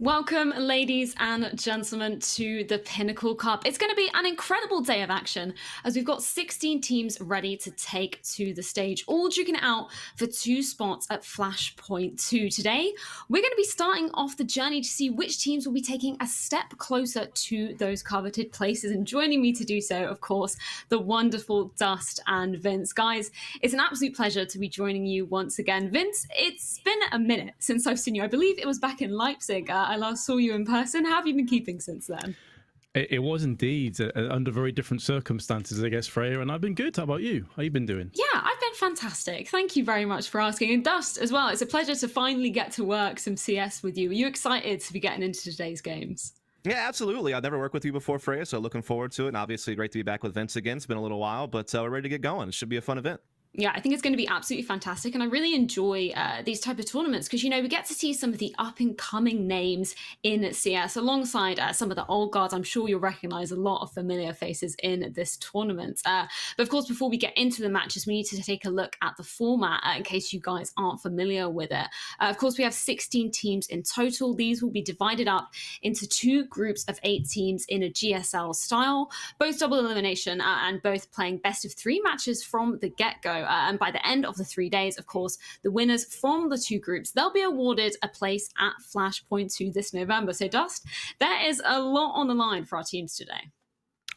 Welcome, ladies and gentlemen, to the Pinnacle Cup. It's going to be an incredible day of action as we've got 16 teams ready to take to the stage, all duking it out for 2 spots at Flashpoint 2. Today, we're going to be starting off the journey to see which teams will be taking a step closer to those coveted places. And joining me to do so, of course, the wonderful Dust and Vince. Guys, it's an absolute pleasure to be joining you once again. Vince, it's been a minute since I've seen you. I believe it was back in Leipzig. I last saw you in person. How have you been keeping since then? It was indeed under very different circumstances, I guess, Freya, and I've been good. How about you? How you been doing? Yeah, I've been fantastic. Thank you very much for asking. And Dust as well. It's a pleasure to finally get to work some CS with you. Are you excited to be getting into today's games? Yeah, absolutely. I've never worked with you before, Freya, so looking forward to it. And obviously great to be back with Vince again. It's been a little while, but we're ready to get going. It should be a fun event. Yeah, I think it's going to be absolutely fantastic. And I really enjoy these type of tournaments because, you know, we get to see some of the up and coming names in CS alongside some of the old guards. I'm sure you'll recognize a lot of familiar faces in this tournament. But of course, before we get into the matches, we need to take a look at the format in case you guys aren't familiar with it. Of course, we have 16 teams in total. These will be divided up into 2 groups of 8 teams in a GSL style, both double elimination and both playing best of 3 matches from the get-go. And by the end of the 3 days, of course, the winners from the 2 groups, they'll be awarded a place at Flashpoint 2 this November. So, Dust, there is a lot on the line for our teams today.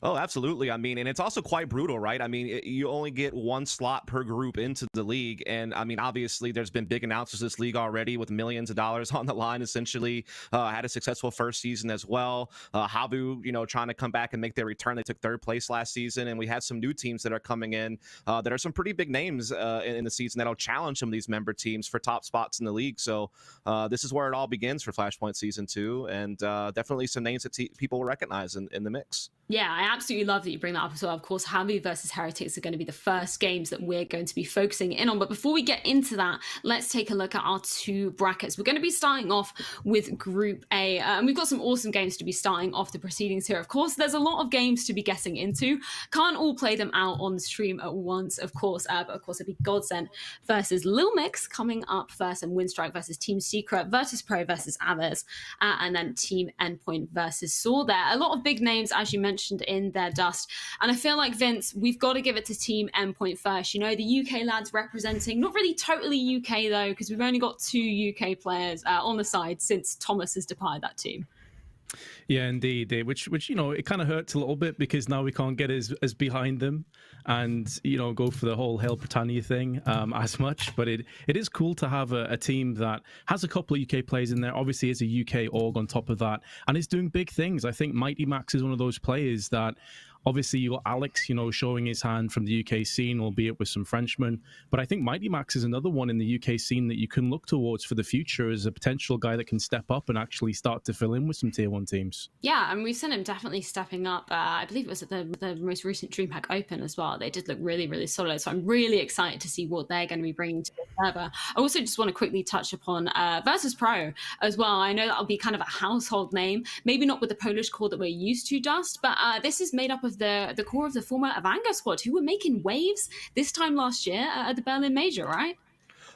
Oh, absolutely. I mean, and it's also quite brutal, right? I mean, you only get 1 slot per group into the league. And I mean, obviously, there's been big announcements this league already with millions of dollars on the line, essentially. Had a successful first season as well. HAVU, you know, trying to come back and make their return. They took 3rd place last season. And we had some new teams that are coming in that are some pretty big names in the season that'll challenge some of these member teams for top spots in the league. So this is where it all begins for Flashpoint Season 2. And definitely some names that people will recognize in the mix. Yeah, I absolutely love that you bring that up as well. Of course, HAVU versus Heretics are going to be the first games that we're going to be focusing in on. But before we get into that, let's take a look at our 2 brackets. We're going to be starting off with Group A. And we've got some awesome games to be starting off the proceedings here. Of course, there's a lot of games to be getting into. Can't all play them out on the stream at once, of course. But of course, it'll be GODSENT versus Lil Mix coming up first, and Winstrike versus Team Secret, Virtus Pro versus Avers, and then Team Endpoint versus Saw there. A lot of big names, as you mentioned, in their Dust. And I feel like, Vince, we've got to give it to Team Endpoint first. You know, the UK lads representing, not really totally UK though, because we've only got 2 UK players on the side since Thomas has departed that team. Yeah, indeed. Which you know, it kind of hurts a little bit because now we can't get as behind them and, you know, go for the whole Hail Britannia thing as much. But it is cool to have a team that has a couple of UK players in there. Obviously, is a UK org on top of that, and is doing big things. I think Mighty Max is one of those players that. Obviously, you got Alex, you know, showing his hand from the UK scene, albeit with some Frenchmen. But I think Mighty Max is another one in the UK scene that you can look towards for the future as a potential guy that can step up and actually start to fill in with some Tier 1 teams. Yeah, and we've seen him definitely stepping up. I believe it was at the most recent DreamHack Open as well. They did look really, really solid. So I'm really excited to see what they're going to be bringing to the server. I also just want to quickly touch upon Virtus Pro as well. I know that'll be kind of a household name, maybe not with the Polish core that we're used to, Dust, but this is made up of the core of the former Avanga squad who were making waves this time last year at the Berlin Major, right?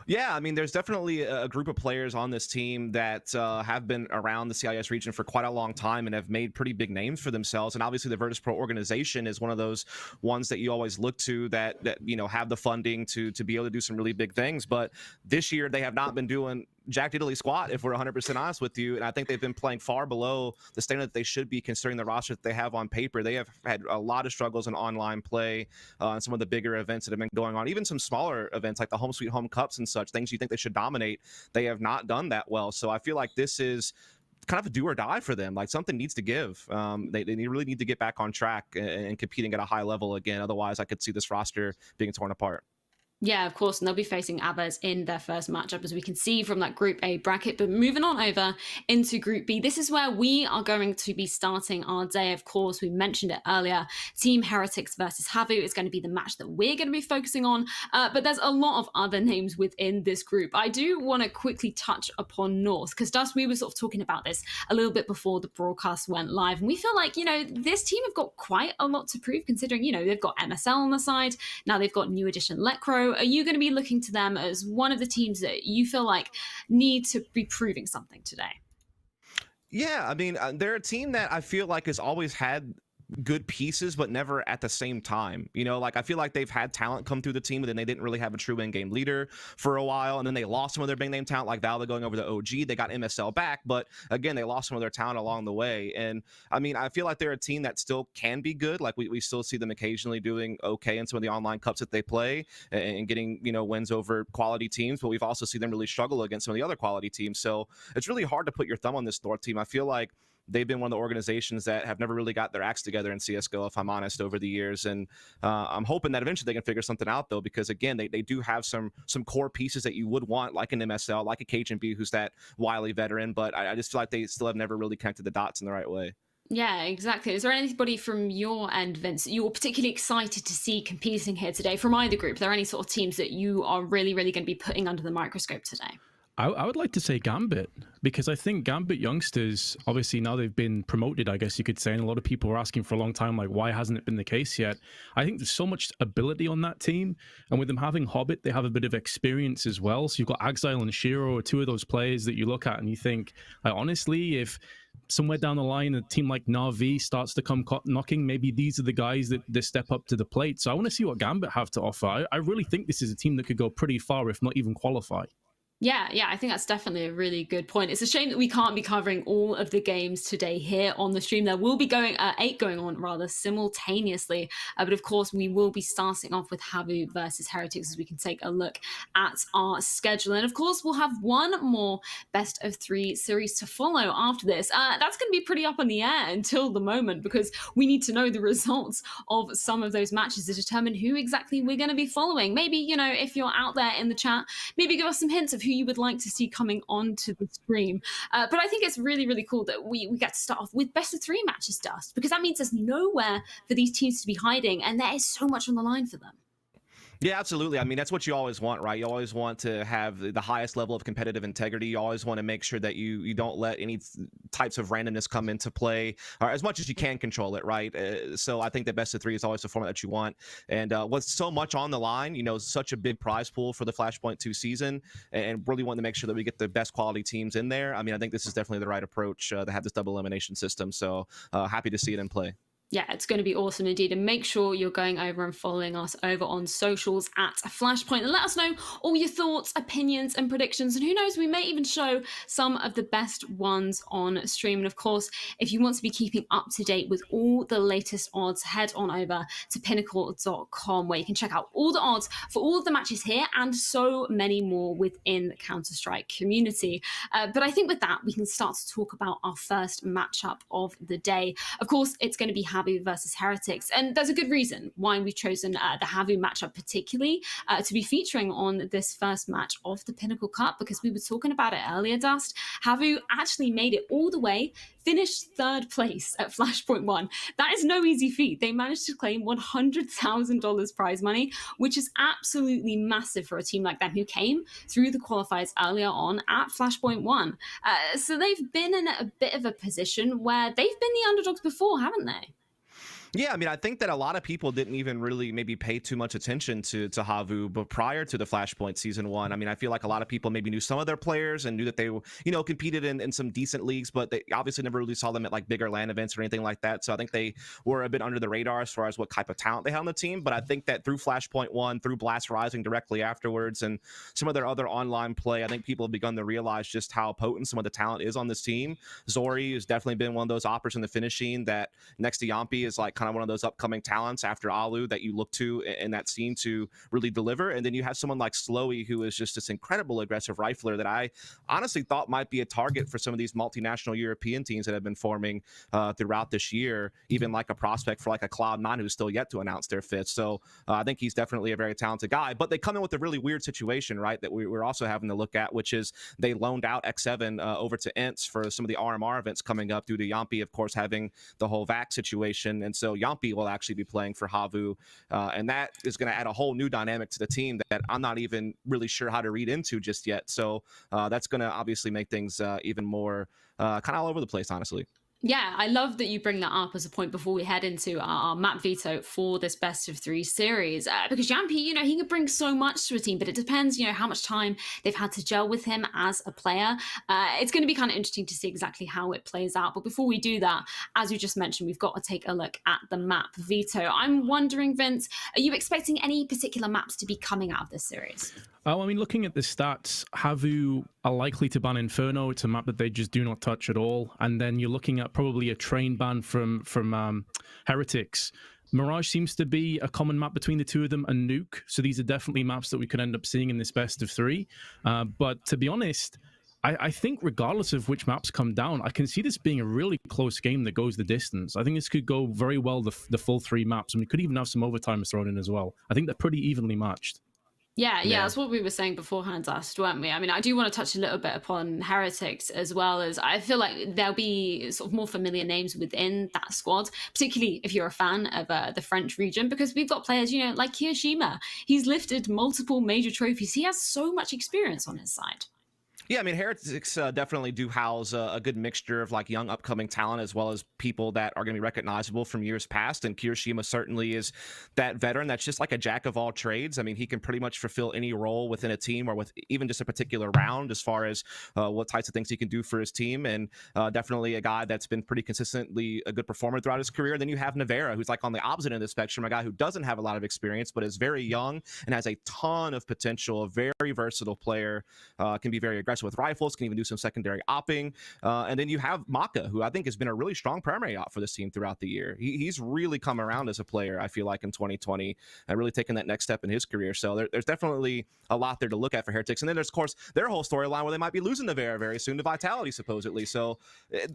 Yeah, I mean, there's definitely a group of players on this team that have been around the CIS region for quite a long time and have made pretty big names for themselves. And obviously, the Virtus Pro organization is one of those ones that you always look to that you know, have the funding to be able to do some really big things. But this year, they have not been doing Jack Diddley squat, if we're 100% honest with you. And I think they've been playing far below the standard that they should be, considering the roster that they have on paper. They have had a lot of struggles in online play and some of the bigger events that have been going on, even some smaller events like the Home Sweet Home Cups and such, things you think they should dominate. They have not done that well. So I feel like this is kind of a do or die for them. Like, something needs to give. They really need to get back on track and competing at a high level again. Otherwise, I could see this roster being torn apart. Yeah, of course, and they'll be facing Avers in their first matchup, as we can see from that Group A bracket. But moving on over into Group B, this is where we are going to be starting our day. Of course, we mentioned it earlier. Team Heretics versus HAVU is going to be the match that we're going to be focusing on. But there's a lot of other names within this group. I do want to quickly touch upon North, because Dust, we were sort of talking about this a little bit before the broadcast went live. And we feel like, you know, this team have got quite a lot to prove, considering, you know, they've got MSL on the side. Now they've got New Edition Lecro. Are you going to be looking to them as one of the teams that you feel like need to be proving something today? Yeah, I mean, they're a team that I feel like has always had good pieces, but never at the same time. You know, like I feel like they've had talent come through the team, but then they didn't really have a true in-game leader for a while. And then they lost some of their big name talent, like Valve going over to OG. They got MSL back, but again, they lost some of their talent along the way. And I mean, I feel like they're a team that still can be good. Like we still see them occasionally doing okay in some of the online cups that they play and getting, you know, wins over quality teams. But we've also seen them really struggle against some of the other quality teams. So it's really hard to put your thumb on this North team. I feel like they've been one of the organizations that have never really got their acts together in CSGO, if I'm honest, over the years. And I'm hoping that eventually they can figure something out, though, because, again, they do have some core pieces that you would want, like an MSL, like a Cajun B, who's that wily veteran. But I just feel like they still have never really connected the dots in the right way. Yeah, exactly. Is there anybody from your end, Vince, you're particularly excited to see competing here today from either group? Are there any sort of teams that you are really, really going to be putting under the microscope today? I would like to say Gambit, because I think Gambit youngsters, obviously now they've been promoted, I guess you could say, and a lot of people were asking for a long time, like, why hasn't it been the case yet? I think there's so much ability on that team, and with them having Hobbit, they have a bit of experience as well. So you've got Exile and Shiro, two of those players that you look at and you think, like, honestly, if somewhere down the line a team like Na'Vi starts to come knocking, maybe these are the guys that step up to the plate. So I want to see what Gambit have to offer. I really think this is a team that could go pretty far, if not even qualify. Yeah, I think that's definitely a really good point. It's a shame that we can't be covering all of the games today here on the stream. There will be 8 going on rather simultaneously, but of course we will be starting off with HAVU versus Heretics as we can take a look at our schedule. And of course we'll have one more best of 3 series to follow after this. That's going to be pretty up in the air until the moment, because we need to know the results of some of those matches to determine who exactly we're going to be following. Maybe, you know, if you're out there in the chat, maybe give us some hints of who you would like to see coming onto the stream. But I think it's really, really cool that we get to start off with best of 3 matches, Dust, because that means there's nowhere for these teams to be hiding, and there is so much on the line for them. Yeah, absolutely. I mean, that's what you always want, right? You always want to have the highest level of competitive integrity. You always want to make sure that you don't let any types of randomness come into play, or as much as you can control it, right? So I think the best of 3 is always the format that you want. And with so much on the line, you know, such a big prize pool for the Flashpoint 2 season, and really want to make sure that we get the best quality teams in there. I mean, I think this is definitely the right approach to have this double elimination system. So happy to see it in play. Yeah, it's going to be awesome indeed. And make sure you're going over and following us over on socials at Flashpoint, and let us know all your thoughts, opinions, and predictions. And who knows, we may even show some of the best ones on stream. And of course, if you want to be keeping up to date with all the latest odds, head on over to pinnacle.com, where you can check out all the odds for all of the matches here and so many more within the Counter-Strike community. But I think with that, we can start to talk about our first matchup of the day. Of course, it's going to be HAVU versus Heretics, and there's a good reason why we've chosen the HAVU matchup particularly to be featuring on this first match of the Pinnacle Cup, because we were talking about it earlier, Dust. HAVU actually made it all the way, finished 3rd place at Flashpoint 1. That is no easy feat. They managed to claim $100,000 prize money, which is absolutely massive for a team like them who came through the qualifiers earlier on at Flashpoint 1. So they've been in a bit of a position where they've been the underdogs before, haven't they? Yeah, I mean, I think that a lot of people didn't even really maybe pay too much attention to HAVU, but prior to the Flashpoint Season 1, I mean, I feel like a lot of people maybe knew some of their players and knew that they, you know, competed in some decent leagues, but they obviously never really saw them at like bigger LAN events or anything like that. So I think they were a bit under the radar as far as what type of talent they had on the team. But I think that through Flashpoint 1, through Blast Rising directly afterwards, and some of their other online play, I think people have begun to realize just how potent some of the talent is on this team. Zori has definitely been one of those operas in the finishing that next to Yampi is like kind of one of those upcoming talents after Alu that you look to in that scene to really deliver. And then you have someone like Slowy, who is just this incredible aggressive rifler that I honestly thought might be a target for some of these multinational European teams that have been forming throughout this year, even like a prospect for like a Cloud9 who's still yet to announce their 5th. So I think he's definitely a very talented guy, but they come in with a really weird situation, right, that we're also having to look at, which is they loaned out X7 over to Ints for some of the RMR events coming up due to Yampi, of course, having the whole VAC situation. And so Yampi will actually be playing for HAVU, and that is going to add a whole new dynamic to the team that I'm not even really sure how to read into just yet. So that's going to obviously make things even more kind of all over the place, honestly. Yeah, I love that you bring that up as a point before we head into our map veto for this best of three series. Because Yampy, he can bring so much to a team, but it depends, how much time they've had to gel with him as a player. It's going to be kind of interesting to see exactly how it plays out. But before we do that, as you just mentioned, we've got to take a look at the map veto. I'm wondering, Vince, are you expecting any particular maps to be coming out of this series? Oh, I mean, looking at the stats, HAVU are likely to ban Inferno. It's a map that they just do not touch at all. And then you're looking at probably a train ban from Heretics. Mirage seems to be a common map between the two of them, and Nuke. So these are definitely maps that we could end up seeing in this best of three. But to be honest, I think regardless of which maps come down, I can see this being a really close game that goes the distance. I think this could go very well, the full three maps, and we could even have some overtime thrown in as well. I think they're pretty evenly matched. Yeah, that's what we were saying beforehand, Dust, weren't we? I mean, I do want to touch a little bit upon Heretics as well, as I feel like there'll be sort of more familiar names within that squad, particularly if you're a fan of the French region, because we've got players, like Kirishima. He's lifted multiple major trophies. He has so much experience on his side. Yeah, I mean, Heretics definitely do house a good mixture of like young upcoming talent as well as people that are going to be recognizable from years past. And Kirishima certainly is that veteran that's just like a jack of all trades. I mean, he can pretty much fulfill any role within a team or with even just a particular round as far as what types of things he can do for his team. And definitely a guy that's been pretty consistently a good performer throughout his career. Then you have Navera, who's like on the opposite end of the spectrum, a guy who doesn't have a lot of experience, but is very young and has a ton of potential, a very versatile player, can be very aggressive with rifles, can even do some secondary opping. And then you have Maka, who I think has been a really strong primary op for this team throughout the year. He's really come around as a player, I feel like, in 2020, and really taken that next step in his career. So there's definitely a lot there to look at for Heretics. And then there's, of course, their whole storyline where they might be losing Navera very soon to Vitality, supposedly. So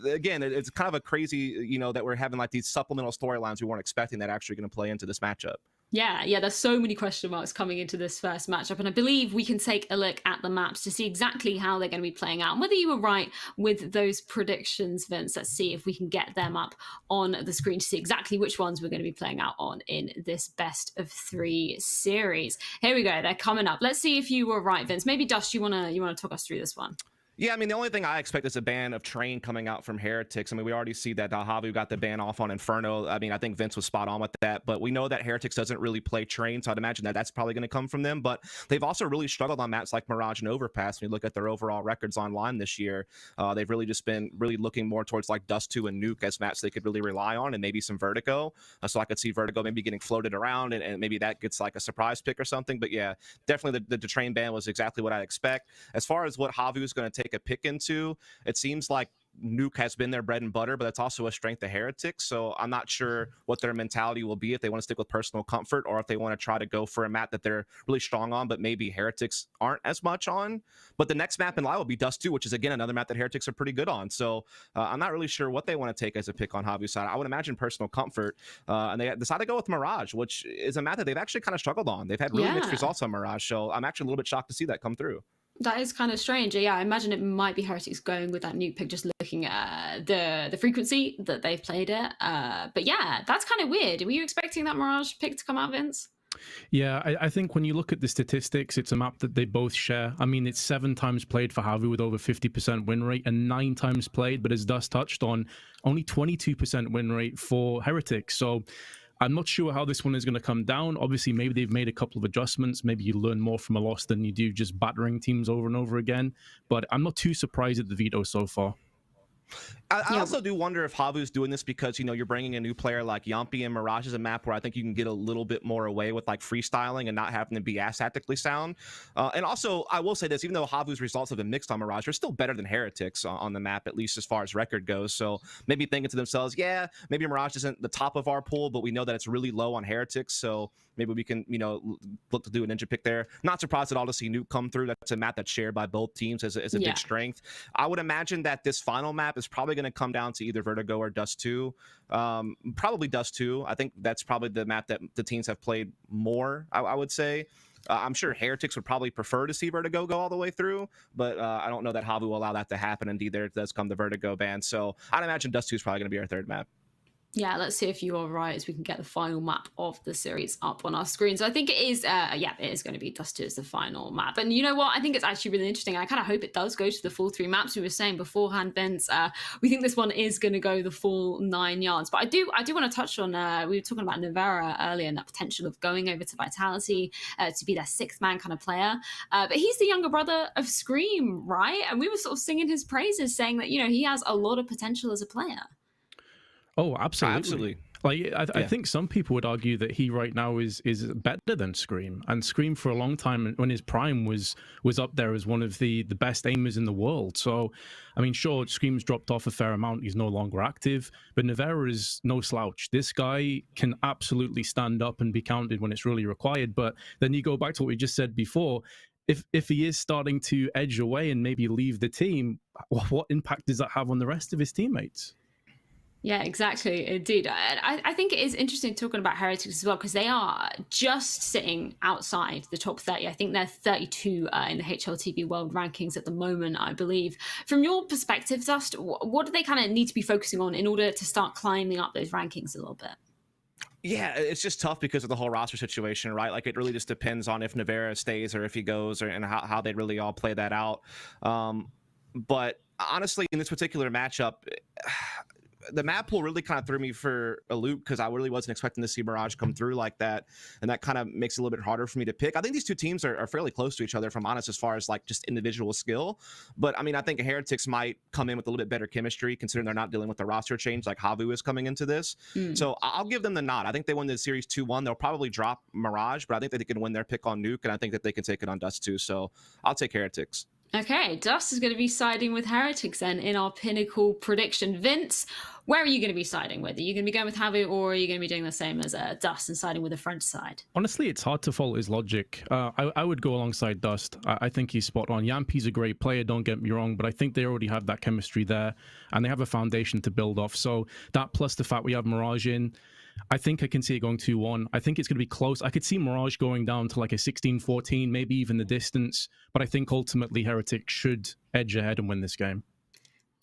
again, it's kind of a crazy, that we're having like these supplemental storylines we weren't expecting that actually going to play into this matchup. Yeah, there's so many question marks coming into this first matchup, and I believe we can take a look at the maps to see exactly how they're going to be playing out and whether you were right with those predictions, Vince. Let's see if we can get them up on the screen to see exactly which ones we're going to be playing out on in this best of three series. Here we go, they're coming up. Let's see if you were right, Vince. Maybe Dust, you wanna talk us through this one? Yeah, I mean, the only thing I expect is a ban of Train coming out from Heretics. I mean, we already see that HAVU got the ban off on Inferno. I mean, I think Vince was spot on with that, but we know that Heretics doesn't really play Train, so I'd imagine that that's probably going to come from them. But they've also really struggled on maps like Mirage and Overpass. When you look at their overall records online this year, they've really just been really looking more towards like Dust 2 and Nuke as maps they could really rely on, and maybe some Vertigo. So I could see Vertigo maybe getting floated around, and maybe that gets like a surprise pick or something. But yeah, definitely the Train ban was exactly what I expect. As far as what HAVU is going to take a pick into, it seems like Nuke has been their bread and butter, but that's also a strength of Heretics. So I'm not sure what their mentality will be, if they want to stick with personal comfort or if they want to try to go for a map that they're really strong on, but maybe Heretics aren't as much on. But the next map in live will be Dust 2, which is again another map that Heretics are pretty good on. So I'm not really sure what they want to take as a pick on HAVU's side. I would imagine personal comfort, and they decided to go with Mirage, which is a map that they've actually kind of struggled on. They've had really mixed results on Mirage, so I'm actually a little bit shocked to see that come through. That is kind of strange. Yeah, I imagine it might be Heretics going with that Nuke pick, just looking at the frequency that they've played it. But yeah, that's kind of weird. Were you expecting that Mirage pick to come out, Vince? Yeah, I think when you look at the statistics, it's a map that they both share. I mean, it's 7 times played for HAVU with over 50% win rate and 9 times played, but as Dust touched on, only 22% win rate for Heretics. So I'm not sure how this one is going to come down. Obviously, maybe they've made a couple of adjustments. Maybe you learn more from a loss than you do just battering teams over and over again. But I'm not too surprised at the veto so far. I also do wonder if HAVU's doing this because, you're bringing a new player like Yampy, and Mirage is a map where I think you can get a little bit more away with like freestyling and not having to be as tactically sound. And also, I will say this, even though HAVU's results have been mixed on Mirage, they're still better than Heretics on the map, at least as far as record goes. So maybe thinking to themselves, yeah, maybe Mirage isn't the top of our pool, but we know that it's really low on Heretics. So maybe we can, look to do a ninja pick there. Not surprised at all to see Nuke come through. That's a map that's shared by both teams as a big strength. I would imagine that this final map is probably going to come down to either Vertigo or Dust 2. Probably Dust 2. I think that's probably the map that the teams have played more, I would say. I'm sure Heretics would probably prefer to see Vertigo go all the way through, but I don't know that HAVU will allow that to happen. Indeed, there does come the Vertigo ban. So I'd imagine Dust 2 is probably going to be our third map. Yeah, let's see if you are right as we can get the final map of the series up on our screen. So I think it is, yeah, it is going to be Dusty as the final map. And you know what? I think it's actually really interesting. I kind of hope it does go to the full 3 maps. We were saying beforehand, Vince, we think this one is going to go the full 9 yards. But I do want to touch on, we were talking about Navera earlier and that potential of going over to Vitality to be their 6th man kind of player. But he's the younger brother of Scream, right? And we were sort of singing his praises, saying that, he has a lot of potential as a player. Oh, absolutely. Absolutely. Like I think some people would argue that he right now is better than Scream, and Scream for a long time when his prime was up there as one of the best aimers in the world. So, I mean, sure, Scream's dropped off a fair amount; he's no longer active, but Navera is no slouch. This guy can absolutely stand up and be counted when it's really required. But then you go back to what we just said before. If he is starting to edge away and maybe leave the team, what impact does that have on the rest of his teammates? Yeah, exactly. Indeed. I think it is interesting talking about Heretics as well, because they are just sitting outside the top 30. I think they're 32 in the HLTV World Rankings at the moment, I believe. From your perspective, Dust, what do they kind of need to be focusing on in order to start climbing up those rankings a little bit? Yeah, it's just tough because of the whole roster situation, right? Like, it really just depends on if Navera stays or if he goes, and how they really all play that out. But honestly, in this particular matchup, the map pool really kind of threw me for a loop because I really wasn't expecting to see Mirage come through like that, and that kind of makes it a little bit harder for me to pick. I think these two teams are fairly close to each other, if I'm honest, as far as like just individual skill. But I mean, I think Heretics might come in with a little bit better chemistry, considering they're not dealing with the roster change like HAVU is coming into this. So I'll give them the nod. I think they win the series 2-1. They'll probably drop Mirage, but I think that they can win their pick on Nuke, and I think that they can take it on Dust too. So I'll take Heretics. Okay, Dust is going to be siding with Heretics then in our pinnacle prediction. Vince, where are you going to be siding with? Are you going to be going with HAVU, or are you going to be doing the same as Dust and siding with the French side? Honestly, it's hard to follow his logic. I would go alongside Dust. I think he's spot on. Yampi's a great player, don't get me wrong, but I think they already have that chemistry there, and they have a foundation to build off. So that plus the fact we have Mirage in, I think I can see it going 2-1. I think it's going to be close. I could see Mirage going down to like a 16-14, maybe even the distance, but I think ultimately Heretic should edge ahead and win this game.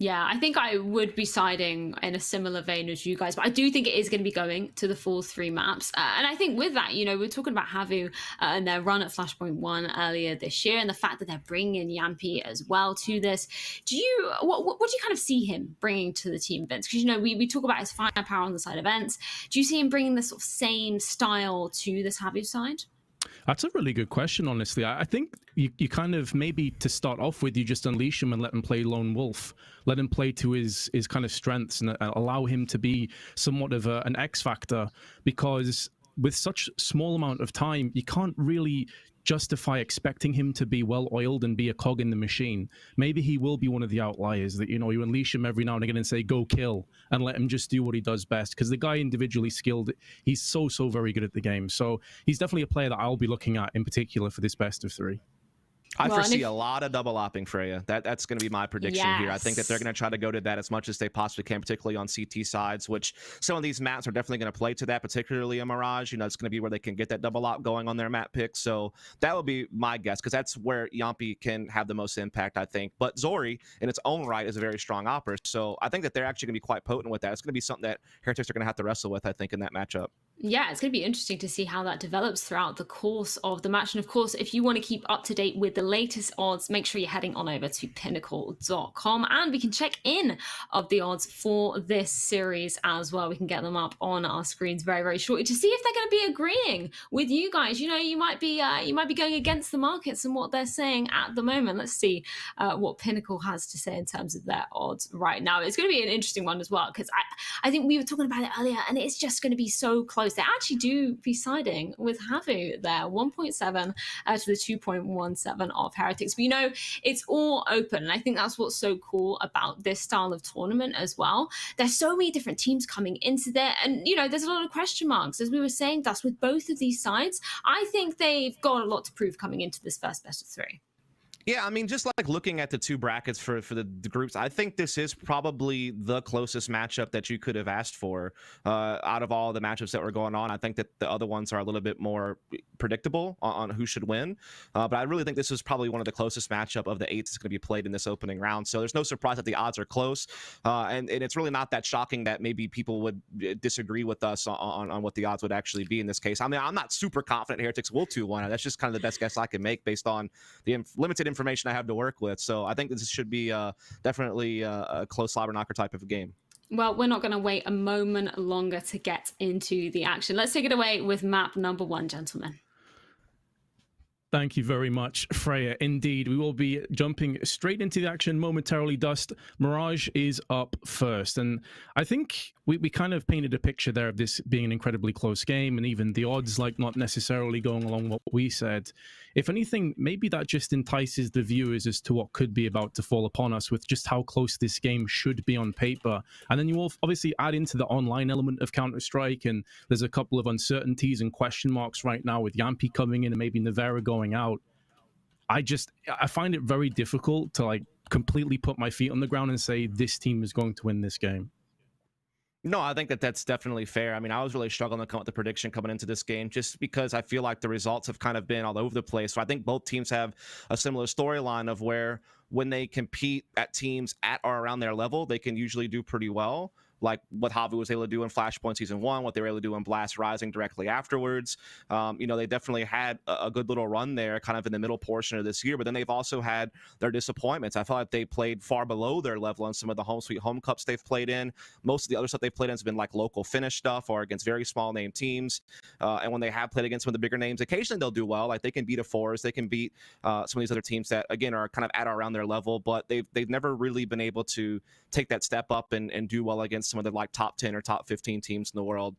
Yeah, I think I would be siding in a similar vein as you guys, but I do think it is going to be going to the full 3 maps. And I think with that, we're talking about HAVU and their run at Flashpoint 1 earlier this year, and the fact that they're bringing in Yampi as well to this. What do you kind of see him bringing to the team, Vince? Because, we talk about his firepower on the side events. Do you see him bringing this sort of same style to this HAVU side? That's a really good question, honestly. I think you kind of, maybe to start off with, you just unleash him and let him play lone wolf. Let him play to his kind of strengths and allow him to be somewhat of an X factor, because with such small amount of time, you can't really justify expecting him to be well-oiled and be a cog in the machine. Maybe he will be one of the outliers that, you unleash him every now and again and say, go kill, and let him just do what he does best. Because the guy individually skilled, he's so very good at the game. So he's definitely a player that I'll be looking at in particular for this best of 3. I foresee a lot of double opping Freya. That's going to be my prediction here. I think that they're going to try to go to that as much as they possibly can, particularly on CT sides, which some of these maps are definitely going to play to that, particularly in Mirage. It's going to be where they can get that double op going on their map picks. So that would be my guess, because that's where Yampi can have the most impact, I think. But Zori, in its own right, is a very strong opper. So I think that they're actually going to be quite potent with that. It's going to be something that Heretics are going to have to wrestle with, I think, in that matchup. Yeah, it's going to be interesting to see how that develops throughout the course of the match. And of course, if you want to keep up to date with the latest odds, make sure you're heading on over to pinnacle.com, and we can check in of the odds for this series as well. We can get them up on our screens very, very shortly to see if they're going to be agreeing with you guys. You might be going against the markets and what they're saying at the moment. Let's see what Pinnacle has to say in terms of their odds right now. It's going to be an interesting one as well, because I think we were talking about it earlier, and it's just going to be so close. They actually do be siding with HAVU there, 1.7 to the 2.17 of Heretics. But it's all open, and I think that's what's so cool about this style of tournament as well. There's so many different teams coming into there, and there's a lot of question marks, as we were saying, Dust, with both of these sides. I think they've got a lot to prove coming into this first best of 3. Yeah, I mean, just like looking at the two brackets for the groups, I think this is probably the closest matchup that you could have asked for out of all the matchups that were going on. I think that the other ones are a little bit more predictable on who should win, but I really think this is probably one of the closest matchup of the 8 that's going to be played in this opening round. So there's no surprise that the odds are close, and it's really not that shocking that maybe people would disagree with us on what the odds would actually be in this case. I mean, I'm not super confident Heretics will 2-1. That's just kind of the best guess I can make based on the limited information I have to work with. So I think this should be definitely a close slobber knocker type of game. Well, we're not going to wait a moment longer to get into the action. Let's take it away with map number 1, gentlemen. Thank you very much, Freya. Indeed, we will be jumping straight into the action momentarily. Dust, Mirage is up first. And I think we kind of painted a picture there of this being an incredibly close game, and even the odds like not necessarily going along what we said. If anything, maybe that just entices the viewers as to what could be about to fall upon us with just how close this game should be on paper. And then you will obviously add into the online element of Counter-Strike, and there's a couple of uncertainties and question marks right now with Yampi coming in and maybe Nevera going out. I find it very difficult to like completely put my feet on the ground and say this team is going to win this game. No, I think that that's definitely fair. I mean, I was really struggling to come up with the prediction coming into this game just because I feel like the results have kind of been all over the place. So I think both teams have a similar storyline of where when they compete at teams at or around their level, they can usually do pretty well. Like what HAVU was able to do in Flashpoint Season 1, what they were able to do in Blast Rising directly afterwards. You know, they definitely had a good little run there kind of in the middle portion of this year, but then they've also had their disappointments. I felt like they played far below their level on some of the home sweet home cups they've played in. Most of the other stuff they've played in has been like local finish stuff or against very small name teams. And when they have played against some of the bigger names, occasionally they'll do well. Like they can beat a Forest, they can beat some of these other teams that, again, are kind of at or around their level, but they've never really been able to take that step up and do well against some of the like top 10 or top 15 teams in the world.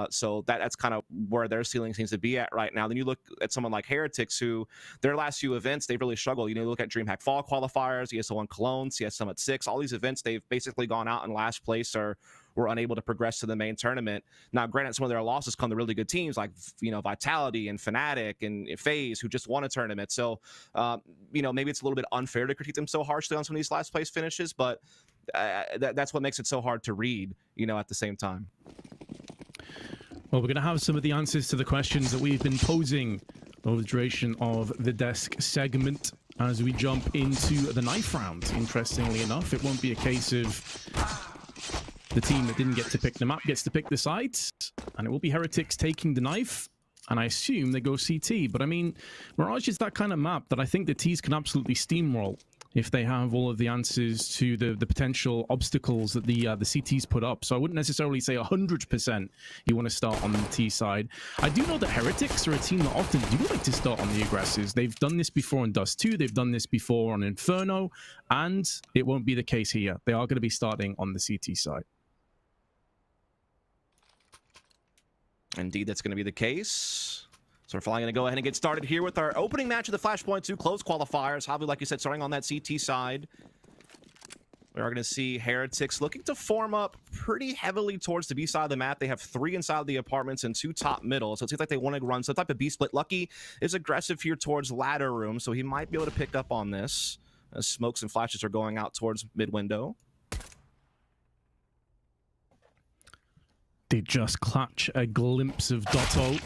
So that's kind of where their ceiling seems to be at right now. Then you look at someone like Heretics, who their last few events, they've really struggled. You know, you look at DreamHack Fall qualifiers, ESL1 Cologne, CS Summit 6, all these events, they've basically gone out in last place or were unable to progress to the main tournament. Now, granted, some of their losses come to really good teams like, you know, Vitality and Fnatic and FaZe, who just won a tournament. So, you know, maybe it's a little bit unfair to critique them so harshly on some of these last place finishes, but that's what makes it so hard to read, you know, at the same time. Well, we're going to have some of the answers to the questions that we've been posing over the duration of the desk segment as we jump into the knife round. Interestingly enough, it won't be a case of the team that didn't get to pick the map gets to pick the sides, and it will be Heretics taking the knife, and I assume they go CT. But I mean, Mirage is that kind of map that I think the Ts can absolutely steamroll if they have all of the answers to the potential obstacles that the CTs put up. So I wouldn't necessarily say 100% you want to start on the T side. I do know that Heretics are a team that often do like to start on the aggressors. They've done this before on Dust 2, they've done this before on Inferno, and it won't be the case here. They are going to be starting on the CT side. Indeed, that's going to be the case. So we're finally going to go ahead and get started here with our opening match of the Flashpoint 2 close qualifiers. HAVU, like you said, starting on that CT side. We are going to see Heretics looking to form up pretty heavily towards the B side of the map. They have 3 inside the apartments and 2 top middle. So it seems like they want to run some type of B split. Lucky is aggressive here towards ladder room, so he might be able to pick up on this as smokes and flashes are going out towards mid window. They just clutch a glimpse of Dotto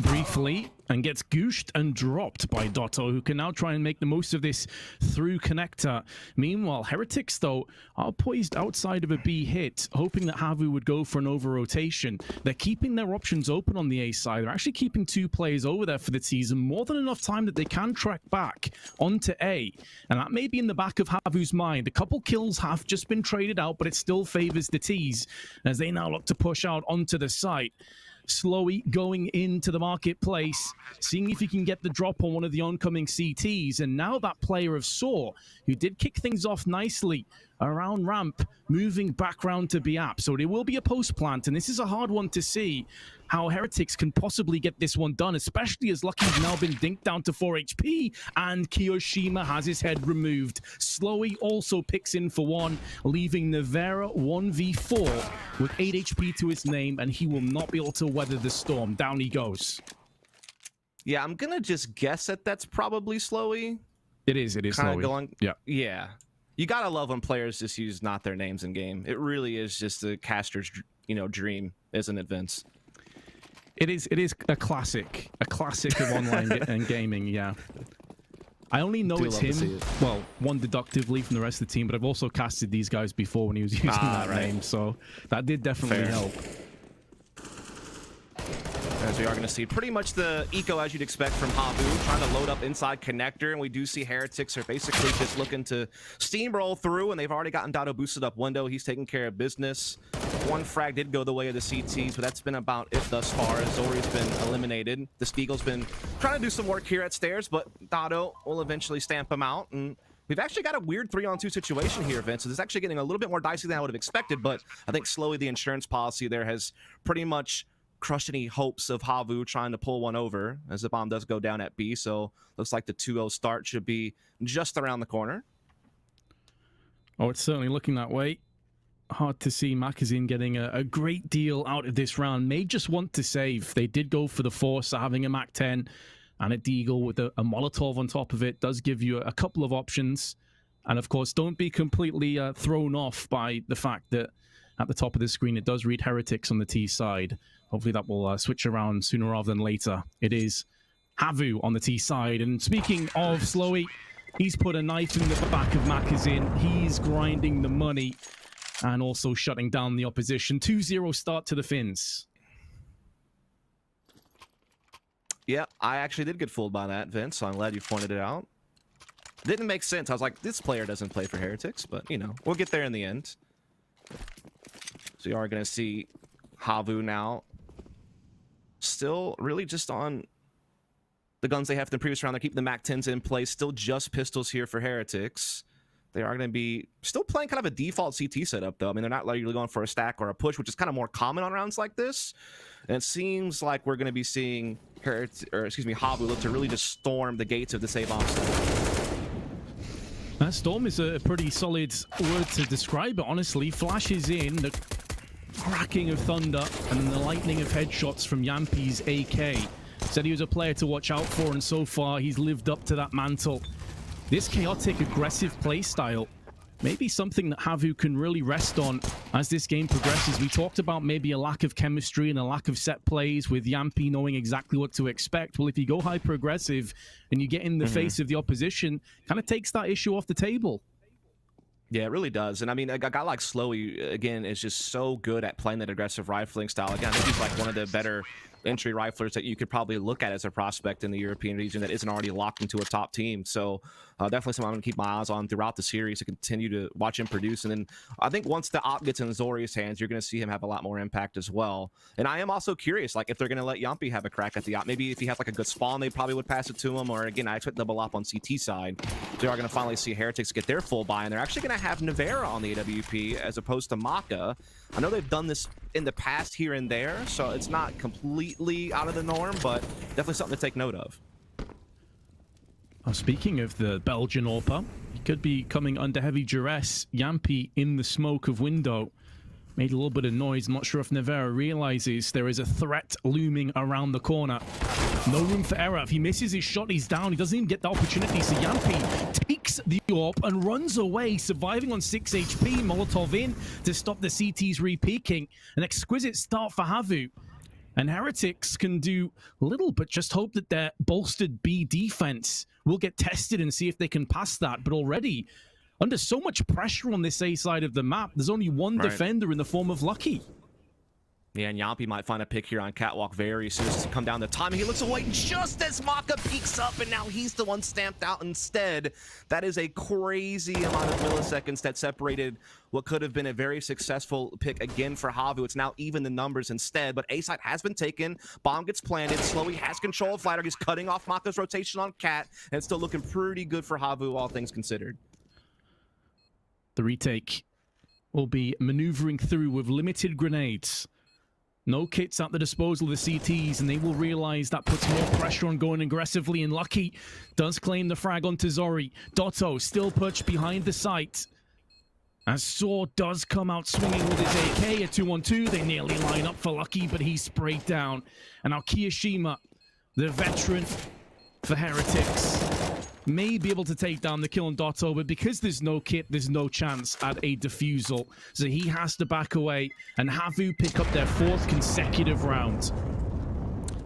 briefly and gets gooshed and dropped by Dotto, who can now try and make the most of this through connector. Meanwhile, Heretics, though, are poised outside of a B hit, hoping that HAVU would go for an over-rotation. They're keeping their options open on the A side. They're actually keeping 2 players over there for the Ts, and more than enough time that they can track back onto A. And that may be in the back of HAVU's mind. A couple kills have just been traded out, but it still favors the Ts as they now look to push out onto the site. Slowy going into the marketplace, seeing if he can get the drop on one of the oncoming CTs. And now that player of Saw, who did kick things off nicely around ramp, moving back round to Biap. So it will be a post plant, and this is a hard one to see how Heretics can possibly get this one done, especially as Lucky's now been dinked down to 4 HP, and Kiyoshima has his head removed. Slowy also picks in for 1, leaving Nevera 1v4 with 8 HP to his name, and he will not be able to weather the storm. Down he goes. Yeah, I'm going to just guess that that's probably Slowy. It is kind Snowy. of going. Yeah. You gotta love when players just use not their names in game. It really is just a caster's, dream, isn't it, Vince? It is a classic of online and gaming. Yeah. I only know it's him. Well, one deductively from the rest of the team, but I've also casted these guys before when he was using that name, so that did definitely help. As we are going to see pretty much the eco as you'd expect from HAVU, trying to load up inside connector, and we do see Heretics are basically just looking to steamroll through, and they've already gotten Dotto boosted up window. He's taking care of business. One frag did go the way of the CTs, but that's been about it thus far, as Zori's been eliminated. The Steagle's been trying to do some work here at stairs, but Dotto will eventually stamp him out, and we've actually got a weird 3-on-2 situation here, Vince. So this is actually getting a little bit more dicey than I would have expected, but I think slowly the insurance policy there has pretty much crushed any hopes of HAVU trying to pull one over, as the bomb does go down at B. So looks like the 2-0 start should be just around the corner. Oh, it's certainly looking that way. Hard to see Macazin getting a great deal out of this round. May just want to save. They did go for the force, having a Mac 10 and a Deagle with a Molotov on top of it does give you a couple of options. And of course, don't be completely thrown off by the fact that at the top of the screen, it does read Heretics on the T side. Hopefully that will switch around sooner rather than later. It is HAVU on the T side. And speaking of Slowy, he's put a knife in the back of Macazin. He's grinding the money and also shutting down the opposition. 2-0 start to the Finns. Yeah, I actually did get fooled by that, Vince, so I'm glad you pointed it out. Didn't make sense. I was like, this player doesn't play for Heretics, but, we'll get there in the end. So you are going to see HAVU now still really just on the guns they have in the previous round. They're keeping the Mac 10s in place. Still just pistols here for Heretics. They are going to be still playing kind of a default CT setup, though. I mean, they're not really going for a stack or a push, which is kind of more common on rounds like this. And it seems like we're going to be seeing HAVU look to really just storm the gates of the save-off stack. That storm is a pretty solid word to describe it, honestly. Flashes in, the cracking of thunder, and then the lightning of headshots from Yampi's AK. Said he was a player to watch out for, and so far he's lived up to that mantle. This chaotic, aggressive play style may be something that HAVU can really rest on as this game progresses. We talked about maybe a lack of chemistry and a lack of set plays with Yampi knowing exactly what to expect. Well, if you go hyper-aggressive and you get in the face of the opposition, kind of takes that issue off the table. Yeah, it really does. And I mean, a guy like Slowy, again, is just so good at playing that aggressive rifling style. Again, I think he's like one of the better entry riflers that you could probably look at as a prospect in the European region that isn't already locked into a top team. So definitely something I'm going to keep my eyes on throughout the series to continue to watch him produce. And then I think once the op gets in Zori's hands, you're going to see him have a lot more impact as well. And I am also curious, like, if they're going to let Yampi have a crack at the op. Maybe if he has like a good spawn, they probably would pass it to him. Or again, I expect double op on CT side. So you are going to finally see Heretics get their full buy. And they're actually going to have Navera on the AWP as opposed to Maka. I know they've done this in the past here and there, so it's not completely out of the norm, but definitely something to take note of. Speaking of the Belgian AWPer, he could be coming under heavy duress. Yampi in the smoke of window. Made a little bit of noise. I'm not sure if Navera realizes there is a threat looming around the corner. No room for error. If he misses his shot, he's down. He doesn't even get the opportunity. So Yampi takes the AWP and runs away, surviving on 6 HP. Molotov in to stop the CTs re-peaking. An exquisite start for HAVU. And Heretics can do little but just hope that their bolstered B defense will get tested and see if they can pass that. But already, under so much pressure on this A side of the map, there's only one defender in the form of Lucky. Yeah, and Yampi might find a pick here on Catwalk very soon as to come down the time. He looks away just as Maka peeks up, and now he's the one stamped out instead. That is a crazy amount of milliseconds that separated what could have been a very successful pick again for HAVU. It's now even the numbers instead, but A side has been taken. Bomb gets planted. Slowy has control of Flatter. He's cutting off Maka's rotation on Cat, and it's still looking pretty good for HAVU, all things considered. The retake will be maneuvering through with limited grenades. No kits at the disposal of the CTs, and they will realize that puts more pressure on going aggressively, and Lucky does claim the frag onto Zori. Dotto still perched behind the site. As Saw does come out swinging with his AK, a 2-on-2. They nearly line up for Lucky, but he's sprayed down. And now Kiyashima, the veteran for Heretics, may be able to take down the kill on Dotto, but because there's no kit, there's no chance at a defusal. So he has to back away, and HAVU pick up their 4th consecutive round.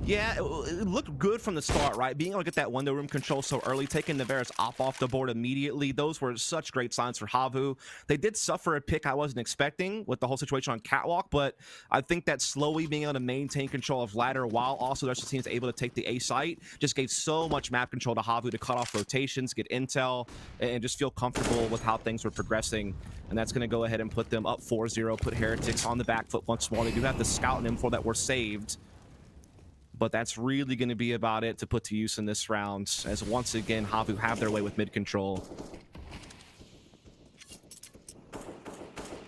Yeah, it looked good from the start, right? Being able to get that window room control so early, taking Nevera's off the board immediately, those were such great signs for HAVU. They did suffer a pick I wasn't expecting with the whole situation on Catwalk, but I think that slowly being able to maintain control of ladder while also the rest of the team is able to take the A site just gave so much map control to HAVU to cut off rotations, get intel, and just feel comfortable with how things were progressing. And that's going to go ahead and put them up 4-0, put Heretics on the back foot once more. They do have the Scout and M4 that were saved, but that's really going to be about it to put to use in this round, as once again HAVU have their way with mid control.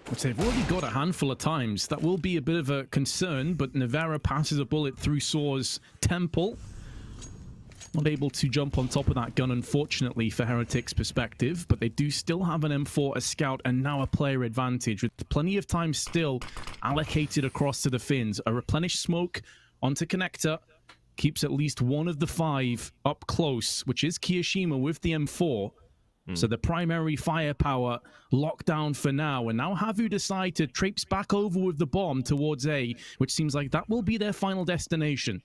Which they've already got a handful of times. That will be a bit of a concern, but Nevera passes a bullet through Soar's temple. Not able to jump on top of that gun, unfortunately, for Heretics' perspective, but they do still have an M4, a Scout, and now a player advantage, with plenty of time still allocated across to the Finns. A replenished smoke onto connector keeps at least one of the 5 up close, which is Kiyashima with the M4. So the primary firepower locked down for now, and now HAVU decide to traipse back over with the bomb towards A, which seems like that will be their final destination.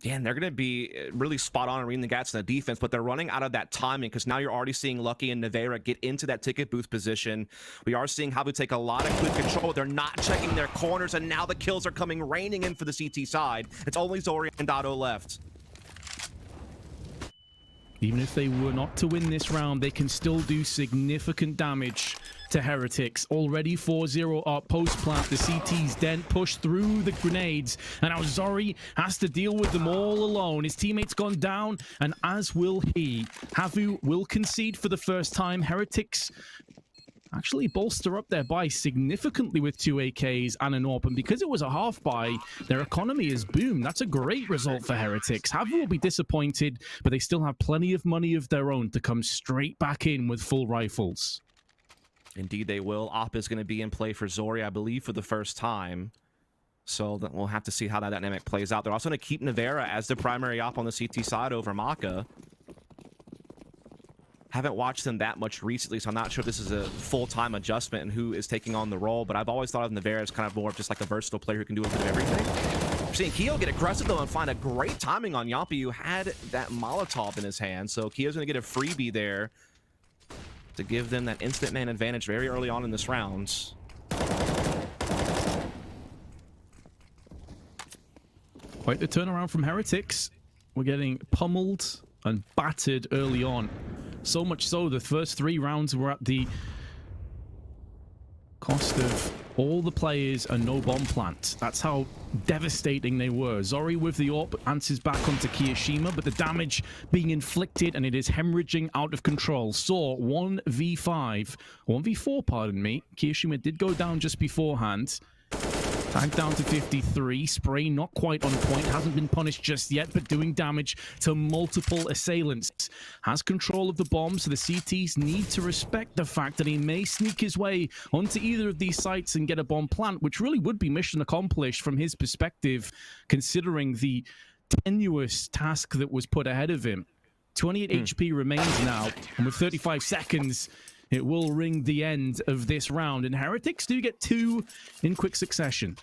Yeah, and they're going to be really spot on in reading the gats in the defense, but they're running out of that timing because now you're already seeing Lucky and Nevera get into that ticket booth position. We are seeing HAVU take a lot of quick control. They're not checking their corners, and now the kills are coming raining in for the CT side. It's only Zori and Dotto left. Even if they were not to win this round, they can still do significant damage to Heretics. Already 4-0 up post-plant. The CT's dent pushed through the grenades, and now Zori has to deal with them all alone. His teammate's gone down, and as will he. HAVU will concede for the first time. Heretics actually bolster up their buy significantly with 2 AKs and an AWP, and because it was a half buy, their economy is boomed. That's a great result for Heretics. HAVU will be disappointed, but they still have plenty of money of their own to come straight back in with full rifles. Indeed they will. AWP is going to be in play for Zori, I believe, for the first time. So we'll have to see how that dynamic plays out. They're also going to keep Nevera as the primary AWP on the CT side over Maka. Haven't watched them that much recently, so I'm not sure if this is a full-time adjustment and who is taking on the role, but I've always thought of Nevera as kind of more of just like a versatile player who can do a bit of everything. We're seeing Keo get aggressive, though, and find a great timing on Yampi, who had that Molotov in his hand, so Keo's going to get a freebie there to give them that instant man advantage very early on in this round. Quite the turnaround from Heretics. We're getting pummeled and battered early on. So much so, the first 3 rounds were at the cost of all the players and no bomb plant. That's how devastating they were. Zori with the AWP answers back onto Kiyashima, but the damage being inflicted, and it is hemorrhaging out of control. Saw 1v4, pardon me. Kiyashima did go down just beforehand. Tagged down to 53. Spray not quite on point. Hasn't been punished just yet, but doing damage to multiple assailants. Has control of the bomb, so the CTs need to respect the fact that he may sneak his way onto either of these sites and get a bomb plant, which really would be mission accomplished from his perspective, considering the tenuous task that was put ahead of him. 28 HP remains now, and with 35 seconds, it will ring the end of this round, and Heretics do get 2 in quick succession.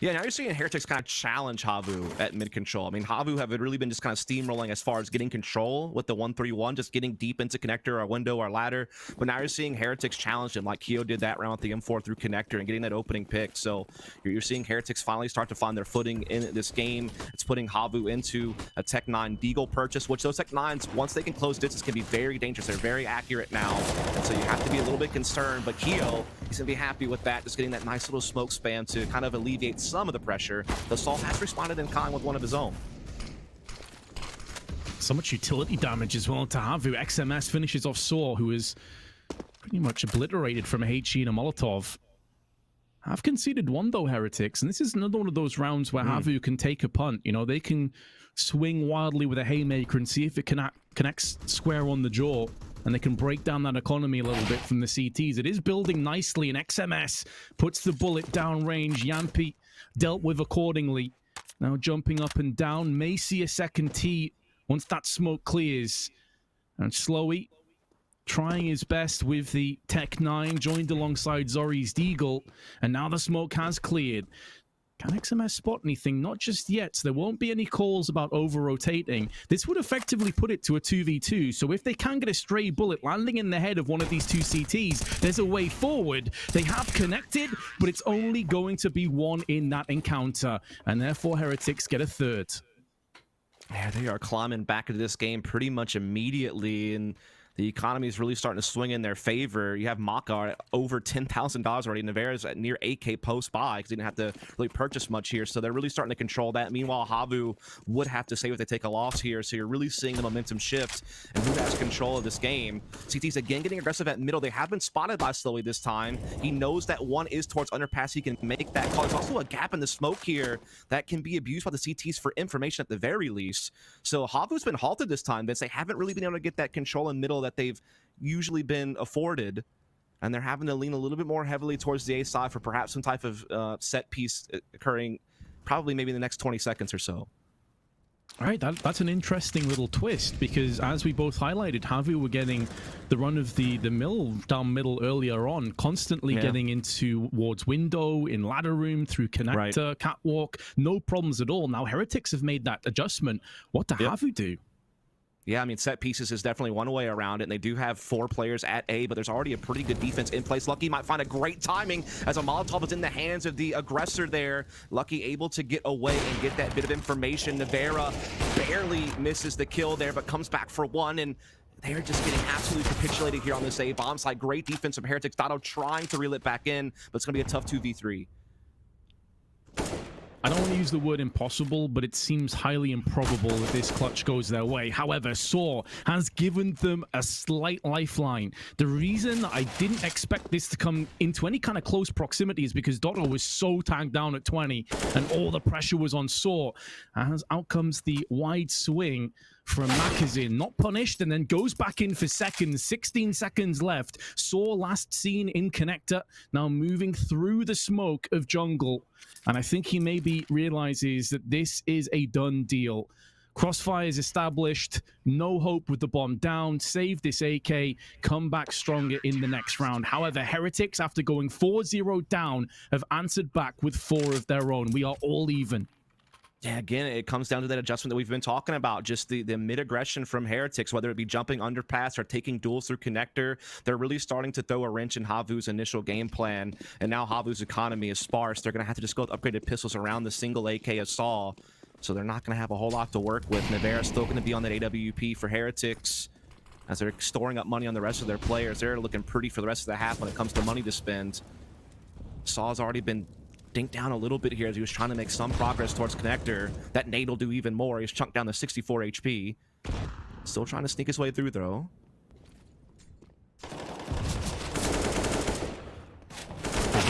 Yeah, now you're seeing Heretics kind of challenge HAVU at mid-control. I mean, HAVU have really been just kind of steamrolling as far as getting control with the 1-3-1, just getting deep into connector or window or ladder. But now you're seeing Heretics challenge them, like Keo did that round with the M4 through connector and getting that opening pick. So you're seeing Heretics finally start to find their footing in this game. It's putting HAVU into a Tech 9 Deagle purchase, which those Tech 9s, once they can close distance, can be very dangerous. They're very accurate now. And so you have to be a little bit concerned. But Keo, he's going to be happy with that, just getting that nice little smoke spam to kind of alleviate some of the pressure. The Sol has responded in kind with one of his own. So much utility damage as well to HAVU. XMS finishes off Saw, who is pretty much obliterated from a HE and a Molotov. Have conceded 1 though, Heretics, and this is another one of those rounds where HAVU can take a punt. You know, they can swing wildly with a haymaker and see if it connects square on the jaw, and they can break down that economy a little bit from the CTs. It is building nicely, and XMS puts the bullet down range. Yampi dealt with accordingly. Now jumping up and down, may see a second T once that smoke clears. And Slowy trying his best with the Tech 9, joined alongside Zori's Deagle, and now the smoke has cleared. Can XMS spot anything? Not just yet. So there won't be any calls about over-rotating. This would effectively put it to a 2v2. So if they can get a stray bullet landing in the head of one of these two CTs, there's a way forward. They have connected, but it's only going to be one in that encounter. And therefore, Heretics get a third. Yeah, they are climbing back into this game pretty much immediately, and the economy is really starting to swing in their favor. You have Maka at over $10,000 already. Navarre's at near 8K post-buy because he didn't have to really purchase much here. So they're really starting to control that. Meanwhile, HAVU would have to save if they take a loss here. So you're really seeing the momentum shift and who has control of this game. CT's again getting aggressive at middle. They have been spotted by Slowy this time. He knows that one is towards Underpass. He can make that call. There's also a gap in the smoke here that can be abused by the CTs for information at the very least. So HAVU's been halted this time, Vince. They haven't really been able to get that control in middle that they've usually been afforded, and they're having to lean a little bit more heavily towards the A side for perhaps some type of set piece occurring probably maybe in the next 20 seconds or so. All right, that's an interesting little twist, because as we both highlighted, HAVU were getting the run of the mill down middle earlier on, constantly getting into wards window, in ladder room, through connector, catwalk, no problems at all. Now Heretics have made that adjustment. What do HAVU do? Yeah, I mean, set pieces is definitely one way around it, and they do have 4 players at A, but there's already a pretty good defense in place. Lucky might find a great timing as a Molotov is in the hands of the aggressor there. Lucky able to get away and get that bit of information. Navarre barely misses the kill there, but comes back for one, and they're just getting absolutely capitulated here on this A bomb side. Great defense from Heretics. Dotto trying to reel it back in, but it's going to be a tough 2v3. I don't want to use the word impossible, but it seems highly improbable that this clutch goes their way. However, Saw has given them a slight lifeline. The reason I didn't expect this to come into any kind of close proximity is because Dotto was so tagged down at 20 and all the pressure was on Saw. As out comes the wide swing from Makazin, not punished, and then goes back in for seconds. 16 seconds left. Saw last seen in connector, now moving through the smoke of jungle. And I think he maybe realizes that this is a done deal. Crossfire is established, no hope with the bomb down, save this AK, come back stronger in the next round. However, Heretics, after going 4-0 down, have answered back with 4 of their own. We are all even. Yeah, again, it comes down to that adjustment that we've been talking about, just the mid-aggression from Heretics, whether it be jumping underpass or taking duels through connector. They're really starting to throw a wrench in HAVU's initial game plan, and now HAVU's economy is sparse. They're going to have to just go with upgraded pistols around the single AK assault, so they're not going to have a whole lot to work with. Navarre's still going to be on that AWP for Heretics, as they're storing up money on the rest of their players. They're looking pretty for the rest of the half when it comes to money to spend. Saw's already been dinked down a little bit here as he was trying to make some progress towards connector. That nade will do even more. He's chunked down to 64 HP. Still trying to sneak his way through, though.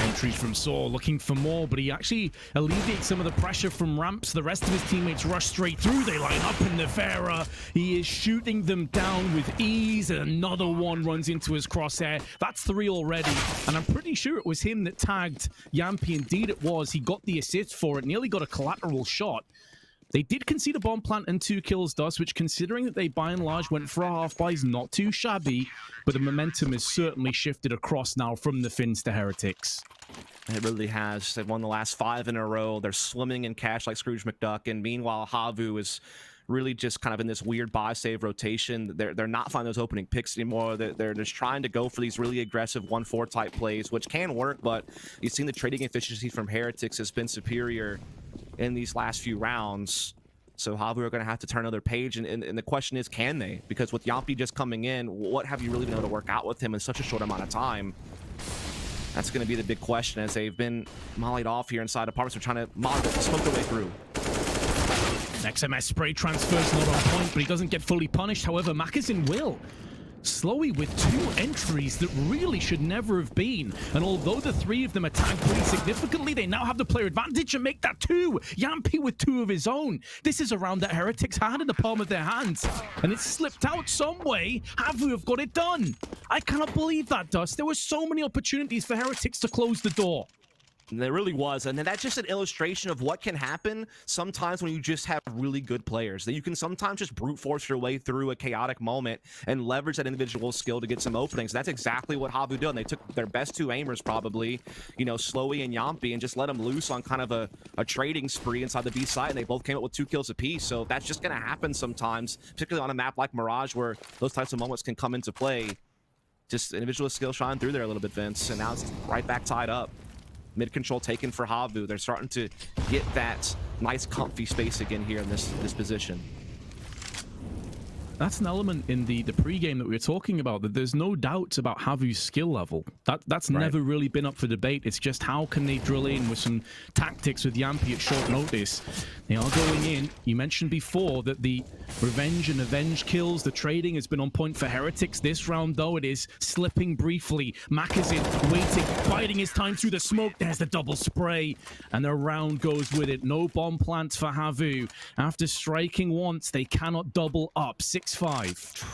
Entry from Saw, looking for more, but he actually alleviates some of the pressure from ramps. The rest of his teammates rush straight through. They line up in Navarre. He is shooting them down with ease, and another one runs into his crosshair. That's 3 already, and I'm pretty sure it was him that tagged Yampy. Indeed it was. He got the assist for it, nearly got a collateral shot. They did concede a bomb plant and 2 kills thus, which, considering that they by and large went for a half-buy, is not too shabby, but the momentum has certainly shifted across now from the Finns to Heretics. It really has. They've won the last 5 in a row. They're swimming in cash like Scrooge McDuck, and meanwhile, HAVU is really just kind of in this weird buy-save rotation. They're not finding those opening picks anymore. They're just trying to go for these really aggressive 1-4 type plays, which can work, but you've seen the trading efficiency from Heretics has been superior in these last few rounds. So HAVU are going to have to turn another page, and the question is, can they? Because with Yampy just coming in, what have you really been able to work out with him in such a short amount of time? That's going to be the big question, as they've been mollied off here inside apartments. They're trying to smoke their way through. XMS spray transfers not on point, but he doesn't get fully punished. However, Makazin will. Slowy with 2 entries that really should never have been. And although the 3 of them attack pretty significantly, they now have the player advantage and make that 2. Yampy with 2 of his own. This is a round that Heretics had in the palm of their hands, and it's slipped out some way. HAVU have got it done. I cannot believe that, Dust. There were so many opportunities for Heretics to close the door. There really was, and that's just an illustration of what can happen sometimes when you just have really good players, that you can sometimes just brute force your way through a chaotic moment and leverage that individual skill to get some openings. That's exactly what HAVU did. And they took their best two aimers probably, you know, Slowy and Yampi, and just let them loose on kind of a trading spree inside the B side, and they both came up with 2 kills apiece. So that's just going to happen sometimes, particularly on a map like Mirage where those types of moments can come into play. Just individual skill shine through there a little bit, Vince, and now it's right back tied up. Mid control taken for HAVU. They're starting to get that nice comfy space again here in this position. That's an element in the pregame that we were talking about, that there's no doubt about HAVU's skill level. That's right. Never really been up for debate. It's just how can they drill in with some tactics with Yampi at short notice. They are going in. You mentioned before that the revenge and avenge kills, the trading has been on point for Heretics. This round, though, it is slipping briefly. Mack is in, waiting, biding his time through the smoke. There's the double spray, and the round goes with it. No bomb plants for HAVU. After striking once, they cannot double up. 6-5.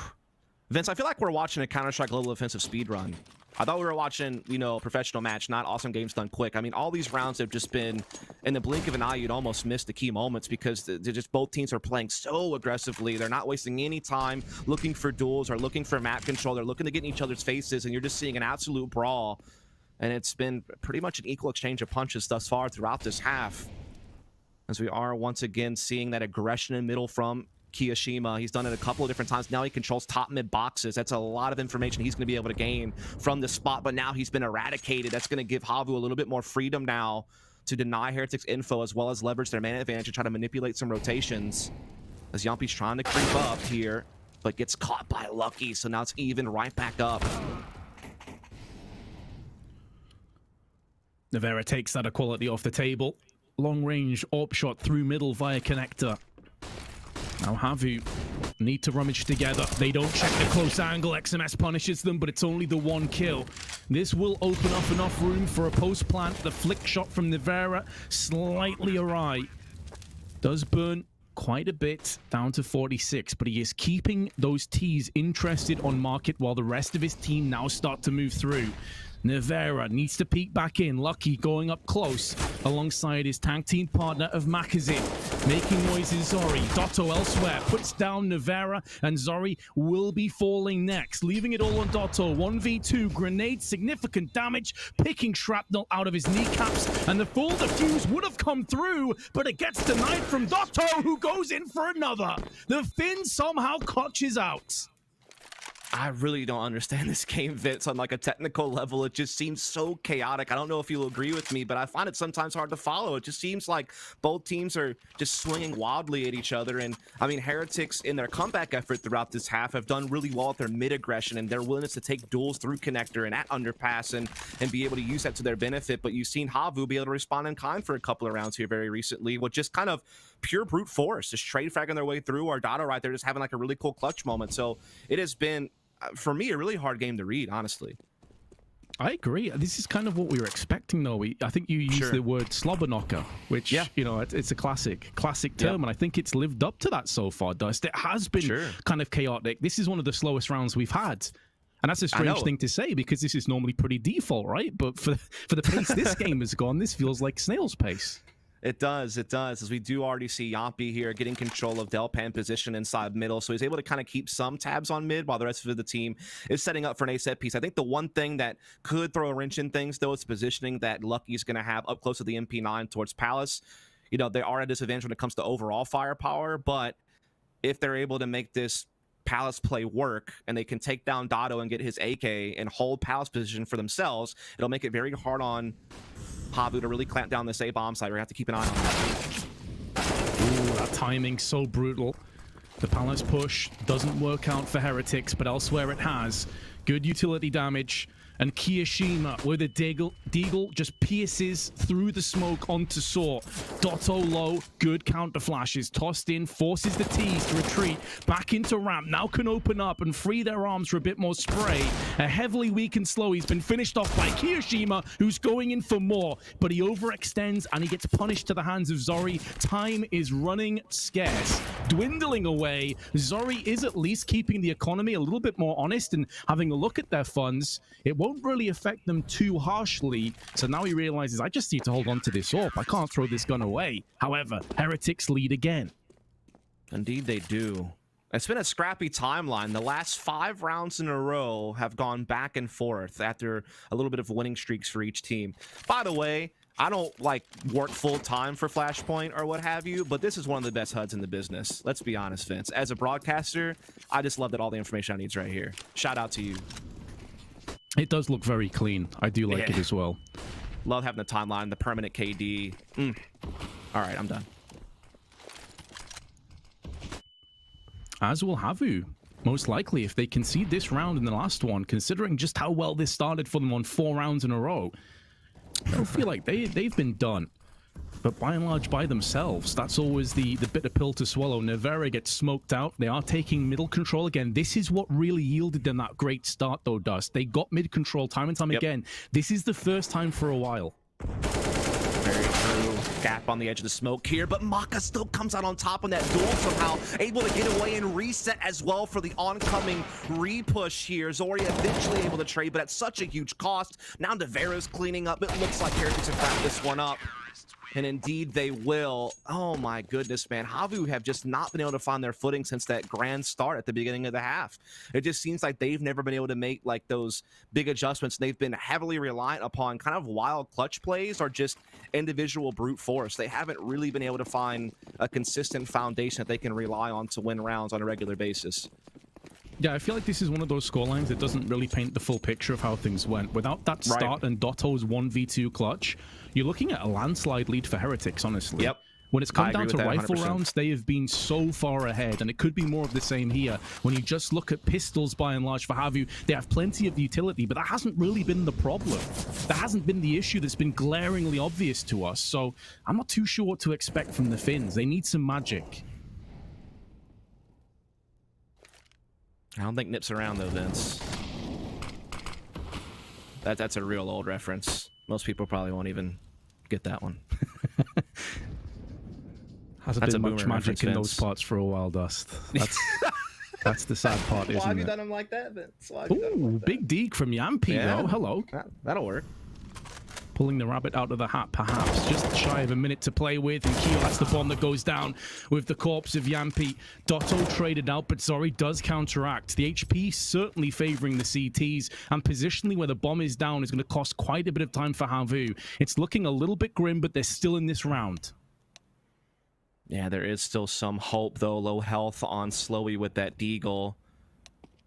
Vince, I feel like we're watching a Counter-Strike Global Offensive speedrun. I thought we were watching, you know, a professional match, not awesome games done quick. I mean, all these rounds have just been, in the blink of an eye, you'd almost miss the key moments because they're just both teams are playing so aggressively. They're not wasting any time looking for duels or looking for map control. They're looking to get in each other's faces, and you're just seeing an absolute brawl. And it's been pretty much an equal exchange of punches thus far throughout this half, as we are once again seeing that aggression in middle from Kiyashima. He's done it a couple of different times. Now he controls top mid boxes. That's a lot of information he's going to be able to gain from this spot, but now he's been eradicated. That's going to give HAVU a little bit more freedom now to deny Heretics info, as well as leverage their mana advantage and try to manipulate some rotations, as Yampi's trying to creep up here, but gets caught by Lucky. So now it's even right back up. Nevera takes that equality off the table. Long range AWP shot through middle via connector. Now HAVU need to rummage together. They don't check the close angle. XMS punishes them, but it's only the 1 kill. This will open up enough room for a post plant. The flick shot from Nevera, slightly awry. Does burn quite a bit, down to 46, but he is keeping those T's interested on market while the rest of his team now start to move through. Nevera needs to peek back in. Lucky going up close alongside his tag team partner of Makazin. Making noises, Zori. Dotto elsewhere puts down Nevera, and Zori will be falling next. Leaving it all on Dotto. 1v2, grenade, significant damage, picking shrapnel out of his kneecaps, and the full defuse would have come through, but it gets denied from Dotto, who goes in for another. The Finn somehow clutches out. I really don't understand this game, Vince, on like a technical level. It just seems so chaotic. I don't know if you'll agree with me, but I find it sometimes hard to follow. It just seems like both teams are just swinging wildly at each other. And I mean, Heretics in their comeback effort throughout this half have done really well with their mid aggression and their willingness to take duels through connector and at underpass and be able to use that to their benefit. But you've seen HAVU be able to respond in kind for a couple of rounds here very recently with just kind of pure brute force, just trade fragging their way through, or Dotto right there just having like a really cool clutch moment. So it has been, for me, a really hard game to read, honestly. I agree. This is kind of what we were expecting, though. I think you used the word slobber knocker, which, you know, it's a classic term, and I think it's lived up to that so far, Dust. It has been kind of chaotic. This is one of the slowest rounds we've had. And that's a strange thing to say, because this is normally pretty default, right? But for the pace this game has gone, this feels like snail's pace. It does, as we do already see Yampi here getting control of Delpan position inside middle, so he's able to kind of keep some tabs on mid while the rest of the team is setting up for an A set piece. I think the one thing that could throw a wrench in things, though, is positioning that Lucky's going to have up close to the MP9 towards Palace. You know, they are at a disadvantage when it comes to overall firepower, but if they're able to make this Palace play work and they can take down Dotto and get his AK and hold Palace position for themselves, it'll make it very hard on HAVU to really clamp down this A-bomb side. We have to keep an eye on that. Ooh, that timing so brutal. The Palace push doesn't work out for Heretics, but elsewhere it has. Good utility damage. And Kiyashima with a Deagle just pierces through the smoke onto Saw. Dotto low, good counter flashes, tossed in, forces the T's to retreat back into ramp. Now can open up and free their arms for a bit more spray. A heavily weakened Slow, he's been finished off by Kiyashima, who's going in for more, but he overextends and he gets punished to the hands of Zori. Time is running scarce. dwindling away. Zori is at least keeping the economy a little bit more honest and having a look at their funds. It won't really affect them too harshly. So now he realizes, I just need to hold on to this AWP. I can't throw this gun away. However, Heretics lead again. Indeed they do. It's been a scrappy timeline. The last 5 rounds in a row have gone back and forth after a little bit of winning streaks for each team. By the way, I don't like work full time for Flashpoint or what have you, but this is one of the best HUDs in the business. Let's be honest, Vince. As a broadcaster, I just love that all the information I need is right here. Shout out to you. It does look very clean. I do like it as well. Love having the timeline, the permanent KD. All right, I'm done. As will HAVU, most likely, if they concede this round in the last one, considering just how well this started for them on 4 rounds in a row. They'll feel like they've been done. But by and large, by themselves, that's always the bitter pill to swallow. Nevera gets smoked out. They are taking middle control again. This is what really yielded them that great start, though, Dust. They got mid control time and time again. This is the first time for a while. Very true. Gap on the edge of the smoke here, but Maka still comes out on top on that duel somehow, able to get away and reset as well for the oncoming repush here. Zori eventually able to trade, but at such a huge cost. Now Nevera's cleaning up. It looks like Heretics have wrapped this one up. And indeed they will. Oh my goodness, man. HAVU have just not been able to find their footing since that grand start at the beginning of the half. It just seems like they've never been able to make like those big adjustments. They've been heavily reliant upon kind of wild clutch plays or just individual brute force. They haven't really been able to find a consistent foundation that they can rely on to win rounds on a regular basis. Yeah, I feel like this is one of those scorelines that doesn't really paint the full picture of how things went. Without that start and Dotto's 1v2 clutch, you're looking at a landslide lead for Heretics, honestly. Yep. When it's come down to rifle 100%. rounds, they have been so far ahead, and it could be more of the same here. When you just look at pistols, by and large, for HAVU, they have plenty of utility, but that hasn't really been the problem. That hasn't been the issue that's been glaringly obvious to us, so I'm not too sure what to expect from the Finns. They need some magic. I don't think Nips around though, Vince. That's a real old reference. Most people probably won't even get that one. Hasn't been much magic in those parts for a while, Dust. That's the sad part, isn't it? Why have you done him like that, Vince? Why have you done him like that? Big Deke from Yampy, though. Hello. That'll work. Pulling the rabbit out of the hat, perhaps. Just shy of a minute to play with, and Keo, that's the bomb that goes down with the corpse of Yampy. Dotto traded out, but Zori does counteract. The HP certainly favoring the CTs, and positionally where the bomb is down is going to cost quite a bit of time for HAVU. It's looking a little bit grim, but they're still in this round. Yeah, there is still some hope, though. Low health on Slowy with that deagle.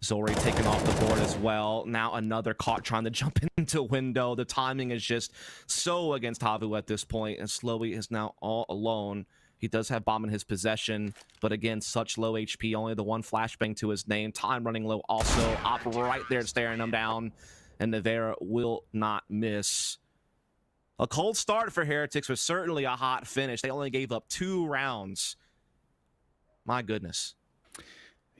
Zori taken off the board as well. Now another caught trying to jump into window. The timing is just so against HAVU at this point, and Slowy is now all alone. He does have bomb in his possession, but again, such low HP. Only the one flashbang to his name. Time running low also. Op right there staring him down, and Nevera will not miss. A cold start for Heretics was certainly a hot finish. They only gave up 2 rounds. My goodness.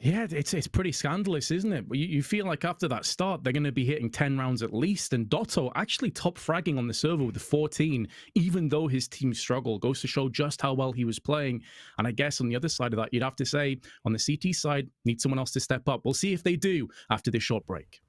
Yeah, it's pretty scandalous, isn't it? You feel like after that start, they're going to be hitting 10 rounds at least. And Dotto actually top fragging on the server with the 14, even though his team struggled. Goes to show just how well he was playing. And I guess on the other side of that, you'd have to say, on the CT side, need someone else to step up. We'll see if they do after this short break.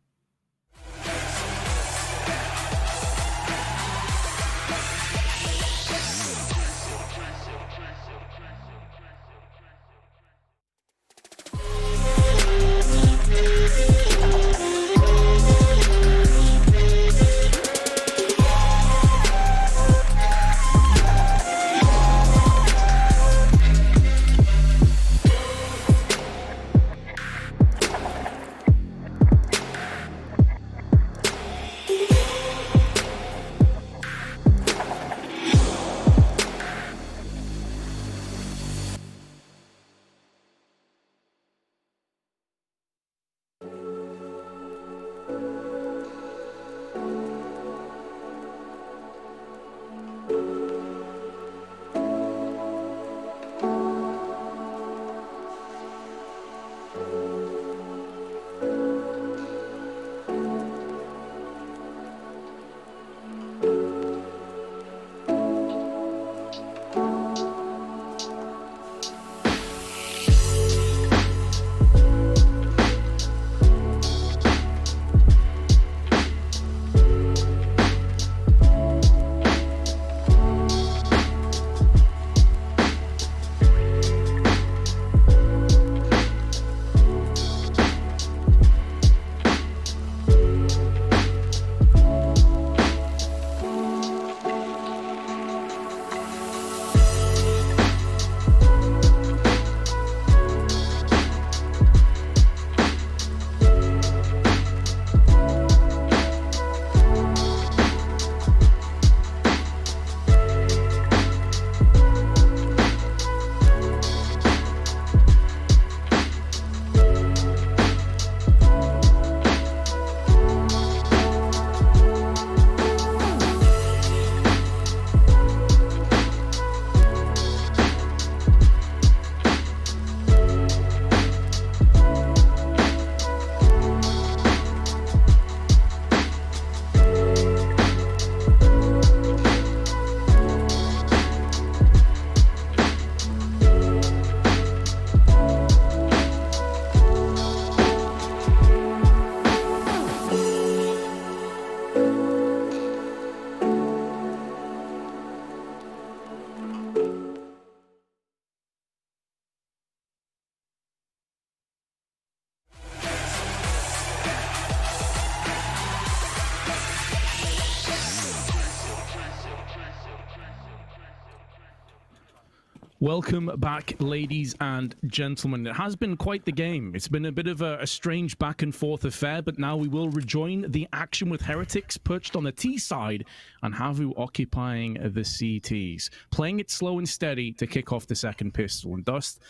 Welcome back, ladies and gentlemen. It has been quite the game. It's been a bit of a strange back and forth affair, but now we will rejoin the action with Heretics perched on the T side and HAVU occupying the CTs, playing it slow and steady to kick off the second pistol. And Dust,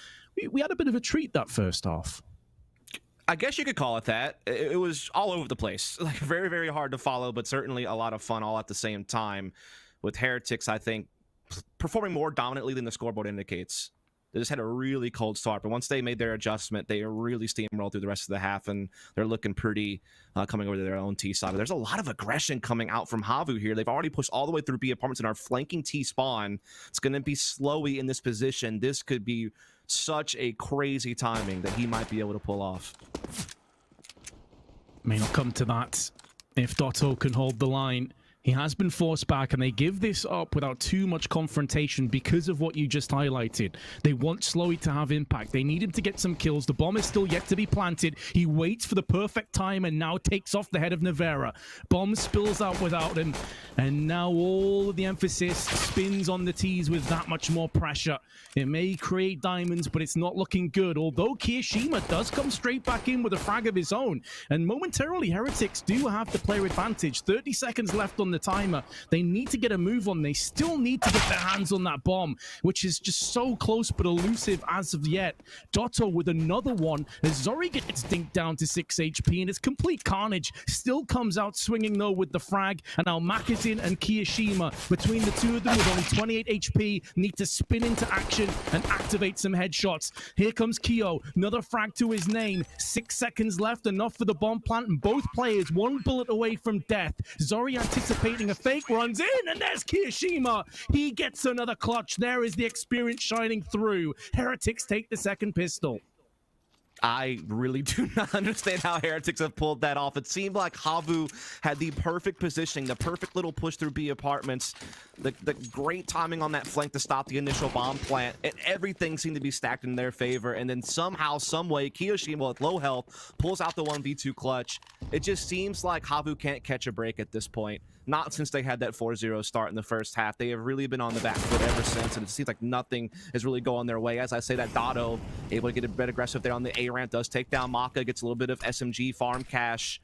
we had a bit of a treat that first half. I guess you could call it that. It was all over the place. Like very, very hard to follow, but certainly a lot of fun all at the same time. With Heretics, I think, performing more dominantly than the scoreboard indicates. They just had a really cold start, but once they made their adjustment, they really steamrolled through the rest of the half, and they're looking pretty coming over to their own T side. But there's a lot of aggression coming out from HAVU here. They've already pushed all the way through B apartments and are flanking T spawn. It's going to be Slowy in this position. This could be such a crazy timing that he might be able to pull off. May not come to that if Dotto can hold the line. He has been forced back, and they give this up without too much confrontation because of what you just highlighted. They want Slowy to have impact. They need him to get some kills. The bomb is still yet to be planted. He waits for the perfect time and now takes off the head of Nevera. Bomb spills out without him, and now all of the emphasis spins on the T's with that much more pressure. It may create diamonds, but it's not looking good, although Kirishima does come straight back in with a frag of his own. And momentarily, Heretics do have the player advantage. 30 seconds left on the timer. They need to get a move on. They still need to get their hands on that bomb, which is just so close but elusive as of yet. Dotto with another one as Zori gets dinked down to 6 HP, and it's complete carnage. Still comes out swinging though with the frag, and now Makazin and Kirishima, between the two of them with only 28 HP, need to spin into action and activate some headshots. Here comes Kyo, another frag to his name. 6 seconds left, enough for the bomb plant, and both players one bullet away from death. Zori anticipating a fake, runs in, and there's Kirishima. He gets another clutch. There is the experience shining through. Heretics take the second pistol. I really do not understand how Heretics have pulled that off. It seemed like HAVU had the perfect positioning, the perfect little push through B apartments, the great timing on that flank to stop the initial bomb plant, and everything seemed to be stacked in their favor. And then somehow, someway, Kirishima with low health pulls out the 1v2 clutch. It just seems like HAVU can't catch a break at this point. Not since they had that 4-0 start in the first half. They have really been on the back foot ever since, and it seems like nothing is really going their way. As I say, that Dotto able to get a bit aggressive there on the A ramp, does take down Maka, gets a little bit of SMG farm cash,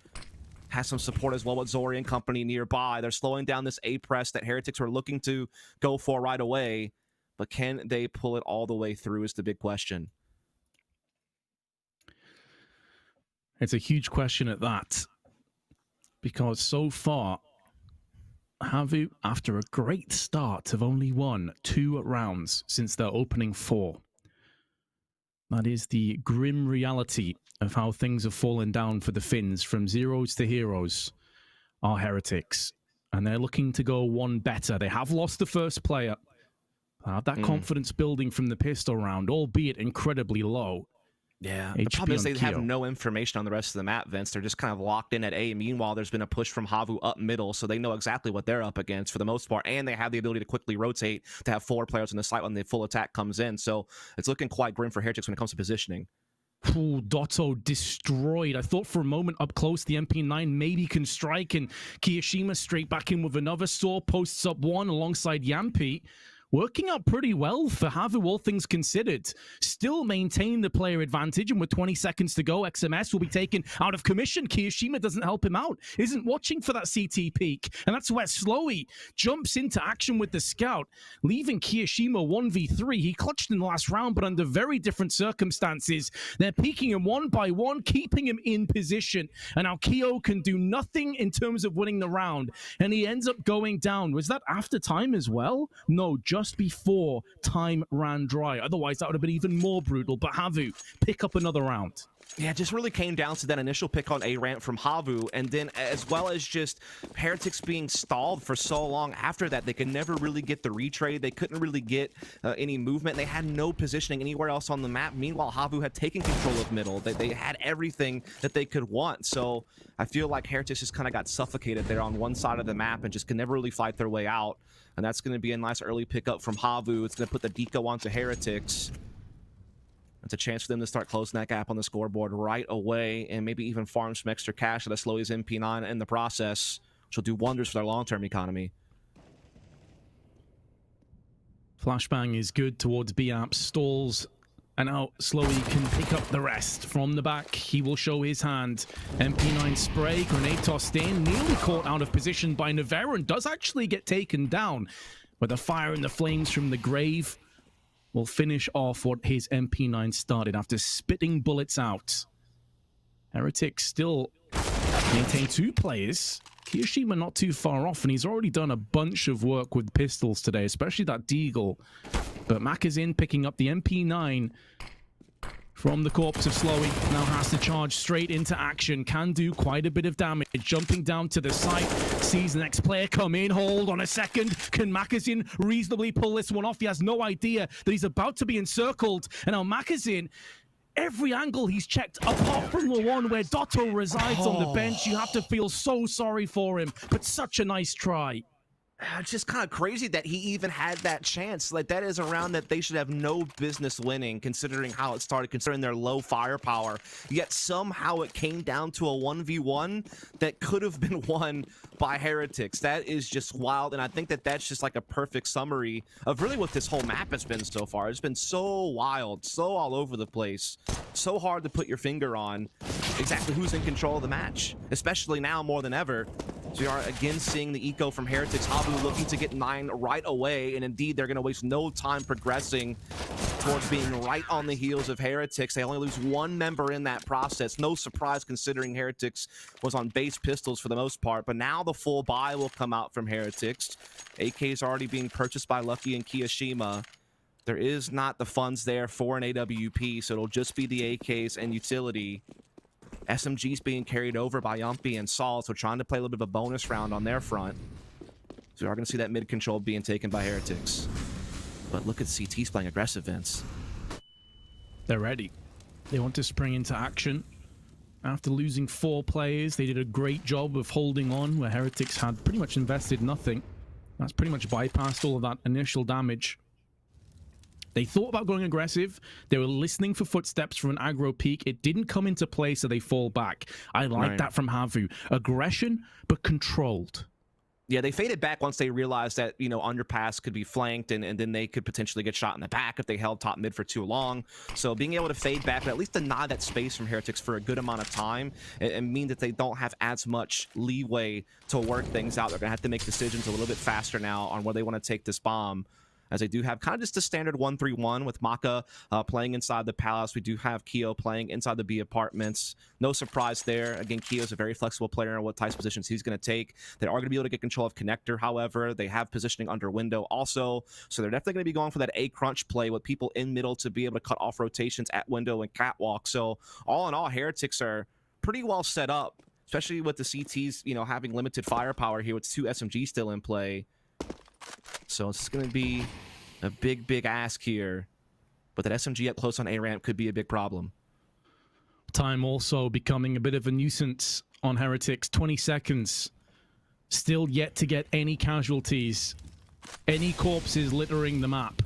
has some support as well with Zori and company nearby. They're slowing down this A press that Heretics were looking to go for right away, but can they pull it all the way through is the big question. It's a huge question at that, because so far HAVU, after a great start, have only won 2 rounds since their opening 4. That is the grim reality of how things have fallen down for the Finns. From zeros to heroes are Heretics, and they're looking to go one better. They have lost the first player. That confidence building from the pistol round, albeit incredibly low. Yeah, the problem is they have no information on the rest of the map, Vince. They're just kind of locked in at A. Meanwhile, there's been a push from HAVU up middle, so they know exactly what they're up against for the most part, and they have the ability to quickly rotate to have 4 players on the site when the full attack comes in. So it's looking quite grim for Heretics when it comes to positioning. Ooh, Dotto destroyed. I thought for a moment up close the MP9 maybe can strike, and Kirishima straight back in with another saw, posts up 1 alongside Yampi. Working out pretty well for HAVU, all things considered. Still maintain the player advantage, and with 20 seconds to go, XMS will be taken out of commission. Kirishima doesn't help him out, isn't watching for that CT peak, and that's where Slowy jumps into action with the scout, leaving Kirishima 1v3. He clutched in the last round, but under very different circumstances. They're peeking him one by one, keeping him in position, and now Kyo can do nothing in terms of winning the round, and he ends up going down. Was that after time as well? No, just before time ran dry. Otherwise, that would have been even more brutal. But HAVU pick up another round. Yeah, it just really came down to that initial pick on A ramp from HAVU, and then as well as just Heretics being stalled for so long after that. They could never really get the retrade. They couldn't really get any movement. They had no positioning anywhere else on the map. Meanwhile, HAVU had taken control of middle. They had everything that they could want. So I feel like Heretics just kind of got suffocated there on one side of the map and just could never really fight their way out. And that's going to be a nice early pickup from HAVU. It's going to put the Deco onto Heretics. It's a chance for them to start closing that gap on the scoreboard right away, and maybe even farm some extra cash at a slow as MP9 in the process, which will do wonders for their long-term economy. Flashbang is good towards B-Amp, stalls, and now Slowy can pick up the rest. From the back, he will show his hand. MP9 spray, grenade tossed in, nearly caught out of position by Nevera, and does actually get taken down. But the fire and the flames from the grave will finish off what his MP9 started after spitting bullets out. Heretics still maintain 2 players. Kiyoshima not too far off, and he's already done a bunch of work with pistols today, especially that Deagle. But Mac is in, picking up the MP9 from the corpse of Slowy. Now has to charge straight into action. Can do quite a bit of damage. Jumping down to the site. Sees the next player come in. Hold on a second. Can Macazin reasonably pull this one off? He has no idea that he's about to be encircled. And now Macazin, every angle he's checked, apart from the one where Dotto resides on the bench, you have to feel so sorry for him. But such a nice try. It's just kind of crazy that he even had that chance. Like, that is a round that they should have no business winning, considering how it started, considering their low firepower. Yet somehow it came down to a 1v1 that could have been won by Heretics. That is just wild, and I think that that's just like a perfect summary of really what this whole map has been so far. It's been so wild, so all over the place, so hard to put your finger on exactly who's in control of the match, especially now more than ever. So we are again seeing the eco from Heretics. HAVU looking to get 9 right away, and indeed they're going to waste no time progressing towards being right on the heels of Heretics. They only lose 1 member in that process. No surprise considering Heretics was on base pistols for the most part, but now the full buy will come out from Heretics. AK is already being purchased by Lucky and Kiyoshima. There is not the funds there for an AWP, so it'll just be the AKs and utility. SMG's being carried over by Yumpy and Saul, so trying to play a little bit of a bonus round on their front. So we are going to see that mid control being taken by Heretics. But look at CT's playing aggressive, Vince. They're ready. They want to spring into action. After losing 4 players, they did a great job of holding on, where Heretics had pretty much invested nothing. That's pretty much bypassed all of that initial damage. They thought about going aggressive. They were listening for footsteps from an aggro peak. It didn't come into play, so they fall back. I like that from HAVU. Aggression, but controlled. Yeah, they faded back once they realized that, you know, Underpass could be flanked, and then they could potentially get shot in the back if they held top mid for too long. So being able to fade back, but at least deny that space from Heretics for a good amount of time, and mean that they don't have as much leeway to work things out. They're going to have to make decisions a little bit faster now on where they want to take this bomb, as they do have kind of just a standard 1-3-1 with Maka playing inside the Palace. We do have Keo playing inside the B apartments. No surprise there. Again, Keo's a very flexible player in what types of positions he's going to take. They are going to be able to get control of Connector, however. They have positioning under window also, so they're definitely going to be going for that A crunch play with people in middle to be able to cut off rotations at window and catwalk. So all in all, Heretics are pretty well set up, especially with the CTs, you know, having limited firepower here with 2 SMGs still in play. So it's going to be a big ask here. But that SMG up close on A ramp could be a big problem. Time also becoming a bit of a nuisance on Heretics. 20 seconds. Still yet to get any casualties. Any corpses littering the map.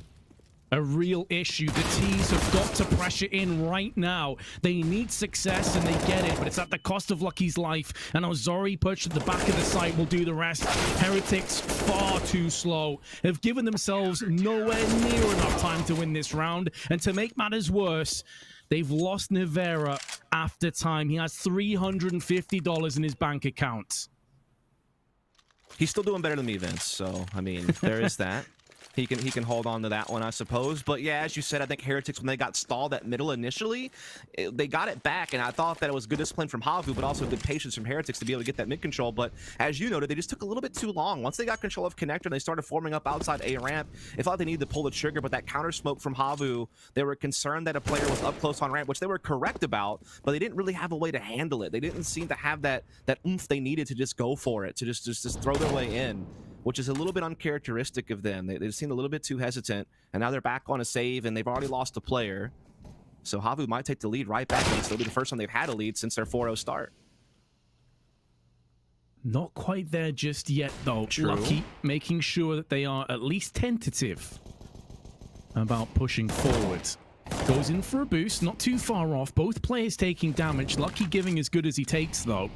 A real issue. The T's have got to pressure in right now. They need success and they get it, but it's at the cost of Lucky's life. And Ozori pushed at the back of the site will do the rest. Heretics far too slow. Have given themselves nowhere near enough time to win this round. And to make matters worse, they've lost Nevera after time. He has $350 in his bank account. He's still doing better than me, Vince. So, I mean, there is that. He can hold on to that one, I suppose. But yeah, as you said, I think Heretics, when they got stalled at middle initially, they got it back, and I thought that it was good discipline from HAVU, but also good patience from Heretics to be able to get that mid control. But as you noted, they just took a little bit too long. Once they got control of Connector and they started forming up outside A ramp, it felt like they needed to pull the trigger, but that counter smoke from HAVU, they were concerned that a player was up close on ramp, which they were correct about, but they didn't really have a way to handle it. They didn't seem to have that oomph they needed to just go for it, to just throw their way in, which is a little bit uncharacteristic of them. They seemed a little bit too hesitant, and now they're back on a save, and they've already lost a player. So HAVU might take the lead right back, and it'll be the first time they've had a lead since their 4-0 start. Not quite there just yet, though. True. Lucky making sure that they are at least tentative about pushing forward. Goes in for a boost, not too far off. Both players taking damage. Lucky giving as good as he takes, though.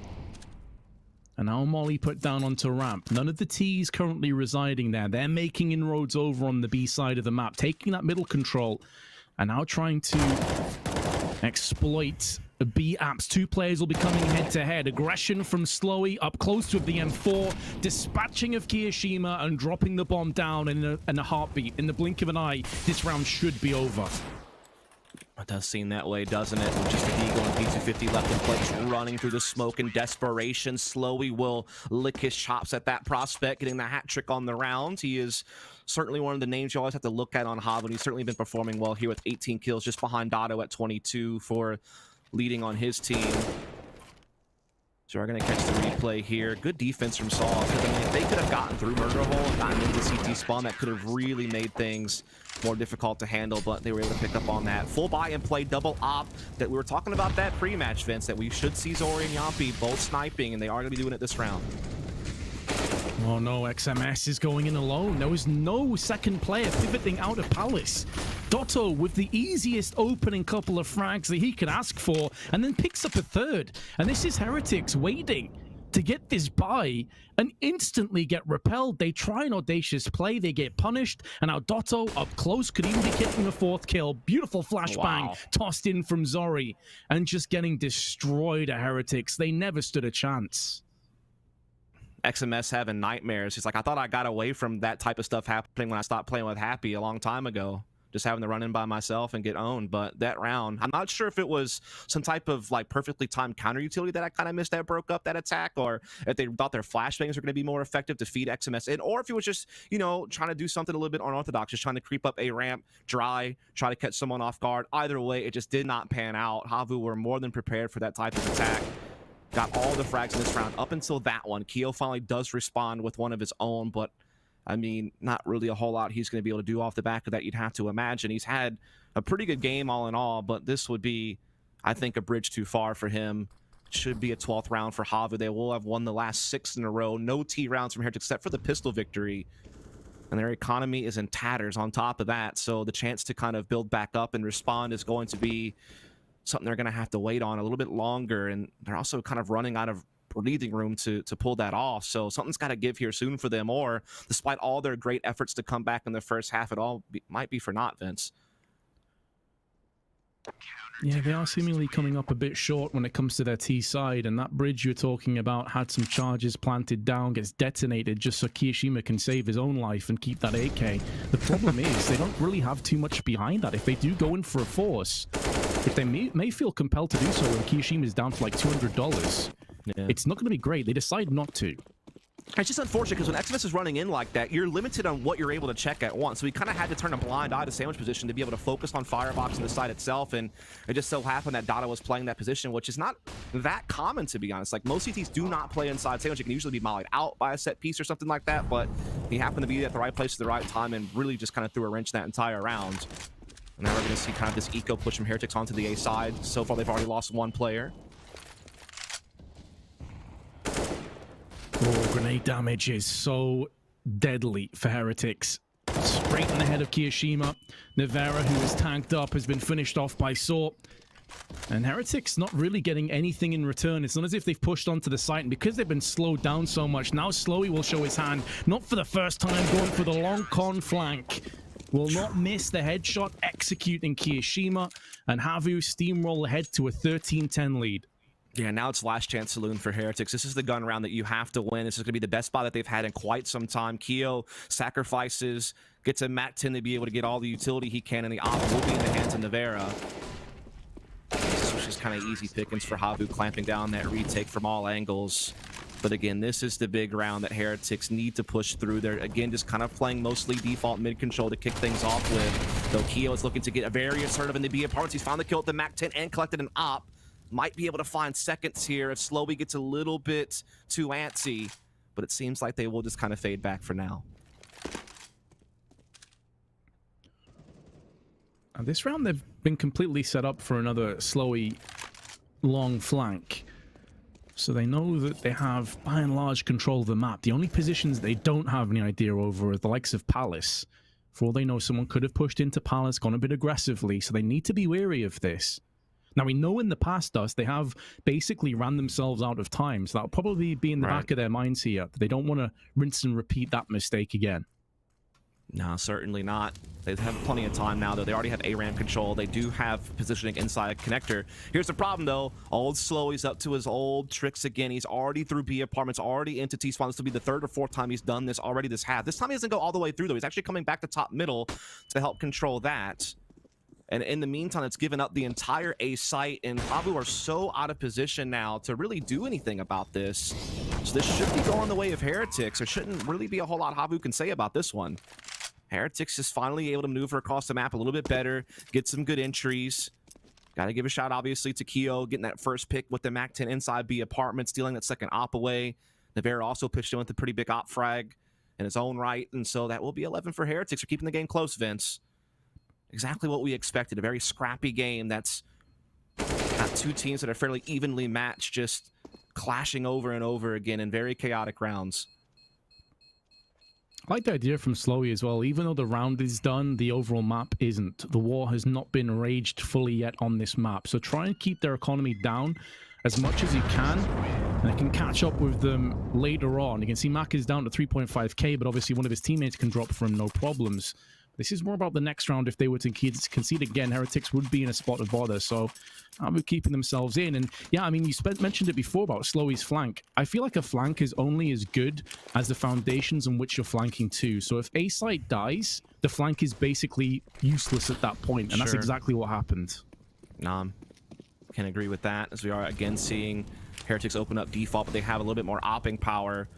And now Molly put down onto ramp. None of the T's currently residing there. They're making inroads over on the B side of the map, taking that middle control, and now trying to exploit B apps. Two players will be coming head-to-head. Aggression from Slowy up close to the M4, dispatching of Kiyoshima and dropping the bomb down in a heartbeat. In the blink of an eye, this round should be over. It does seem that way, doesn't it? With just a Deagle and P250 left in place, running through the smoke in desperation. Slowy will lick his chops at that prospect, getting the hat trick on the round. He is certainly one of the names you always have to look at on HAVU. He's certainly been performing well here with 18 kills, just behind Dotto at 22 for leading on his team. So we're going to catch the replay here. Good defense from Saul. Because, I mean, if they could have gotten through Murder Hole and gotten into CT spawn, that could have really made things more difficult to handle, but they were able to pick up on that. Full buy and play, double op. That we were talking about that pre-match, Vince, that we should see Zori and Yampi both sniping, and they are going to be doing it this round. Oh no, XMS is going in alone. There was no second player pivoting out of Palace. Dotto with the easiest opening couple of frags that he could ask for, and then picks up a third. And this is Heretics waiting to get this buy and instantly get repelled. They try an audacious play, they get punished, and now Dotto up close could even be getting the fourth kill. Beautiful flashbang tossed in from Zori, and just getting destroyed at Heretics. They never stood a chance. XMS having nightmares. He's like, I thought I got away from that type of stuff happening when I stopped playing with Happy a long time ago. Just having to run in by myself and get owned. But that round, I'm not sure if it was some type of like perfectly timed counter utility that I kind of missed that broke up that attack, or if they thought their flashbangs were going to be more effective to feed XMS in, or if it was just, you know, trying to do something a little bit unorthodox, just trying to creep up a ramp, try to catch someone off guard. Either way, it just did not pan out. HAVU were more than prepared for that type of attack. Got all the frags in this round up until that one. Keo finally does respond with one of his own, but I mean, not really a whole lot he's going to be able to do off the back of that, you'd have to imagine. He's had a pretty good game all in all, but this would be, I think, a bridge too far for him. Should be a 12th round for HAVU. They will have won the last 6 in a row. No T rounds from here except for the pistol victory. And their economy is in tatters on top of that, so the chance to kind of build back up and respond is going to be something they're going to have to wait on a little bit longer, and they're also kind of running out of breathing room to pull that off. So something's got to give here soon for them, or despite all their great efforts to come back in the first half, it all might be for naught, Vince. Yeah, they are seemingly coming up a bit short when it comes to their T side, and that bridge you're talking about had some charges planted down, gets detonated just so Kiyoshima can save his own life and keep that 8K. The problem is they don't really have too much behind that. If they do go in for a force, if they may feel compelled to do so when Kiyoshima is down to like $200, it's not going to be great. They decide not to. It's just unfortunate because when XMS is running in like that, you're limited on what you're able to check at once. So we kind of had to turn a blind eye to sandwich position to be able to focus on firebox and the side itself. And it just so happened that Dotto was playing that position, which is not that common, to be honest. Like, most CTs do not play inside sandwich. It can usually be mollied out by a set piece or something like that. But he happened to be at the right place at the right time and really just kind of threw a wrench that entire round. And now we're going to see kind of this eco push from Heretics onto the A side. So far, they've already lost one player. Oh, grenade damage is so deadly for Heretics. Straight in the head of Kiyoshima. Nevera, who is tanked up, has been finished off by Sort. And Heretics not really getting anything in return. It's not as if they've pushed onto the site, and because they've been slowed down so much, now Slowy will show his hand. Not for the first time, going for the long con flank. Will not miss the headshot, executing Kiyoshima, and HAVU steamroll ahead to a 13-10 lead. Yeah, now it's last chance saloon for Heretics. This is the gun round that you have to win. This is going to be the best spot that they've had in quite some time. Keo sacrifices, gets a Mac 10 to be able to get all the utility he can, and the op will be in the hands of Nevera. This is just kind of easy pickings for HAVU, clamping down that retake from all angles. But again, this is the big round that Heretics need to push through. They're, again, just kind of playing mostly default mid-control to kick things off with. Though Keo is looking to get a very assertive in the B apartments. He's found the kill with the Mac 10 and collected an op. Might be able to find seconds here if Slowy gets a little bit too antsy. But it seems like they will just kind of fade back for now. This round, they've been completely set up for another Slowy long flank. So they know that they have, by and large, control of the map. The only positions they don't have any idea over are the likes of Palace. For all they know, someone could have pushed into Palace, gone a bit aggressively, so they need to be wary of this. Now, we know in the past, they have basically ran themselves out of time, so that'll probably be in the back of their minds here. They don't want to rinse and repeat that mistake again. No, certainly not. They have plenty of time now, though. They already have A-ramp control. They do have positioning inside connector. Here's the problem, though. Old Slowy's up to his old tricks again. He's already through B apartments, already into T-spawn. This will be the third or fourth time he's done this already this half. This time he doesn't go all the way through, though. He's actually coming back to top middle to help control that. And in the meantime, it's given up the entire A site, and HAVU are so out of position now to really do anything about this. So this should be going the way of Heretics. There shouldn't really be a whole lot HAVU can say about this one. Heretics is finally able to maneuver across the map a little bit better, get some good entries. Got to give a shout, obviously, to Keo, getting that first pick with the MAC-10 inside B apartment, stealing that second op away. Navarra also pitched in with a pretty big op frag in his own right, and so that will be 11 for Heretics for keeping the game close, Vince. Exactly what we expected. A very scrappy game that's got two teams that are fairly evenly matched, just clashing over and over again in very chaotic rounds. I like the idea from Slowy as well. Even though the round is done, the overall map isn't. The war has not been raged fully yet on this map. So try and keep their economy down as much as you can, and it can catch up with them later on. You can see Mac is down to 3.5k, but obviously one of his teammates can drop for him, no problems. This is more about the next round. If they were to concede again, Heretics would be in a spot of bother. So we're keeping themselves in. And yeah, I mean, you mentioned it before about Slowy's flank. I feel like a flank is only as good as the foundations on which you're flanking to. So if A site dies, the flank is basically useless at that point. And that's exactly what happened. Can agree with that, as we are again seeing Heretics open up default, but they have a little bit more opping power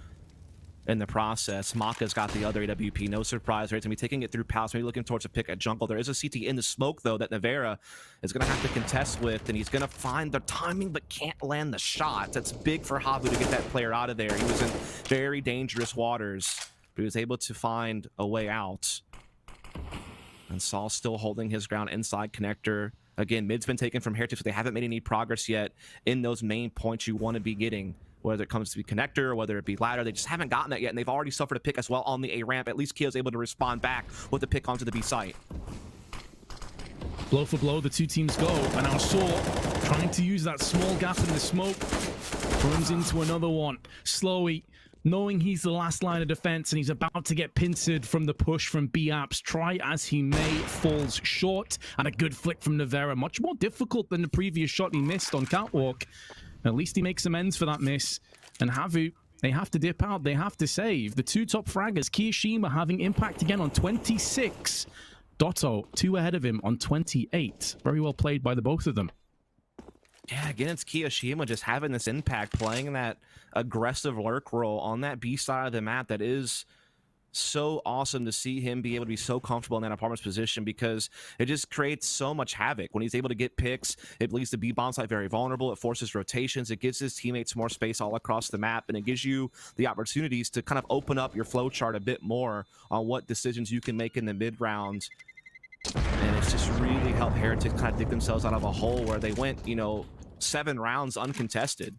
in the process. Maka's got the other AWP, no surprise, right? He's gonna be taking it through Palace, maybe looking towards a pick at jungle. There is a CT in the smoke, though, that Navarra is gonna have to contest with, and he's gonna find the timing but can't land the shot. That's big for HAVU to get that player out of there. He was in very dangerous waters, but he was able to find a way out. And Saul still holding his ground inside connector. Again, mid's been taken from Heretics, but they haven't made any progress yet in those main points you want to be getting. Whether it comes to be connector or whether it be ladder, they just haven't gotten that yet, and they've already suffered a pick as well on the A ramp. At least Keo's able to respond back with the pick onto the B site. Blow for blow, the two teams go, and now Saw trying to use that small gap in the smoke, runs into another one. Slowy, knowing he's the last line of defense and he's about to get pincered from the push from B-Apps, try as he may, falls short, and a good flick from Navarra, much more difficult than the previous shot he missed on Catwalk. At least he makes amends for that miss. And HAVU, they have to dip out. They have to save. The two top fraggers, Kiyashima having impact again on 26. Dotto, 2 ahead of him on 28. Very well played by the both of them. Yeah, again, it's Kiyashima just having this impact, playing that aggressive lurk role on that B side of the map. That is so awesome to see him be able to be so comfortable in that apartment's position, because it just creates so much havoc. When he's able to get picks, it leaves the B bomb site very vulnerable. It forces rotations. It gives his teammates more space all across the map, and it gives you the opportunities to kind of open up your flow chart a bit more on what decisions you can make in the mid round. And it's just really helped Heretics kind of dig themselves out of a hole where they went, 7 rounds uncontested,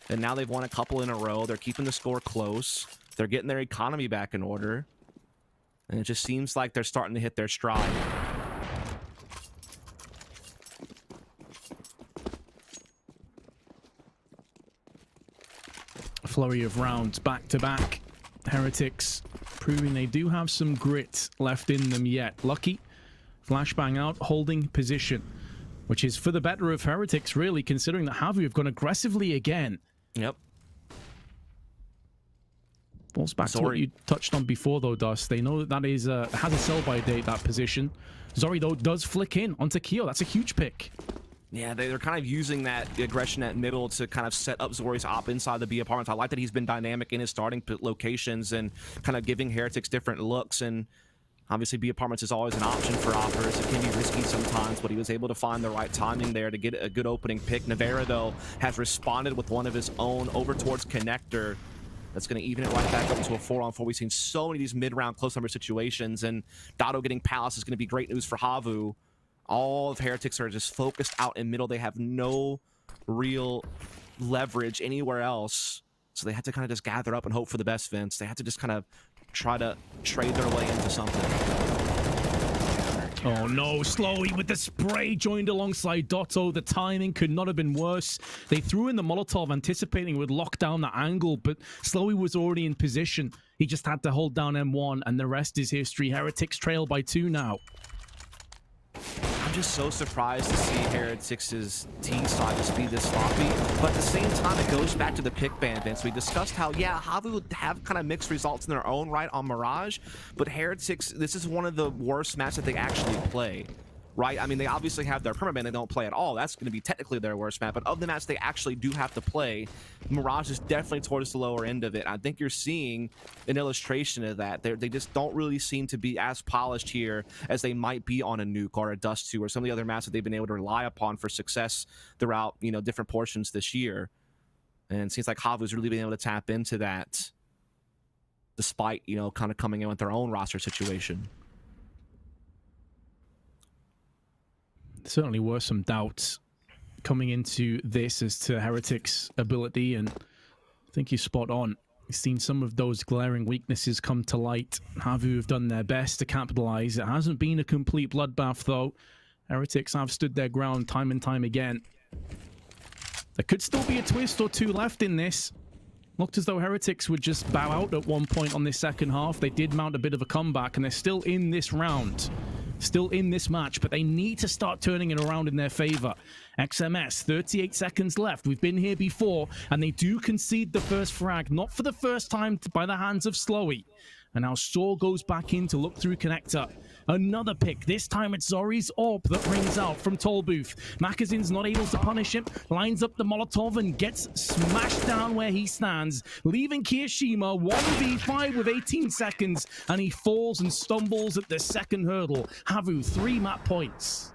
and now they've won a couple in a row. They're keeping the score close. They're getting their economy back in order, and it just seems like they're starting to hit their stride. A flurry of rounds back to back. Heretics proving they do have some grit left in them yet. Lucky, flashbang out, holding position, which is for the better of Heretics, really, considering that HAVU have gone aggressively again. Yep. Falls back to what you touched on before, though, Dust. They know that is has a sell-by date, that position. Zori, though, does flick in onto Keo. That's a huge pick. Yeah, they're kind of using that aggression at middle to kind of set up Zori's op inside the B apartments. I like that he's been dynamic in his starting locations and kind of giving Heretics different looks. And obviously, B apartments is always an option for offers. It can be risky sometimes, but he was able to find the right timing there to get a good opening pick. Navarra, though, has responded with one of his own over towards connector. That's going to even it right back up to a 4-on-4. We've seen so many of these mid-round close number situations, and Dotto getting Palace is going to be great news for HAVU. All of Heretics are just focused out in middle. They have no real leverage anywhere else, so they had to kind of just gather up and hope for the best, Vince. They had to just kind of try to trade their way into something. Oh no, Slowy with the spray joined alongside Dotto. The timing could not have been worse. They threw in the Molotov anticipating it would lock down the angle, but Slowy was already in position. He just had to hold down M1, and the rest is history. Heretics trail by 2 now. I'm just so surprised to see Heretics' team side just be this sloppy, but at the same time, it goes back to the pick ban, Vince. We discussed how, yeah, HAVU would have kind of mixed results in their own right on Mirage, but Heretics, this is one of the worst maps that they actually play, right? I mean, they obviously have their permaban they don't play at all. That's going to be technically their worst map, but of the maps they actually do have to play, Mirage is definitely towards the lower end of it. I think you're seeing an illustration of that. They just don't really seem to be as polished here as they might be on a Nuke or a Dust 2 or some of the other maps that they've been able to rely upon for success throughout, you know, different portions this year. And it seems like HAVU's really been able to tap into that despite, you know, kind of coming in with their own roster situation. Certainly were some doubts coming into this as to Heretics' ability, and I think you're spot on. We've seen some of those glaring weaknesses come to light. HAVU have done their best to capitalize. It hasn't been a complete bloodbath, though. Heretics have stood their ground time and time again. There could still be a twist or two left in this. Looked as though Heretics would just bow out at one point on this second half. They did mount a bit of a comeback, and they're still in this round. Still in this match, but they need to start turning it around in their favor. XMS, 38 seconds left. We've been here before, and they do concede the first frag, not for the first time by the hands of Slowy. And now Saw goes back in to look through connector. Another pick. This time it's Zori's AWP that rings out from Tollbooth. Makazin's not able to punish him. Lines up the Molotov and gets smashed down where he stands, leaving Kirishima 1v5 with 18 seconds. And he falls and stumbles at the second hurdle. HAVU 3 map points.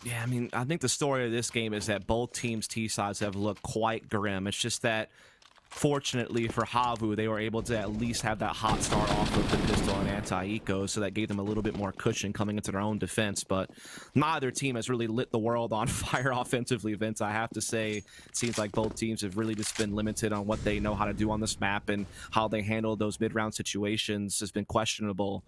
Yeah, I mean, I think the story of this game is that both teams' T-sides have looked quite grim. It's just that fortunately for HAVU, they were able to at least have that hot start off of the pistol and anti-eco, so that gave them a little bit more cushion coming into their own defense. But neither team has really lit the world on fire offensively, Vince. I have to say, it seems like both teams have really just been limited on what they know how to do on this map, and how they handle those mid-round situations has been questionable.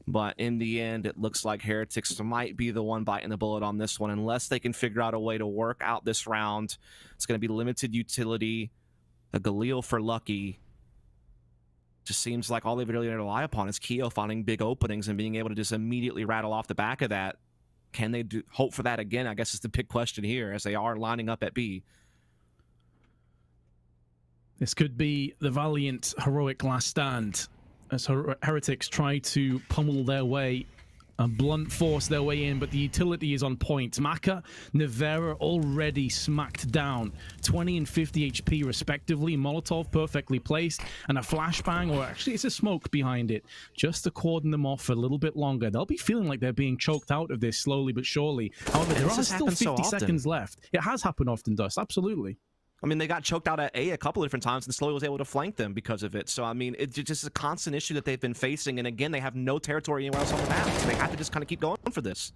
But in the end, it looks like Heretics might be the one biting the bullet on this one. Unless they can figure out a way to work out this round, it's going to be limited utility. A Galil for Lucky. Just seems like all they've really rely upon is Keo finding big openings and being able to just immediately rattle off the back of that. Can they hope for that again? I guess is the big question here, as they are lining up at B. This could be the valiant, heroic last stand as Heretics try to pummel their way and blunt force their way in, but the utility is on point. Maka, Nevera already smacked down, 20 and 50 HP respectively. Molotov perfectly placed, and a flashbang, or actually it's a smoke behind it, just to cordon them off a little bit longer. They'll be feeling like they're being choked out of this slowly but surely. However, there are still 50 seconds left. It has happened often, Dust, absolutely. I mean, they got choked out at A couple of different times, and Slowy was able to flank them because of it. So, I mean, it's just a constant issue that they've been facing. And again, they have no territory anywhere else on the map. So they have to just kind of keep going for this.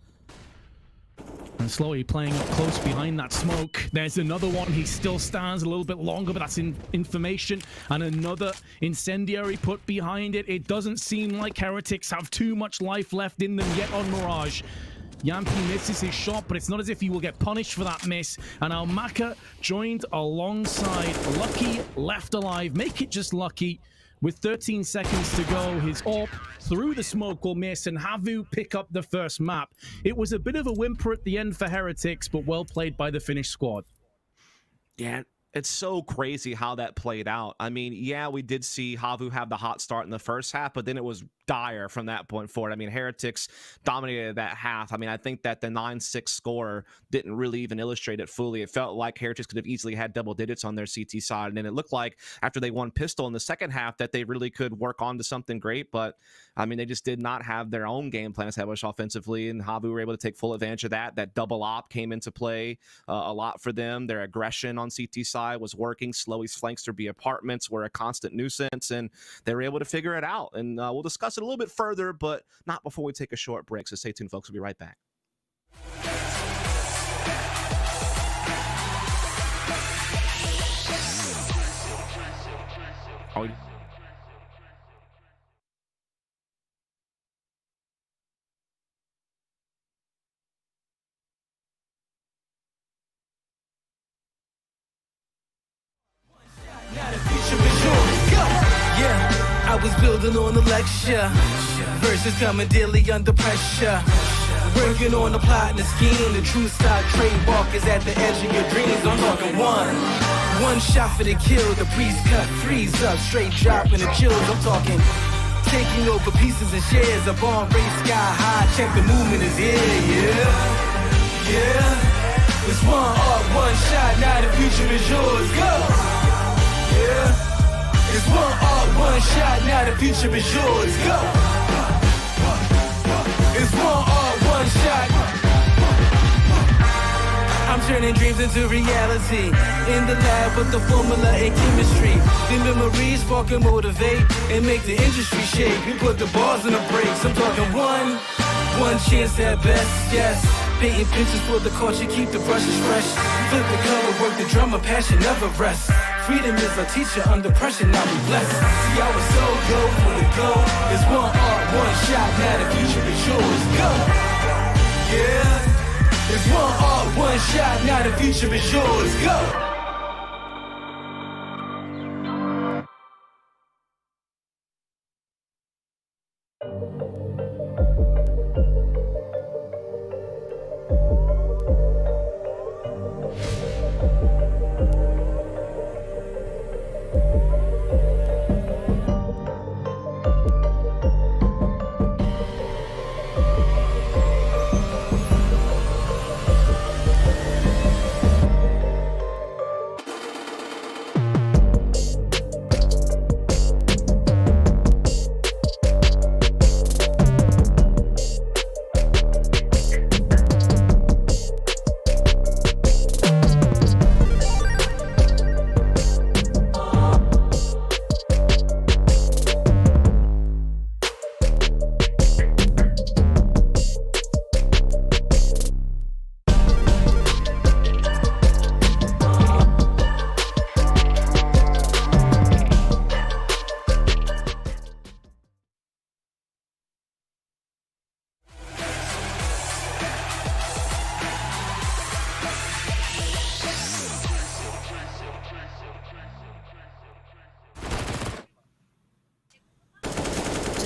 And Slowy playing up close behind that smoke. There's another one. He still stands a little bit longer, but that's information. And another incendiary put behind it. It doesn't seem like Heretics have too much life left in them yet on Mirage. Yampi misses his shot, but it's not as if he will get punished for that miss. And Almaka joined alongside Lucky, left alive. Make it just Lucky. With 13 seconds to go, his AWP through the smoke will miss, and HAVU pick up the first map. It was a bit of a whimper at the end for Heretics, but well played by the Finnish squad. Yeah, it's so crazy how that played out. I mean, yeah, we did see HAVU have the hot start in the first half, but then it was dire from that point forward. I mean, Heretics dominated that half. I mean, I think that the 9-6 score didn't really even illustrate it fully. It felt like Heretics could have easily had double digits on their CT side, and then it looked like after they won pistol in the second half that they really could work on to something great. But I mean, they just did not have their own game plan established offensively, and HAVU were able to take full advantage of that. That double op came into play a lot for them. Their aggression on CT side was working. Slowy's flanks through B apartments were a constant nuisance, and they were able to figure it out. And we'll discuss it a little bit further, but not before we take a short break. So stay tuned, folks. We'll be right back. I was building on the lecture. Verses coming daily under pressure. Working on the plot and the scheme. The true stock trademark is at the edge of your dreams. I'm talking one shot for the kill. The priest cut threes up, straight dropping the chills. I'm talking taking over pieces and shares. A bomb race sky high. Check the movement is here, yeah. It's one art, one shot. Now the future is yours. Go, yeah. It's one art, one shot. Now the future is yours. Go. It's one art, one shot. I'm turning dreams into reality. In the lab with the formula and chemistry. The memories spark and motivate and make the industry shake. We put the bars in the brakes. I'm talking one chance at best, yes. Painting pictures for the culture, keep the brushes fresh. Flip the color, work the drummer, passion never rests. Freedom is a teacher under pressure, now we blessed. See, I was so go for the go. It's one art, one shot, now the future is yours. Go, yeah. It's one art, one shot, now the future is yours. Go.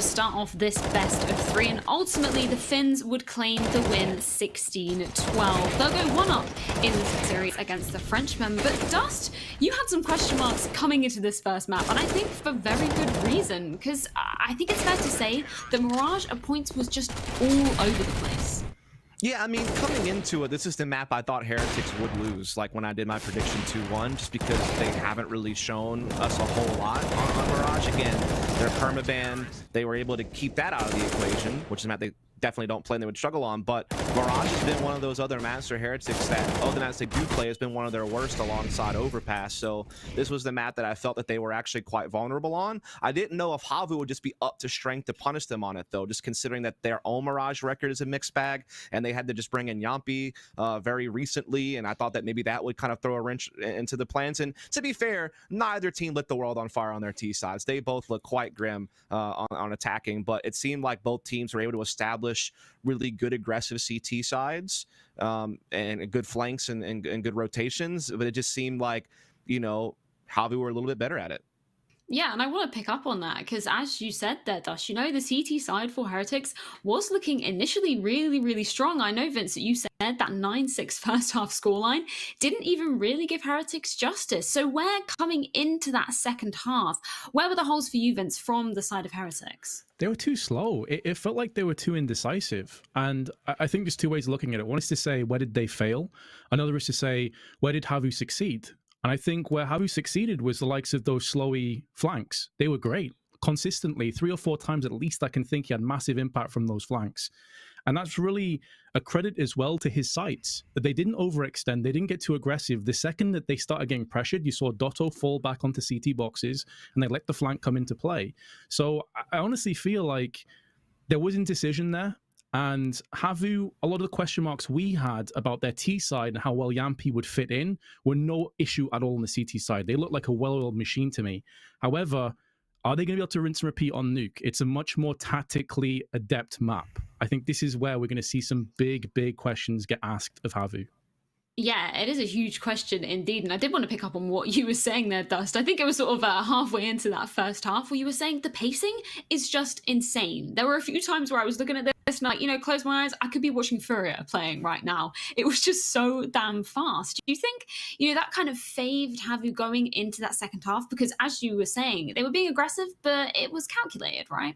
Start off this best of 3, and ultimately the Finns would claim the win 16-12. They'll go 1-up in the series against the Frenchmen, but Dust, you had some question marks coming into this first map, and I think for very good reason, because I think it's fair to say that Mirage at points was just all over the place. Yeah, I mean, coming into it, this is the map I thought Heretics would lose, like when I did my prediction 2-1, just because they haven't really shown us a whole lot on Mirage. Again, their permaban, they were able to keep that out of the equation, which is a map they definitely don't play and they would struggle on, but Mirage has been one of those other Master Heretics that, other than maps they do play, has been one of their worst alongside Overpass. So this was the map that I felt that they were actually quite vulnerable on. I didn't know if HAVU would just be up to strength to punish them on it, though, just considering that their own Mirage record is a mixed bag, and they had to just bring in Yampi very recently, and I thought that maybe that would kind of throw a wrench into the plans. And to be fair, neither team lit the world on fire on their T sides. They both look quite grim on attacking, but it seemed like both teams were able to establish really good aggressive CT sides and good flanks and good rotations, but it just seemed like, you know, HAVU were a little bit better at it. Yeah, and I want to pick up on that because, as you said there, Dash, you know, the CT side for Heretics was looking initially really, really strong. I know, Vince, that you said that 9-6 first half scoreline didn't even really give Heretics justice. So where, coming into that second half, where were the holes for you, Vince, from the side of Heretics? They were too slow. It felt like they were too indecisive. And I think there's two ways of looking at it. One is to say, where did they fail? Another is to say, where did HAVU succeed? And I think where HAVU succeeded was the likes of those slowy flanks. They were great. Consistently, 3 or 4 times at least, I can think he had massive impact from those flanks. And that's really a credit as well to his sites, that they didn't overextend, they didn't get too aggressive. The second that they started getting pressured, you saw Dotto fall back onto CT boxes, and they let the flank come into play. So I honestly feel like there was indecision there. And HAVU, a lot of the question marks we had about their T side and how well Yampi would fit in were no issue at all on the CT side. They looked like a well-oiled machine to me. However, are they going to be able to rinse and repeat on Nuke? It's a much more tactically adept map. I think this is where we're going to see some big, big questions get asked of HAVU. Yeah, it is a huge question indeed. And I did want to pick up on what you were saying there, Dust. I think it was sort of halfway into that first half where you were saying the pacing is just insane. There were a few times where I was looking at this and, like, you know, close my eyes, I could be watching Furia playing right now. It was just so damn fast. Do you think, you know, that kind of faved HAVU going into that second half? Because as you were saying, they were being aggressive, but it was calculated, right?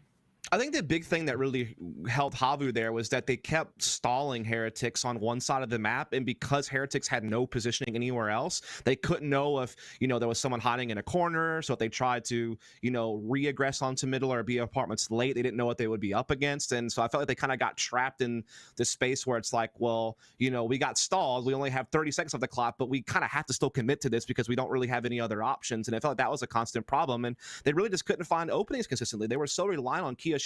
I think the big thing that really helped HAVU there was that they kept stalling Heretics on one side of the map, and because Heretics had no positioning anywhere else, they couldn't know if, you know, there was someone hiding in a corner. So if they tried to, you know, re-aggress onto middle or be apartments late, they didn't know what they would be up against. And so I felt like they kind of got trapped in this space where it's like, well, you know, we got stalled, we only have 30 seconds of the clock, but we kind of have to still commit to this because we don't really have any other options. And I felt like that was a constant problem, and they really just couldn't find openings consistently. They were so reliant on Kiyashima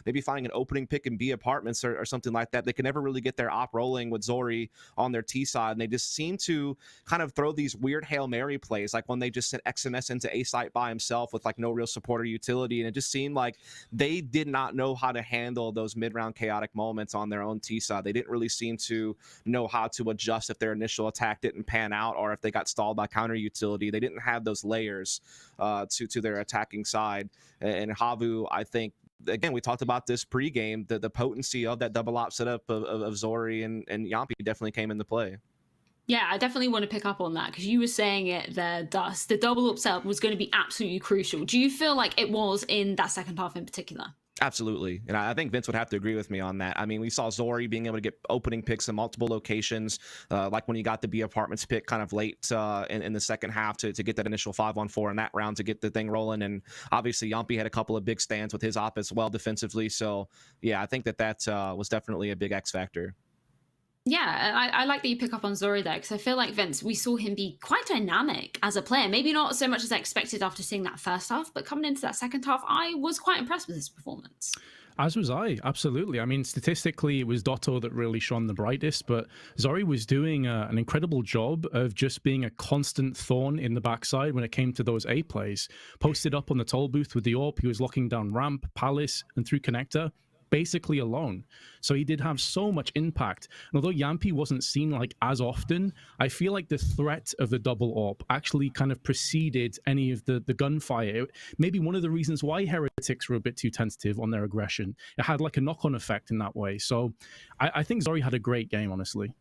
maybe finding an opening pick in B apartments or something like that. They could never really get their op rolling with Zori on their T side, and they just seem to kind of throw these weird Hail Mary plays, like when they just sent XMS into A site by himself with like no real support or utility, and it just seemed like they did not know how to handle those mid-round chaotic moments on their own T side. They didn't really seem to know how to adjust if their initial attack didn't pan out or if they got stalled by counter utility. They didn't have those layers to their attacking side. And HAVU, I think, again, we talked about this pregame, the potency of that double op setup of Zori and Yampi definitely came into play. Yeah, I definitely want to pick up on that because you were saying it there, Dust. The double up setup was going to be absolutely crucial. Do you feel like it was in that second half in particular? Absolutely. And I think Vince would have to agree with me on that. I mean, we saw Zori being able to get opening picks in multiple locations, like when he got the B apartments pick kind of late in the second half to get that initial 5-on-4 in that round to get the thing rolling. And obviously, Yampi had a couple of big stands with his op as well defensively. So, yeah, I think that was definitely a big X factor. Yeah, I like that you pick up on Zori there because I feel like, Vince, we saw him be quite dynamic as a player. Maybe not so much as I expected after seeing that first half, but coming into that second half, I was quite impressed with his performance. As was I, absolutely. I mean, statistically, it was Dotto that really shone the brightest, but Zori was doing an incredible job of just being a constant thorn in the backside when it came to those A plays. Posted up on the toll booth with the AWP, he was locking down ramp, palace, and through connector, basically alone. So he did have so much impact. And although Yampi wasn't seen like as often, I feel like the threat of the double AWP actually kind of preceded any of the gunfire. Maybe one of the reasons why Heretics were a bit too tentative on their aggression. It had like a knock-on effect in that way. So I think Zori had a great game, honestly.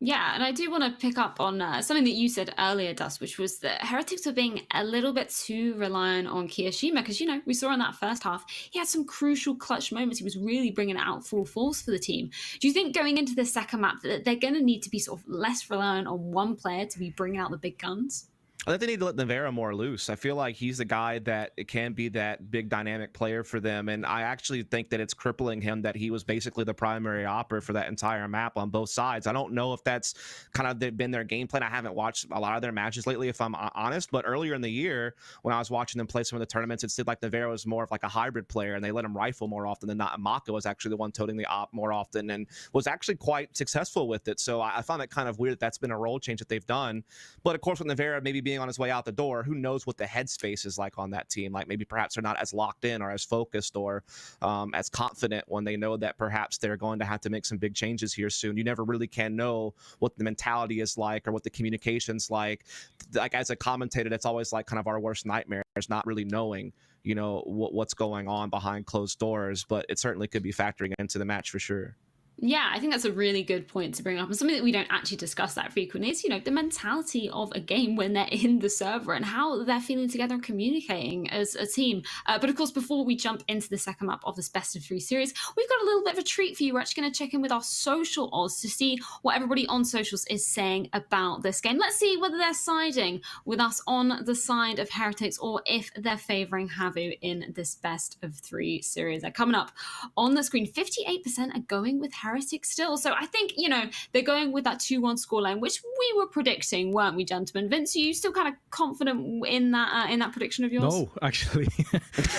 Yeah, and I do want to pick up on something that you said earlier, Dust, which was that Heretics were being a little bit too reliant on Kiyashima because, you know, we saw in that first half, he had some crucial clutch moments. He was really bringing it out full force for the team. Do you think going into the second map that they're going to need to be sort of less reliant on one player to be bringing out the big guns? I think they need to let Navarra more loose. I feel like he's the guy that it can be that big dynamic player for them. And I actually think that it's crippling him that he was basically the primary operator for that entire map on both sides. I don't know if that's kind of been their game plan. I haven't watched a lot of their matches lately, if I'm honest. But earlier in the year, when I was watching them play some of the tournaments, it seemed like Navarra was more of like a hybrid player, and they let him rifle more often than not. And Maka was actually the one toting the op more often and was actually quite successful with it. So I found it kind of weird that that's been a role change that they've done. But of course, with Navarra maybe being on his way out the door, who knows what the headspace is like on that team. Like maybe perhaps they're not as locked in or as focused or as confident when they know that perhaps they're going to have to make some big changes here soon. You never really can know what the mentality is like or what the communication's like. Like as a commentator, that's always like kind of our worst nightmare, is not really knowing, you know, what's going on behind closed doors. But it certainly could be factoring into the match for sure. Yeah, I think that's a really good point to bring up, and something that we don't actually discuss that frequently is, you know, the mentality of a game when they're in the server and how they're feeling together and communicating as a team. But of course, before we jump into the second map of this best of 3 series, we've got a little bit of a treat for you. We're actually going to check in with our social odds to see what everybody on socials is saying about this game. Let's see whether they're siding with us on the side of Heretics or if they're favoring HAVU in this best of 3 series. They're coming up on the screen. 58% are going with Heretics still. So I think, you know, they're going with that 2-1 scoreline, which we were predicting, weren't we, gentlemen? Vince, are you still kind of confident in that prediction of yours? No, actually.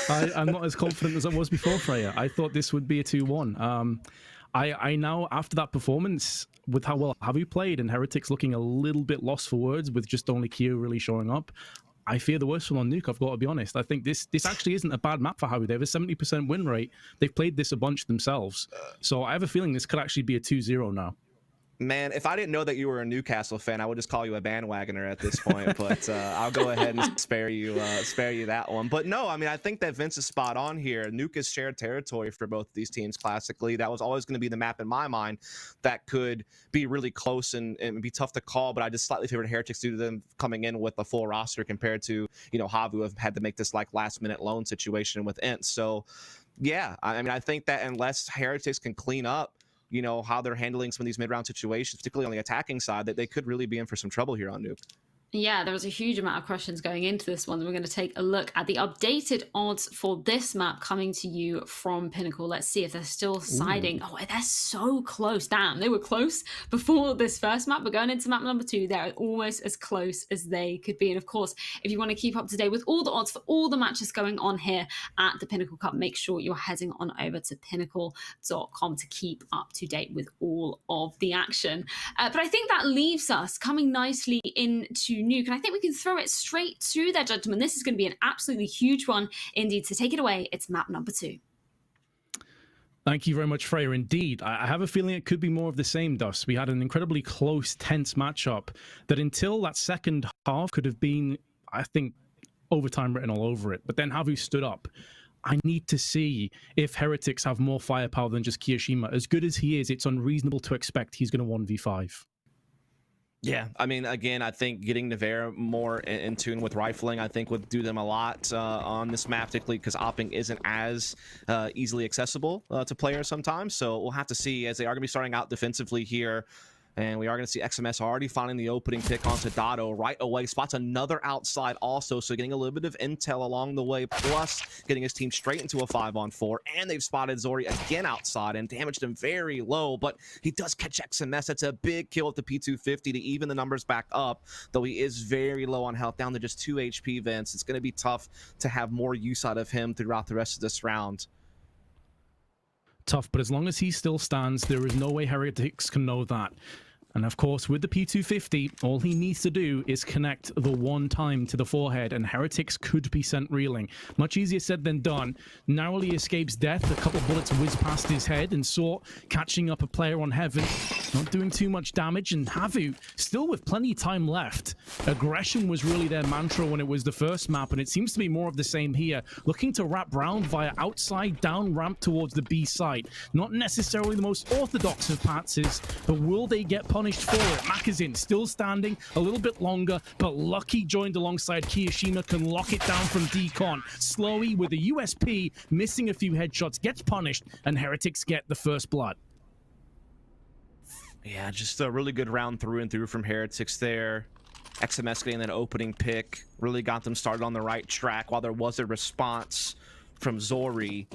I'm not as confident as I was before, Freya. I thought this would be a 2-1. I now, after that performance, with how well HAVU played and Heretics looking a little bit lost for words with just only Q really showing up, I fear the worst on Nuke, I've got to be honest. I think this actually isn't a bad map for HAVU. They have a 70% win rate. They've played this a bunch themselves. So I have a feeling this could actually be a 2-0 now. Man, if I didn't know that you were a Newcastle fan, I would just call you a bandwagoner at this point. But I'll go ahead and spare you that one. But no, I mean, I think that Vince is spot on here. Nuke is shared territory for both of these teams classically. That was always going to be the map in my mind that could be really close and be tough to call. But I just slightly favored Heretics due to them coming in with a full roster compared to, HAVU have had to make this like last minute loan situation with Int. So yeah, I mean, I think that unless Heretics can clean up, how they're handling some of these mid-round situations, particularly on the attacking side, that they could really be in for some trouble here on Nuke. Yeah, there was a huge amount of questions going into this one. We're going to take a look at the updated odds for this map coming to you from Pinnacle. Let's see if they're still siding. Oh, they're so close. Damn, they were close before this first map, but going into map number 2, they're almost as close as they could be. And of course, if you want to keep up to date with all the odds for all the matches going on here at the Pinnacle Cup, make sure you're heading on over to pinnacle.com to keep up to date with all of the action. But I think that leaves us coming nicely into Nuke, and I think we can throw it straight to there, gentlemen. This is going to be an absolutely huge one indeed. So take it away. It's map number 2. Thank you very much, Freya. Indeed, I have a feeling it could be more of the same, Dust. We had an incredibly close, tense matchup that until that second half could have been, I think, overtime written all over it. But then HAVU stood up. I need to see if Heretics have more firepower than just Kiyoshima. As good as he is, it's unreasonable to expect he's going to 1v5. Yeah, I mean, again, I think getting Nevera more in tune with rifling, I think would do them a lot on this map, particularly because opping isn't as easily accessible to players sometimes. So we'll have to see, as they are going to be starting out defensively here. And we are going to see XMS already finding the opening pick onto Dado right away. Spots another outside also, so getting a little bit of intel along the way, plus getting his team straight into a 5-on-4. And they've spotted Zori again outside and damaged him very low, but he does catch XMS. That's a big kill at the P250 to even the numbers back up, though he is very low on health, down to just 2 HP, Vince. It's going to be tough to have more use out of him throughout the rest of this round. Tough, but as long as he still stands, there is no way Heretics can know that. And of course, with the P250, all he needs to do is connect the one time to the forehead, and Heretics could be sent reeling. Much easier said than done. Narrowly escapes death. A couple bullets whiz past his head, and Sort catching up a player on Heaven. Not doing too much damage, and HAVU still with plenty of time left. Aggression was really their mantra when it was the first map, and it seems to be more of the same here. Looking to wrap round via outside down ramp towards the B site. Not necessarily the most orthodox of patses, but will they get punished for it? Makazin still standing a little bit longer, but Lucky joined alongside Kiyoshima can lock it down from Decon. Slowy with a USP, missing a few headshots, gets punished, and Heretics get the first blood. Yeah, just a really good round through and through from Heretics there. XMS getting that opening pick really got them started on the right track. While there was a response from Zori,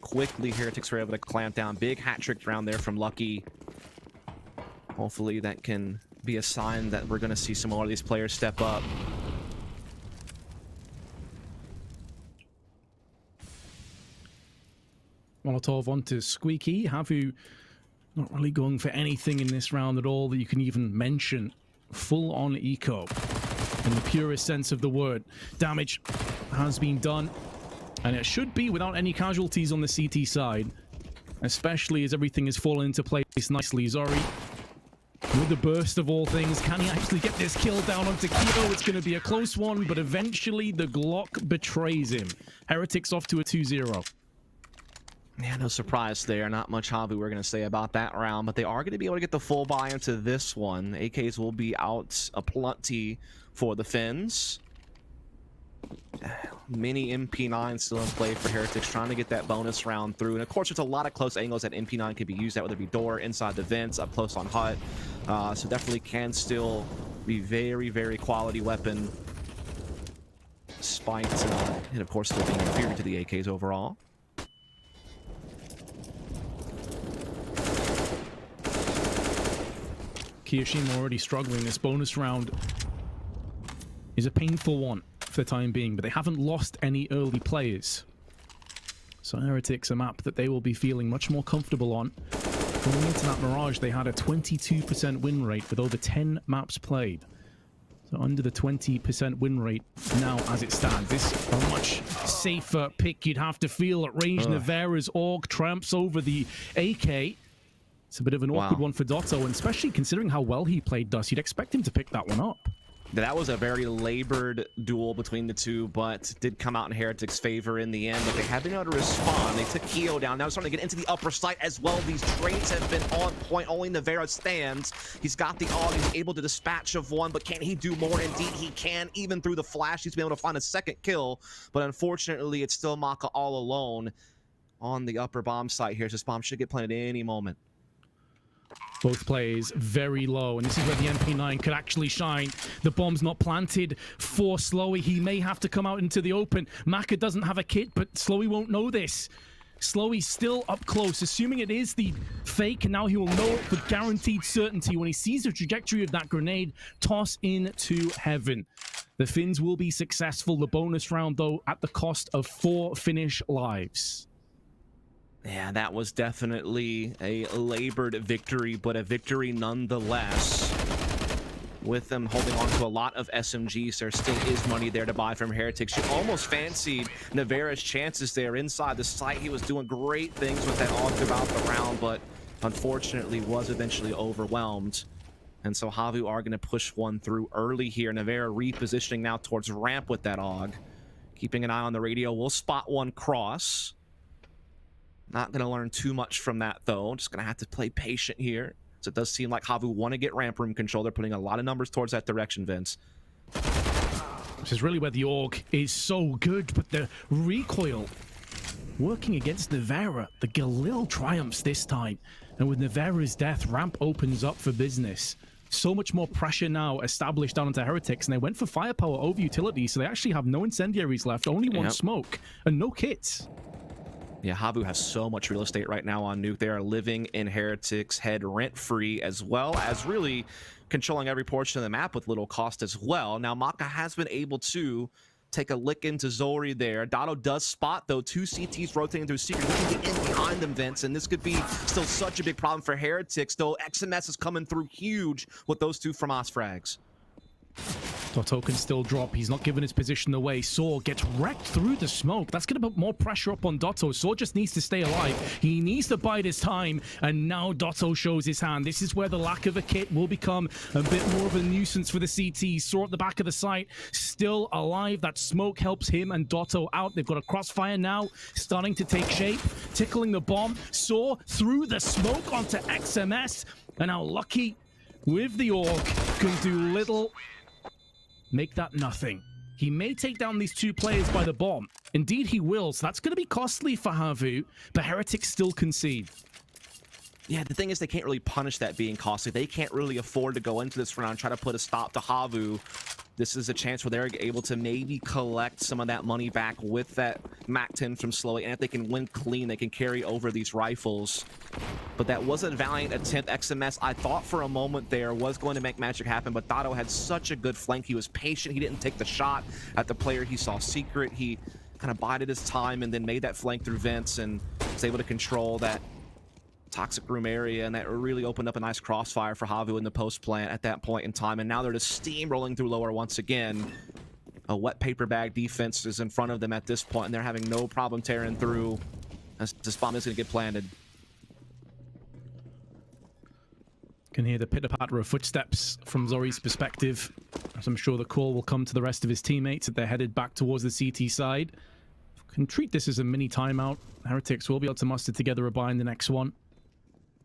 quickly Heretics were able to clamp down. Big hat trick round there from Lucky. Hopefully that can be a sign that we're going to see some more of these players step up. Molotov onto Squeaky. HAVU not really going for anything in this round at all that you can even mention. Full on eco in the purest sense of the word. Damage has been done, and it should be without any casualties on the CT side, especially as everything has fallen into place nicely. Zori with the burst of all things, can he actually get this kill down onto Kyo? It's going to be a close one, but eventually the Glock betrays him. Heretics off to a 2-0. Yeah, no surprise there. Not much HAVU we're going to say about that round, but they are going to be able to get the full buy into this one. AKs will be out aplenty for the Finns. Mini MP9 still in play for Heretics, trying to get that bonus round through. And of course, there's a lot of close angles that MP9 could be used at, whether it be door, inside the vents, up close on hut. So definitely can still be very, very quality weapon. Despite, and of course, still being inferior to the AKs overall. Kiyoshima already struggling. This bonus round is a painful one for the time being, but they haven't lost any early players. So Heretics, a map that they will be feeling much more comfortable on. Going into that Mirage, they had a 22% win rate with over 10 maps played. So under the 20% win rate now as it stands. This is a much safer pick you'd have to feel at range. Nevera's Org tramps over the AK. It's a bit of an awkward one for Dotto, and especially considering how well he played Dust, you'd expect him to pick that one up. That was a very labored duel between the two, but did come out in Heretic's favor in the end. But they have been able to respond. They took Keo down. Now starting to get into the upper site as well. These trades have been on point. Only Navera stands. He's got the AUG. He's able to dispatch of one, but can he do more? Indeed, he can. Even through the flash, he's been able to find a second kill. But unfortunately, it's still Maka all alone on the upper bomb site here. So this bomb should get planted any moment. Both players very low, and this is where the MP9 could actually shine. The bomb's not planted for Slowy. He may have to come out into the open. Maka doesn't have a kit, but Slowy won't know this. Slowy's still up close, assuming it is the fake, and now he will know it with guaranteed certainty when he sees the trajectory of that grenade toss into heaven. The Finns will be successful. The bonus round, though, at the cost of 4 Finnish lives. Yeah, that was definitely a labored victory, but a victory nonetheless. With them holding on to a lot of SMGs, there still is money there to buy from Heretics. You almost fancied Navera's chances there inside the site. He was doing great things with that AUG throughout the round, but unfortunately was eventually overwhelmed. And so HAVU are going to push one through early here. Navera repositioning now towards ramp with that AUG. Keeping an eye on the radio. We'll spot one cross. Not going to learn too much from that, though. Just going to have to play patient here. So it does seem like HAVU want to get ramp room control. They're putting a lot of numbers towards that direction, Vince. This is really where the AUG is so good, but the recoil working against Navera. The Galil triumphs this time. And with Navera's death, ramp opens up for business. So much more pressure now established down onto Heretics, and they went for firepower over utility, so they actually have no incendiaries left, only one smoke, and no kits. Yeah, HAVU has so much real estate right now on Nuke. They are living in Heretics' head rent-free, as well as really controlling every portion of the map with little cost as well. Now, Maka has been able to take a lick into Zori there. Dotto does spot, though, 2 CTs rotating through Secret. He can get in behind them, Vince, and this could be still such a big problem for Heretics, though XMS is coming through huge with those 2 FROMAS frags. Dotto can still drop. He's not giving his position away. Saw gets wrecked through the smoke. That's going to put more pressure up on Dotto. Saw just needs to stay alive. He needs to bide his time. And now Dotto shows his hand. This is where the lack of a kit will become a bit more of a nuisance for the CT. Saw at the back of the site, still alive. That smoke helps him and Dotto out. They've got a crossfire now, starting to take shape. Tickling the bomb. Saw through the smoke onto XMS. And now Lucky with the AUG can do little. Make that nothing. He may take down these 2 players by the bomb. Indeed, he will. So that's going to be costly for HAVU, but Heretics still concede. Yeah, the thing is they can't really punish that being costly. They can't really afford to go into this round and try to put a stop to HAVU. This is a chance where they're able to maybe collect some of that money back with that MAC-10 from Slowy, and if they can win clean, they can carry over these rifles. But that was a valiant attempt. XMS, I thought for a moment there, was going to make magic happen, but Dotto had such a good flank. He was patient. He didn't take the shot at the player he saw Secret. He kind of bided his time and then made that flank through Vince and was able to control that toxic room area, and that really opened up a nice crossfire for HAVU in the post plant at that point in time. And now they're just steamrolling through lower once again. A wet paper bag defense is in front of them at this point, and they're having no problem tearing through. This bomb is going to get planted. Can hear the pitter-patter of footsteps from Zori's perspective, as I'm sure the call will come to the rest of his teammates that they're headed back towards the CT side. Can treat this as a mini timeout. Heretics will be able to muster together a buy in the next one,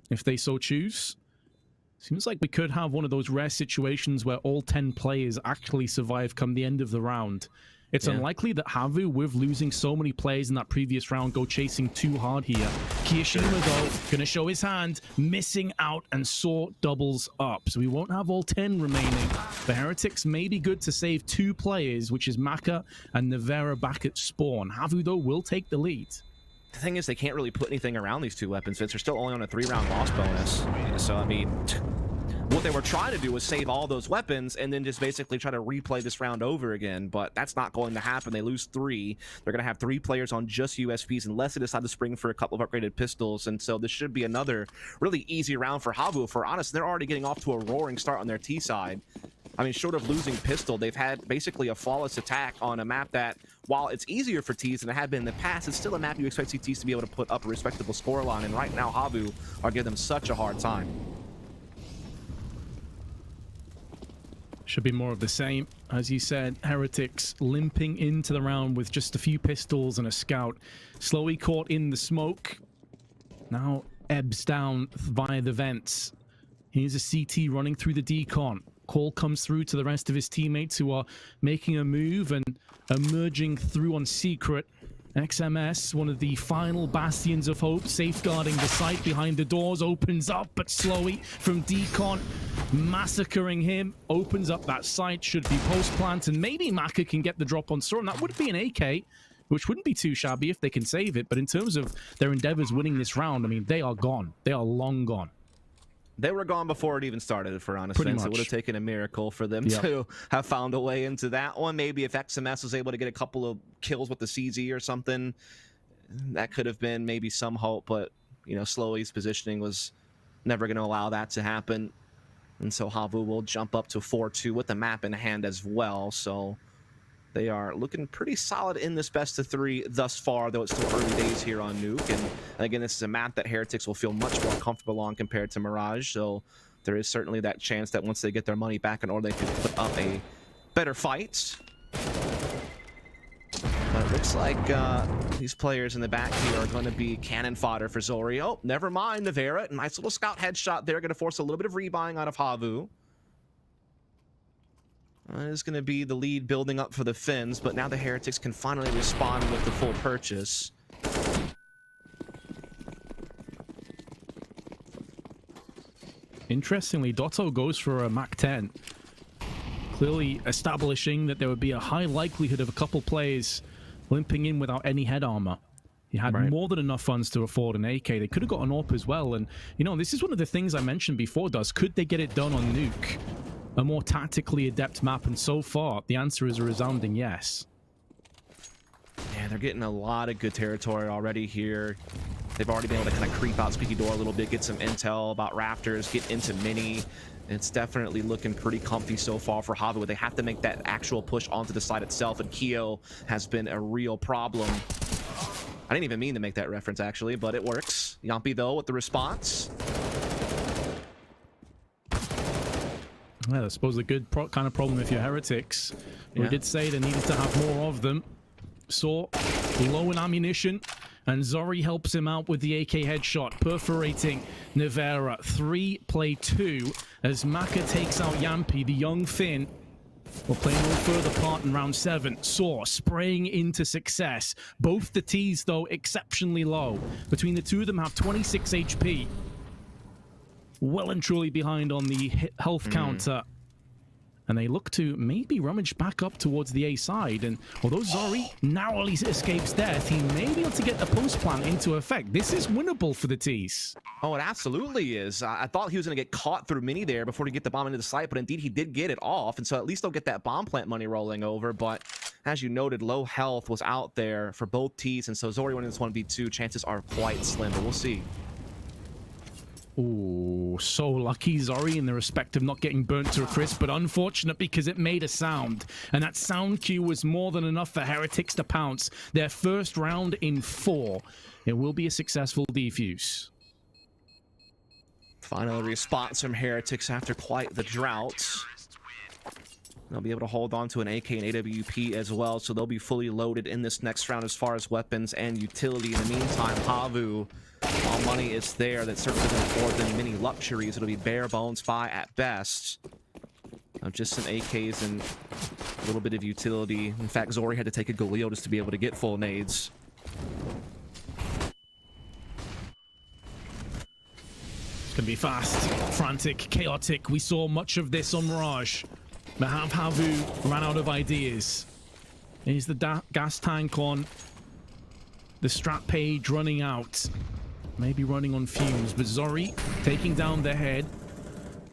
if they so choose. Seems like we could have one of those rare situations where all 10 players actually survive come the end of the round. It's unlikely that HAVU, with losing so many players in that previous round, go chasing too hard here. Kiyashima, though, gonna show his hand, missing out, and Saw doubles up. So we won't have all 10 remaining. The Heretics may be good to save 2 players, which is Maka and Navera back at spawn. HAVU, though, will take the lead. The thing is, they can't really put anything around these 2 weapons, Vince. They're still only on a 3-round loss bonus. So, I mean, what they were trying to do was save all those weapons and then just basically try to replay this round over again, but that's not going to happen. They lose 3. They're going to have 3 players on just USPs unless they decide to spring for a couple of upgraded pistols, and so this should be another really easy round for HAVU. If we're honest, they're already getting off to a roaring start on their T side. I mean, short of losing Pistol, they've had basically a flawless attack on a map that, while it's easier for Tees than it had been in the past, it's still a map you expect CTs to be able to put up a respectable scoreline, and right now HAVU are giving them such a hard time. Should be more of the same. As you said, Heretics limping into the round with just a few pistols and a scout. Slowly caught in the smoke. Now ebbs down via the vents. Here's a CT running through the decon. Call comes through to the rest of his teammates who are making a move and emerging through on secret. XMS, one of the final bastions of hope, safeguarding the site behind the doors, opens up, but slowly from decon, massacring him, opens up that site, should be post-plant, and maybe Maka can get the drop on Storm. That would be an AK, which wouldn't be too shabby if they can save it, but in terms of their endeavors winning this round, I mean, they are gone. They are long gone. They were gone before it even started, for honest Pretty sense. much. It would have taken a miracle for them to have found a way into that one. Maybe if XMS was able to get a couple of kills with the CZ or something, that could have been maybe some hope. But, you know, Slowy's positioning was never going to allow that to happen. And so HAVU will jump up to 4-2 with the map in hand as well. So they are looking pretty solid in this best of 3 thus far, though it's still early days here on Nuke. And again, this is a map that Heretics will feel much more comfortable on compared to Mirage. So there is certainly that chance that once they get their money back in order, they can put up a better fight. But it looks like these players in the back here are going to be cannon fodder for Zori. Oh, never mind, Navera. Nice little scout headshot there. Going to force a little bit of rebuying out of HAVU. Is going to be the lead building up for the Finns, but now the Heretics can finally respond with the full purchase. Interestingly, Dotto goes for a MAC-10, clearly establishing that there would be a high likelihood of a couple players limping in without any head armor. He had more than enough funds to afford an AK. They could have got an AWP as well, and you know, this is one of the things I mentioned before, could they get it done on Nuke? A more tactically adept map, and so far, the answer is a resounding yes. Yeah, they're getting a lot of good territory already here. They've already been able to kind of creep out Squeaky Door a little bit, get some intel about Rafters, get into Mini. It's definitely looking pretty comfy so far for HAVU. They have to make that actual push onto the side itself, and Keo has been a real problem. I didn't even mean to make that reference, actually, but it works. Yampi, though, with the response. Well, I suppose a good kind of problem if you're Heretics. We did say they needed to have more of them. Saw low in ammunition, and Zori helps him out with the AK headshot, perforating Navera. 3 play 2 as Maka takes out Yampi, the young Finn. We're playing no further part in round 7. Saw spraying into success. Both the T's, though, exceptionally low. Between the two of them have 26 HP. Well and truly behind on the health counter. And they look to maybe rummage back up towards the A side. And although Zori narrowly escapes death, he may be able to get the post plant into effect. This is winnable for the T's. Oh, it absolutely is. I thought he was going to get caught through Mini there before he get the bomb into the site, but indeed he did get it off. And so at least they'll get that bomb plant money rolling over. But as you noted, low health was out there for both T's. And so Zori winning this 1v2, chances are quite slim, but we'll see. Ooh, so lucky Zori in the respect of not getting burnt to a crisp, but unfortunate because it made a sound. And that sound cue was more than enough for Heretics to pounce. Their first round in 4. It will be a successful defuse. Final response from Heretics after quite the drought. They'll be able to hold on to an AK and AWP as well, so they'll be fully loaded in this next round as far as weapons and utility. In the meantime, HAVU, while money is there, that certainly doesn't afford them many luxuries. It'll be bare bones buy at best. Just some AKs and a little bit of utility. In fact, Zori had to take a Galil just to be able to get full nades. It's going to be fast, frantic, chaotic. We saw much of this on Mirage. But HAVU ran out of ideas. Here's the gas tank on. The strat page running out. Maybe running on fumes. But Zori taking down the head.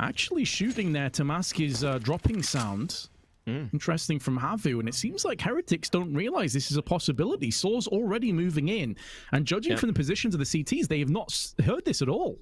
Actually shooting there to mask his dropping sound. Interesting from HAVU. And it seems like Heretics don't realize this is a possibility. Saw's already moving in. And judging from the positions of the CTs, they have not heard this at all.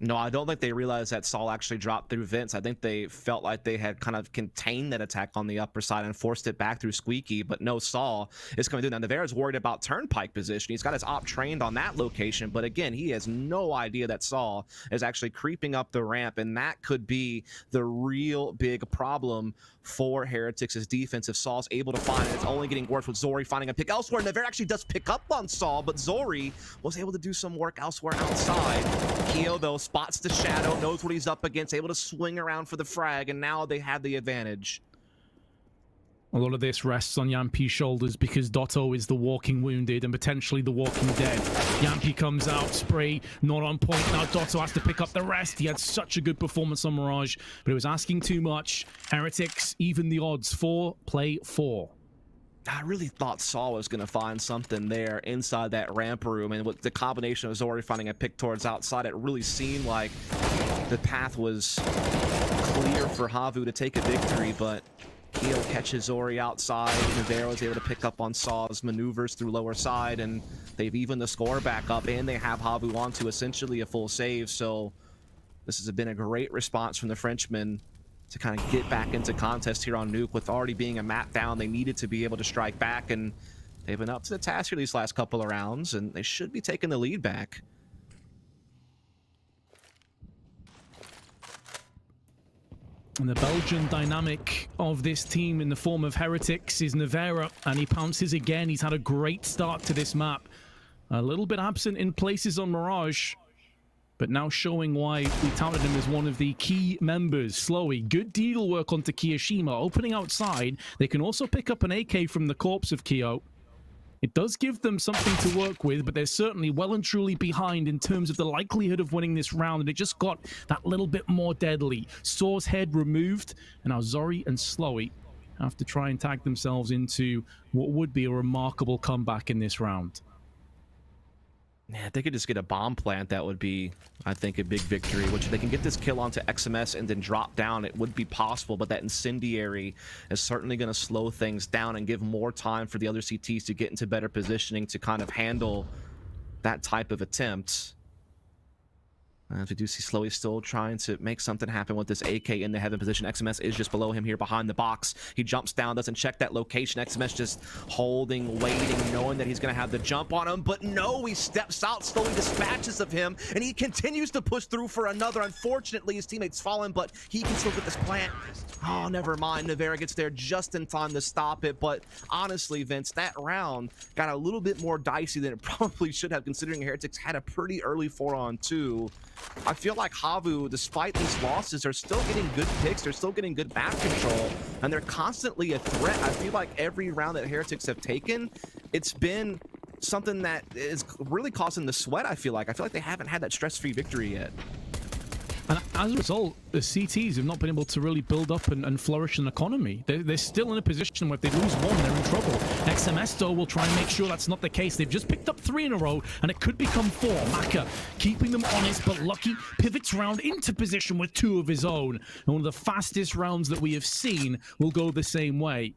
No, I don't think they realized that Saul actually dropped through Vince. I think they felt like they had kind of contained that attack on the upper side and forced it back through Squeaky, but no, Saul is coming through. Now, Nevera's worried about turnpike position. He's got his op trained on that location, but again, he has no idea that Saul is actually creeping up the ramp, and that could be the real big problem for Heretics' defense if Saul's able to find it. It's only getting worse with Zori finding a pick elsewhere. Nevera actually does pick up on Saul, but Zori was able to do some work elsewhere outside. Keo, though, spots the shadow, knows what he's up against, able to swing around for the frag, and now they have the advantage. A lot of this rests on Yampi's shoulders because Dotto is the walking wounded and potentially the walking dead. Yampi comes out, spray, not on point. Now Dotto has to pick up the rest. He had such a good performance on Mirage, but it was asking too much. Heretics, even the odds, 4 play 4. I really thought Saul was going to find something there inside that ramp room, and with the combination of Zori finding a pick towards outside, it really seemed like the path was clear for HAVU to take a victory, but Keo catches Zori outside. Nevera was able to pick up on Saw's maneuvers through lower side, and they've evened the score back up, and they have HAVU on to essentially a full save, so this has been a great response from the Frenchmen to kind of get back into contest here on Nuke. With already being a map down, they needed to be able to strike back, and they've been up to the task here these last couple of rounds, and they should be taking the lead back. And the Belgian dynamic of this team in the form of Heretics is Nevera, and he pounces again. He's had a great start to this map. A little bit absent in places on Mirage, but now showing why we touted him as one of the key members. Slowy, good deal work onto Kiyoshima, opening outside. They can also pick up an AK from the corpse of Kyo. It does give them something to work with, but they're certainly well and truly behind in terms of the likelihood of winning this round, and it just got that little bit more deadly. Saw's head removed, and now Zori and Slowy have to try and tag themselves into what would be a remarkable comeback in this round. Yeah, if they could just get a bomb plant, that would be, I think, a big victory. Which if they can get this kill onto XMS and then drop down, it would be possible. But that incendiary is certainly going to slow things down and give more time for the other CTs to get into better positioning to kind of handle that type of attempt. As we do see Slowy still trying to make something happen with this AK in the heaven position. XMS is just below him here behind the box. He jumps down, doesn't check that location. XMS just holding, waiting, knowing that he's going to have the jump on him. But no, he steps out, slowly dispatches of him, and he continues to push through for another. Unfortunately, his teammate's fallen, but he can still get this plant. Oh, never mind. Nevera gets there just in time to stop it. But honestly, Vince, that round got a little bit more dicey than it probably should have, considering Heretics had a pretty early 4-on-2. I feel like HAVU, despite these losses, are still getting good picks. They're still getting good map control, and they're constantly a threat. I feel like every round that Heretics have taken, it's been something that is really causing the sweat. I feel like they haven't had that stress-free victory yet. And as a result, the CTs have not been able to really build up and flourish an economy. They're still in a position where if they lose one, they're in trouble. XMS, though, will try and make sure that's not the case. They've just picked up 3 in a row, and it could become 4. Maka keeping them honest, but Lucky pivots round into position with 2 of his own. And one of the fastest rounds that we have seen will go the same way.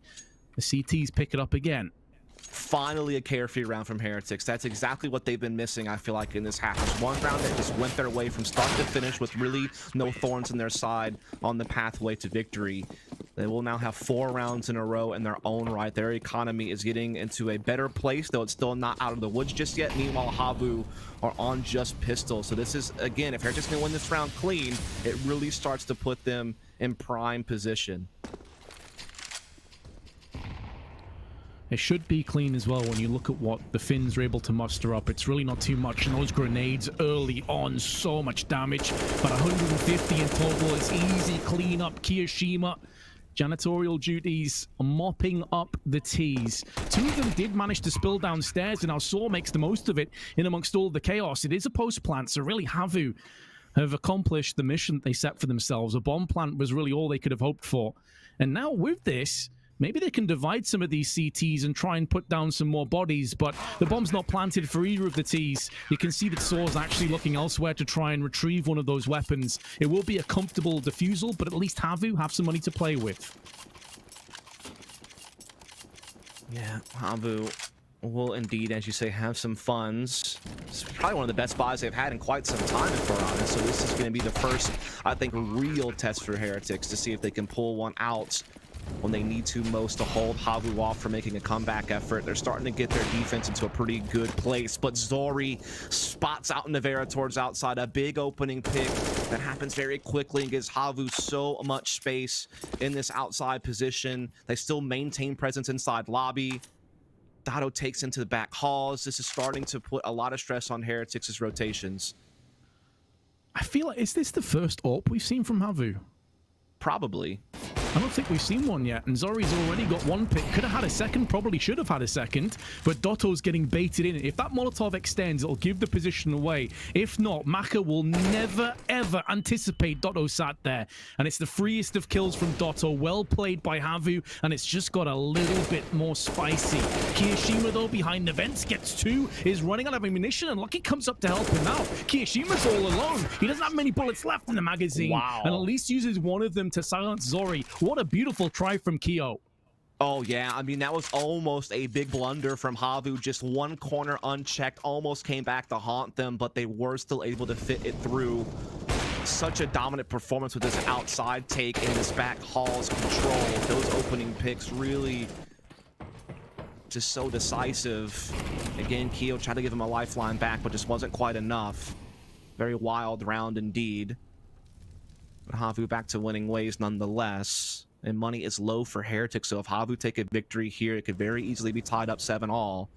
The CTs pick it up again. Finally a carefree round from Heretics. That's exactly what they've been missing, I feel like, in this half. There's one round that just went their way from start to finish with really no thorns in their side on the pathway to victory. They will now have 4 rounds in a row in their own right. Their economy is getting into a better place, though it's still not out of the woods just yet. Meanwhile, HAVU are on just pistol. So this is, again, if Heretics can win this round clean, it really starts to put them in prime position. It should be clean as well when you look at what the Finns are able to muster up. It's really not too much, and those grenades early on, so much damage. But 150 in total is easy clean up. Kiyoshima, janitorial duties, mopping up the T's. 2 of them did manage to spill downstairs, and now Saw makes the most of it in amongst all the chaos. It is a post plant, so really HAVU have accomplished the mission they set for themselves. A bomb plant was really all they could have hoped for. And now with this, maybe they can divide some of these CTs and try and put down some more bodies, but the bomb's not planted for either of the T's. You can see that Saw's actually looking elsewhere to try and retrieve one of those weapons. It will be a comfortable defusal, but at least HAVU have some money to play with. Yeah, HAVU will indeed, as you say, have some funds. It's probably one of the best buys they've had in quite some time, if we're honest. So this is going to be the first, I think, real test for Heretics to see if they can pull one out when they need to most to hold HAVU off for making a comeback effort. They're starting to get their defense into a pretty good place, but Zori spots out Navera towards outside. A big opening pick that happens very quickly and gives HAVU so much space in this outside position. They still maintain presence inside lobby. Dotto takes into the back halls. This is starting to put a lot of stress on Heretics' rotations. I feel like, is this the first AWP we've seen from HAVU? Probably. I don't think we've seen one yet, and Zori's already got one pick. Could have had a second, probably should have had a second, but Dotto's getting baited in. If that Molotov extends, it'll give the position away. If not, Maka will never, ever anticipate Dotto sat there, and it's the freest of kills from Dotto. Well played by HAVU, and it's just got a little bit more spicy. Kiyoshima, though, behind the vents, gets two, is running out of ammunition, and Lucky comes up to help him out. Kiyoshima's all alone. He doesn't have many bullets left in the magazine, and at least uses one of them to silence Zori. What a beautiful try from Kyo. Oh, yeah. I mean, that was almost a big blunder from HAVU. Just one corner unchecked, almost came back to haunt them, but they were still able to fit it through. Such a dominant performance with this outside take and this back hall's control. Those opening picks really just so decisive. Again, Kyo tried to give him a lifeline back, but just wasn't quite enough. Very wild round indeed. But HAVU back to winning ways nonetheless. And money is low for Heretics, so if HAVU take a victory here, it could very easily be tied up 7-all.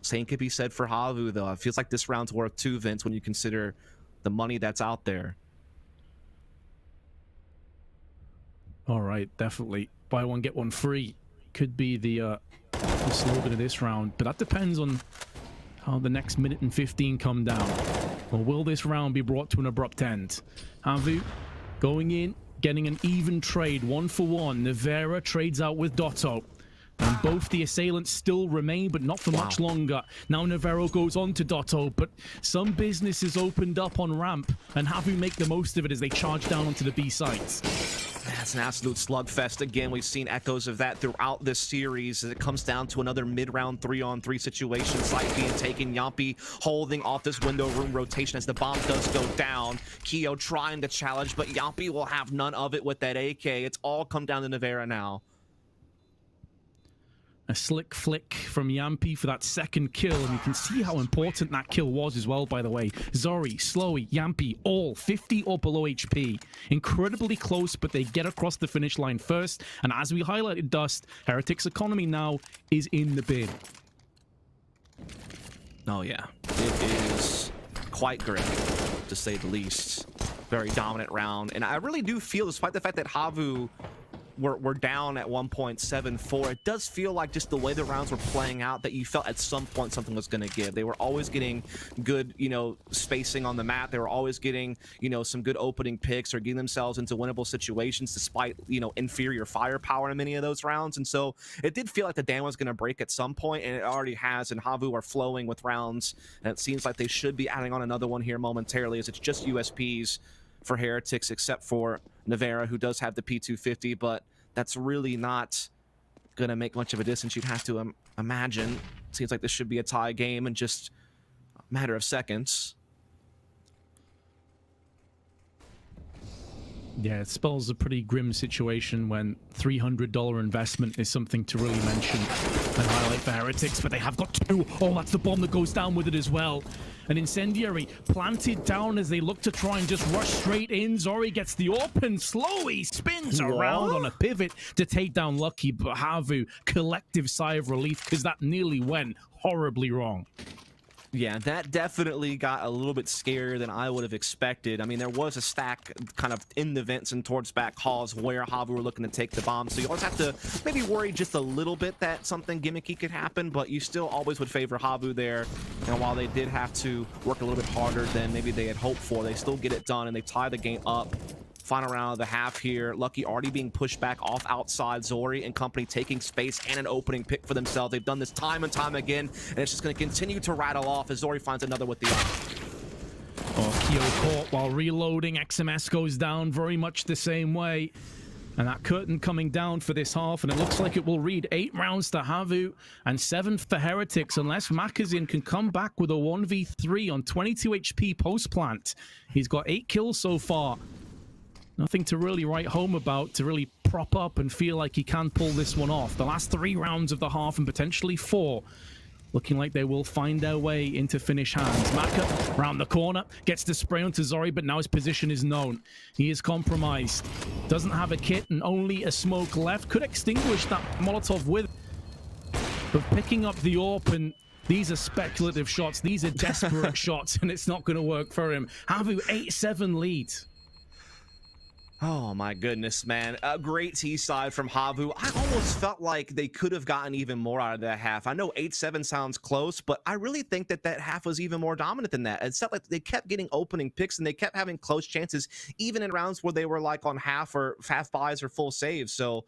Same could be said for HAVU, though. It feels like this round's worth 2, Vince, when you consider the money that's out there. All right, definitely. Buy one, get one free. Could be the slogan of this round, but that depends on how the next minute and 15 come down. Or will this round be brought to an abrupt end? HAVU going in, getting an even trade, 1-for-1. Navera trades out with Dotto. And both the assailants still remain, but not for much longer. Now Navero goes on to Dotto, but some business is opened up on ramp, and HAVU make the most of it as they charge down onto the B sites. That's an absolute slugfest. Again, we've seen echoes of that throughout this series as it comes down to another mid-round 3-on-3 situation. Site being taken, Yampi holding off this window room rotation as the bomb does go down. Kyo trying to challenge, but Yampi will have none of it with that AK. It's all come down to Navera now. A slick flick from Yampi for that second kill, and you can see how important that kill was as well, by the way. Zori, Slowy, Yampi, all 50 or below HP. Incredibly close, but they get across the finish line first, and as we highlighted, Dust, Heretics' economy now is in the bin. Oh yeah, it is quite grim, to say the least. Very dominant round, and I really do feel, despite the fact that HAVU we're down at 1.74. It does feel like just the way the rounds were playing out that you felt at some point something was going to give. They were always getting good, spacing on the map. They were always getting, some good opening picks or getting themselves into winnable situations despite, inferior firepower in many of those rounds. And so it did feel like the dam was going to break at some point, and it already has. And HAVU are flowing with rounds, and it seems like they should be adding on another one here momentarily, as it's just USPs for Heretics, except for Navera, who does have the P250, but that's really not going to make much of a distance, you'd have to imagine. Seems like this should be a tie game in just a matter of seconds. Yeah, it spells a pretty grim situation when $300 investment is something to really mention and highlight for Heretics, but they have got two. Oh, that's the bomb that goes down with it as well. An incendiary planted down as they look to try and just rush straight in. Zori gets the open, Slowy spins around on a pivot to take down Lucky, but HAVU, collective sigh of relief because that nearly went horribly wrong. Yeah, that definitely got a little bit scarier than I would have expected. I mean, there was a stack kind of in the vents and towards back halls where HAVU were looking to take the bomb. So you always have to maybe worry just a little bit that something gimmicky could happen, but you still always would favor HAVU there. And while they did have to work a little bit harder than maybe they had hoped for, they still get it done and they tie the game up. Final round of the half here. Lucky already being pushed back off outside. Zori and company taking space and an opening pick for themselves. They've done this time and time again, and it's just going to continue to rattle off as Zori finds another with the arm. Oh, Kyo caught while reloading. XMS goes down very much the same way. And that curtain coming down for this half, and it looks like it will read 8 rounds to HAVU and 7 for Heretics, unless Macazin can come back with a 1v3 on 22 HP post-plant. He's got 8 kills so far. Nothing to really write home about, to really prop up and feel like he can pull this one off. The last 3 rounds of the half and potentially 4. Looking like they will find their way into finish hands. Maka round the corner, gets the spray onto Zori, but now his position is known. He is compromised. Doesn't have a kit and only a smoke left. Could extinguish that Molotov with. But picking up the AWP, and these are speculative shots. These are desperate shots, and it's not going to work for him. HAVU 8-7 lead. Oh my goodness, man. A great T-side from HAVU. I almost felt like they could have gotten even more out of that half. I know 8-7 sounds close, but I really think that that half was even more dominant than that. It felt like they kept getting opening picks and they kept having close chances, even in rounds where they were like on half buys or full saves. So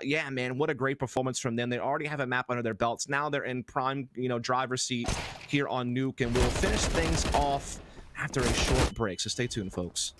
yeah, man, what a great performance from them. They already have a map under their belts. Now they're in prime, driver's seat here on Nuke, and we'll finish things off after a short break. So stay tuned, folks.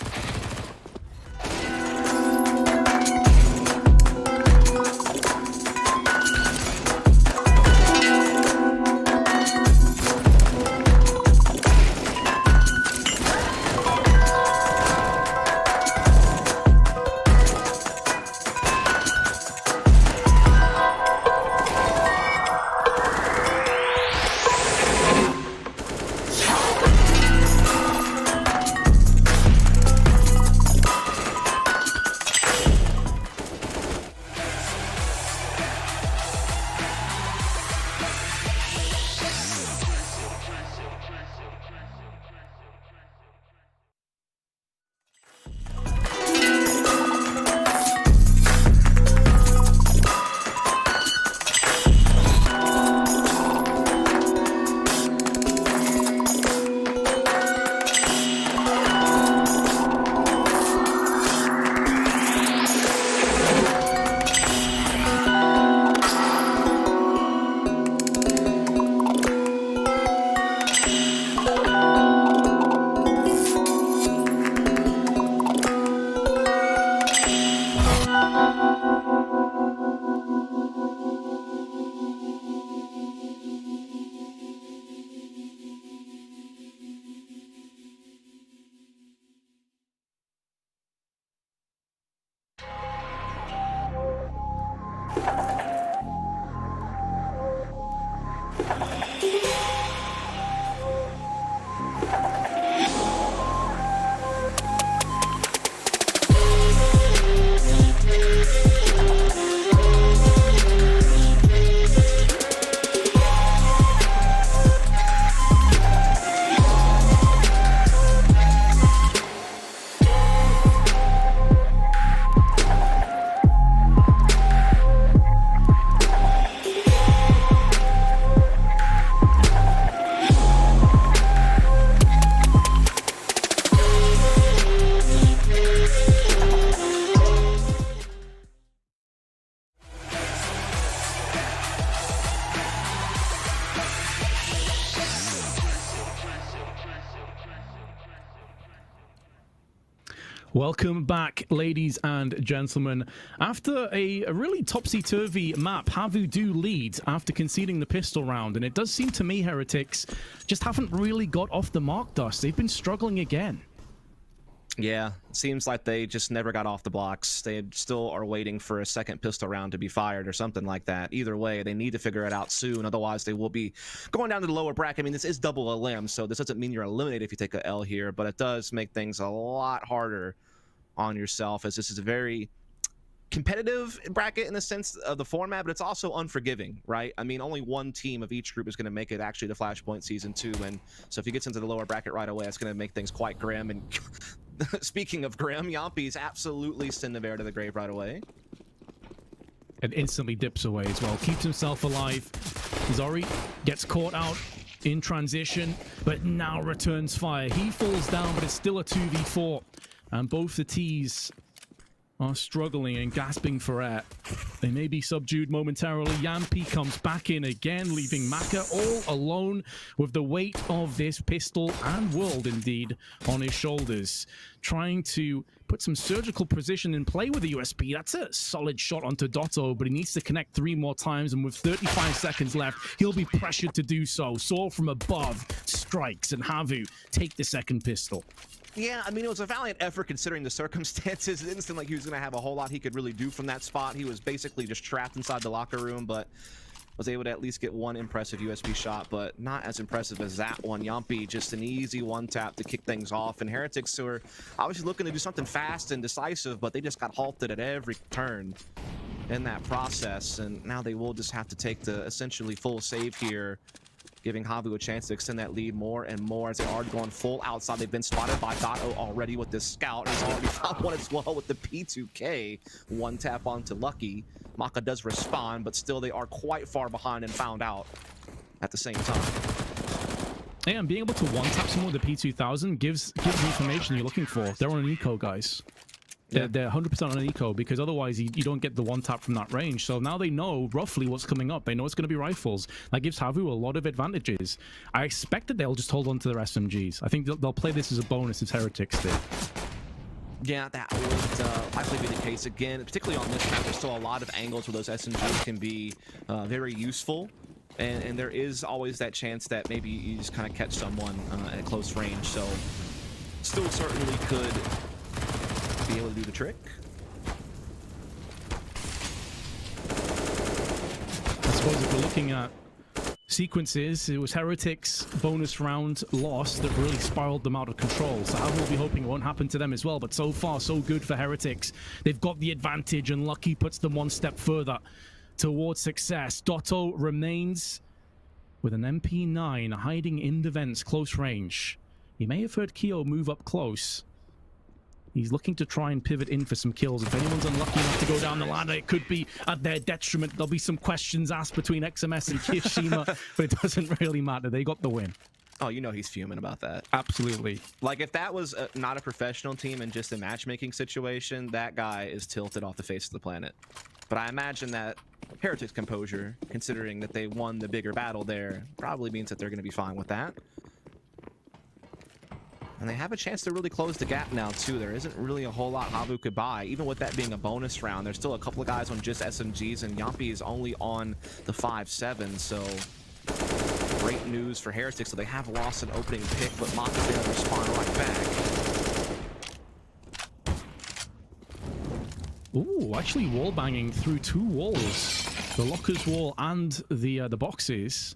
Welcome back, ladies and gentlemen. After a really topsy-turvy map, HAVU do lead after conceding the pistol round, and it does seem to me Heretics just haven't really got off the mark, Dust. They've been struggling again. Yeah, it seems like they just never got off the blocks. They still are waiting for a second pistol round to be fired or something like that. Either way, they need to figure it out soon. Otherwise, they will be going down to the lower bracket. I mean, this is double a limb, so this doesn't mean you're eliminated if you take a L here, but it does make things a lot harder on yourself, as this is a very competitive bracket in the sense of the format, but it's also unforgiving, right? I mean, only one team of each group is going to make it actually to Flashpoint Season 2, and so if he gets into the lower bracket right away, that's going to make things quite grim. And speaking of grim, Yampi's absolutely send the bear to the grave right away. And instantly dips away as well. Keeps himself alive. Zori gets caught out in transition, but now returns fire. He falls down, but it's still a 2v4. And both the T's are struggling and gasping for air. They may be subdued momentarily. Yampi comes back in again, leaving Maka all alone with the weight of this pistol and world, indeed, on his shoulders. Trying to put some surgical precision in play with the USB. That's a solid shot onto Dotto, but he needs to connect 3 more times, and with 35 seconds left, he'll be pressured to do so. Saw from above strikes, and HAVU take the second pistol. Yeah, I mean, it was a valiant effort considering the circumstances. It didn't seem like he was going to have a whole lot he could really do from that spot. He was basically just trapped inside the locker room, but was able to at least get one impressive USB shot, but not as impressive as that one. Yampi, just an easy one-tap to kick things off. And Heretics, who are obviously looking to do something fast and decisive, but they just got halted at every turn in that process. And now they will just have to take the essentially full save here, giving HAVU a chance to extend that lead more and more as they are going full outside. They've been spotted by Dotto already with this scout, and he's already found one as well with the P2K. One tap onto Lucky. Maka does respond, but still they are quite far behind and found out at the same time. Yeah, and being able to one-tap someone with the P2000 gives the information you're looking for. They're on an eco, guys. They're 100% on an eco, because otherwise you don't get the one tap from that range. So now they know roughly what's coming up. They know it's going to be rifles. That gives HAVU a lot of advantages. I expect that they'll just hold on to their SMGs. I think they'll play this as a bonus as Heretics did. Yeah, that would likely be the case again, particularly on this map. There's still a lot of angles where those SMGs can be very useful. And there is always that chance that maybe you just kind of catch someone at close range. So still certainly could be able to do the trick. I suppose if we're looking at sequences, it was Heretics' bonus round loss that really spiraled them out of control. So I will be hoping it won't happen to them as well. But so far, so good for Heretics. They've got the advantage, and Lucky puts them one step further towards success. Dotto remains with an MP9 hiding in the vents close range. He may have heard Keo move up close. He's looking to try and pivot in for some kills. If anyone's unlucky enough to go down the ladder, it could be at their detriment. There'll be some questions asked between XMS and Kiyashima, but it doesn't really matter. They got the win. Oh, you know he's fuming about that. Absolutely. Like, if that was not a professional team and just a matchmaking situation, that guy is tilted off the face of the planet. But I imagine that Heretics' composure, considering that they won the bigger battle there, probably means that they're going to be fine with that. And they have a chance to really close the gap now, too. There isn't really a whole lot HAVU could buy. Even with that being a bonus round, there's still a couple of guys on just SMGs, and Yampi is only on the 5.7, so great news for Heretics. So they have lost an opening pick, but Maka's able to respond right back. Ooh, actually wall banging through 2 walls. The lockers wall and the boxes.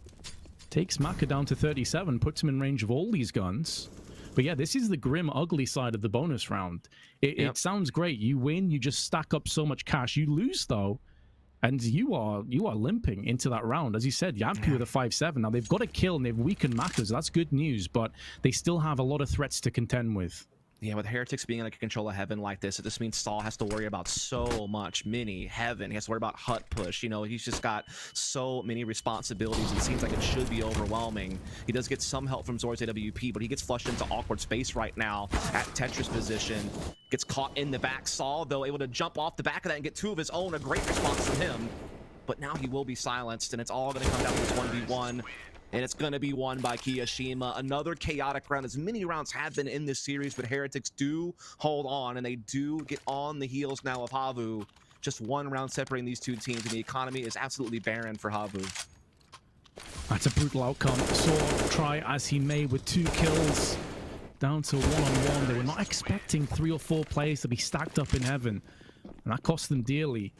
Takes Maka down to 37, puts him in range of all these guns. But yeah, this is the grim, ugly side of the bonus round. It sounds great. You win, you just stack up so much cash. You lose, though, and you are limping into that round. As you said, Yampi with a 5.7. Now, they've got a kill, and they've weakened Maka, so that's good news, but they still have a lot of threats to contend with. Yeah, with Heretics being like a control of Heaven like this, it just means Saul has to worry about so much mini Heaven. He has to worry about hut push. You know, he's just got so many responsibilities. It seems like it should be overwhelming. He does get some help from Zor's AWP, but he gets flushed into awkward space right now at Tetris position. Gets caught in the back. Saul, though, able to jump off the back of that and get 2 of his own. A great response from him. But now he will be silenced, and it's all going to come down to this 1v1. And it's going to be won by Kiyashima. Another chaotic round, as many rounds have been in this series, but Heretics do hold on, and they do get on the heels now of HAVU. Just 1 round separating these 2 teams, and the economy is absolutely barren for HAVU. That's a brutal outcome. So try as he may with 2 kills. Down to 1-on-1. They were not expecting 3 or 4 players to be stacked up in Heaven, and that cost them dearly.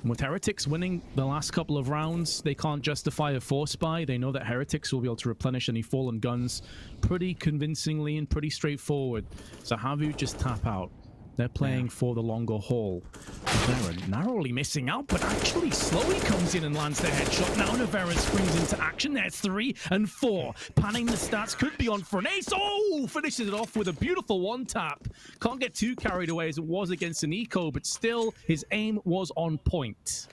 And with Heretics winning the last couple of rounds, they can't justify a force buy. They know that Heretics will be able to replenish any fallen guns pretty convincingly and pretty straightforward. So HAVU just tap out. They're playing for the longer haul. Navera narrowly missing out, but actually slowly comes in and lands the headshot. Now Navera springs into action. There's 3 and 4. Panning the stats, could be on for an ace. Oh, finishes it off with a beautiful one tap. Can't get too carried away as it was against an eco, but still his aim was on point.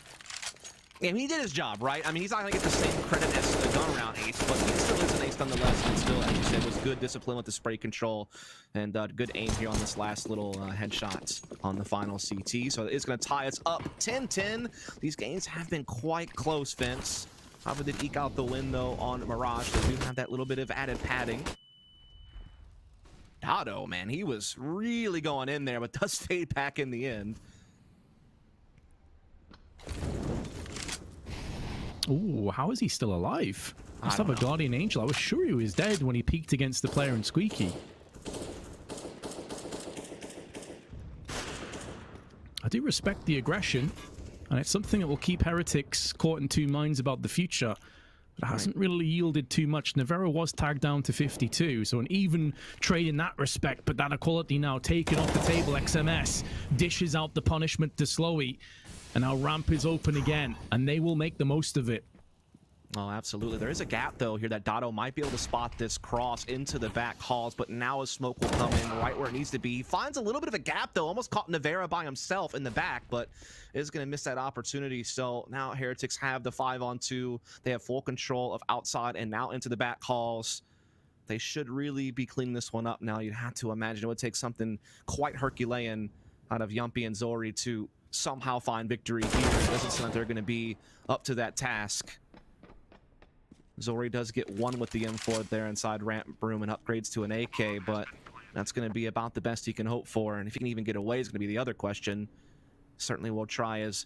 Yeah, I mean, he did his job, right? I mean, he's not going to get the same credit as the gun round ace, but he still is an face nonetheless, and still, as you said, was good discipline with the spray control and good aim here on this last little headshot on the final CT. So it's going to tie us up 10-10. These games have been quite close, Vince. HAVU did eke out the win, though, on Mirage. They do have that little bit of added padding. Dado, man, he was really going in there, but does fade back in the end. Ooh, how is he still alive? Must have a Guardian Angel. I was sure he was dead when he peeked against the player in Squeaky. I do respect the aggression, and it's something that will keep Heretics caught in two minds about the future. But it hasn't really yielded too much. Navarro was tagged down to 52, so an even trade in that respect, but that equality now taken off the table. XMS dishes out the punishment to Slowy, and now ramp is open again, and they will make the most of it. Oh, absolutely. There is a gap, though, here that Dado might be able to spot this cross into the back halls, but now a smoke will come in right where it needs to be. He finds a little bit of a gap, though, almost caught Navarro by himself in the back, but is going to miss that opportunity. So now Heretics have the 5-on-2. They have full control of outside and now into the back halls. They should really be cleaning this one up now. You'd have to imagine it would take something quite Herculean out of Yumpy and Zori to somehow find victory here. It doesn't seem like they're going to be up to that task. Zori does get one with the M4 there inside ramp room and upgrades to an AK, but that's going to be about the best he can hope for. And if he can even get away is going to be the other question. Certainly will try his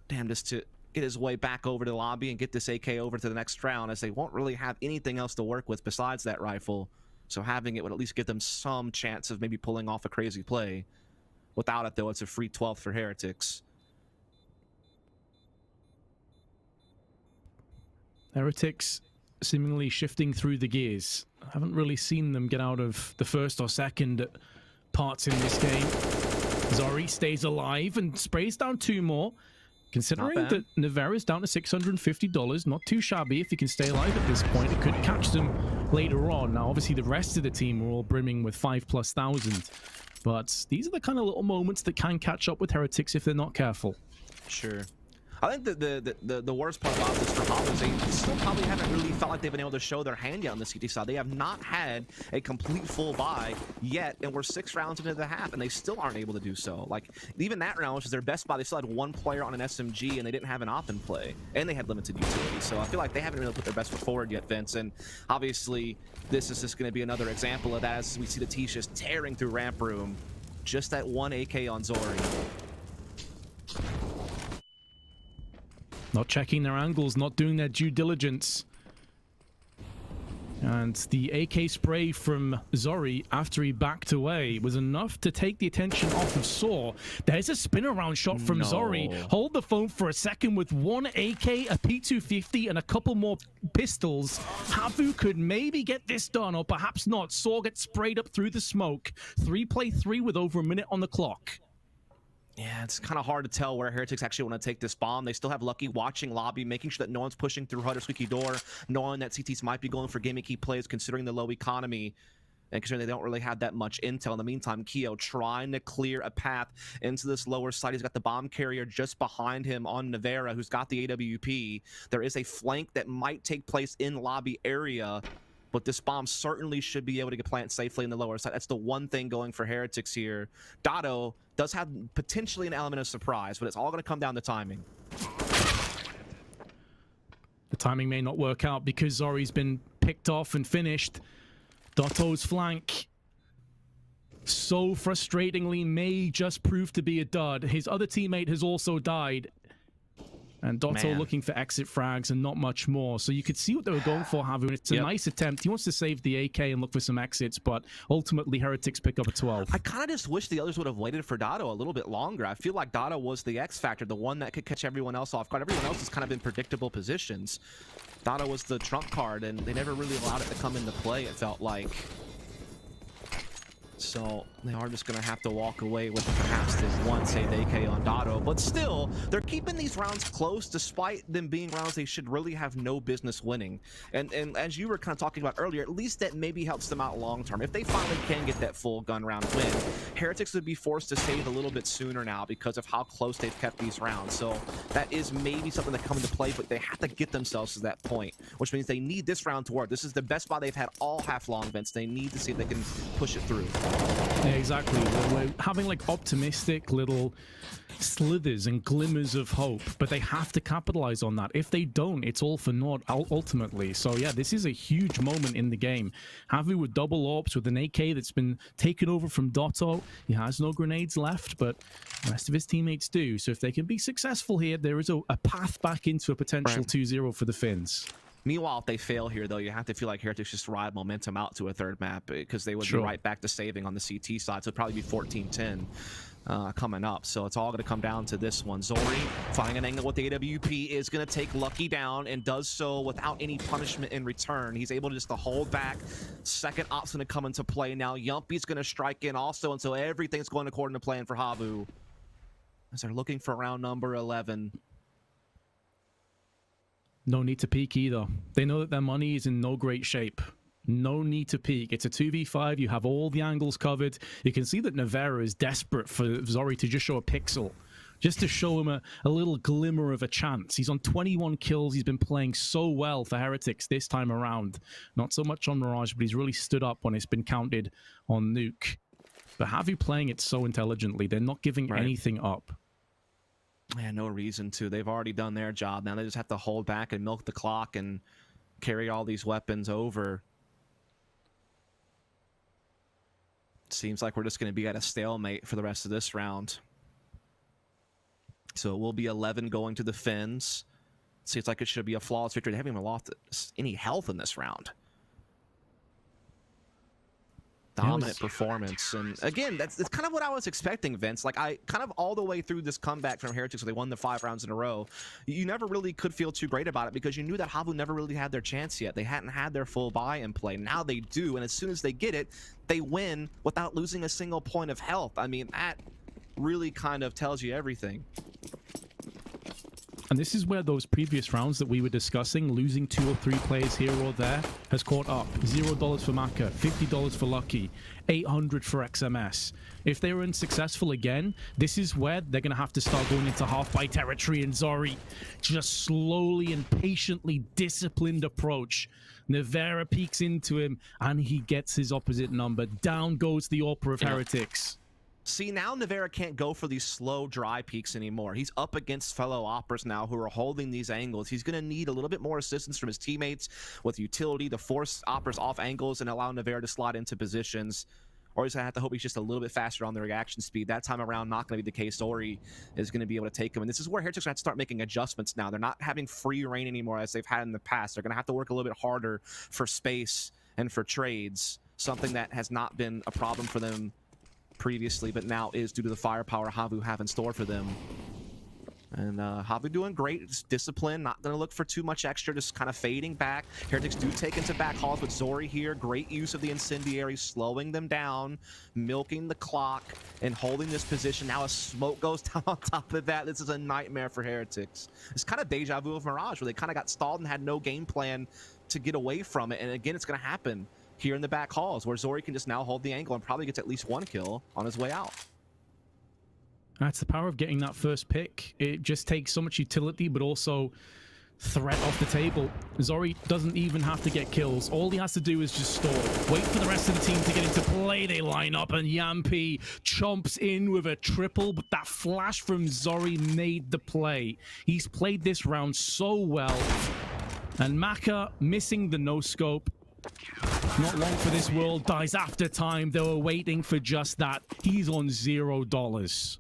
damnedest to get his way back over to the lobby and get this AK over to the next round, as they won't really have anything else to work with besides that rifle. So having it would at least give them some chance of maybe pulling off a crazy play. Without it, though, it's a free 12th for Heretics. Heretics seemingly shifting through the gears. I haven't really seen them get out of the first or second parts in this game. Zori stays alive and sprays down two more. Considering that Navarro's down to $650, not too shabby if he can stay alive at this point. It could catch them later on. Now, obviously, the rest of the team are all brimming with 5,000+. But these are the kind of little moments that can catch up with Heretics if they're not careful. Sure. I think the worst part about this for HAVU is they still probably haven't really felt like they've been able to show their hand yet on the CT side. They have not had a complete full buy yet, and we're 6 rounds into the half, and they still aren't able to do so. Like, even that round, which is their best buy, they still had one player on an SMG, and they didn't have an op in play, and they had limited utility. So I feel like they haven't really put their best foot forward yet, Vince, and obviously this is just going to be another example of that as we see the T just tearing through ramp room. Just that one AK on Zori. Not checking their angles, not doing their due diligence. And the AK spray from Zori after he backed away was enough to take the attention off of Saw. There's a spin around shot from Zori. Hold the phone for a second with one AK, a P250, and a couple more pistols. HAVU could maybe get this done, or perhaps not. Saw gets sprayed up through the smoke. 3-play-3 with over a minute on the clock. Yeah, it's kind of hard to tell where Heretics actually want to take this bomb. They still have Lucky watching lobby, making sure that no one's pushing through HUD or squeaky door, knowing that CTs might be going for gimmicky plays considering the low economy, and considering they don't really have that much intel. In the meantime, Keo trying to clear a path into this lower side. He's got the bomb carrier just behind him on Navarra, who's got the AWP. There is a flank that might take place in lobby area, but this bomb certainly should be able to get planted safely in the lower side. That's the one thing going for Heretics here. Dado does have potentially an element of surprise, but it's all going to come down to timing. The timing may not work out because Zori's been picked off and finished. Dotto's flank, so frustratingly, may just prove to be a dud. His other teammate has also died. And Dotto looking for exit frags and not much more. So you could see what they were going for, HAVU. It's a nice attempt. He wants to save the AK and look for some exits, but ultimately Heretics pick up a 12. I kind of just wish the others would have waited for Dado a little bit longer. I feel like Dado was the X factor, the one that could catch everyone else off guard. Everyone else is kind of in predictable positions. Dado was the trump card, and they never really allowed it to come into play, it felt like. So they are just going to have to walk away with perhaps this one save AK on Dotto. But still, they're keeping these rounds close despite them being rounds they should really have no business winning. And as you were kind of talking about earlier, at least that maybe helps them out long term. If they finally can get that full gun round win, Heretics would be forced to save a little bit sooner now because of how close they've kept these rounds. So that is maybe something that come into play, but they have to get themselves to that point, which means they need this round to work. This is the best spot they've had all half-long events. They need to see if they can push it through. Yeah, exactly. We're having like optimistic little slithers and glimmers of hope, but they have to capitalize on that. If they don't, it's all for naught ultimately. So yeah, this is a huge moment in the game. HAVU with double orbs with an AK that's been taken over from Dotto. He has no grenades left, but the rest of his teammates do. So if they can be successful here, there is a path back into a potential 2-0 for the Finns. Meanwhile, if they fail here, though, you have to feel like Heretics just ride momentum out to a third map because they would be right back to saving on the CT side. So it'd probably be 14-10 coming up. So it's all going to come down to this one. Zori finding an angle with the AWP is going to take Lucky down and does so without any punishment in return. He's able to just to hold back. Second op's going to come into play now. Yumpy's going to strike in also, and so everything's going according to plan for HAVU as they're looking for round number 11. No need to peek either. They know that their money is in no great shape. No need to peek. It's a 2v5. You have all the angles covered. You can see that Nevera is desperate for Zori to just show a pixel. Just to show him a little glimmer of a chance. He's on 21 kills. He's been playing so well for Heretics this time around. Not so much on Mirage, but he's really stood up when it's been counted on Nuke. But HAVU playing it so intelligently. They're not giving anything up. Yeah, no reason to. They've already done their job. Now they just have to hold back and milk the clock and carry all these weapons over. Seems like we're just going to be at a stalemate for the rest of this round. So it will be 11 going to the Finns. Seems like it should be a flawless victory. They haven't even lost any health in this round. Dominant performance, and again, that's kind of what I was expecting, Vince. Like, I kind of all the way through this comeback from Heretics, where they won the 5 rounds in a row, you never really could feel too great about it because you knew that HAVU never really had their chance yet. They hadn't had their full buy in play. Now they do, and as soon as they get it, they win without losing a single point of health. I mean, that really kind of tells you everything. And this is where those previous rounds that we were discussing, losing 2 or 3 players here or there, has caught up. $0 for Maka, $50 for Lucky, $800 for XMS. If they were unsuccessful again, this is where they're going to have to start going into half-buy territory, and Zori just slowly and patiently disciplined approach. Nevera peeks into him, and he gets his opposite number. Down goes the Orpa of Heretics. See, now Nevera can't go for these slow, dry peaks anymore. He's up against fellow Operas now who are holding these angles. He's going to need a little bit more assistance from his teammates with utility to force Operas off angles and allow Nevera to slide into positions. Or he's going to have to hope he's just a little bit faster on the reaction speed. That time around, not going to be the case. Zori is going to be able to take him. And this is where Heretics are going to have to start making adjustments now. They're not having free reign anymore as they've had in the past. They're going to have to work a little bit harder for space and for trades, something that has not been a problem for them previously, but now is due to the firepower HAVU have in store for them. And HAVU doing great. Just discipline, not going to look for too much extra, just kind of fading back. Heretics do take into back halls with Zori here. Great use of the incendiary, slowing them down, milking the clock, and holding this position. Now as smoke goes down on top of that, this is a nightmare for Heretics. It's kind of deja vu of Mirage, where they kind of got stalled and had no game plan to get away from it. And again, it's going to happen here in the back halls, where Zori can just now hold the angle and probably gets at least 1 kill on his way out. That's the power of getting that first pick. It just takes so much utility, but also threat off the table. Zori doesn't even have to get kills. All he has to do is just stall. Wait for the rest of the team to get into play. They line up, and Yampy chomps in with a triple, but that flash from Zori made the play. He's played this round so well. And Maka missing the no-scope. Not long for this world, dies after time. They were waiting for just that. He's on $0.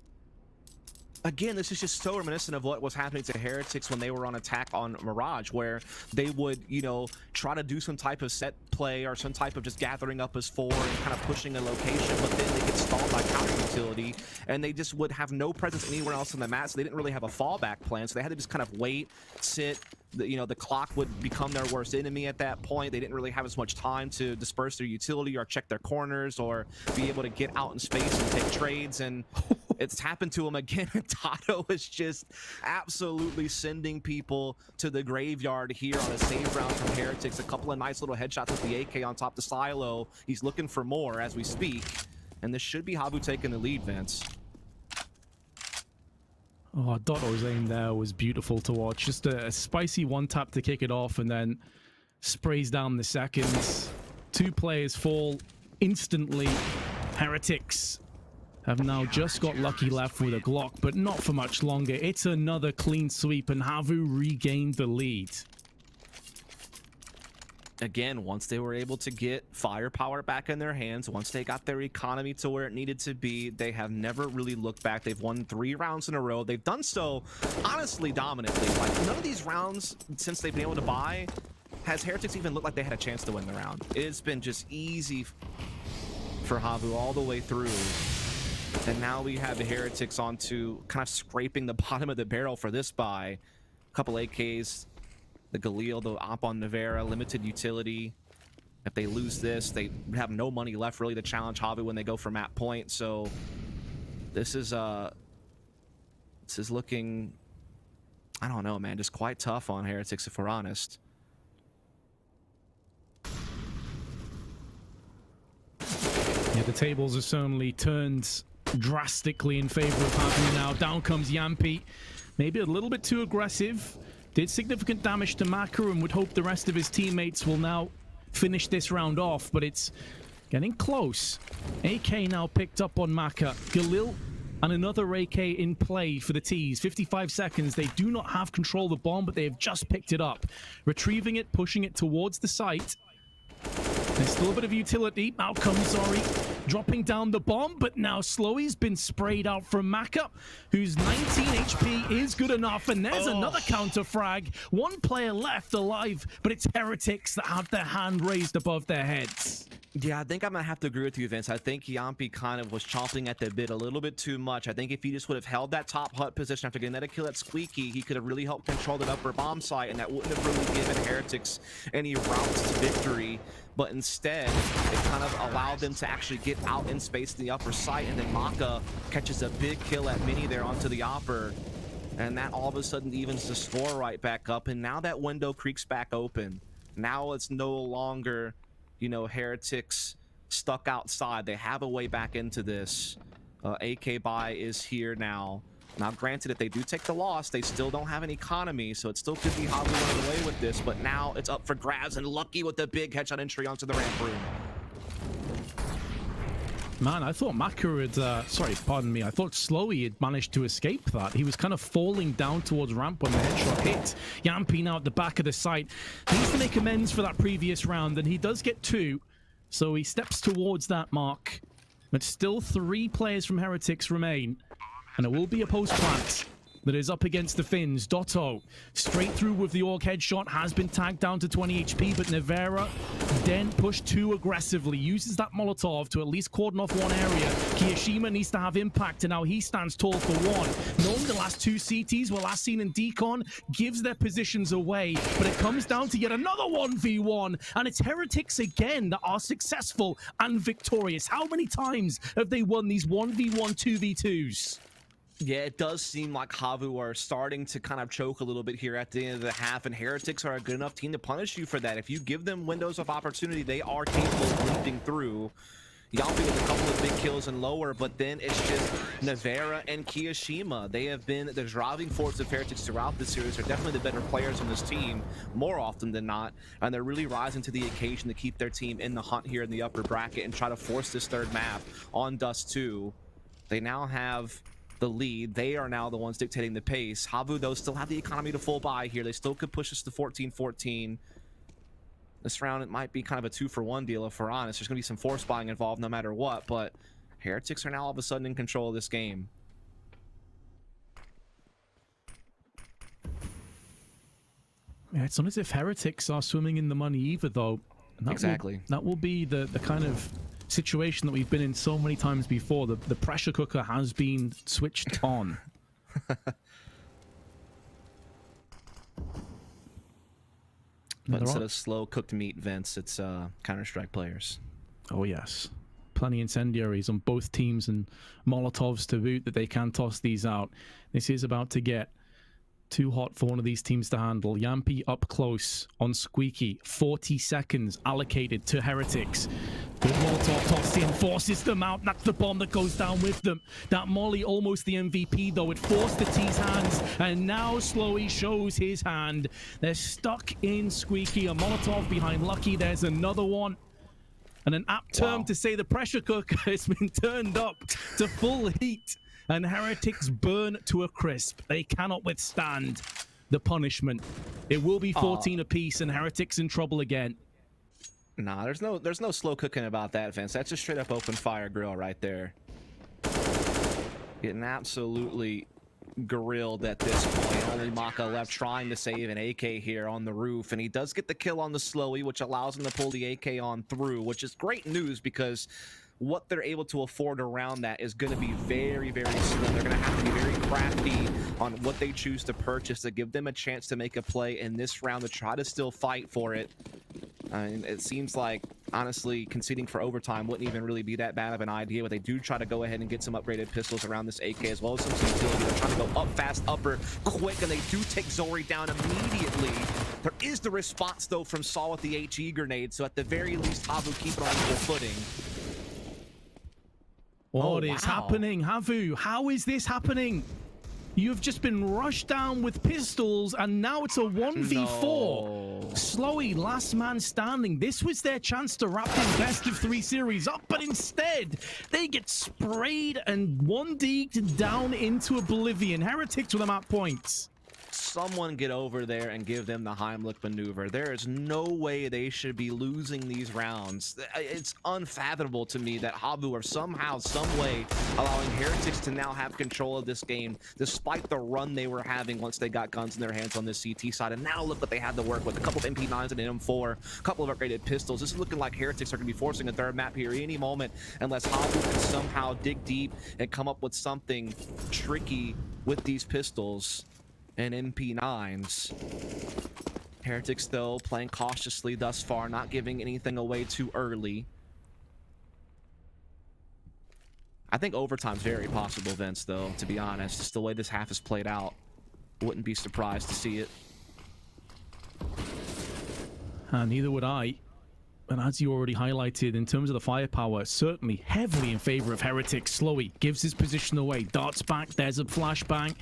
Again, this is just so reminiscent of what was happening to Heretics when they were on attack on Mirage, where they would, you know, try to do some type of set play or some type of just gathering up as 4 and kind of pushing a location, but then they get stalled by counter utility, and they just would have no presence anywhere else on the map, so they didn't really have a fallback plan, so they had to just kind of wait, sit. You know, the clock would become their worst enemy at that point. They didn't really have as much time to disperse their utility or check their corners or be able to get out in space and take trades, and it's happened to him again. Tato is just absolutely sending people to the graveyard here on a save round from Heretics. A couple of nice little headshots with the AK on top the silo. He's looking for more as we speak, and this should be HAVU taking the lead, Vince. Oh, Dotto's aim there was beautiful to watch. Just a spicy one tap to kick it off and then sprays down the seconds. 2 players fall instantly. Heretics have now just got lucky left with a Glock, but not for much longer. It's another clean sweep and HAVU regained the lead. Again, once they were able to get firepower back in their hands, once they got their economy to where it needed to be, they have never really looked back. They've won 3 rounds in a row. They've done so, honestly, dominantly. Like, none of these rounds, since they've been able to buy, has Heretics even looked like they had a chance to win the round. It's been just easy for HAVU all the way through. And now we have the Heretics onto kind of scraping the bottom of the barrel for this buy. A couple AKs. The Galil, the op on Nevera, limited utility. If they lose this, they have no money left really to challenge HAVU when they go for map point. So this is looking, I don't know, man, just quite tough on Heretics if we're honest. Yeah, the tables are certainly turned drastically in favor of HAVU now. Down comes Yampi. Maybe a little bit too aggressive. Did significant damage to Maka and would hope the rest of his teammates will now finish this round off, but it's getting close. AK now picked up on Maka. Galil and another AK in play for the T's. 55 seconds. They do not have control of the bomb, but they have just picked it up. Retrieving it, pushing it towards the site. There's still a bit of utility. Out comes Zori, dropping down the bomb, but now Slowy's been sprayed out from Maka, whose 19 HP is good enough, and there's another counter frag. 1 player left alive, but it's Heretics that have their hand raised above their heads. Yeah, I think I'm gonna have to agree with you, Vince. I think Yampi kind of was chomping at the bit a little bit too much. I think if he just would have held that top hut position after getting that kill at Squeaky, he could have really helped control that upper bomb site, and that wouldn't have really given Heretics any routes to victory. But instead, it kind of allowed them to actually get out in space in the upper site, and then Maka catches a big kill at Mini there onto the upper, and that all of a sudden evens the score right back up, and now that window creaks back open. Now it's no longer, you know, Heretics stuck outside. They have a way back into this. AK buy is here now. Now, granted, if they do take the loss, they still don't have an economy, so it still could be HAVU running away with this, but now it's up for grabs, and Lucky with the big headshot entry onto the ramp room. Man, I thought Maka had, sorry, pardon me, I thought Slowy had managed to escape that. He was kind of falling down towards ramp when the headshot hit. Yampi now at the back of the site. Needs to make amends for that previous round, and he does get 2, so he steps towards that mark. But still 3 players from Heretics remain. And it will be a post-plant that is up against the Finns. Dotto, straight through with the Orc headshot, has been tagged down to 20 HP, but Nevera then pushed too aggressively, uses that Molotov to at least cordon off one area. Kiyashima needs to have impact, and now he stands tall for 1. Knowing the last 2 CTs were last seen in Decon, gives their positions away, but it comes down to yet another 1v1, and it's Heretics again that are successful and victorious. How many times have they won these 1v1, 2v2s? Yeah, it does seem like HAVU are starting to kind of choke a little bit here at the end of the half, and Heretics are a good enough team to punish you for that. If you give them windows of opportunity, they are capable of leaping through. Yampi with a couple of big kills and lower, but then it's just Nevera and Kiyashima. They have been the driving force of Heretics throughout this series. They're definitely the better players on this team, more often than not, and they're really rising to the occasion to keep their team in the hunt here in the upper bracket and try to force this third map on Dust 2. They now have the lead. They are now the ones dictating the pace. HAVU, though, still have the economy to full buy here. They still could push us to 14-14. This round, it might be kind of a 2-for-1 deal, if we're honest. There's going to be some force buying involved no matter what, but Heretics are now all of a sudden in control of this game. Yeah, it's not as if Heretics are swimming in the money either, though. And that will be the kind of situation that we've been in so many times before. The pressure cooker has been switched on. But instead of slow cooked meat, Vince, it's Counter-Strike players. Oh, yes. Plenty incendiaries on both teams and Molotovs to boot that they can toss these out. This is about to get too hot for one of these teams to handle. Yampy up close on Squeaky. 40 seconds allocated to Heretics. Good Molotov tossed in, forces them out. That's the bomb that goes down with them. That Molly almost the MVP, though. It forced the T's hands, and now Slowy shows his hand. They're stuck in Squeaky. A Molotov behind Lucky. There's another one. And an apt term to say the pressure cooker has been turned up to full heat. And Heretics burn to a crisp. They cannot withstand the punishment. It will be 14 apiece, and Heretics in trouble again. Nah, there's no slow cooking about that, Vince. That's just straight up open fire grill right there. Getting absolutely grilled at this point. Only Maka left trying to save an AK here on the roof, and he does get the kill on the Slowy, which allows him to pull the AK on through, which is great news because what they're able to afford around that is going to be very, very slim. They're going to have to be very crafty on what they choose to purchase to give them a chance to make a play in this round to try to still fight for it. And it seems like, honestly, conceding for overtime wouldn't even really be that bad of an idea, but they do try to go ahead and get some upgraded pistols around this AK as well as some utility. They're trying to go up fast, upper, quick, and they do take Zori down immediately. There is the response, though, from Saul with the HE grenade, so at the very least, HAVU keep it on equal footing. What is happening, HAVU? How is this happening? You've just been rushed down with pistols, and now it's a 1v4. No. Slowy, last man standing. This was their chance to wrap this best-of-3 series up, but instead, they get sprayed and 1D'd down into oblivion. Heretics with them at points. Someone get over there and give them the Heimlich maneuver. There is no way they should be losing these rounds. It's unfathomable to me that HAVU are somehow, some way allowing Heretics to now have control of this game despite the run they were having once they got guns in their hands on this CT side. And now look what they had to work with. A couple of MP9s and an M4, a couple of upgraded pistols. This is looking like Heretics are going to be forcing a third map here any moment unless HAVU can somehow dig deep and come up with something tricky with these pistols and MP9s. Heretics, though, playing cautiously thus far, not giving anything away too early. I think overtime's very possible, Vince, though, to be honest. Just the way this half is played out. Wouldn't be surprised to see it. Neither would I. And as you already highlighted, in terms of the firepower, certainly heavily in favor of Heretics. Slowy gives his position away, darts back, there's a flashbang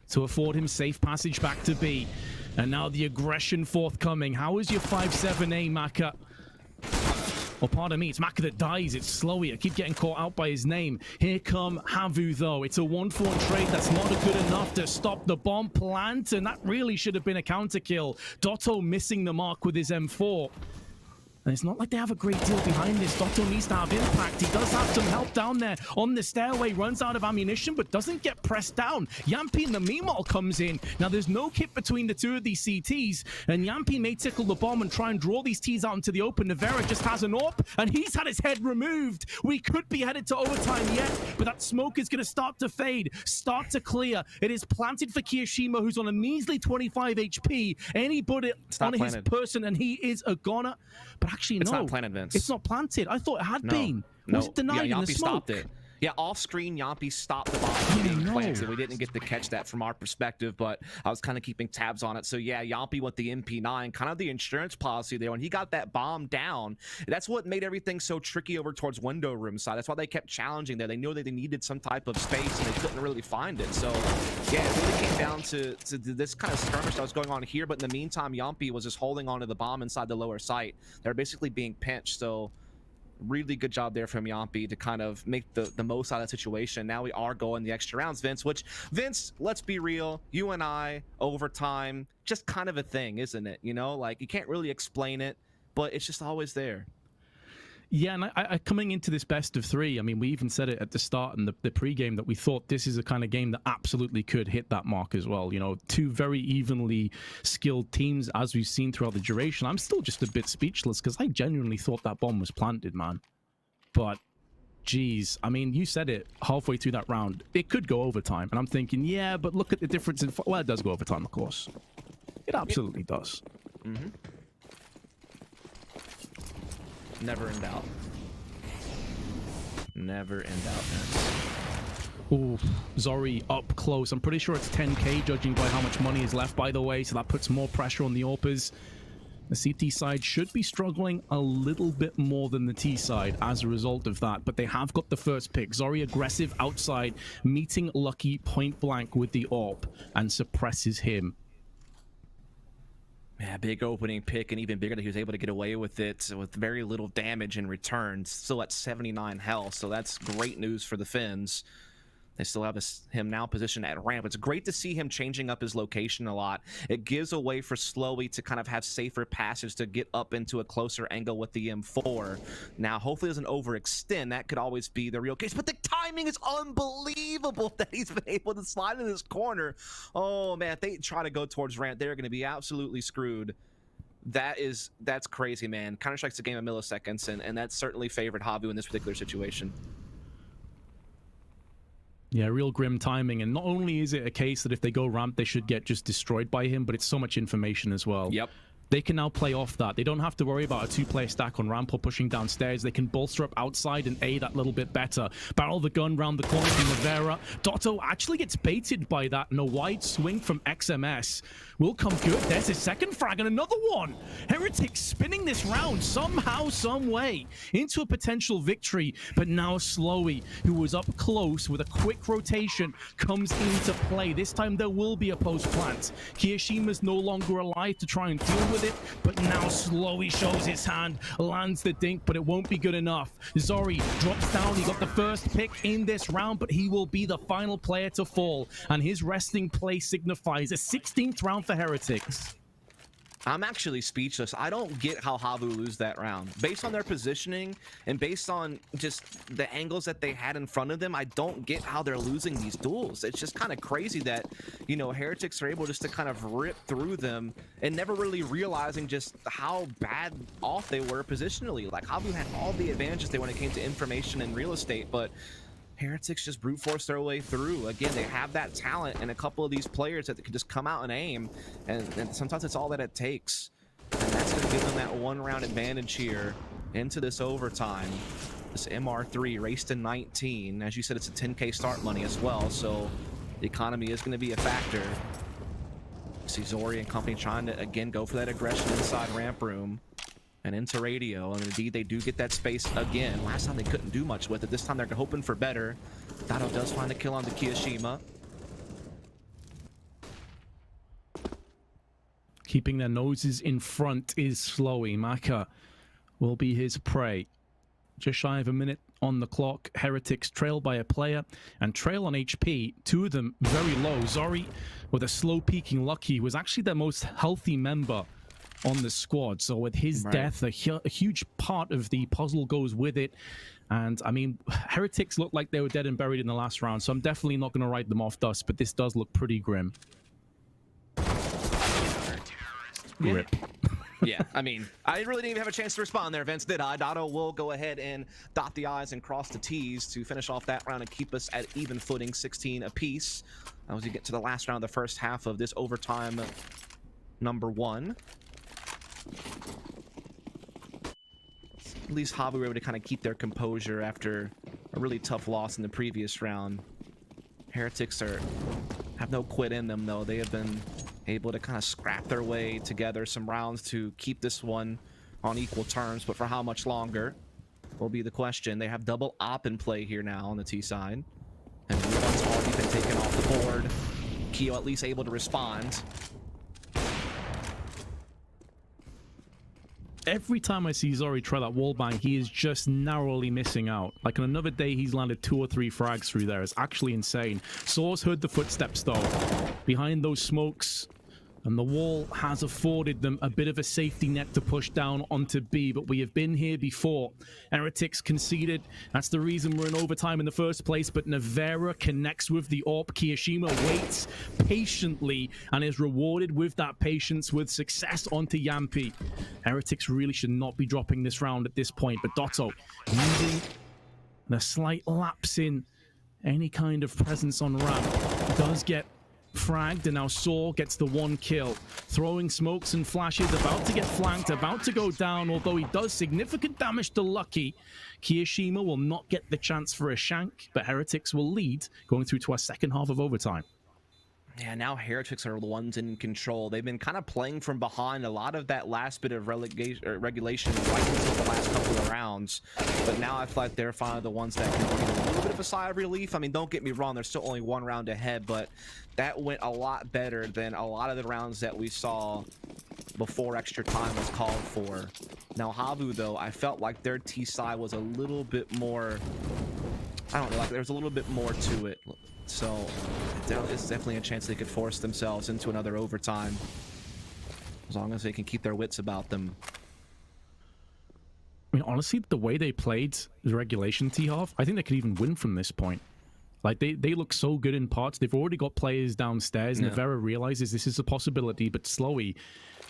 to afford him safe passage back to B. And now the aggression forthcoming. How is your 5-7A, Maka? Or pardon me, it's Maka that dies. It's Slowy. I keep getting caught out by his name. Here come HAVU, though. It's a 1-4 trade that's not good enough to stop the bomb plant, and that really should have been a counter kill. Dotto missing the mark with his M4. And it's not like they have a great deal behind this. Dotto needs to have impact. He does have some help down there on the stairway. Runs out of ammunition, but doesn't get pressed down. Yampy in the meanwhile comes in. Now, there's no kit between the two of these CTs. And Yampy may tickle the bomb and try and draw these Ts out into the open. Navera just has an AWP, and he's had his head removed. We could be headed to overtime yet, but that smoke is going to start to fade, start to clear. It is planted for Kiyoshima, who's on a measly 25 HP. Any bullet on his person, and he is a goner. But actually, it's no. It's not planted, Vince. It's not planted. I thought it had been. No. Was it denied in the smoke? Stopped it. Yeah, off screen, Yampy stopped the bomb from being planted. We didn't get to catch that from our perspective, but I was kind of keeping tabs on it. So yeah, Yampy with the MP9, kind of the insurance policy there. When he got that bomb down, that's what made everything so tricky over towards window room side. That's why they kept challenging there. They knew that they needed some type of space, and they couldn't really find it. So yeah, it really came down to this kind of skirmish that was going on here. But in the meantime, Yampy was just holding onto the bomb inside the lower site. They're basically being pinched. So really good job there from Yampy to kind of make the most out of the situation. Now we are going the extra rounds, Vince, which, Vince, let's be real, you and I, overtime, just kind of a thing, isn't it? You know, like, you can't really explain it, but it's just always there. Yeah, and I coming into this best of three, I mean, we even said it at the start and the pregame that we thought this is a kind of game that absolutely could hit that mark as well. You know, two very evenly skilled teams, as we've seen throughout the duration. I'm still just a bit speechless because I genuinely thought that bomb was planted, man. But, geez, I mean, you said it halfway through that round. It could go overtime. And I'm thinking, yeah, but look at the difference in... Well, it does go overtime, of course. It absolutely does. Mm-hmm. Never in doubt. Never in doubt, man. Ooh, Zori up close. I'm pretty sure it's 10k, judging by how much money is left, by the way, so that puts more pressure on the AWPers. The CT side should be struggling a little bit more than the T side as a result of that, but they have got the first pick. Zori aggressive outside, meeting Lucky point blank with the AWP and suppresses him. Yeah, big opening pick, and even bigger that he was able to get away with it with very little damage in return. Still at 79 health, so that's great news for the Finns. They still have him now positioned at ramp. It's great to see him changing up his location a lot. It gives a way for Slowy to kind of have safer passage to get up into a closer angle with the M4. Now, hopefully it doesn't overextend. That could always be the real case. But the timing is unbelievable that he's been able to slide in this corner. Oh, man, if they try to go towards ramp, they're going to be absolutely screwed. That's crazy, man. Counter-Strike's a game of milliseconds, and that's certainly favored HAVU in this particular situation. Yeah, real grim timing. And not only is it a case that if they go ramp, they should get just destroyed by him, but it's so much information as well. Yep. They can now play off that. They don't have to worry about a two-player stack on ramp or pushing downstairs. They can bolster up outside and A that little bit better. Barrel the gun round the corner from Rivera. Dotto actually gets baited by that, and a wide swing from XMS will come good. There's his second frag and another one. Heretic spinning this round somehow, some way into a potential victory. But now Slowy, who was up close with a quick rotation, comes into play. This time there will be a post plant. Kiyoshima's no longer alive to try and deal with it, but now Slowy shows his hand, lands the dink, but it won't be good enough. Zori drops down. He got the first pick in this round, but he will be the final player to fall, and his resting place signifies a 16th round for Heretics. I'm actually speechless. I don't get how HAVU lose that round. Based on their positioning and based on just the angles that they had in front of them, I don't get how they're losing these duels. It's just kind of crazy that, you know, Heretics are able just to kind of rip through them and never really realizing just how bad off they were positionally. Like, HAVU had all the advantages when it came to information and real estate, but Heretics just brute force their way through. Again, they have that talent and a couple of these players that can just come out and aim, and sometimes it's all that it takes. And that's going to give them that one round advantage here into this overtime. This MR3 race to 19. As you said, it's a 10k start money as well, so the economy is going to be a factor. See Zori and company trying to, again, go for that aggression inside ramp room. And into radio, and indeed they do get that space again. Last time they couldn't do much with it. This time they're hoping for better. Dotto does find a kill on the Kiyoshima. Keeping their noses in front is Slowy. Maka will be his prey. Just shy of a minute on the clock. Heretics trail by a player and trail on HP. Two of them very low. Zori with a slow peaking Lucky was actually their most healthy member on the squad, so with his death, a huge part of the puzzle goes with it. And I mean, Heretics looked like they were dead and buried in the last round, so I'm definitely not going to write them off dust, but this does look pretty grim. Rip. Yeah, I mean, I really didn't even have a chance to respond there, Vince, did I? Dotto will go ahead and dot the I's and cross the T's to finish off that round and keep us at even footing, 16 apiece. As we get to the last round of the first half of this overtime number 1. At least HAVU were able to kind of keep their composure after a really tough loss in the previous round. Heretics have no quit in them, though. They have been able to kind of scrap their way together some rounds to keep this one on equal terms, but for how much longer will be the question. They have double op in play here now on the T side, and one's already been taken off the board. Keo at least able to respond. Every time I see Zori try that wallbang, he is just narrowly missing out. Like on another day, he's landed 2 or 3 frags through there. It's actually insane. Source heard the footsteps though. Behind those smokes, and the wall has afforded them a bit of a safety net to push down onto B, but we have been here before. Heretics conceded. That's the reason we're in overtime in the first place, but Nevera connects with the AWP. Kiyashima waits patiently and is rewarded with that patience with success onto Yampi. Heretics really should not be dropping this round at this point, but Dotto using the slight lapse in any kind of presence on ramp does get fragged, and now Saw gets the 1 kill. Throwing smokes and flashes, about to get flanked, about to go down, although he does significant damage to Lucky. Kiyashima will not get the chance for a shank, but Heretics will lead going through to our second half of overtime. Yeah, now Heretics are the ones in control. They've been kind of playing from behind a lot of that last bit of regulation right until the last couple of rounds. But now I feel like they're finally the ones that can breathe a little bit of a sigh of relief. I mean, don't get me wrong, there's still only 1 round ahead, but that went a lot better than a lot of the rounds that we saw before extra time was called for. Now, HAVU, though, I felt like their T-side was a little bit more, I don't know, like there's a little bit more to it. So it's definitely a chance they could force themselves into another overtime, as long as they can keep their wits about them. I mean, honestly, the way they played the regulation T-half, I think they could even win from this point. Like, they look so good in parts. They've already got players downstairs. Yeah. Nevera realizes this is a possibility, but Slowy,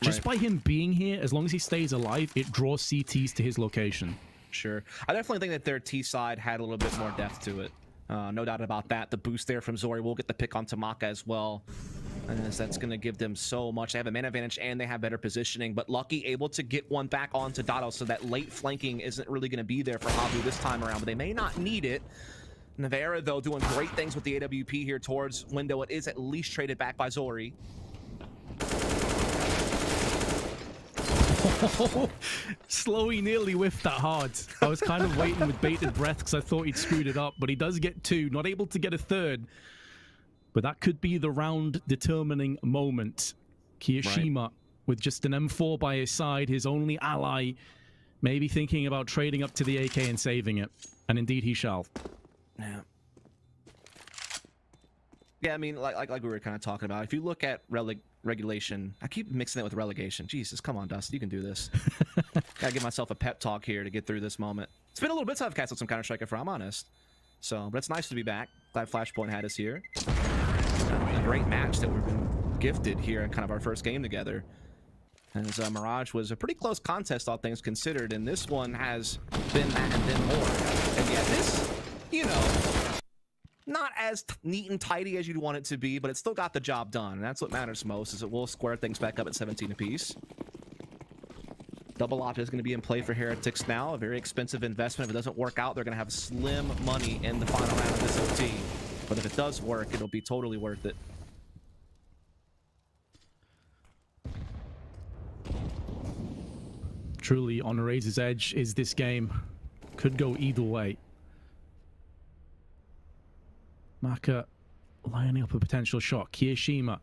just by him being here, as long as he stays alive, it draws CTs to his location. Sure. I definitely think that their T-side had a little bit more depth to it. No doubt about that. The boost there from Zori will get the pick on Tamaka as well, as that's going to give them so much. They have a man advantage and they have better positioning, but Lucky able to get one back onto Dotto, so that late flanking isn't really going to be there for HAVU this time around, but they may not need it. Nevera, though, doing great things with the AWP here towards window. It is at least traded back by Zori. Slowy nearly whiffed that hard. I was kind of waiting with bated breath because I thought he'd screwed it up, but he does get 2, not able to get a 3rd. But that could be the round determining moment. Kiyashima with just an M4 by his side, his only ally, maybe thinking about trading up to the AK and saving it. And indeed he shall. Yeah. Yeah, I mean, like we were kind of talking about, if you look at regulation, I keep mixing it with relegation. Jesus, come on, Dust, you can do this. Gotta give myself a pep talk here to get through this moment. It's been a little bit tough casting some Counter-Strike, if I'm honest. So, but it's nice to be back. Glad Flashpoint had us here. A great match that we've been gifted here in kind of our first game together. As Mirage was a pretty close contest, all things considered, and this one has been that and then more. And yeah, this, you know, not as neat and tidy as you'd want it to be, but it still got the job done. And that's what matters most, is it will square things back up at 17 apiece. Double op is going to be in play for Heretics now. A very expensive investment. If it doesn't work out, they're going to have slim money in the final round of this OT. But if it does work, it'll be totally worth it. Truly, on Razor's Edge is this game. Could go either way. Maka lining up a potential shot. Kiyashima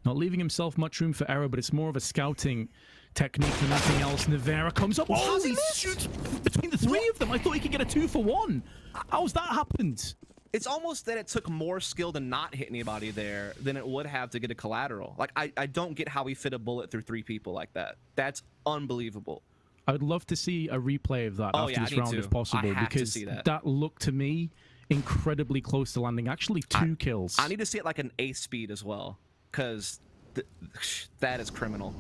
not leaving himself much room for error, but it's more of a scouting technique than anything else. Nevera comes up. Oh, he shoots between the 3 of them. I thought he could get a 2-for-1. How's that happened? It's almost that it took more skill to not hit anybody there than it would have to get a collateral. Like, I don't get how he fit a bullet through 3 people like that. That's unbelievable. I would love to see a replay of that after this round if possible, because that looked to me incredibly close to landing. Actually, 2 kills. I need to see it like an ace speed as well, because that is criminal.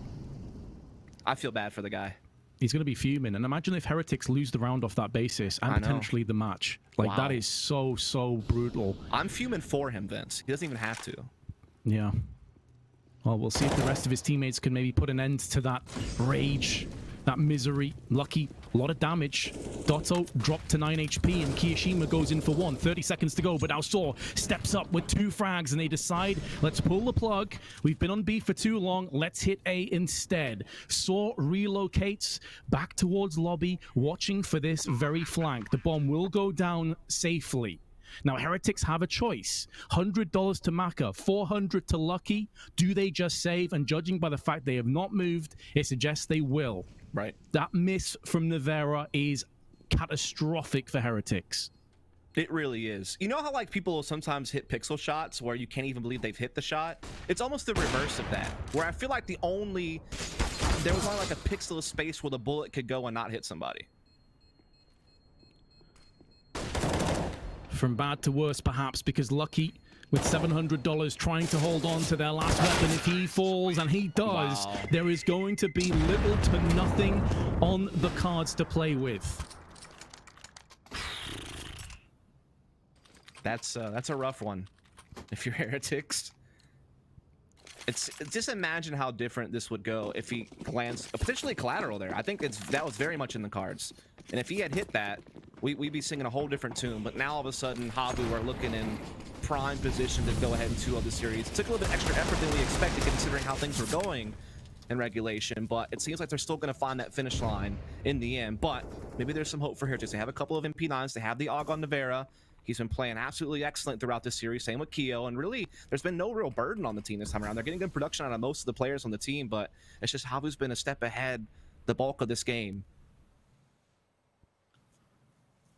I feel bad for the guy. He's going to be fuming. And imagine if Heretics lose the round off that basis and potentially the match. Like, that is so brutal. I'm fuming for him, Vince. He doesn't even have to. Yeah. Well, we'll see if the rest of his teammates can maybe put an end to that rage, that misery. Lucky, a lot of damage. Dotto dropped to 9 HP and Kiyashima goes in for 1. 30 seconds to go, but now Saw steps up with 2 frags and they decide, let's pull the plug. We've been on B for too long. Let's hit A instead. Saw relocates back towards lobby, watching for this very flank. The bomb will go down safely. Now, Heretics have a choice. $100 to Maka, $400 to Lucky. Do they just save? And judging by the fact they have not moved, it suggests they will. Right. That miss from Nevera is catastrophic for Heretics. It really is. You know how like people sometimes hit pixel shots where you can't even believe they've hit the shot? It's almost the reverse of that, where I feel like there was only like a pixel of space where the bullet could go and not hit somebody. From bad to worse, perhaps, because Lucky, with $700 trying to hold on to their last weapon, if he falls, and he does, Wow. there is going to be little to nothing on the cards to play with. That's a rough one. If you're Heretics, it's just imagine how different this would go if he lands a potentially collateral there. I think that was very much in the cards, and if he had hit that, we'd be singing a whole different tune. But now all of a sudden, HAVU are looking in prime position to go ahead and 2-0 the series. It took a little bit extra effort than we expected, considering how things were going in regulation, but it seems like they're still going to find that finish line in the end. But maybe there's some hope for Heretics. They have a couple of MP9s. They have the AUG on Nevera. He's been playing absolutely excellent throughout this series. Same with Keo, and really, there's been no real burden on the team this time around. They're getting good production out of most of the players on the team, but it's just HAVU's been a step ahead the bulk of this game.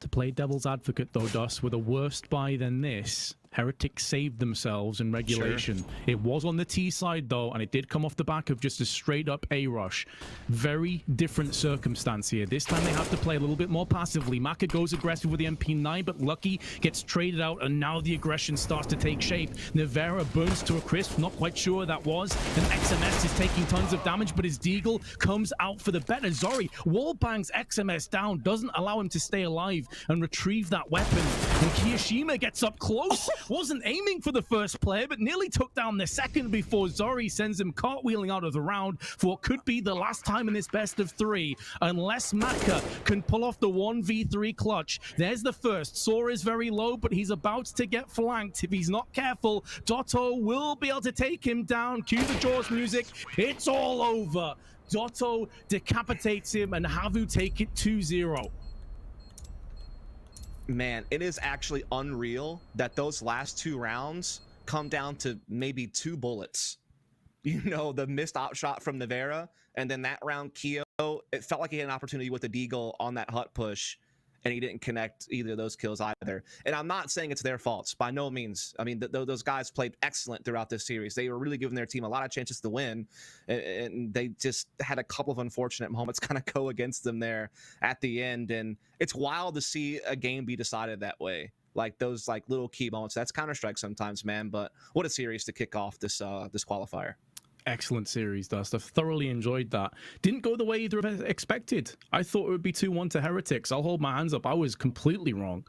To play devil's advocate, though, Dust, with a worse buy than this, Heretics saved themselves in regulation. Sure. It was on the T side, though, and it did come off the back of just a straight-up A-rush. Very different circumstance here. This time they have to play a little bit more passively. Maka goes aggressive with the MP9, but Lucky gets traded out, and now the aggression starts to take shape. Nevera burns to a crisp, not quite sure what that was, and XMS is taking tons of damage, but his Deagle comes out for the better. Zori wallbangs XMS down, doesn't allow him to stay alive and retrieve that weapon. And Kiyashima gets up close. Wasn't aiming for the first player, but nearly took down the second before Zori sends him cartwheeling out of the round for what could be the last time in this best of three. Unless Maka can pull off the 1v3 clutch. There's the first. Sora is very low, but he's about to get flanked. If he's not careful, Dotto will be able to take him down. Cue the Jaws music. It's all over. Dotto decapitates him, and HAVU take it 2-0. Man, it is actually unreal that those last 2 rounds come down to maybe 2 bullets. You know, the missed out shot from Nevera, and then that round Keo, it felt like he had an opportunity with the Deagle on that hut push, and he didn't connect either of those kills either. And I'm not saying it's their faults, by no means. I mean, those guys played excellent throughout this series. They were really giving their team a lot of chances to win, and they just had a couple of unfortunate moments kind of go against them there at the end. And it's wild to see a game be decided that way. Like those like little key moments. That's Counter-Strike sometimes, man. But what a series to kick off this this qualifier. Excellent series, Dust. I've thoroughly enjoyed that. Didn't go the way either of us expected. I thought it would be 2-1 to Heretics. I'll hold my hands up. I was completely wrong.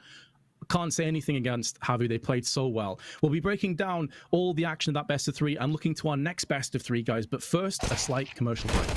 Can't say anything against HAVU. They played so well. We'll be breaking down all the action of that best of 3 and looking to our next best of 3, guys. But first, a slight commercial break.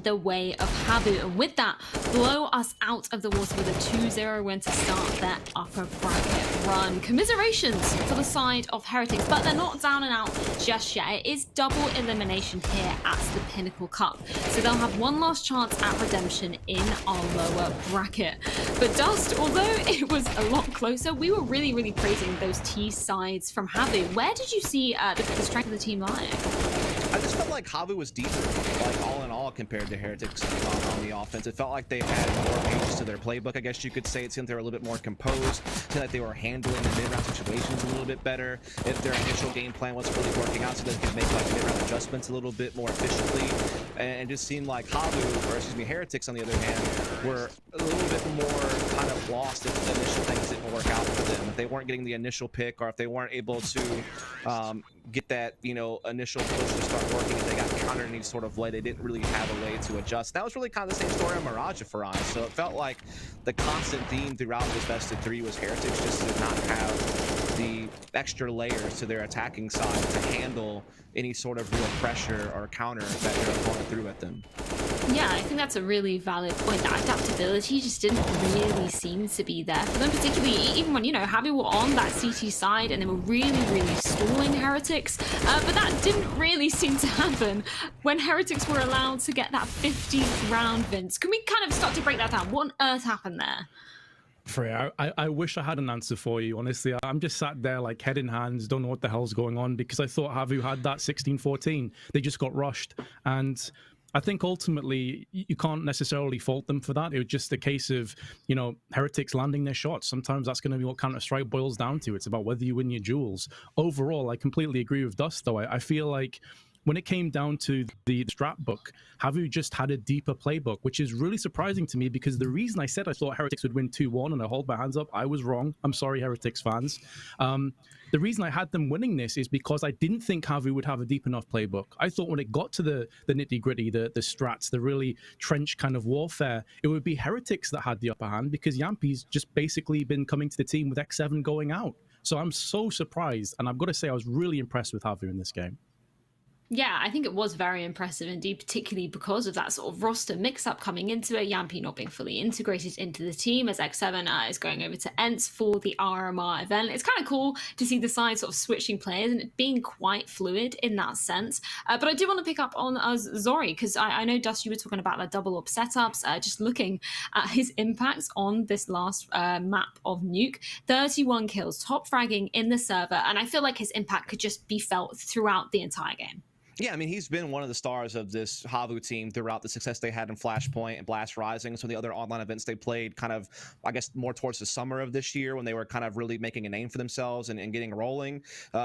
the way of HAVU. And with that, blow us out of the water with a 2-0 win to start their upper bracket run. Commiserations for the side of Heretics, but they're not down and out just yet. It is double elimination here at the Pinnacle Cup, so they'll have one last chance at redemption in our lower bracket. But Dust, although it was a lot closer, we were really praising those T sides from HAVU. Where did you see the strength of the team lying? I just felt like HAVU was deeper, like all in all, compared to Heretics on the offense. It felt like they had more pages to their playbook, I guess you could say. It seemed they were a little bit more composed. It seemed like they were handling the mid-round situations a little bit better. If their initial game plan wasn't really working out, so they could make like mid-round adjustments a little bit more efficiently. And it just seemed like HAVU, or excuse me, Heretics on the other hand, were a little bit more kind of lost if the initial things didn't work out for them. If they weren't getting the initial pick, or if they weren't able to get that, you know, initial push to start working, if they got countered in any sort of way, they didn't really have a way to adjust. That was really kind of the same story on Mirage for us. So it felt like the constant theme throughout this best of 3 was Heretics just did not have the extra layers to their attacking side to handle any sort of real pressure or counter that their opponent threw at them. Yeah, I think that's a really valid point. That adaptability just didn't really seem to be there for them, particularly even when, you know, HAVU were on that CT side and they were really stalling Heretics. But that didn't really seem to happen when Heretics were allowed to get that 50th round, Vince. Can we kind of start to break that down? What on earth happened there? Freya, I wish I had an answer for you, honestly. I'm just sat there like head in hands, don't know what the hell's going on, because I thought HAVU had that 16-14. They just got rushed. And I think ultimately you can't necessarily fault them for that. It was just a case of, you know, Heretics landing their shots. Sometimes that's going to be what Counter-Strike boils down to. It's about whether you win your duels. Overall, I completely agree with Dust, though. I feel like when it came down to the strat book, HAVU just had a deeper playbook, which is really surprising to me, because the reason I said I thought Heretics would win 2-1, and I hold my hands up, I was wrong. I'm sorry, Heretics fans. The reason I had them winning this is because I didn't think HAVU would have a deep enough playbook. I thought when it got to the nitty-gritty, the strats, the really trench kind of warfare, it would be Heretics that had the upper hand, because Yampi's just basically been coming to the team with X7 going out. So I'm so surprised, and I've got to say I was really impressed with HAVU in this game. Yeah, I think it was very impressive indeed, particularly because of that sort of roster mix-up coming into it, Yampi not being fully integrated into the team as X7 is going over to ENTS for the RMR event. It's kind of cool to see the side sort of switching players and it being quite fluid in that sense. But I do want to pick up on Zori, because I know, Dust, you were talking about the double up setups, just looking at his impacts on this last map of Nuke. 31 kills, top fragging in the server, and I feel like his impact could just be felt throughout the entire game. Yeah, I mean, he's been one of the stars of this HAVU team throughout the success they had in Flashpoint and Blast Rising. So the other online events they played kind of, I guess, more towards the summer of this year when they were kind of really making a name for themselves and getting rolling.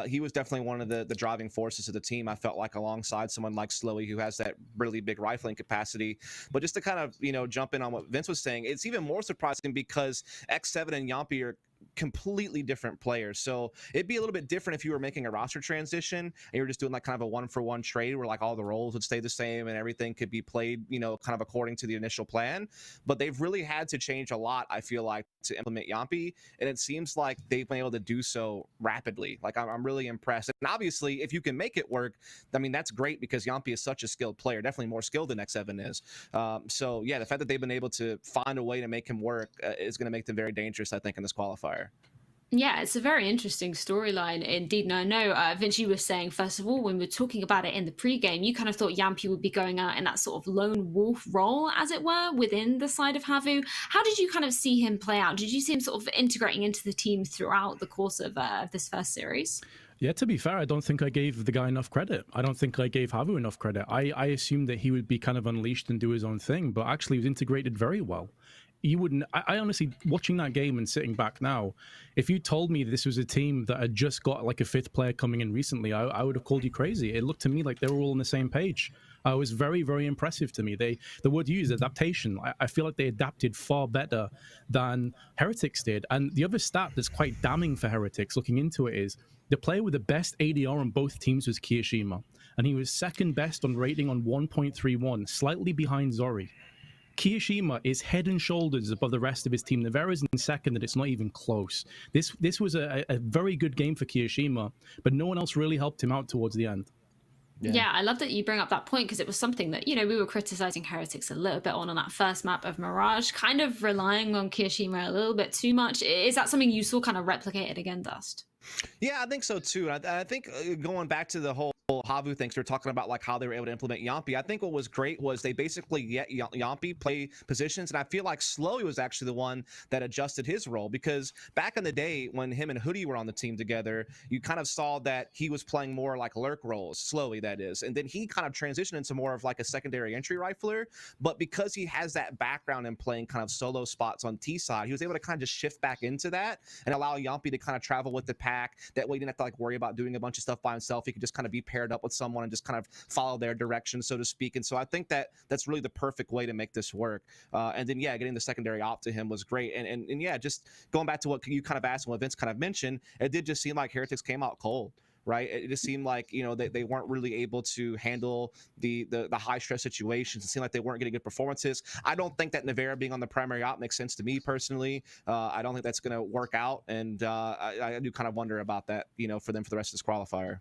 He was definitely one of the driving forces of the team, I felt like, alongside someone like Slowy, who has that really big rifling capacity. But just to kind of, you know, jump in on what Vince was saying, it's even more surprising because X7 and Yampi are completely different players. So it'd be a little bit different if you were making a roster transition and you were just doing like kind of a 1-for-1 trade where like all the roles would stay the same and everything could be played, you know, kind of according to the initial plan. But they've really had to change a lot, I feel like, to implement Yampi, and it seems like they've been able to do so rapidly. Like I'm really impressed. And obviously, if you can make it work, I mean, that's great, because Yampi is such a skilled player, definitely more skilled than X7 is. So yeah, the fact that they've been able to find a way to make him work is going to make them very dangerous, I think, in this qualifier. Yeah, it's a very interesting storyline indeed. And I know, Vinci was saying, first of all, when we were talking about it in the pregame, you kind of thought Yampi would be going out in that sort of lone wolf role, as it were, within the side of HAVU. How did you kind of see him play out? Did you see him sort of integrating into the team throughout the course of this first series? Yeah, to be fair, I don't think I gave the guy enough credit. I don't think I gave HAVU enough credit. I assumed that he would be kind of unleashed and do his own thing, but actually he was integrated very well. You wouldn't. I honestly, watching that game and sitting back now, if you told me this was a team that had just got like a 5th player coming in recently, I would have called you crazy. It looked to me like they were all on the same page. It was very, very impressive to me. The word used, adaptation. I feel like they adapted far better than Heretics did. And the other stat that's quite damning for Heretics, looking into it, is the player with the best ADR on both teams was Kirishima, and he was second best on rating on 1.31, slightly behind Zori. Kirishima is head and shoulders above the rest of his team. Nevera's in second, and it's not even close. This was a very good game for Kirishima, but no one else really helped him out towards the end. Yeah, I love that you bring up that point because it was something that, we were criticizing Heretics a little bit on that first map of Mirage, kind of relying on Kirishima a little bit too much. Is that something you saw kind of replicated again, Dust? Yeah, I think so too. I think going back to the whole HAVU things, we're talking about like how they were able to implement Yampi. I think what was great was they basically let Yampi play positions, and I feel like Slowy was actually the one that adjusted his role, because back in the day when him and Hoodie were on the team together, you kind of saw that he was playing more like lurk roles, Slowy that is, and then he kind of transitioned into more of like a secondary entry rifler. But because he has that background in playing kind of solo spots on T side, he was able to kind of just shift back into that and allow Yampi to kind of travel with the pack. That way he didn't have to like worry about doing a bunch of stuff by himself. He could just kind of be paired up with someone and just kind of follow their direction, so to speak. And so I think that that's really the perfect way to make this work. And then, yeah, getting the secondary op to him was great. And yeah, just going back to what you kind of asked and what Vince kind of mentioned, it did just seem like Heretics came out cold. Right, it just seemed like they weren't really able to handle the high stress situations. It seemed like they weren't getting good performances. I don't think that Navera being on the primary op makes sense to me personally. I don't think that's going to work out, and I do kind of wonder about that, for them for the rest of this qualifier.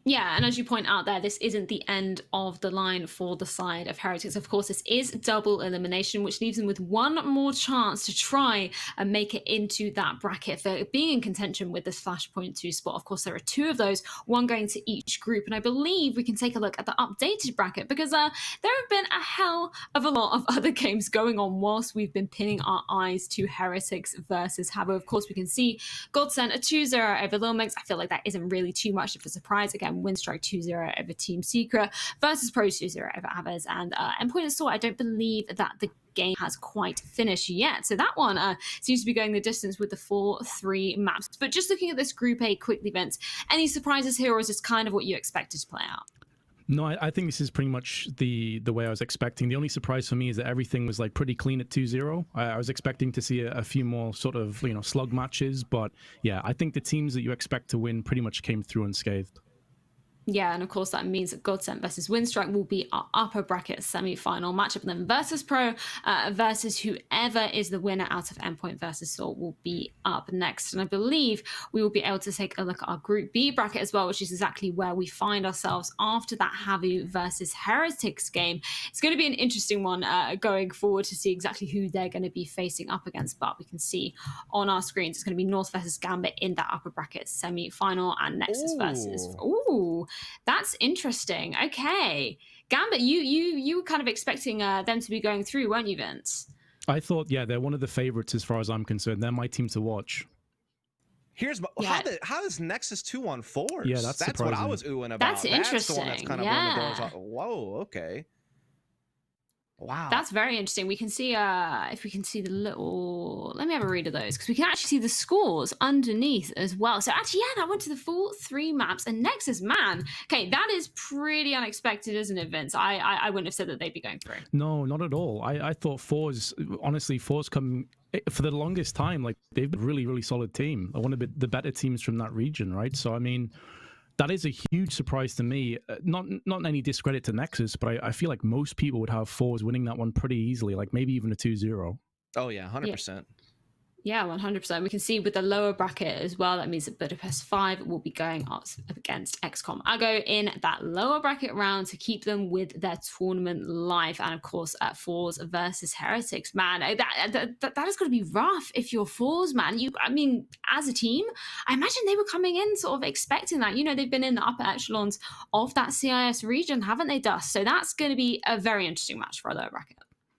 Yeah, and as you point out there, this isn't the end of the line for the side of Heretics. Of course, this is double elimination, which leaves them with one more chance to try and make it into that bracket for being in contention with this Flashpoint 2 spot. Of course, there are two of those, one going to each group. And I believe we can take a look at the updated bracket because there have been a hell of a lot of other games going on whilst we've been pinning our eyes to Heretics versus HAVU. Of course, we can see GODSENT a 2-0 over Lil Mix. I feel like that isn't really too much of a surprise. Again, Winstrike 2-0 over Team Secret versus Pro 2-0 over Avers, and Endpoint and Sword. I don't believe that the game has quite finished yet, so that one seems to be going the distance with the 4-3 maps. But just looking at this Group A quickly, Vince, any surprises here, or is this kind of what you expected to play out? No, I think this is pretty much the way I was expecting. The only surprise for me is that everything was like pretty clean at 2-0. I was expecting to see a few more sort of slug matches, but yeah, I think the teams that you expect to win pretty much came through unscathed. Yeah, and of course that means that GODSENT versus Winstrike will be our upper bracket semi-final matchup. Then versus Pro versus whoever is the winner out of Endpoint versus Salt will be up next. And I believe we will be able to take a look at our Group B bracket as well, which is exactly where we find ourselves after that HAVU versus Heretics game. It's going to be an interesting one going forward to see exactly who they're going to be facing up against. But we can see on our screens it's going to be North versus Gambit in that upper bracket semi-final, and Nexus versus... Ooh, that's interesting. Okay, Gambit, you were kind of expecting them to be going through, weren't you, Vince? I thought, yeah, they're one of the favorites as far as I'm concerned. They're my team to watch. Here's how does Nexus 2-on-4s? Yeah, that's what I was oohing about. That's interesting. That's the one that's kind of on the doors. Whoa, okay. Wow. That's very interesting. We can see, if we can see the little... Let me have a read of those, because we can actually see the scores underneath as well. So actually, yeah, that went to the full 3 maps. And Nexus, man, okay, that is pretty unexpected, isn't it, Vince? I wouldn't have said that they'd be going through. No, not at all. I thought Fours come... For the longest time, like, they've been a really, really solid team. One of the better teams from that region, right? So, I mean... That is a huge surprise to me. Not any discredit to Nexus, but I feel like most people would have Fours winning that one pretty easily, like maybe even a 2-0. Oh, yeah, 100%. Yeah, 100%. We can see with the lower bracket as well, that means that Budapest 5 will be going up against XCOM Aggo in that lower bracket round to keep them with their tournament life. And of course, at Fours versus Heretics, man, that is going to be rough if you're Fours, man. I mean, as a team, I imagine they were coming in sort of expecting that. They've been in the upper echelons of that CIS region, haven't they, Dust? So that's going to be a very interesting match for our lower bracket.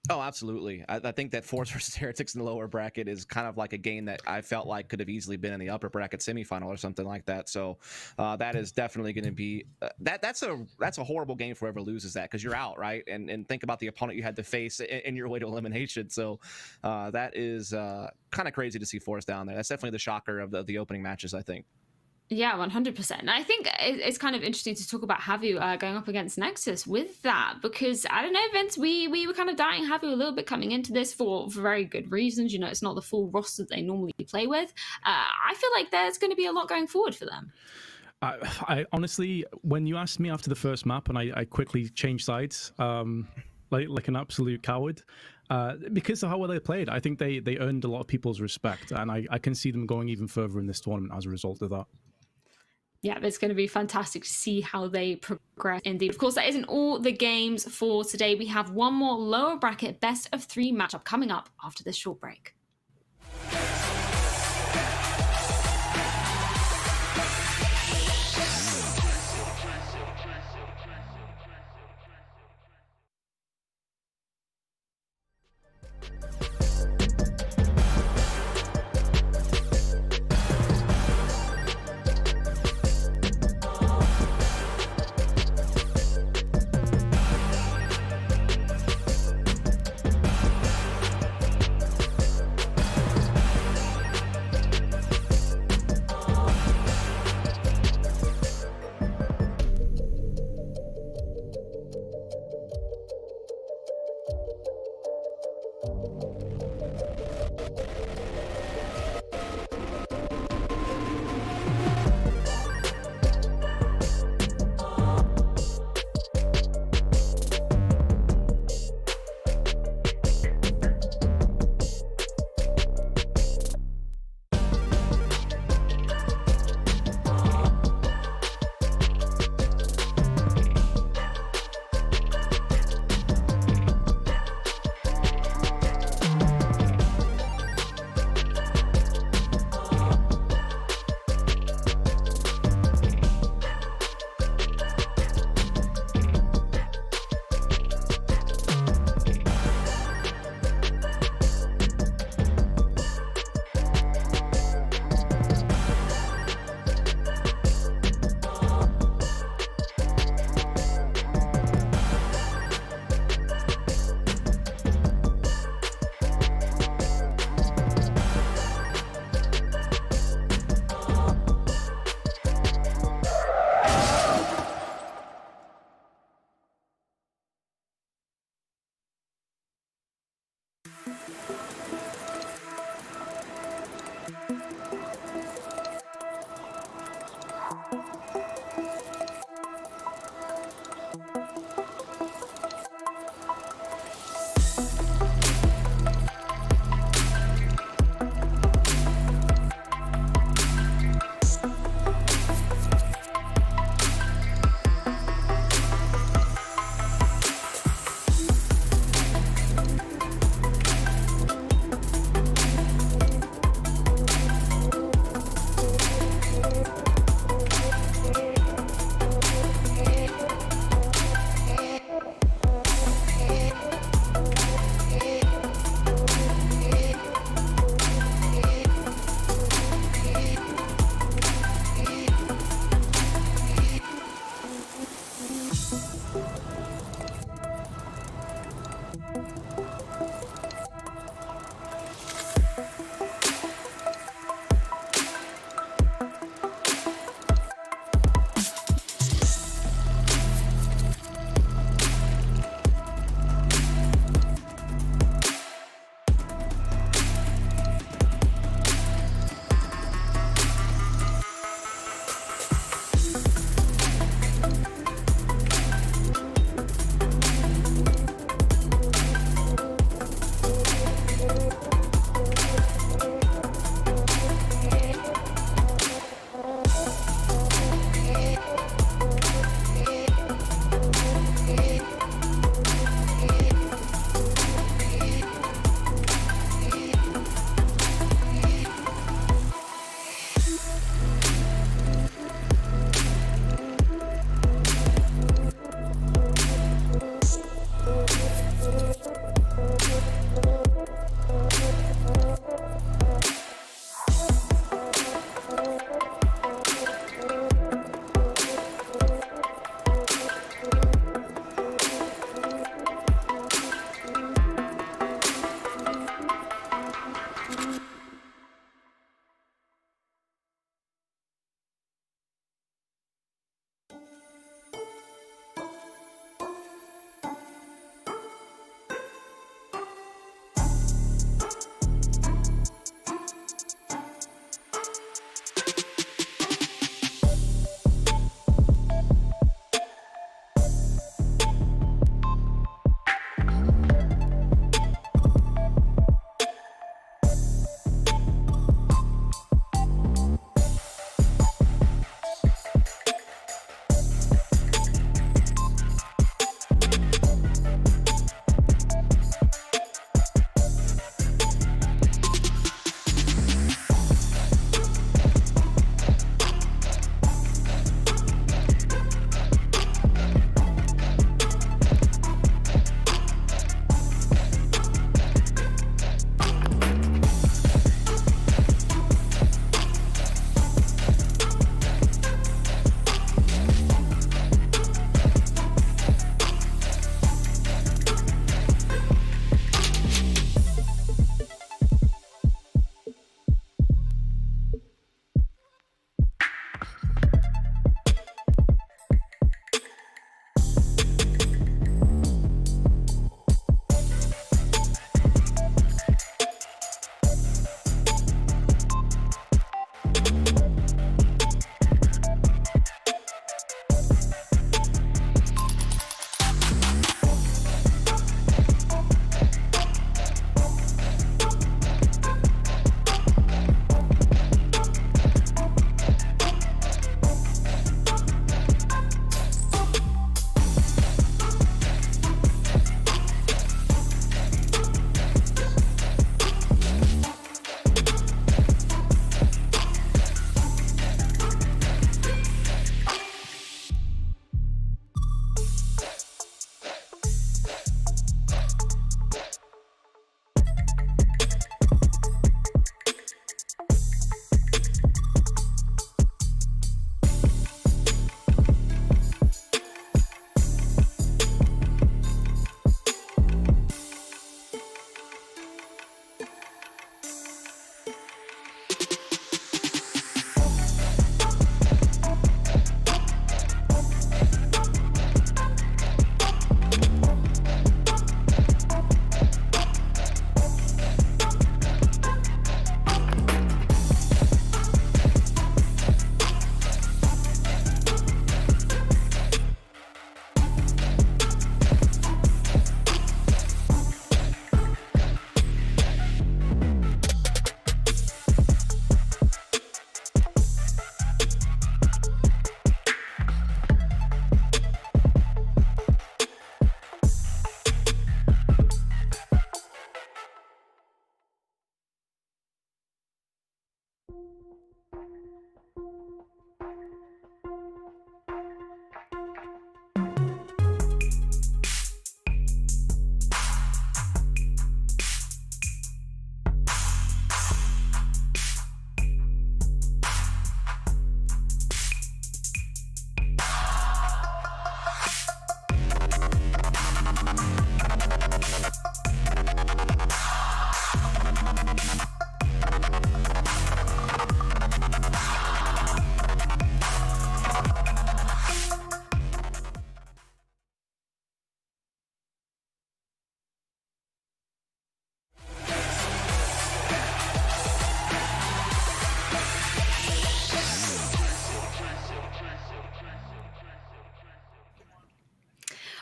Oh, absolutely. I think that Fours versus Heretics in the lower bracket is kind of like a game that I felt like could have easily been in the upper bracket semifinal or something like that. So that is definitely going to be that's a horrible game for whoever loses that, because you're out, right? And think about the opponent you had to face in your way to elimination. So that is kind of crazy to see Fours down there. That's definitely the shocker of the opening matches, I think. Yeah, 100%. And I think it's kind of interesting to talk about HAVU going up against Nexus with that, because I don't know, Vince, we were kind of doubting HAVU a little bit coming into this for very good reasons. It's not the full roster that they normally play with. I feel like there's going to be a lot going forward for them. I honestly, when you asked me after the first map, and I quickly changed sides, like an absolute coward, because of how well they played, I think they earned a lot of people's respect, and I can see them going even further in this tournament as a result of that. Yeah, it's going to be fantastic to see how they progress indeed. Of course, that isn't all the games for today. We have one more lower bracket best of 3 matchup coming up after this short break.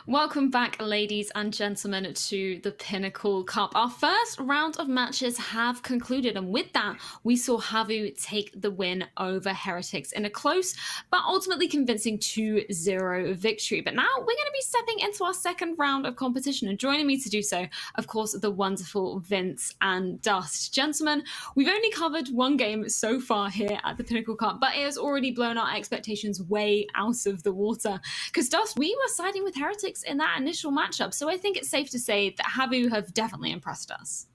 Welcome back, ladies and gentlemen, to the Pinnacle Cup. Our first round of matches have concluded, and with that, we saw HAVU take the win over Heretics in a close but ultimately convincing 2-0 victory. But now we're going to be stepping into our second round of competition, and joining me to do so, of course, the wonderful Vince and Dust. Gentlemen, we've only covered one game so far here at the Pinnacle Cup, but it has already blown our expectations way out of the water. Because, Dust, we were siding with Heretics in that initial matchup, so I think it's safe to say that HAVU have definitely impressed us.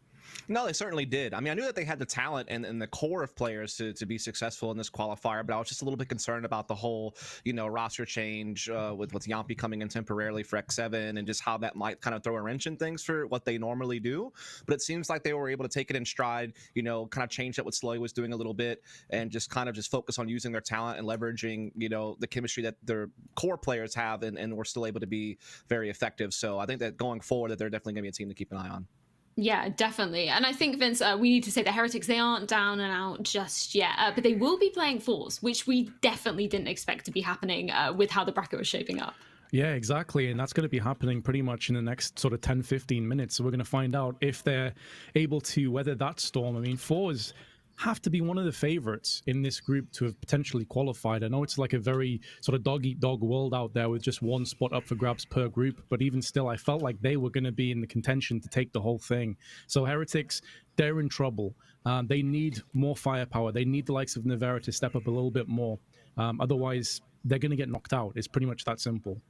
No, they certainly did. I mean, I knew that they had the talent and the core of players to be successful in this qualifier, but I was just a little bit concerned about the whole, roster change with Yampi coming in temporarily for X7 and just how that might kind of throw a wrench in things for what they normally do. But it seems like they were able to take it in stride, kind of change up what Sloy was doing a little bit and just kind of just focus on using their talent and leveraging, the chemistry that their core players have, and we're still able to be very effective. So I think that going forward that they're definitely going to be a team to keep an eye on. Yeah, definitely. And I think, Vince, we need to say the Heretics, they aren't down and out just yet, but they will be playing fours, which we definitely didn't expect to be happening with how the bracket was shaping up. Yeah, exactly. And that's going to be happening pretty much in the next sort of 10-15 minutes. So we're going to find out if they're able to weather that storm. I mean, fours have to be one of the favorites in this group to have potentially qualified. I know it's like a very sort of dog-eat-dog world out there with just one spot up for grabs per group, but even still, I felt like they were going to be in the contention to take the whole thing. So Heretics, they're in trouble. They need more firepower. They need the likes of Nevera to step up a little bit more. Otherwise, they're going to get knocked out. It's pretty much that simple.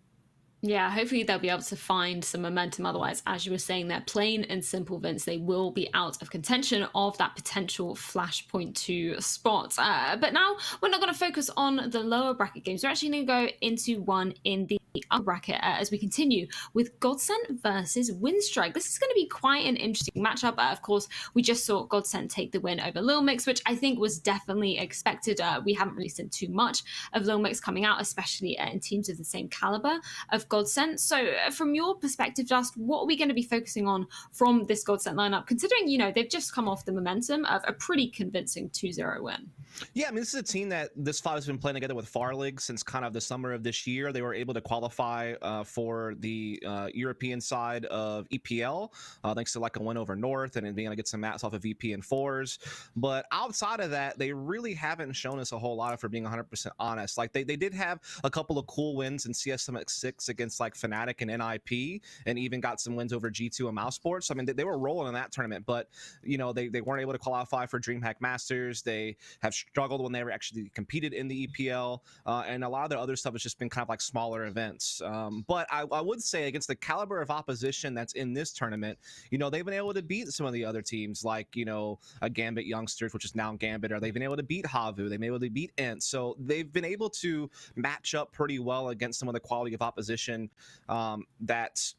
Yeah, hopefully they'll be able to find some momentum. Otherwise, as you were saying there, plain and simple, Vince, they will be out of contention of that potential Flashpoint 2 spot. But now we're not going to focus on the lower bracket games. We're actually going to go into one in the upper bracket as we continue with GODSENT versus Winstrike. This is going to be quite an interesting matchup. Of course, we just saw GODSENT take the win over Lil Mix, which I think was definitely expected. We haven't really seen too much of Lil Mix coming out, especially in teams of the same caliber of GODSENT. So from your perspective, Just, what are we going to be focusing on from this GODSENT lineup, considering, they've just come off the momentum of a pretty convincing 2-0 win? Yeah, I mean, this is a team that this five has been playing together with Farlig since kind of the summer of this year. They were able to qualify for the European side of EPL, thanks to like a win over North and being able to get some mats off of VP and fours. But outside of that, they really haven't shown us a whole lot, for being 100% honest. Like they did have a couple of cool wins in CSMX6 against like Fnatic and NIP, and even got some wins over G2 and Mouse Sports. So, I mean, they were rolling in that tournament, but they weren't able to qualify for DreamHack Masters. They have struggled when they were actually competed in the EPL, and a lot of their other stuff has just been kind of like smaller events. But I would say against the caliber of opposition that's in this tournament, they've been able to beat some of the other teams, like a Gambit Youngsters, which is now Gambit, or they've been able to beat HAVU, they've been able to beat Ent. So they've been able to match up pretty well against some of the quality of opposition that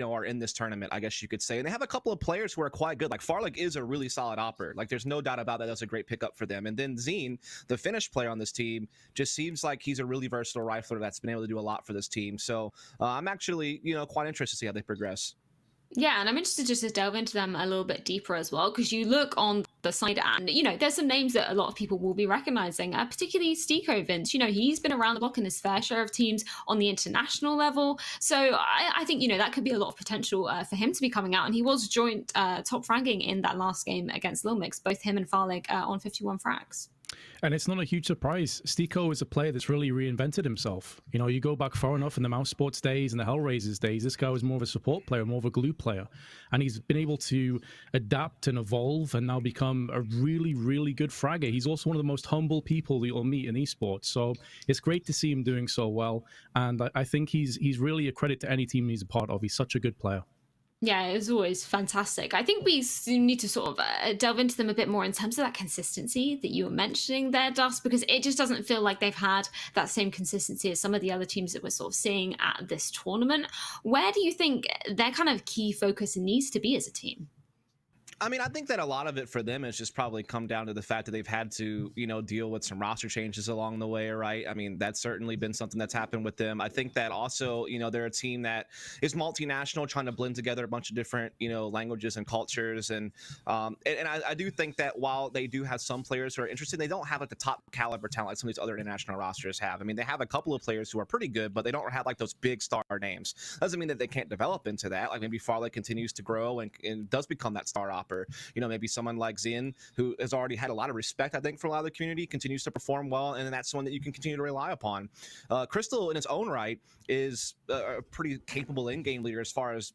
are in this tournament, I guess you could say. And they have a couple of players who are quite good. Like Farlig is a really solid opper. Like there's no doubt about that. That's a great pickup for them. And then Zine, the Finnish player on this team, just seems like he's a really versatile rifler that's been able to do a lot for this team. So I'm actually, quite interested to see how they progress. Yeah, and I'm interested just to delve into them a little bit deeper as well, because you look on the side and, there's some names that a lot of people will be recognizing, particularly Stiko, Vince. He's been around the block in his fair share of teams on the international level. So I think, that could be a lot of potential for him to be coming out. And he was joint top fragging in that last game against Lil Mix, both him and Farlig on 51 frags. And it's not a huge surprise. Stico is a player that's really reinvented himself. You know, you go back far enough in the Mouse Sports days and the Hellraisers days, this guy was more of a support player, more of a glue player. And he's been able to adapt and evolve and now become a really, really good fragger. He's also one of the most humble people that you'll meet in esports. So it's great to see him doing so well. And I think he's really a credit to any team he's a part of. He's such a good player. Yeah, it was always fantastic. I think we need to sort of delve into them a bit more in terms of that consistency that you were mentioning there, Dust, because it just doesn't feel like they've had that same consistency as some of the other teams that we're sort of seeing at this tournament. Where do you think their kind of key focus needs to be as a team? I mean, I think that a lot of it for them has just probably come down to the fact that they've had to, you know, deal with some roster changes along the way, right? I mean, that's certainly been something that's happened with them. I think that also, you know, they're a team that is multinational, trying to blend together a bunch of different, you know, languages and cultures. And I do think that while they do have some players who are interested, they don't have like the top caliber talent like some of these other international rosters have. I mean, they have a couple of players who are pretty good, but they don't have like those big star names. Doesn't mean that they can't develop into that. Like maybe Farley continues to grow and does become that star opper. You know, maybe someone like Xin, who has already had a lot of respect, I think, from a lot of the community, continues to perform well, and that's someone that you can continue to rely upon. Crystal, in its own right, is a pretty capable in-game leader as far as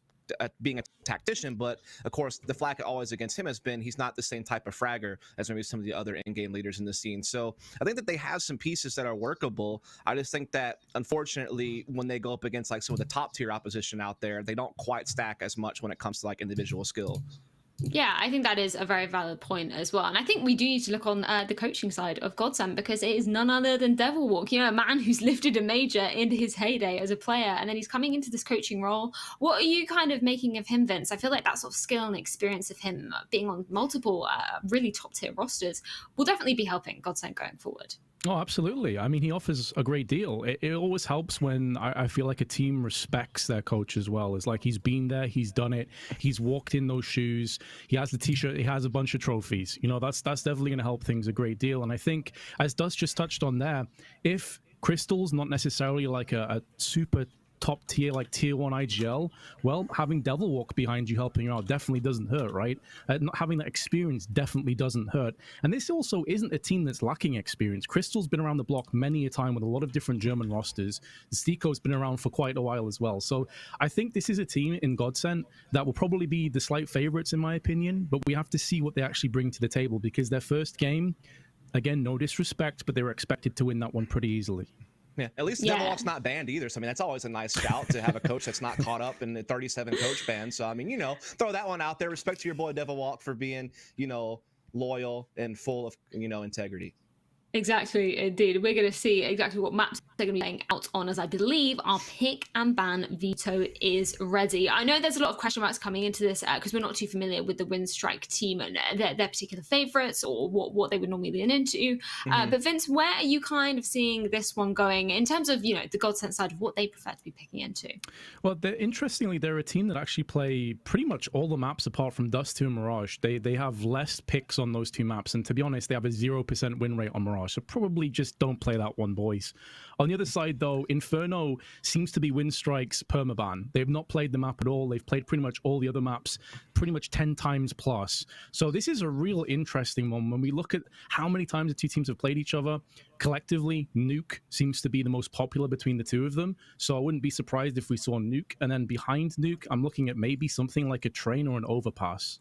being a tactician, but of course the flack always against him has been he's not the same type of fragger as maybe some of the other in-game leaders in the scene. So I think that they have some pieces that are workable. I just think that unfortunately when they go up against like some of the top tier opposition out there, they don't quite stack as much when it comes to like individual skill. Yeah, I think that is a very valid point as well. And I think we do need to look on the coaching side of GODSENT, because it is none other than Devilwalk, you know, a man who's lifted a major in his heyday as a player, and then he's coming into this coaching role. What are you kind of making of him, Vince? I feel like that sort of skill and experience of him being on multiple really top tier rosters will definitely be helping GODSENT going forward. Oh, absolutely. I mean, he offers a great deal. It always helps when I feel like a team respects their coach as well. It's like he's been there, he's done it, he's walked in those shoes, he has the t-shirt, he has a bunch of trophies. You know, that's definitely going to help things a great deal. And I think, as Dust just touched on there, if Crystal's not necessarily like a super top tier, like tier 1 IGL, well, having Devilwalk behind you helping you out definitely doesn't hurt, right? Not having that experience definitely doesn't hurt. And this also isn't a team that's lacking experience. Crystal's been around the block many a time with a lot of different German rosters. Stico's been around for quite a while as well. So I think this is a team in GODSENT that will probably be the slight favorites in my opinion, but we have to see what they actually bring to the table, because their first game, again, no disrespect, but they were expected to win that one pretty easily. Yeah, at least Devilwalk's not banned either. So, I mean, that's always a nice shout to have a coach that's not caught up in the 37 coach ban. So, I mean, you know, throw that one out there. Respect to your boy Devilwalk for being, you know, loyal and full of, you know, integrity. Exactly, indeed. We're going to see exactly what maps they're going to be laying out on, as I believe our pick and ban veto is ready. I know there's a lot of question marks coming into this because we're not too familiar with the Windstrike team and their particular favourites or what they would normally lean into. But Vince, where are you kind of seeing this one going in terms of, you know, the GODSENT side of what they prefer to be picking into? Well, interestingly, they're a team that actually play pretty much all the maps apart from Dust 2 and Mirage. They have less picks on those two maps, and to be honest, they have a 0% win rate on Mirage. So probably just don't play that one, boys. On the other side, though, Inferno seems to be Windstrike's permaban. They've not played the map at all. They've played pretty much all the other maps pretty much 10 times plus. So this is a real interesting one. When we look at how many times the two teams have played each other, collectively, Nuke seems to be the most popular between the two of them. So I wouldn't be surprised if we saw Nuke. And then behind Nuke, I'm looking at maybe something like a Train or an Overpass.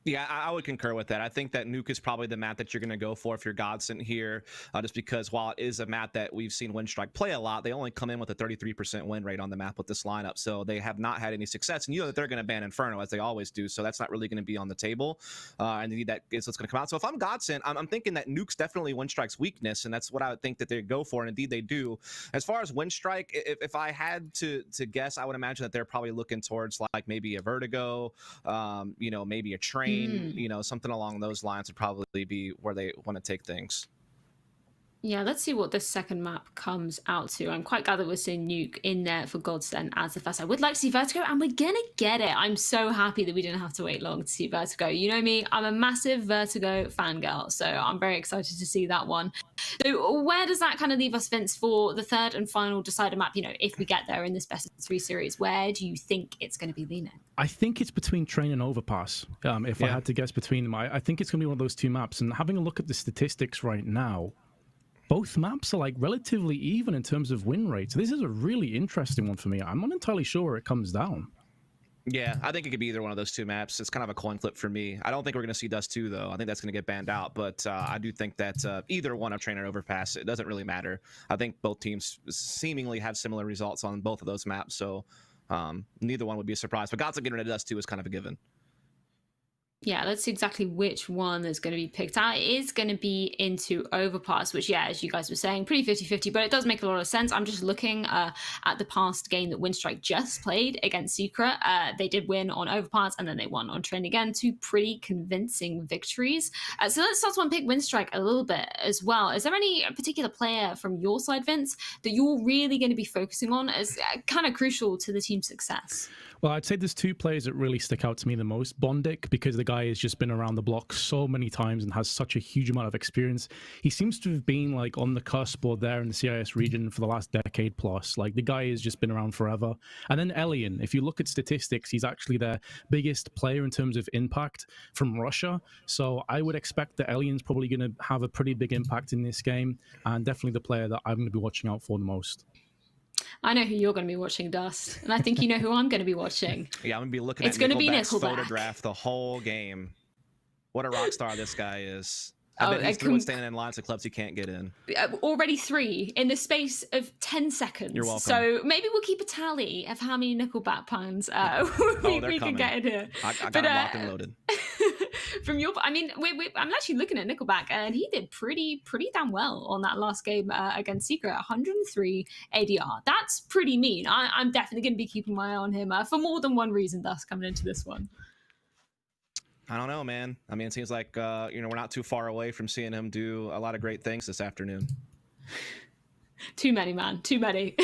Yeah, I would concur with that. I think that Nuke is probably the map that you're going to go for if you're GODSENT here, just because while it is a map that we've seen Windstrike play a lot, they only come in with a 33% win rate on the map with this lineup, so they have not had any success. And you know that they're going to ban Inferno, as they always do, so that's not really going to be on the table. And that is what's going to come out. So if I'm GODSENT, I'm thinking that Nuke's definitely Windstrike's weakness, and that's what I would think that they go for, and indeed they do. As far as Windstrike, if I had to guess, I would imagine that they're probably looking towards like maybe a Vertigo, you know, maybe a Train. You know, something along those lines would probably be where they want to take things. Yeah, let's see what this second map comes out to. I'm quite glad that we're seeing Nuke in there for GODSENT as the first. I would like to see Vertigo, and we're gonna get it. I'm so happy that we didn't have to wait long to see Vertigo. You know me, I'm a massive Vertigo fangirl, so I'm very excited to see that one. So where does that kind of leave us, Vince, for the third and final decider map? You know, if we get there in this best of 3 series, where do you think it's going to be leaning? I think it's between Train and Overpass. If I had to guess between them, I think it's going to be one of those two maps. And having a look at the statistics right now, both maps are like relatively even in terms of win rates. This is a really interesting one for me. I'm not entirely sure where it comes down. Yeah, I think it could be either one of those two maps. It's kind of a coin flip for me. I don't think we're going to see Dust 2, though. I think that's going to get banned out. But I do think that either one of Train or Overpass, it doesn't really matter. I think both teams seemingly have similar results on both of those maps. So neither one would be a surprise. But GODSENT getting rid of Dust 2 is kind of a given. Yeah, let's see exactly which one is going to be picked out. It is going to be into Overpass, which, yeah, as you guys were saying, pretty 50-50, but it does make a lot of sense. I'm just looking at the past game that Winstrike just played against Secret. They did win on Overpass, and then they won on Train again. 2 pretty convincing victories. So let's start to unpick Winstrike a little bit as well. Is there any particular player from your side, Vince, that you're really going to be focusing on as kind of crucial to the team's success? Well, I'd say there's 2 players that really stick out to me the most. Bondic, because the guy has just been around the block so many times and has such a huge amount of experience. He seems to have been like on the cusp or there in the CIS region for the last decade plus. Like the guy has just been around forever. And then Elian, if you look at statistics, he's actually their biggest player in terms of impact from Russia. So I would expect that Elian's probably going to have a pretty big impact in this game, and definitely the player that I'm going to be watching out for the most. I know who you're going to be watching, Dust, and I think you know who I'm going to be watching. Yeah, I'm going to be looking at Nickelback's photograph the whole game. What a rock star this guy is. I bet he's through standing in lines of clubs he can't get in. Already 3 in the space of 10 seconds. You're welcome. So maybe we'll keep a tally of how many Nickelback puns we can get in here. I got them locked and loaded. From your, I mean, I'm actually looking at Nickelback, and he did pretty damn well on that last game against Secret. 103 ADR. That's pretty mean. I'm definitely going to be keeping my eye on him for more than one reason. Thus, coming into this one. I don't know, man. I mean, it seems like we're not too far away from seeing him do a lot of great things this afternoon. Too many, man. Too many.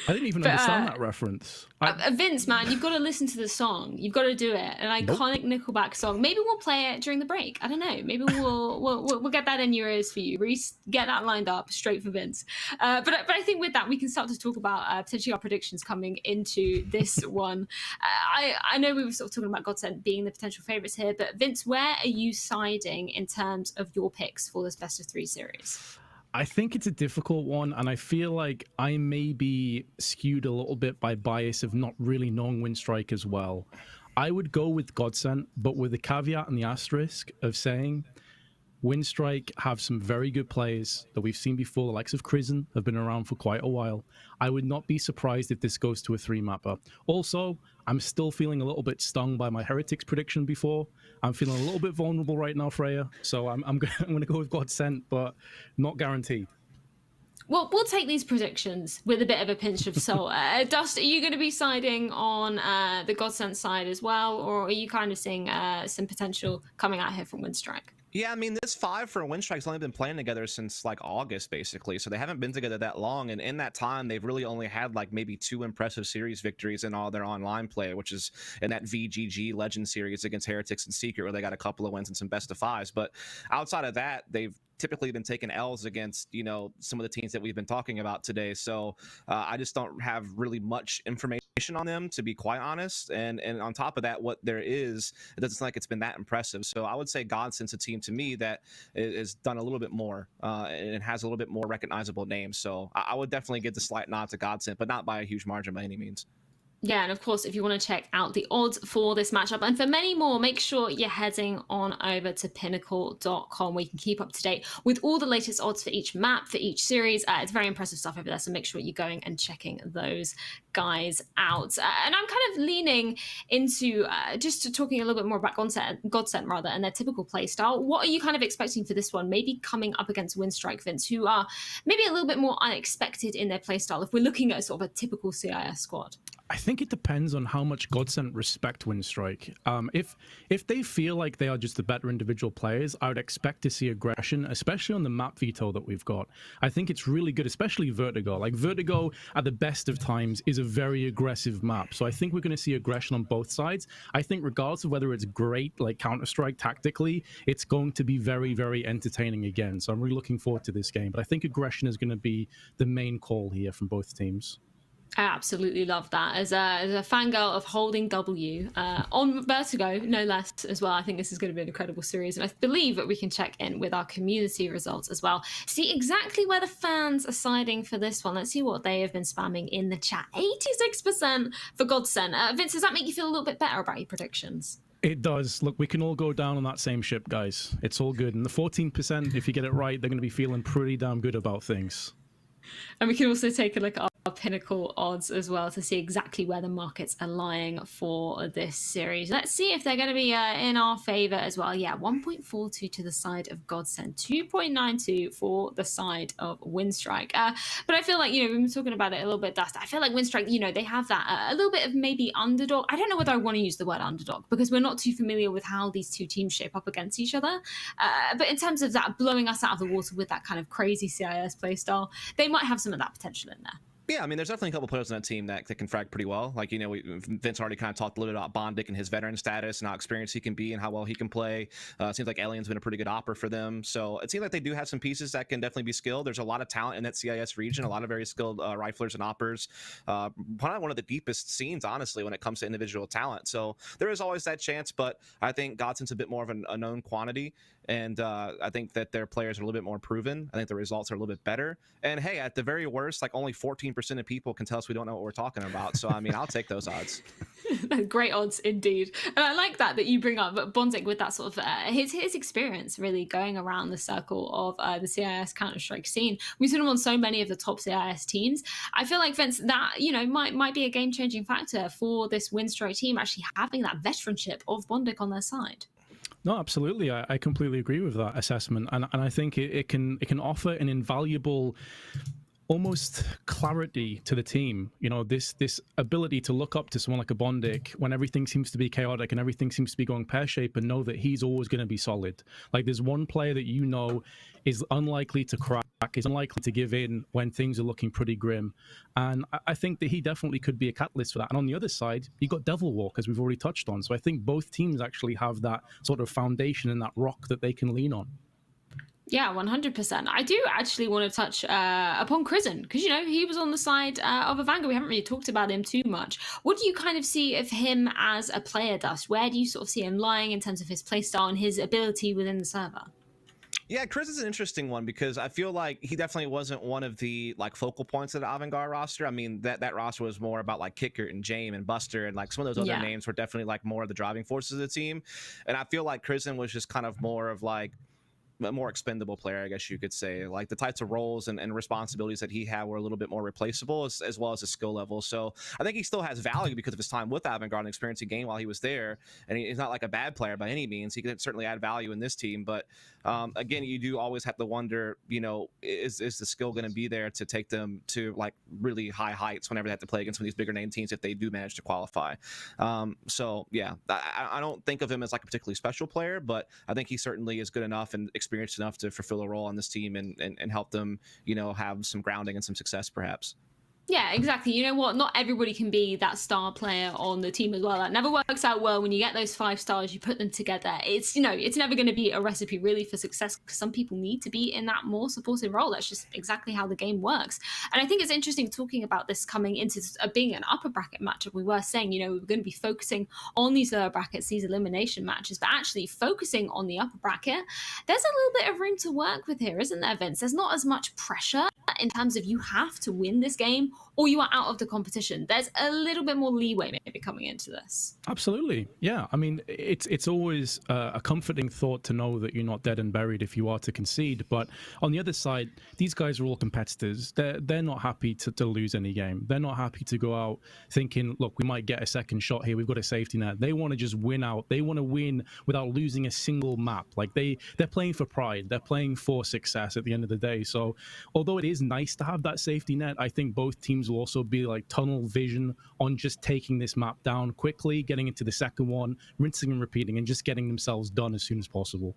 I didn't even understand that reference. Vince, man, you've got to listen to the song. You've got to do it. An iconic Nickelback song. Maybe we'll play it during the break. I don't know. Maybe we'll get that in your ears for you. Reese, get that lined up straight for Vince. But I think with that, we can start to talk about potentially our predictions coming into this one. I know we were sort of talking about GODSENT being the potential favourites here, but Vince, where are you siding in terms of your picks for this best of 3 series? I think it's a difficult one, and I feel like I may be skewed a little bit by bias of not really knowing Winstrike as well. I would go with GODSENT, but with the caveat and the asterisk of saying Winstrike have some very good players that we've seen before. The likes of Crizzen have been around for quite a while. I would not be surprised if this goes to a 3-mapper. Also, I'm still feeling a little bit stung by my Heretics prediction before. I'm feeling a little bit vulnerable right now, Freya. So I'm going to go with GODSENT, but not guaranteed. Well, we'll take these predictions with a bit of a pinch of salt. Dust, are you going to be siding on the GODSENT side as well, or are you kind of seeing some potential coming out here from Winstrike? Yeah, I mean, this 5 for Winstrike's only been playing together since like August, basically. So they haven't been together that long. And in that time, they've really only had like maybe 2 impressive series victories in all their online play, which is in that VGG Legend series against Heretics and Secret, where they got a couple of wins and some best of 5s. But outside of that, they've typically been taking L's against, some of the teams that we've been talking about today. So I just don't have really much information on them, to be quite honest. And on top of that, what there is, it doesn't seem like it's been that impressive. So I would say GODSENT's a team to me that is done a little bit more and has a little bit more recognizable names. So I would definitely give the slight nod to GODSENT, but not by a huge margin by any means. Yeah, and of course, if you want to check out the odds for this matchup and for many more, make sure you're heading on over to pinnacle.com, where you can keep up to date with all the latest odds for each map, for each series. It's very impressive stuff over there, so make sure you're going and checking those guys out. And I'm kind of leaning into just talking a little bit more about GODSENT rather, and their typical play style. What are you kind of expecting for this one? Maybe coming up against Winstrike, Vince, who are maybe a little bit more unexpected in their play style, if we're looking at sort of a typical CIS squad. I think it depends on how much GODSENT respect Winstrike. If they feel like they are just the better individual players, I would expect to see aggression, especially on the map veto that we've got. I think it's really good, especially Vertigo. Like Vertigo, at the best of times, is a very aggressive map. So I think we're going to see aggression on both sides. I think regardless of whether it's great, like Counter-Strike tactically, it's going to be very, very entertaining again. So I'm really looking forward to this game. But I think aggression is going to be the main call here from both teams. I absolutely love that. As a fangirl of holding W on Vertigo, no less as well. I think this is going to be an incredible series. And I believe that we can check in with our community results as well. See exactly where the fans are siding for this one. Let's see what they have been spamming in the chat. 86% for GODSENT. Vince, does that make you feel a little bit better about your predictions? It does. Look, we can all go down on that same ship, guys. It's all good. And the 14%, if you get it right, they're going to be feeling pretty damn good about things. And we can also take a look at our pinnacle odds as well to see exactly where the markets are lying for this series. Let's see if they're going to be in our favor as well. Yeah, 1.42 to the side of GODSENT, 2.92 for the side of Winstrike. But I feel like, we've been talking about it a little bit, Dust. I feel like Winstrike, they have that a little bit of maybe underdog. I don't know whether I want to use the word underdog because we're not too familiar with how these two teams shape up against each other. But in terms of that blowing us out of the water with that kind of crazy CIS playstyle, they might have some of that potential in there. Yeah, I mean, there's definitely a couple players on that team that can frag pretty well. Like, Vince already kind of talked a little bit about Bondic and his veteran status and how experienced he can be and how well he can play. It seems like Alien's been a pretty good opera for them. So it seems like they do have some pieces that can definitely be skilled. There's a lot of talent in that CIS region, a lot of very skilled riflers and oppers. Probably one of the deepest scenes, honestly, when it comes to individual talent. So there is always that chance, but I think GODSENT's a bit more of a known quantity. And I think that their players are a little bit more proven. I think the results are a little bit better. And hey, at the very worst, like only 14% of people can tell us we don't know what we're talking about. So, I mean, I'll take those odds. Great odds indeed. And I like that you bring up Bondic with that sort of his experience really going around the circle of the CIS Counter-Strike scene. We've seen him on so many of the top CIS teams. I feel like, Vince, that, might be a game-changing factor for this Winstrike team, actually having that veteranship of Bondic on their side. No, absolutely. I completely agree with that assessment. And I think it can offer an invaluable almost clarity to the team. This ability to look up to someone like a Bondic when everything seems to be chaotic and everything seems to be going pear-shaped and know that he's always going to be solid. Like there's one player that is unlikely to crack, is unlikely to give in when things are looking pretty grim. And I think that he definitely could be a catalyst for that. And on the other side, you got Devil Walk, as we've already touched on. So I think both teams actually have that sort of foundation and that rock that they can lean on. Yeah, 100%. I do actually want to touch upon Crizzen because, he was on the side of a Vanguard. We haven't really talked about him too much. What do you kind of see of him as a player, Dust? Where do you sort of see him lying in terms of his playstyle and his ability within the server? Yeah, Chris is an interesting one because I feel like he definitely wasn't one of the focal points of the Avangard roster. I mean, that roster was more about Kicker and Jame and Buster and some of those other names were definitely more of the driving forces of the team. And I feel like Crizzen was just kind of more of a more expendable player, I guess you could say. The types of roles and responsibilities that he had were a little bit more replaceable as well as his skill level. So I think he still has value because of his time with Avangard and experience he gained while he was there. And he's not a bad player by any means. He can certainly add value in this team. But again, you do always have to wonder, is the skill going to be there to take them to really high heights whenever they have to play against some of these bigger name teams if they do manage to qualify. So yeah, I don't think of him as a particularly special player, but I think he certainly is good enough and experienced enough to fulfill a role on this team and help them, have some grounding and some success perhaps. Yeah, exactly. You know what? Not everybody can be that star player on the team as well. That never works out well when you get those 5 stars, you put them together. It's, it's never going to be a recipe really for success because some people need to be in that more supportive role. That's just exactly how the game works. And I think it's interesting talking about this coming into being an upper bracket matchup. We were saying, we were going to be focusing on these lower brackets, these elimination matches, but actually focusing on the upper bracket, there's a little bit of room to work with here, isn't there, Vince? There's not as much pressure in terms of you have to win this game or you are out of the competition. There's a little bit more leeway maybe coming into this. Absolutely. Yeah. I mean, it's always a comforting thought to know that you're not dead and buried if you are to concede. But on the other side, these guys are all competitors. They're not happy to lose any game. They're not happy to go out thinking, look, we might get a second shot here. We've got a safety net. They want to just win out. They want to win without losing a single map. They're playing for pride. They're playing for success at the end of the day. So although it is nice to have that safety net, I think both teams will also be like tunnel vision on just taking this map down quickly, getting into the second one, rinsing and repeating, and just getting themselves done as soon as possible.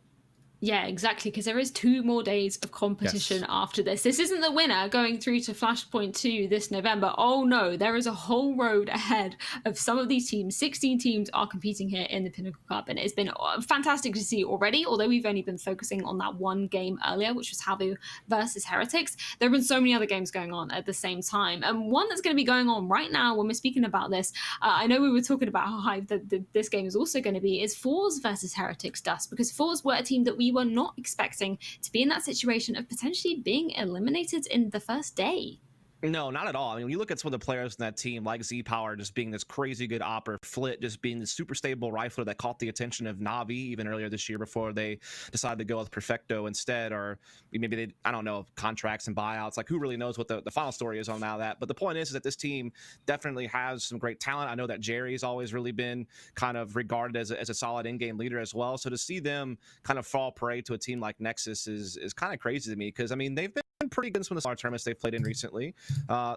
Yeah, exactly, because there is 2 more days of competition after this. This isn't the winner going through to Flashpoint 2 this November. Oh no, there is a whole road ahead of some of these teams. 16 teams are competing here in the Pinnacle Cup, and it's been fantastic to see already, although we've only been focusing on that one game earlier, which was HAVU versus Heretics. There have been so many other games going on at the same time, and one that's going to be going on right now when we're speaking about this, I know we were talking about how hype this game is also going to be, is Fours versus Heretics, Dust, because Fours were a team that we were not expecting to be in that situation of potentially being eliminated in the first day. No, not at all. I mean, when you look at some of the players in that team, like Z-Power just being this crazy good opper, Flit just being the super stable rifler that caught the attention of Navi even earlier this year before they decided to go with Perfecto instead, or maybe they, I don't know, contracts and buyouts. Like, who really knows what the final story is on all that. But the point is that this team definitely has some great talent. I know that Jerry's always really been kind of regarded as a solid in-game leader as well. So to see them kind of fall prey to a team like Nexus is kind of crazy to me, because, I mean, they've been pretty good in some of the smaller tournaments they've played in recently.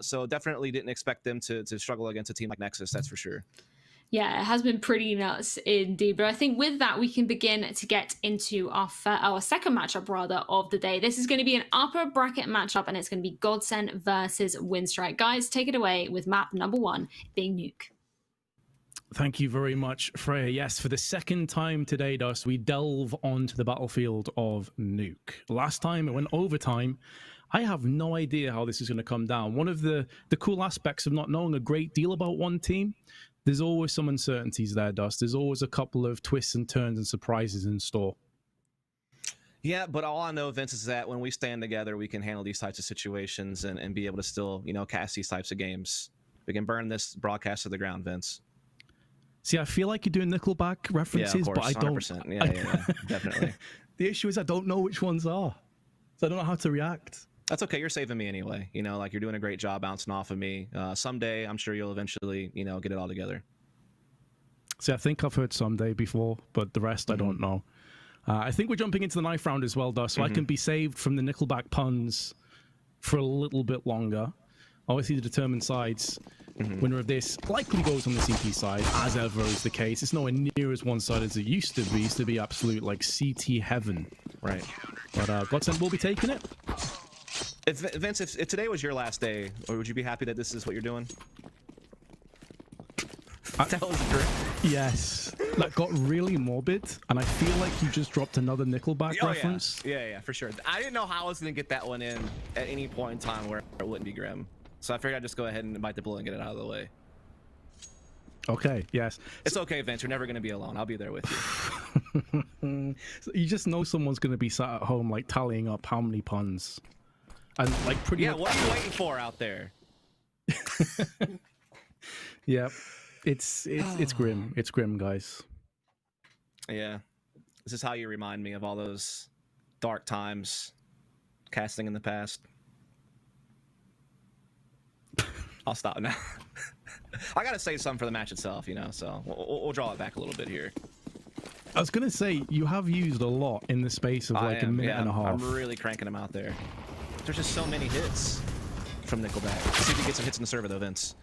So definitely didn't expect them to struggle against a team like Nexus, that's for sure. Yeah, it has been pretty nuts indeed. But I think with that, we can begin to get into our second matchup, rather, of the day. This is going to be an upper bracket matchup, and it's going to be GODSENT versus Winstrike. Guys, take it away with map number 1, being Nuke. Thank you very much, Freya. Yes, for the second time today, Dust, we delve onto the battlefield of Nuke. Last time it went overtime. I have no idea how this is going to come down. One of the cool aspects of not knowing a great deal about one team, there's always some uncertainties there, Dust. There's always a couple of twists and turns and surprises in store. Yeah, but all I know, Vince, is that when we stand together, we can handle these types of situations and be able to still, you know, cast these types of games. We can burn this broadcast to the ground, Vince. See, I feel like you're doing Nickelback references, yeah, of course, but I don't. 100%. Yeah, definitely. The issue is I don't know which ones are, so I don't know how to react. That's okay. You're saving me anyway. You know, like, you're doing a great job bouncing off of me. Someday, I'm sure you'll eventually, you know, get it all together. See, I think I've heard Someday before, but the rest I don't know. I think we're jumping into the knife round as well, Dust, so I can be saved from the Nickelback puns for a little bit longer. Obviously, the determined sides. Winner of this likely goes on the CT side, as ever is the case. It's nowhere near as one-sided as it used to be. It used to be absolute, like, CT heaven. Right. But GODSENT will be taking it. Vince, if today was your last day, or would you be happy that this is what you're doing? That was great. Yes. That got really morbid, and I feel like you just dropped another Nickelback reference. Yeah, for sure. I didn't know how I was going to get that one in at any point in time where it wouldn't be grim. So I figured I'd just go ahead and bite the bullet and get it out of the way. Okay, yes. It's okay, Vince. You're never going to be alone. I'll be there with you. So you just know someone's going to be sat at home, like, tallying up how many puns. And, like, pretty much... what are you waiting for out there? Yep. It's grim. It's grim, guys. Yeah. This is how you remind me of all those dark times casting in the past. I'll stop now. I gotta say something for the match itself, you know, so we'll draw it back a little bit here. I was gonna say, you have used a lot in the space of like a minute and a half. I'm really cranking them out there. There's just so many hits from Nickelback. Let's see if he gets some hits in the server though, Vince.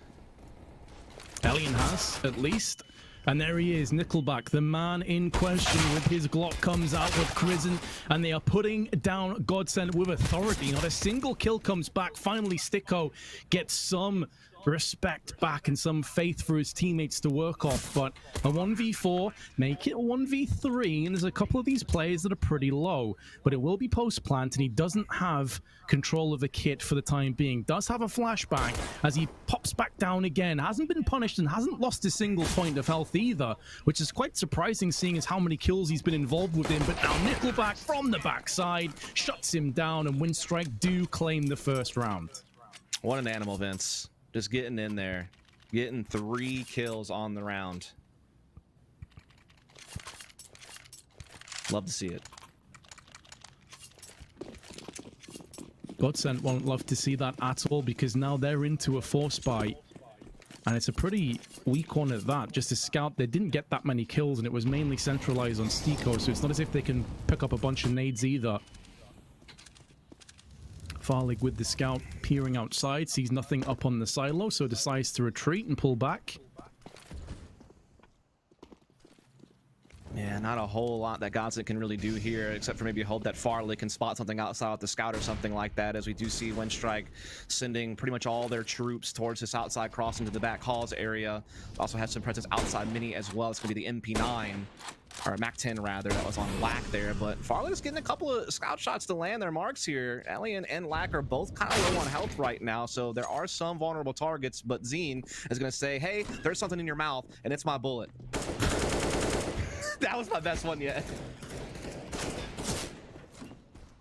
Alien has, at least. And there he is, Nickelback, the man in question with his Glock comes out with Crizzen, and they are putting down GODSENT with authority. Not a single kill comes back. Finally, Sticko gets some respect back and some faith for his teammates to work off, but a 1v4, make it a 1v3, and there's a couple of these players that are pretty low, but it will be post-plant, and he doesn't have control of the kit for the time being. Does have a flashbang as he pops back down again, hasn't been punished and hasn't lost a single point of health either, which is quite surprising seeing as how many kills he's been involved within. But now Nickelback from the backside shuts him down, and Winstrike do claim the first round. What an animal, Vince. Just getting in there, getting 3 kills on the round. Love to see it. GODSENT won't love to see that at all, because now they're into a force bite, and it's a pretty weak one at that. Just a scout, they didn't get that many kills, and it was mainly centralized on Sticko, so it's not as if they can pick up a bunch of nades either. Farlig with the scout peering outside, sees nothing up on the silo, so decides to retreat and pull back. Yeah, not a whole lot that GODSENT can really do here, except for maybe hope that Farlig can spot something outside with the scout or something like that, as we do see Windstrike sending pretty much all their troops towards this outside crossing to the back halls area. Also has some presence outside mini as well. It's going to be the MP9, or MAC-10 rather, that was on Lack there, but Farlig's getting a couple of scout shots to land their marks here. Alien and Lack are both kind of low on health right now, so there are some vulnerable targets, but Zine is going to say, hey, there's something in your mouth, and it's my bullet. That was my best one yet.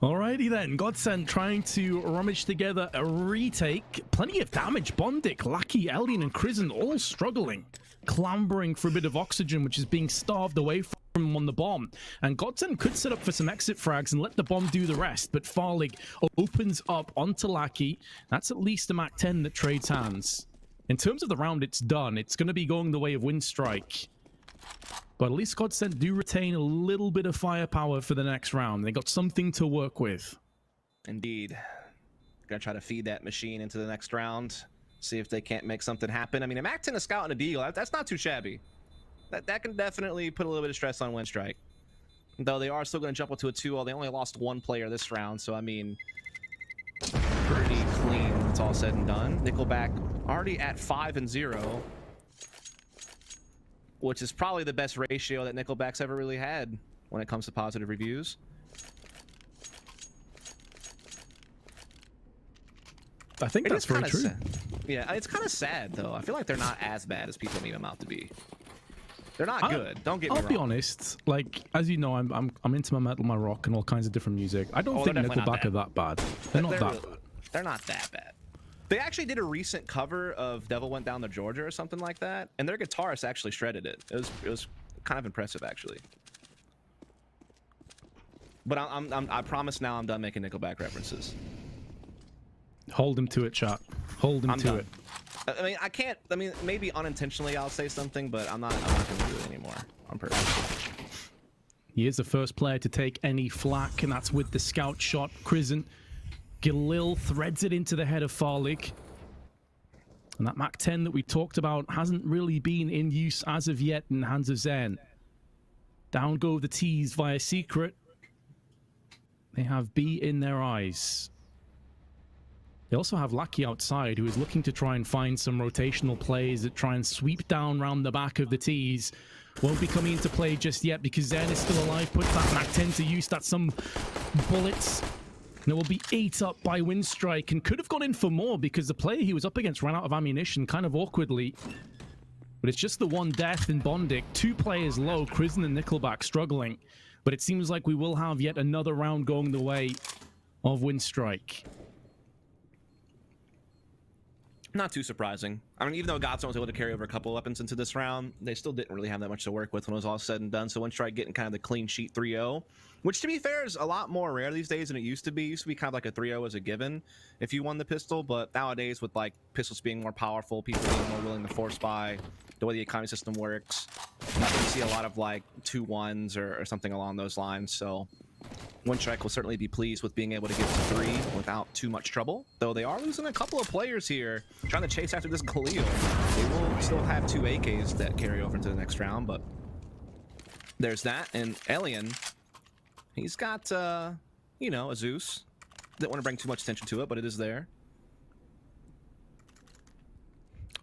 Alrighty then, GODSENT trying to rummage together a retake. Plenty of damage. Bondik, Lackey, Alien, and Krizen all struggling. Clambering for a bit of oxygen, which is being starved away from them on the bomb. And GODSENT could set up for some exit frags and let the bomb do the rest, but Farlig opens up onto Lackey. That's at least a MAC-10 that trades hands. In terms of the round, it's done. It's going to be going the way of Windstrike. But at least GODSENT do retain a little bit of firepower for the next round. They got something to work with. Indeed. Gonna try to feed that machine into the next round. See if they can't make something happen. I mean, a MAC-10, a scout, and a deagle, that's not too shabby. That can definitely put a little bit of stress on Windstrike. Though they are still going to jump up to a 2-0. They only lost one player this round, so I mean, pretty clean when it's all said and done. Nickelback already at 5-0. Which is probably the best ratio that Nickelback's ever really had when it comes to positive reviews. I think that's very true. Sad. Yeah, it's kind of sad though. I feel like they're not as bad as people make them out to be. They're not good. Don't get me wrong. I'll be honest. Like, as you know, I'm into my metal, my rock, and all kinds of different music. I don't think Nickelback are that bad. They're not that bad. They're not that bad. They actually did a recent cover of Devil Went Down to Georgia or something like that, and their guitarist actually shredded it. It was kind of impressive, actually. But I promise now I'm done making Nickelback references. Hold him to it, chat. Hold him to it. I mean, I can't. I mean, maybe unintentionally I'll say something, but I'm not going to do it anymore on purpose. He is the first player to take any flak, and that's with the scout shot. Krizen. Galil threads it into the head of Farlig. And that MAC-10 that we talked about hasn't really been in use as of yet in the hands of Zen. Down go the T's via secret. They have B in their eyes. They also have Lackey outside, who is looking to try and find some rotational plays that try and sweep down round the back of the T's. Won't be coming into play just yet because Zen is still alive. Puts that MAC-10 to use. That's some bullets. And it will be ate up by Windstrike, and could have gone in for more because the player he was up against ran out of ammunition kind of awkwardly. But it's just the one death in Bondik. Two players low, Krizen and Nickelback struggling. But it seems like we will have yet another round going the way of Windstrike. Not too surprising. I mean, even though GODSENT was able to carry over a couple of weapons into this round, they still didn't really have that much to work with when it was all said and done. So Windstrike getting kind of the clean sheet 3-0, which to be fair is a lot more rare these days than it used to be. It used to be kind of like a 3-0 as a given if you won the pistol, but nowadays with like pistols being more powerful, people being more willing to force buy, the way the economy system works, you see a lot of like 2-1s or something along those lines. So Windstrike will certainly be pleased with being able to get to 3 without too much trouble, though they are losing a couple of players here trying to chase after this Galil. They will still have 2 AKs that carry over into the next round, but there's that. And Alien, he's got you know, a Zeus. Didn't want to bring too much attention to it, but it is there.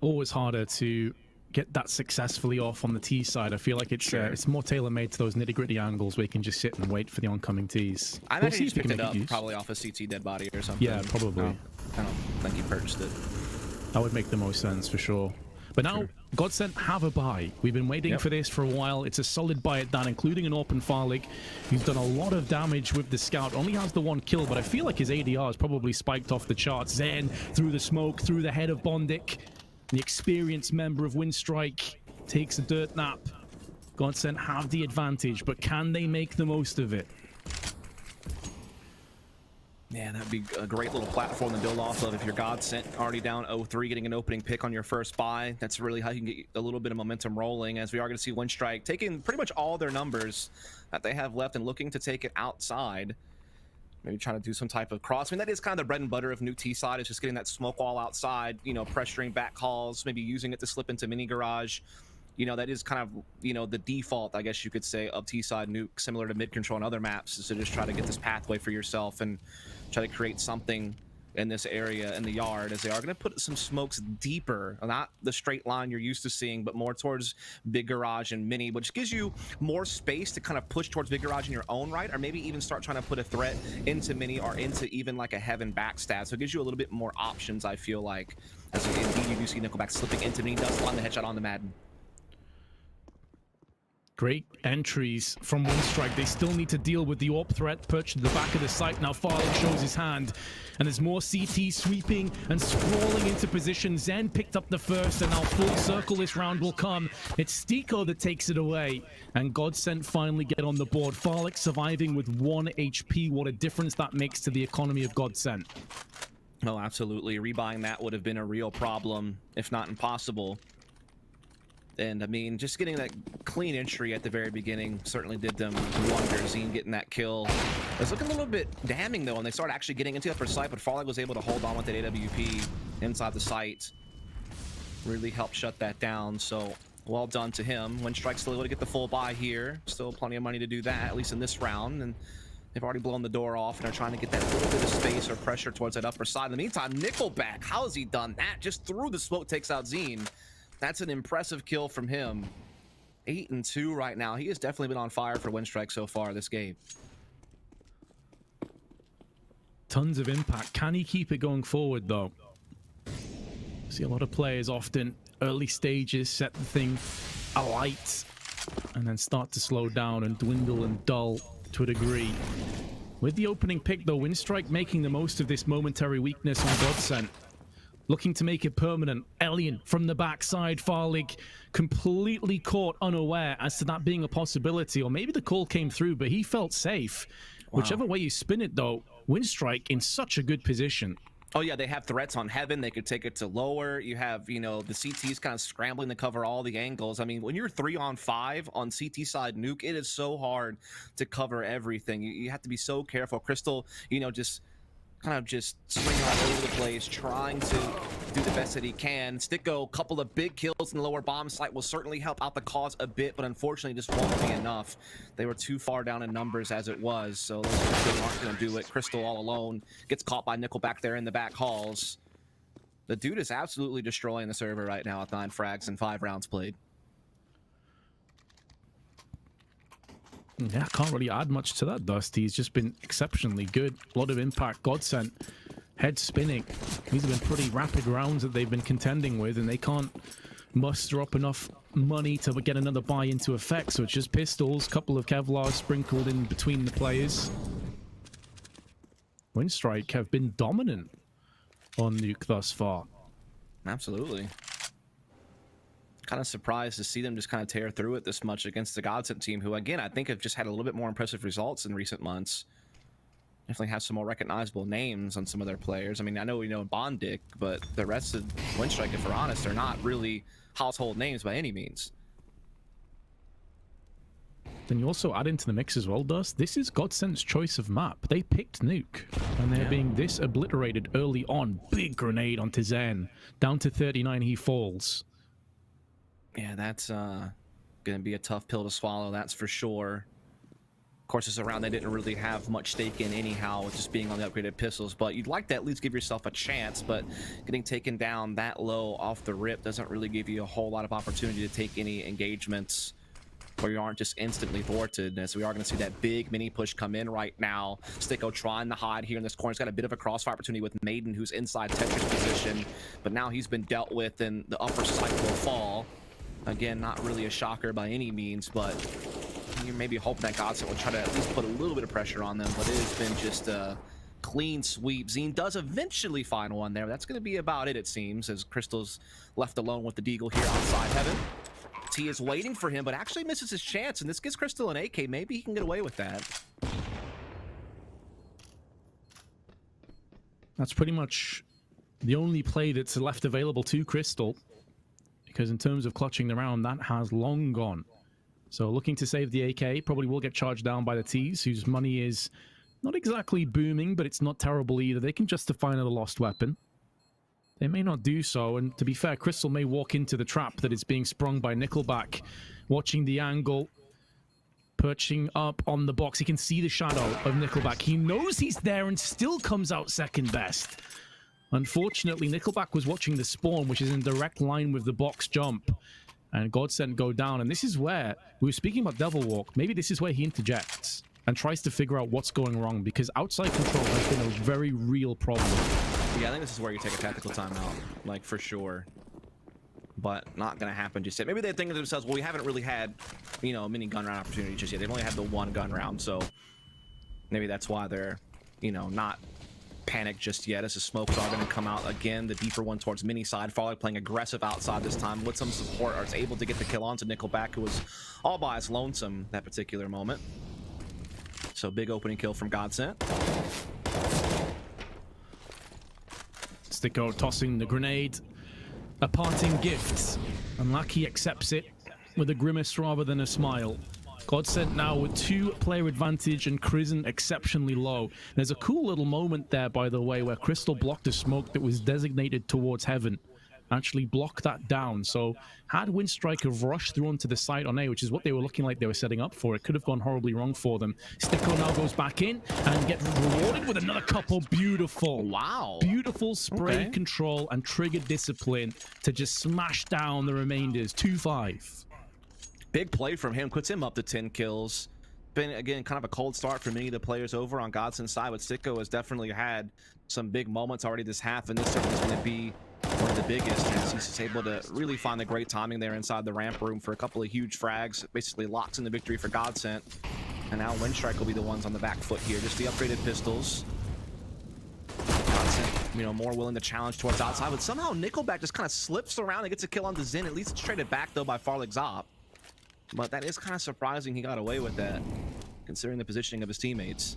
Always harder to get that successfully off on the T side. I feel like it's more tailor-made to those nitty-gritty angles where you can just sit and wait for the oncoming Ts. I imagine he picked it up probably off a CT dead body or something. Yeah, probably. No, I don't think he purchased it. That would make the most sense for sure. But now, GODSENT have a buy. We've been waiting for this for a while. It's a solid buy at that, including an open Farlig, who's done a lot of damage with the scout. Only has the 1 kill, but I feel like his ADR is probably spiked off the charts. Zen through the smoke, through the head of Bondik. The experienced member of Windstrike takes a dirt nap. GODSENT have the advantage, but can they make the most of it? Yeah, that'd be a great little platform to build off of if you're GODSENT already down 0-3, getting an opening pick on your first buy. That's really how you can get a little bit of momentum rolling, as we are going to see Windstrike taking pretty much all their numbers that they have left and looking to take it outside. Maybe trying to do some type of cross. I mean, that is kind of the bread and butter of Nuke T side, is just getting that smoke wall outside, you know, pressuring back calls, maybe using it to slip into mini garage. You know, that is kind of, you know, the default, I guess you could say, of T side Nuke, similar to mid control and other maps, is to just try to get this pathway for yourself and try to create something in this area in the yard, as they are going to put some smokes deeper, not the straight line you're used to seeing, but more towards big garage and mini, which gives you more space to kind of push towards big garage in your own right, or maybe even start trying to put a threat into mini or into even like a heaven backstab. So it gives you a little bit more options, I feel like, as indeed you do see Nickelback slipping into mini. Does find the headshot on the Madden. Great entries from Winstrike. They still need to deal with the AWP threat perched at the back of the site. Now Farley shows his hand, and there's more CT sweeping and sprawling into position. Zen picked up the first, and now full circle this round will come. It's Stiko that takes it away, and GODSENT finally get on the board. Farley surviving with 1 HP. What a difference that makes to the economy of GODSENT. Oh, absolutely. Rebuying that would have been a real problem, if not impossible. And I mean, just getting that clean entry at the very beginning certainly did them wonders. Zine getting that kill. It was looking a little bit damning though when they started actually getting into the upper site, but Farley was able to hold on with that AWP inside the site. Really helped shut that down, so well done to him. Winstrike's still able to get the full buy here. Still plenty of money to do that, at least in this round. And they've already blown the door off and are trying to get that little bit of space or pressure towards that upper side. In the meantime, Nickelback, how has he done that? Just through the smoke, takes out Zine. That's an impressive kill from him. 8-2 right now. He has definitely been on fire for Winstrike so far this game. Tons of impact. Can he keep it going forward though? See a lot of players often early stages set the thing alight and then start to slow down and dwindle and dull to a degree. With the opening pick though, Winstrike making the most of this momentary weakness on GODSENT. Looking to make it permanent. Elian from the backside. Farlig completely caught unaware as to that being a possibility. Or maybe the call came through, but he felt safe. Wow. Whichever way you spin it, though, Winstrike in such a good position. Oh, yeah, they have threats on heaven. They could take it to lower. You have, you know, the CTs kind of scrambling to cover all the angles. I mean, when you're 3-on-5 on CT side Nuke, it is so hard to cover everything. You have to be so careful. Crystal, you know, just kind of just swinging all over the place, trying to do the best that he can. Sticko, a couple of big kills in the lower bomb site will certainly help out the cause a bit, but unfortunately just won't be enough. They were too far down in numbers as it was, so those two aren't going to do it. Crystal all alone gets caught by Nickelback there in the back halls. The dude is absolutely destroying the server right now with 9 frags and 5 rounds played. Yeah, can't really add much to that, Dusty. He's just been exceptionally good. A lot of impact. GODSENT, head spinning. These have been pretty rapid rounds that they've been contending with, and they can't muster up enough money to get another buy into effect. So it's just pistols, couple of Kevlars sprinkled in between the players. Winstrike have been dominant on Nuke thus far. Absolutely. Kind of surprised to see them just kind of tear through it this much against the GODSENT team, who again I think have just had a little bit more impressive results in recent months. Definitely have some more recognizable names on some of their players. I mean, I know we know Bondic, but the rest of Winstrike, if we're honest, are not really household names by any means. Then you also add into the mix as well, Dust. This is GODSENT's choice of map. They picked Nuke, and they're being this obliterated early on. Big grenade onto Zen. Down to 39, he falls. Yeah, that's going to be a tough pill to swallow, that's for sure. Of course, it's a round they didn't really have much stake in anyhow, with just being on the upgraded pistols, but you'd like to at least give yourself a chance, but getting taken down that low off the rip doesn't really give you a whole lot of opportunity to take any engagements where you aren't just instantly thwarted, as we are going to see that big mini push come in right now. Sticko trying to hide here in this corner. He's got a bit of a crossfire opportunity with Maiden, who's inside Tetris position, but now he's been dealt with and the upper site will fall. Again, not really a shocker by any means, but you're maybe hoping that GODSENT will try to at least put a little bit of pressure on them, but it has been just a clean sweep. Zine does eventually find one there. That's going to be about it seems, as Crystal's left alone with the Deagle here outside heaven. T is waiting for him, but actually misses his chance, and this gives Crystal an AK. Maybe he can get away with that. That's pretty much the only play that's left available to Crystal, because in terms of clutching the round, that has long gone. So looking to save the AK, probably will get charged down by the T's, whose money is Not exactly booming, but it's not terrible either. They can justify another lost weapon. They may not do so, and to be fair, Crystal may walk into the trap that is being sprung by Nickelback. Watching the angle, perching up on the box. He can see the shadow of Nickelback. He knows he's there and still comes out second best. Unfortunately, Nickelback was watching the spawn, which is in direct line with the box jump. And GODSENT go down, and this is where, we were speaking about Devil Walk, maybe this is where he interjects and tries to figure out what's going wrong, because outside control has been a very real problem. Yeah, I think this is where you take a tactical timeout, like, for sure. But not going to happen just yet. Maybe they think to themselves, well, we haven't really had, you know, many gun round opportunities just yet. They've only had the one gun round, so maybe that's why they're, you know, not panicked just yet, as the smokes are going to come out again. The deeper one towards mini side. Farley playing aggressive outside this time with some support, are able to get the kill onto Nickelback, who was all by his lonesome that particular moment. So big opening kill from GODSENT. Sticko tossing the grenade. A parting gift. And Lucky accepts it with a grimace rather than a smile. GODSENT now with 2-player advantage and Crizzen exceptionally low. There's a cool little moment there, by the way, where Crystal blocked a smoke that was designated towards heaven. Actually blocked that down. So had Windstrike have rushed through onto the site on A, which is what they were looking like they were setting up for, it could have gone horribly wrong for them. Sticko now goes back in and gets rewarded with another couple. Beautiful. Wow. Beautiful spray control and trigger discipline to just smash down the remainders. 2-5. Big play from him, puts him up to 10 kills. Been, again, kind of a cold start for many of the players over on GODSENT's side, but Sticko has definitely had some big moments already this half, and this certainly is going to be one of the biggest. And he's able to really find the great timing there inside the ramp room for a couple of huge frags. Basically locks in the victory for GODSENT. And now Windstrike will be the ones on the back foot here. Just the upgraded pistols. GODSENT, you know, more willing to challenge towards outside, but somehow Nickelback just kind of slips around and gets a kill on the Zen. At least it's traded back, though, by Farlig Zop. But that is kind of surprising he got away with that, considering the positioning of his teammates.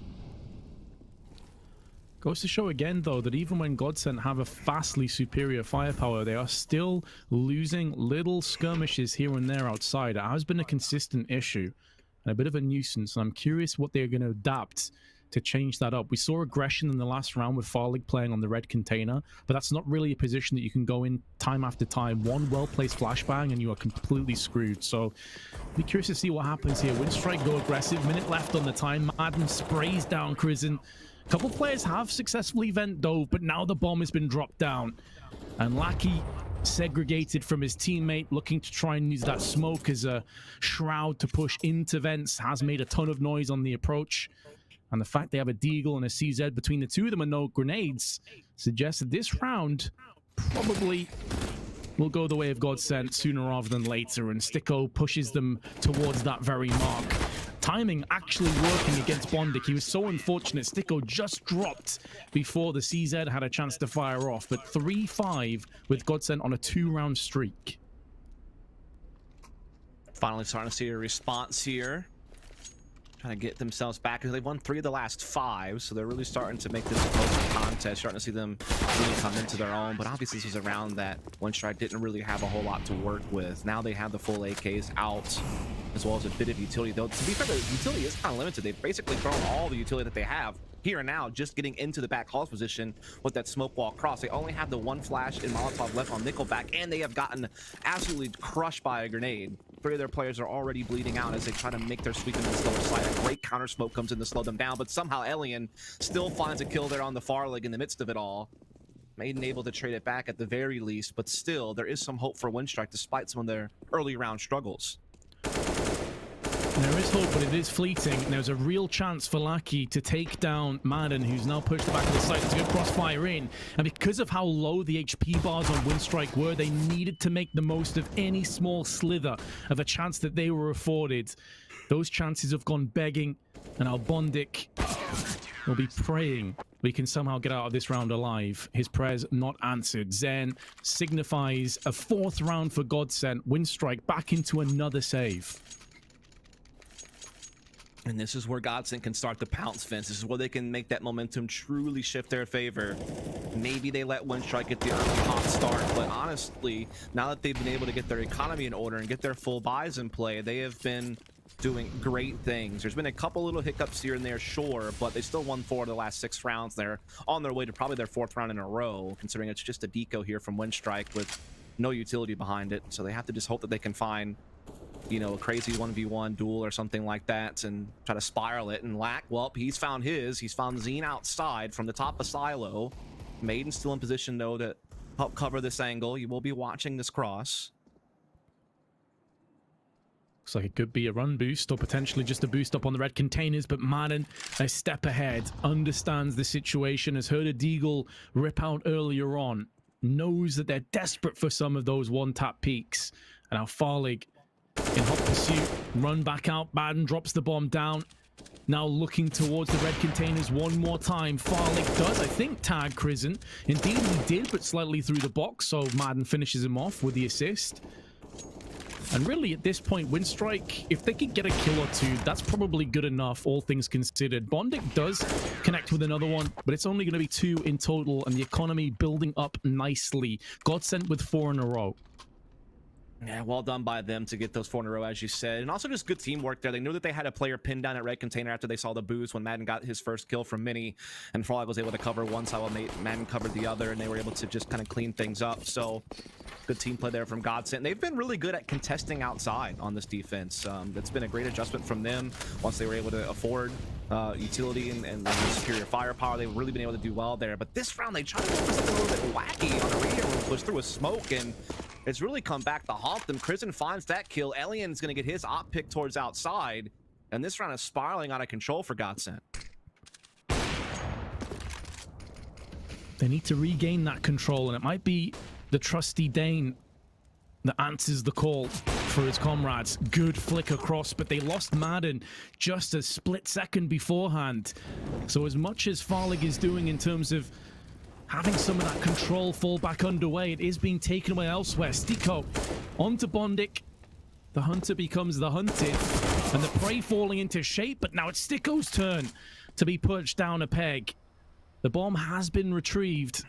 Goes to show again, though, that even when GODSENT have a vastly superior firepower, they are still losing little skirmishes here and there outside. It has been a consistent issue and a bit of a nuisance, and I'm curious what they're going to adapt to change that up. We saw aggression in the last round with Farlig playing on the red container, but that's not really a position that you can go in time after time. One well-placed flashbang and you are completely screwed. So be curious to see what happens here. Windstrike go aggressive. Minute left on the time. Madden sprays down Crizzen. A couple players have successfully vent dove, but now the bomb has been dropped down. And Lackey, segregated from his teammate, looking to try and use that smoke as a shroud to push into vents, has made a ton of noise on the approach. And the fact they have a Deagle and a CZ between the two of them and no grenades suggests that this round probably will go the way of GODSENT sooner rather than later, and Sticko pushes them towards that very mark. Timing actually working against Bondic. He was so unfortunate. Sticko just dropped before the CZ had a chance to fire off, but 3-5 with GODSENT on a 2-round streak. Finally starting to see a response here. Trying to get themselves back, because they've won 3 of the last 5, so they're really starting to make this a closer contest, starting to see them really come into their own. But obviously this was a round that Windstrike didn't really have a whole lot to work with. Now they have the full AKs out, as well as a bit of utility, though to be fair, the utility is kind of limited. They've basically thrown all the utility that they have here and now, just getting into the back hall's position with that smoke wall cross. They only have the one flash and Molotov left on Nickelback, and they have gotten absolutely crushed by a grenade. 3 of their players are already bleeding out as they try to make their sweep into the slower side. A great counter smoke comes in to slow them down, but somehow Elian still finds a kill there on the Farlig in the midst of it all. Maiden able to trade it back at the very least, but still, there is some hope for Windstrike despite some of their early round struggles. There is hope, but it is fleeting. There's a real chance for Lackey to take down Madden, who's now pushed back to the side. It's a good crossfire in. And because of how low the HP bars on Windstrike were, they needed to make the most of any small slither of a chance that they were afforded. Those chances have gone begging, and our Bondic will be praying we can somehow get out of this round alive. His prayers not answered. Zen signifies a 4th round for GODSENT. Windstrike back into another save. And this is where GODSENT can start the pounce fence. This is where they can make that momentum truly shift their favor. Maybe they let Windstrike get the early hot start, but honestly, now that they've been able to get their economy in order and get their full buys in play, they have been doing great things. There's been a couple little hiccups here and there, sure, but they still won 4 of the last 6 rounds. They're on their way to probably their 4th round in a row, considering it's just a deco here from Windstrike with no utility behind it. So they have to just hope that they can find, you know, a crazy 1v1 duel or something like that and try to spiral it. And Lack, well, he's found his. He's found Zine outside from the top of Silo. Maiden's still in position, though, to help cover this angle. You will be watching this cross. Looks like it could be a run boost or potentially just a boost up on the red containers, but Madden, a step ahead, understands the situation, has heard a Deagle rip out earlier on, knows that they're desperate for some of those one-tap peaks. And now Farlig in hot pursuit, run back out, Madden drops the bomb down. Now looking towards the red containers one more time. Farlig does, I think, tag Krizen. Indeed, he did, but slightly through the box, so Madden finishes him off with the assist. And really, at this point, Windstrike, if they could get a kill or 2, that's probably good enough, all things considered. Bondic does connect with another one, but it's only going to be 2 in total, and the economy building up nicely. GODSENT with 4 in a row. Yeah, well done by them to get those 4 in a row, as you said. And also just good teamwork there. They knew that they had a player pinned down at red container after they saw the boost when Madden got his first kill from Mini. And Frog was able to cover one side while Madden covered the other, and they were able to just kind of clean things up. So good team play there from GODSENT. They've been really good at contesting outside on this defense. That's been a great adjustment from them once they were able to afford utility and superior firepower. They've really been able to do well there. But this round, they tried to do something a little bit wacky on the radio room push through a smoke, and it's really come back to haunt them. Krizen finds that kill. Alien's going to get his op pick towards outside, and this round is spiraling out of control for GODSENT. They need to regain that control, and it might be the trusty Dane that answers the call for his comrades. Good flick across, but they lost Madden just a split second beforehand. So as much as Farlig is doing in terms of having some of that control fall back underway, it is being taken away elsewhere. Stiko onto Bondic. The hunter becomes the hunted, and the prey falling into shape, but now it's Stiko's turn to be pushed down a peg. The bomb has been retrieved,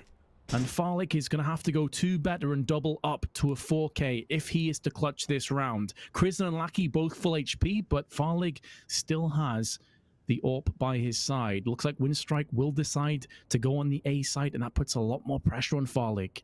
and Farlig is going to have to go 2 better and double up to a 4K if he is to clutch this round. Krizen and Lackey both full HP, but Farlig still has the AWP by his side. Looks like Windstrike will decide to go on the A side, and that puts a lot more pressure on Farlig.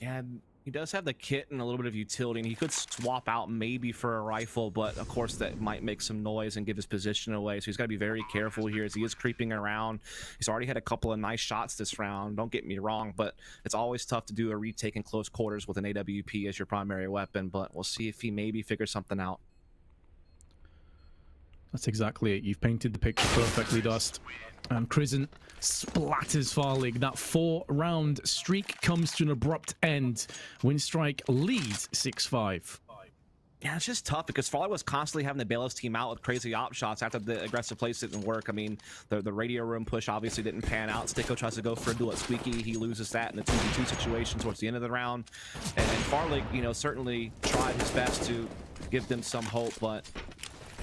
Yeah, he does have the kit and a little bit of utility, and he could swap out maybe for a rifle, but of course that might make some noise and give his position away. So he's got to be very careful here as he is creeping around. He's already had a couple of nice shots this round, don't get me wrong, but it's always tough to do a retake in close quarters with an AWP as your primary weapon, but we'll see if he maybe figures something out. That's exactly it. You've painted the picture perfectly, Dust. And Krizen splatters Farlig. That 4-round streak comes to an abrupt end. Windstrike leads 6-5. Yeah, it's just tough because Farlig was constantly having to bail his team out with crazy op shots after the aggressive plays didn't work. I mean, the radio room push obviously didn't pan out. Stiko tries to go for a duel at Squeaky. He loses that in the 2v2 situation towards the end of the round. And Farlig, you know, certainly tried his best to give them some hope, but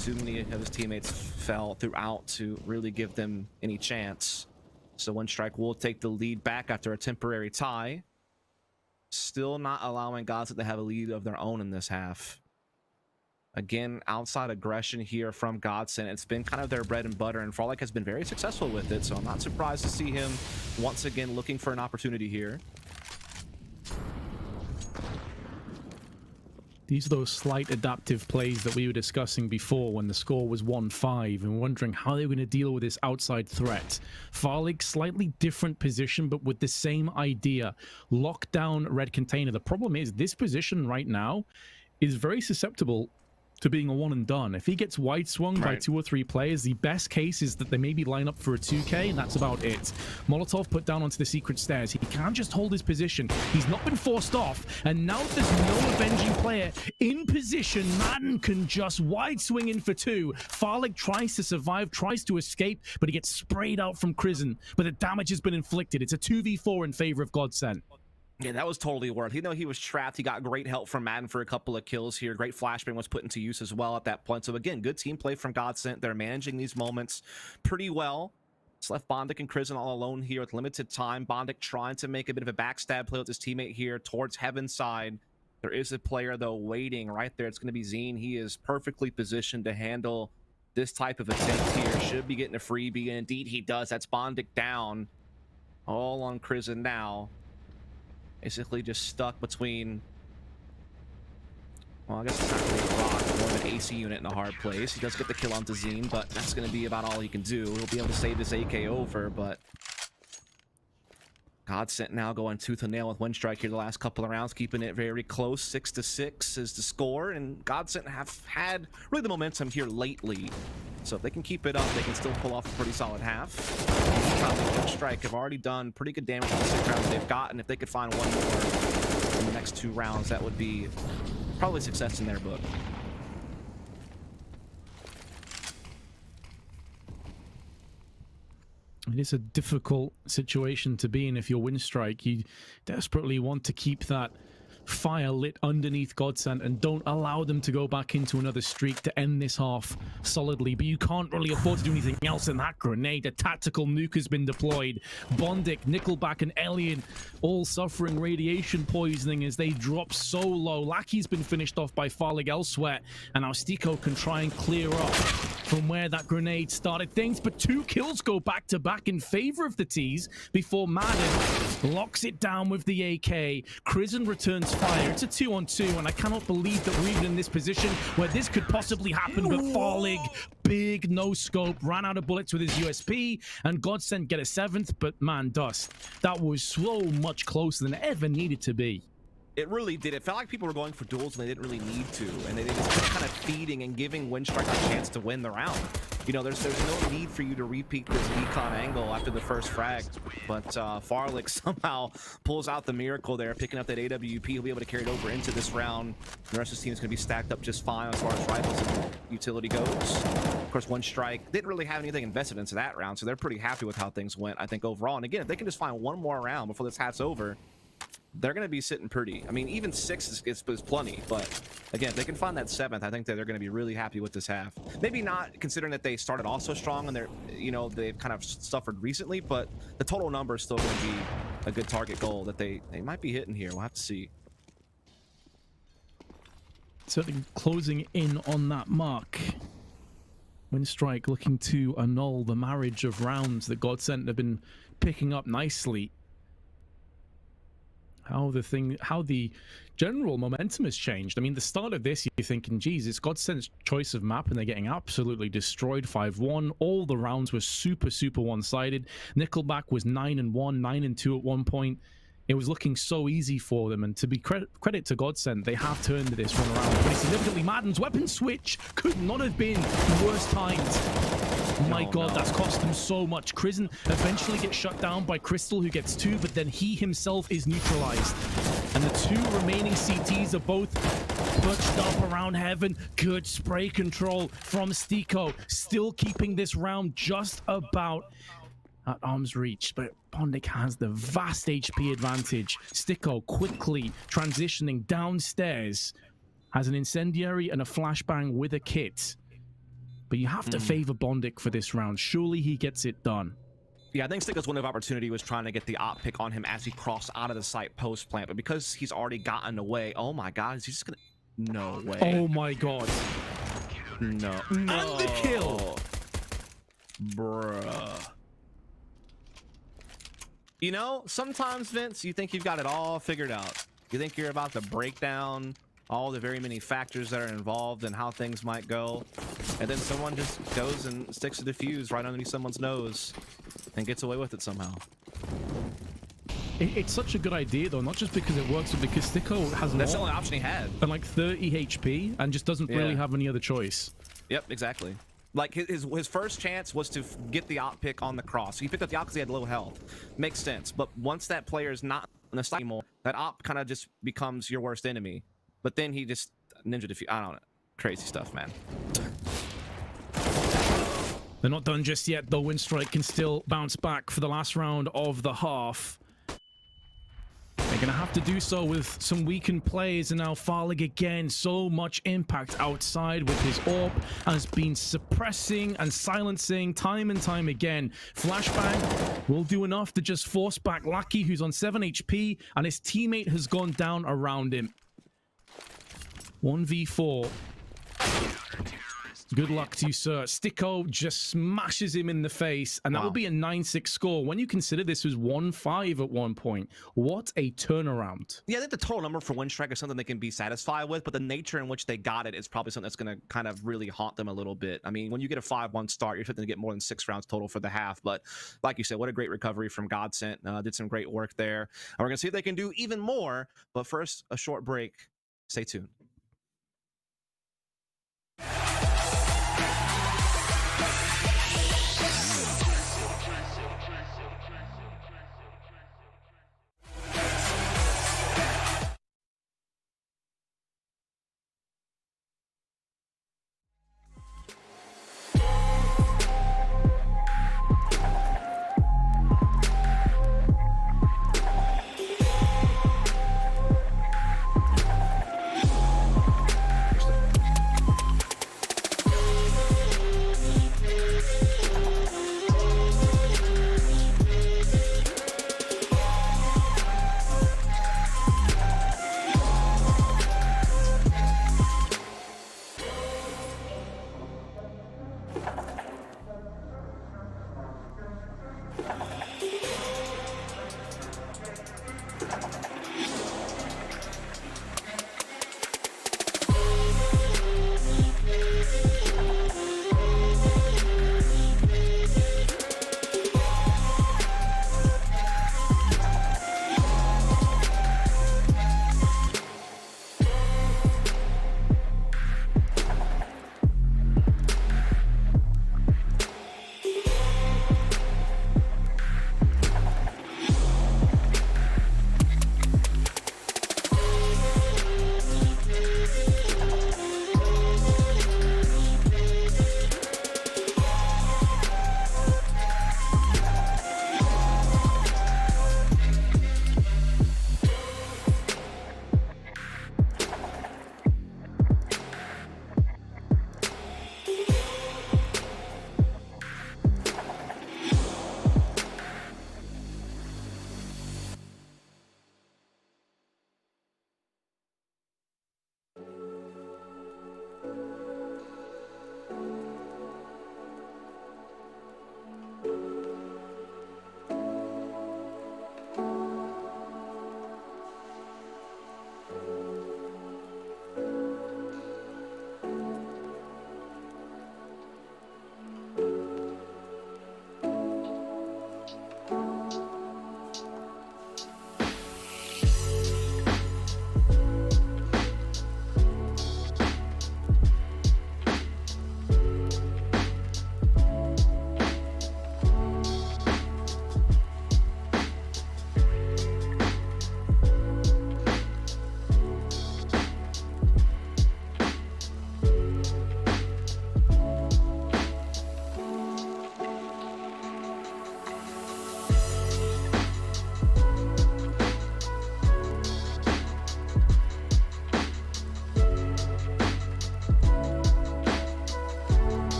too many of his teammates fell throughout to really give them any chance. So Windstrike will take the lead back after a temporary tie. Still not allowing GODSENT to have a lead of their own in this half. Again, outside aggression here from GODSENT. It's been kind of their bread and butter, and Farlig has been very successful with it, so I'm not surprised to see him once again looking for an opportunity here. These are those slight adaptive plays that we were discussing before when the score was 1-5 and wondering how they were going to deal with this outside threat. Farlig, slightly different position, but with the same idea. Lock down red container. The problem is this position right now is very susceptible to being a one and done. If he gets wide swung by 2 or 3 players, the best case is that they maybe line up for a 2K, and that's about it. Molotov put down onto the secret stairs. He can't just hold his position. He's not been forced off, and now there's no avenging player in position. Madden can just wide swing in for 2. Farlig tries to survive, tries to escape, but he gets sprayed out from Krizen. But the damage has been inflicted. It's a 2v4 in favor of GODSENT. Yeah, that was totally worth it. Even though he was trapped, he got great help from Madden for a couple of kills here. Great flashbang was put into use as well at that point. So again, good team play from GODSENT. They're managing these moments pretty well. It's left Bondic and Krizen all alone here with limited time. Bondic trying to make a bit of a backstab play with his teammate here towards Heaven's side. There is a player, though, waiting right there. It's going to be Zine. He is perfectly positioned to handle this type of attempt here. Should be getting a freebie, and indeed he does. That's Bondic down. All on Crizin now. Basically just stuck between... Well, I guess it's not really a rock, more of an AC unit in a hard place. He does get the kill onto Zine, but that's going to be about all he can do. He'll be able to save this AK over, but... GODSENT now going tooth and nail with Windstrike here the last couple of rounds, keeping it very close. 6-6 is the score, and GODSENT have had really the momentum here lately. So if they can keep it up, they can still pull off a pretty solid half. Windstrike have already done pretty good damage in the 6 rounds they've gotten. If they could find one more in the next 2 rounds, that would be probably success in their book. It is a difficult situation to be in if you're Windstrike. You desperately want to keep that fire lit underneath GODSENT and don't allow them to go back into another streak to end this half solidly, but you can't really afford to do anything else in that grenade. A tactical nuke has been deployed. Bondic, Nickelback, and Alien all suffering radiation poisoning as they drop so low. Lackey's been finished off by Farlig elsewhere, and now Stico can try and clear up from where that grenade started things, but 2 kills go back to back in favor of the T's before Madden locks it down with the AK. Crizin returns fire. It's a 2-on-2, and I cannot believe that we're even in this position where this could possibly happen, but Farlig, big no scope, ran out of bullets with his USP, and GODSENT get a 7th, but man, Dust, that was so much closer than it ever needed to be. It really did. It felt like people were going for duels when they didn't really need to, and they just kept kind of feeding and giving Windstrike a chance to win the round. You know, there's no need for you to repeat this decon angle after the first frag, but Farlig somehow pulls out the miracle there, picking up that AWP. He'll be able to carry it over into this round. The rest of his team is going to be stacked up just fine as far as rifles and utility goes. Of course, Windstrike didn't really have anything invested into that round, so they're pretty happy with how things went, I think, overall. And again, if they can just find one more round before this half's over, they're going to be sitting pretty. I mean, even 6 is plenty, but again, if they can find that 7th, I think that they're going to be really happy with this half. Maybe not considering that they started off so strong and they're, you know, they've kind of suffered recently, but the total number is still going to be a good target goal that they might be hitting here. We'll have to see. Certainly closing in on that mark. Windstrike looking to annul the marriage of rounds that GODSENT have been picking up nicely. How the general momentum has changed. I mean, the start of this, you're thinking, geez, it's GODSENT's choice of map, and they're getting absolutely destroyed 5-1. All the rounds were super one-sided. Nickelback was 9-1, 9-2 at one point. It was looking so easy for them, and to be credit to GODSENT, they have turned this one around pretty significantly. Madden's weapon switch could not have been worse timed. My God, that's cost him so much. Crizin eventually gets shut down by Crystal, who gets 2, but then he himself is neutralized. And the 2 remaining CTs are both perched up around heaven. Good spray control from Stico, still keeping this round just about at arm's reach, but Bondic has the vast HP advantage. Stico quickly transitioning downstairs, has an incendiary and a flashbang with a kit. But you have to favor Bondic for this round. Surely he gets it done. Yeah, I think Stico's window of opportunity was trying to get the op pick on him as he crossed out of the site post plant, but because he's already gotten away, oh my God, is he just gonna? No way. Oh my God. No. And the kill. Bruh. You know, sometimes, Vince, you think you've got it all figured out. You think you're about to break down all the very many factors that are involved and how things might go, and then someone just goes and sticks a defuse right underneath someone's nose and gets away with it somehow. It's such a good idea, though, not just because it works, but because Stico has That's the only option he had. And like 30 HP and just doesn't really have any other choice. Yep, exactly. Like, his first chance was to get the op pick on the cross. He picked up the op because he had low health. Makes sense. But once that player is not in the site anymore, that op kind of just becomes your worst enemy. But then he just ninja defuse. I don't know. Crazy stuff, man. They're not done just yet, though. Windstrike can still bounce back for the last round of the half. They're going to have to do so with some weakened plays, and now Farlig again. So much impact outside with his AWP has been suppressing and silencing time and time again. Flashbang will do enough to just force back Lucky, who's on 7 HP, and his teammate has gone down around him. 1v4. Good luck to you, sir. Sticko just smashes him in the face, and that will be a 9-6 score. When you consider this was 1-5 at one point, what a turnaround. Yeah, I think the total number for win streak is something they can be satisfied with, but the nature in which they got it is probably something that's going to kind of really haunt them a little bit. I mean, when you get a 5-1 start, you're expecting to get more than 6 rounds total for the half, but like you said, what a great recovery from GODSENT. Did some great work there. And we're going to see if they can do even more, but first, a short break. Stay tuned.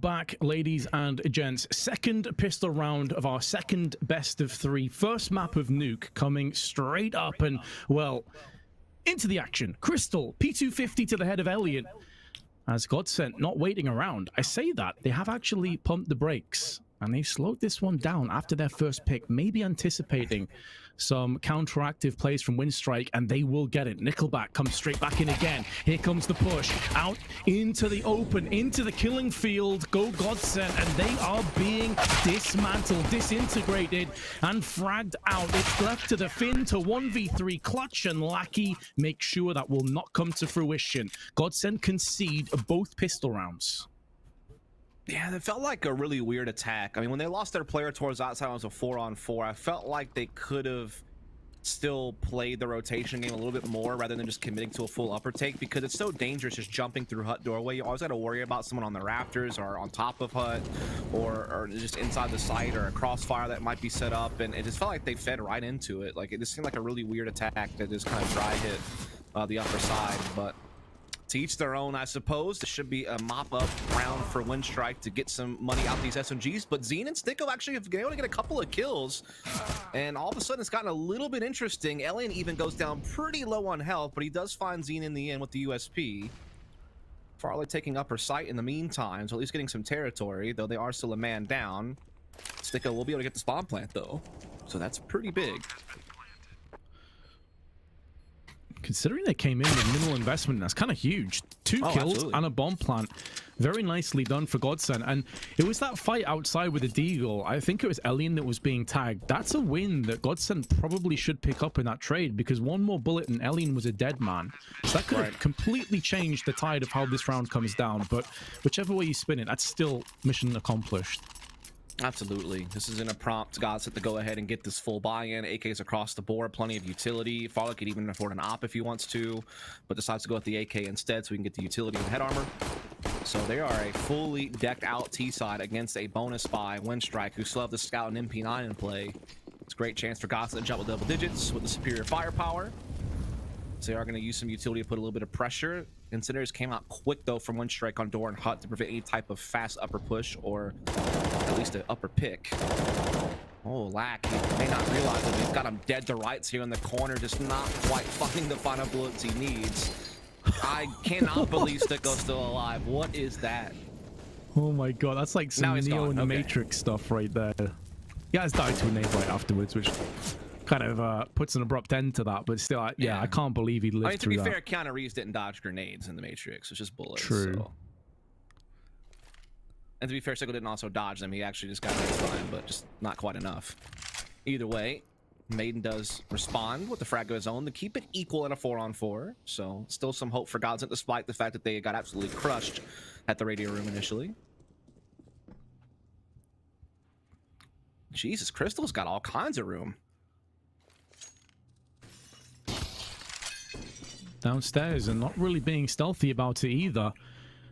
Back, ladies and gents. Second pistol round of our second best of 3. First map of Nuke coming straight up and, well, into the action. Crystal, P250 to the head of Elliot. As GODSENT not waiting around. I say that, they have actually pumped the brakes. And they've slowed this one down after their first pick, maybe anticipating some counteractive plays from Windstrike, and they will get it. Nickelback comes straight back in again. Here comes the push. Out into the open, into the killing field. Go GODSENT, and they are being dismantled, disintegrated, and fragged out. It's left to the Finn to 1v3. Clutch and Lackey make sure that will not come to fruition. GODSENT concede both pistol rounds. Yeah, it felt like a really weird attack. I mean, when they lost their player towards outside, it was a 4-on-4. I felt like they could have still played the rotation game a little bit more rather than just committing to a full upper take, because it's so dangerous just jumping through hut doorway. You always got to worry about someone on the rafters or on top of hut or just inside the site or a crossfire that might be set up, and it just felt like they fed right into it. Like, it just seemed like a really weird attack that just kind of dry hit the upper side. But To each their own, I suppose. This should be a mop-up round for Windstrike to get some money out these SMGs, but Zine and Sticko actually have been able to get a couple of kills, and all of a sudden it's gotten a little bit interesting. Alien even goes down pretty low on health, but he does find Zine in the end with the USP. Farley taking upper sight in the meantime, so at least getting some territory, though they are still a man down. Sticko will be able to get the spawn plant, though, so that's pretty big. Considering they came in with minimal investment, that's kind of huge. 2 kills absolutely. and a bomb plant. Very nicely done for GODSENT. And it was that fight outside with the Deagle. I think it was Alien that was being tagged. That's a win that GODSENT probably should pick up in that trade, because one more bullet and Alien was a dead man. So that could have completely changed the tide of how this round comes down. But whichever way you spin it, that's still mission accomplished. Absolutely. This is gonna prompt GODSENT to go ahead and get this full buy-in. AKs across the board, plenty of utility. Farley could even afford an op if he wants to, but decides to go with the AK instead so we can get the utility and head armor. So they are a fully decked out T-side against a bonus by Windstrike, who still have the Scout and MP9 in play. It's a great chance for GODSENT to jump with double digits with the superior firepower. So they are going to use some utility to put a little bit of pressure. Incinerators came out quick, though, from Windstrike on Door and Hut to prevent any type of fast upper push or at least an upper pick. Oh, Lack, he may not realize that he's got him dead to rights here in the corner, just not quite finding the final bullets he needs. I cannot believe Sticko's still alive. What is that? Oh my god, that's like some Neo in the Matrix stuff right there. Yeah, it's died to a nade right afterwards, which kind of puts an abrupt end to that, but still, yeah, I can't believe he lived through that. To be fair, Keanu Reeves didn't dodge grenades in the Matrix. It's just bullets. True. So. And to be fair, Sticko didn't also dodge them. He actually just got hit by him, but just not quite enough. Either way, Maiden does respond with the frag of his own to keep it equal in a 4-on-4. So still some hope for GODSENT, despite the fact that they got absolutely crushed at the radio room initially. Jesus, Crystal's got all kinds of room. Downstairs and not really being stealthy about it either.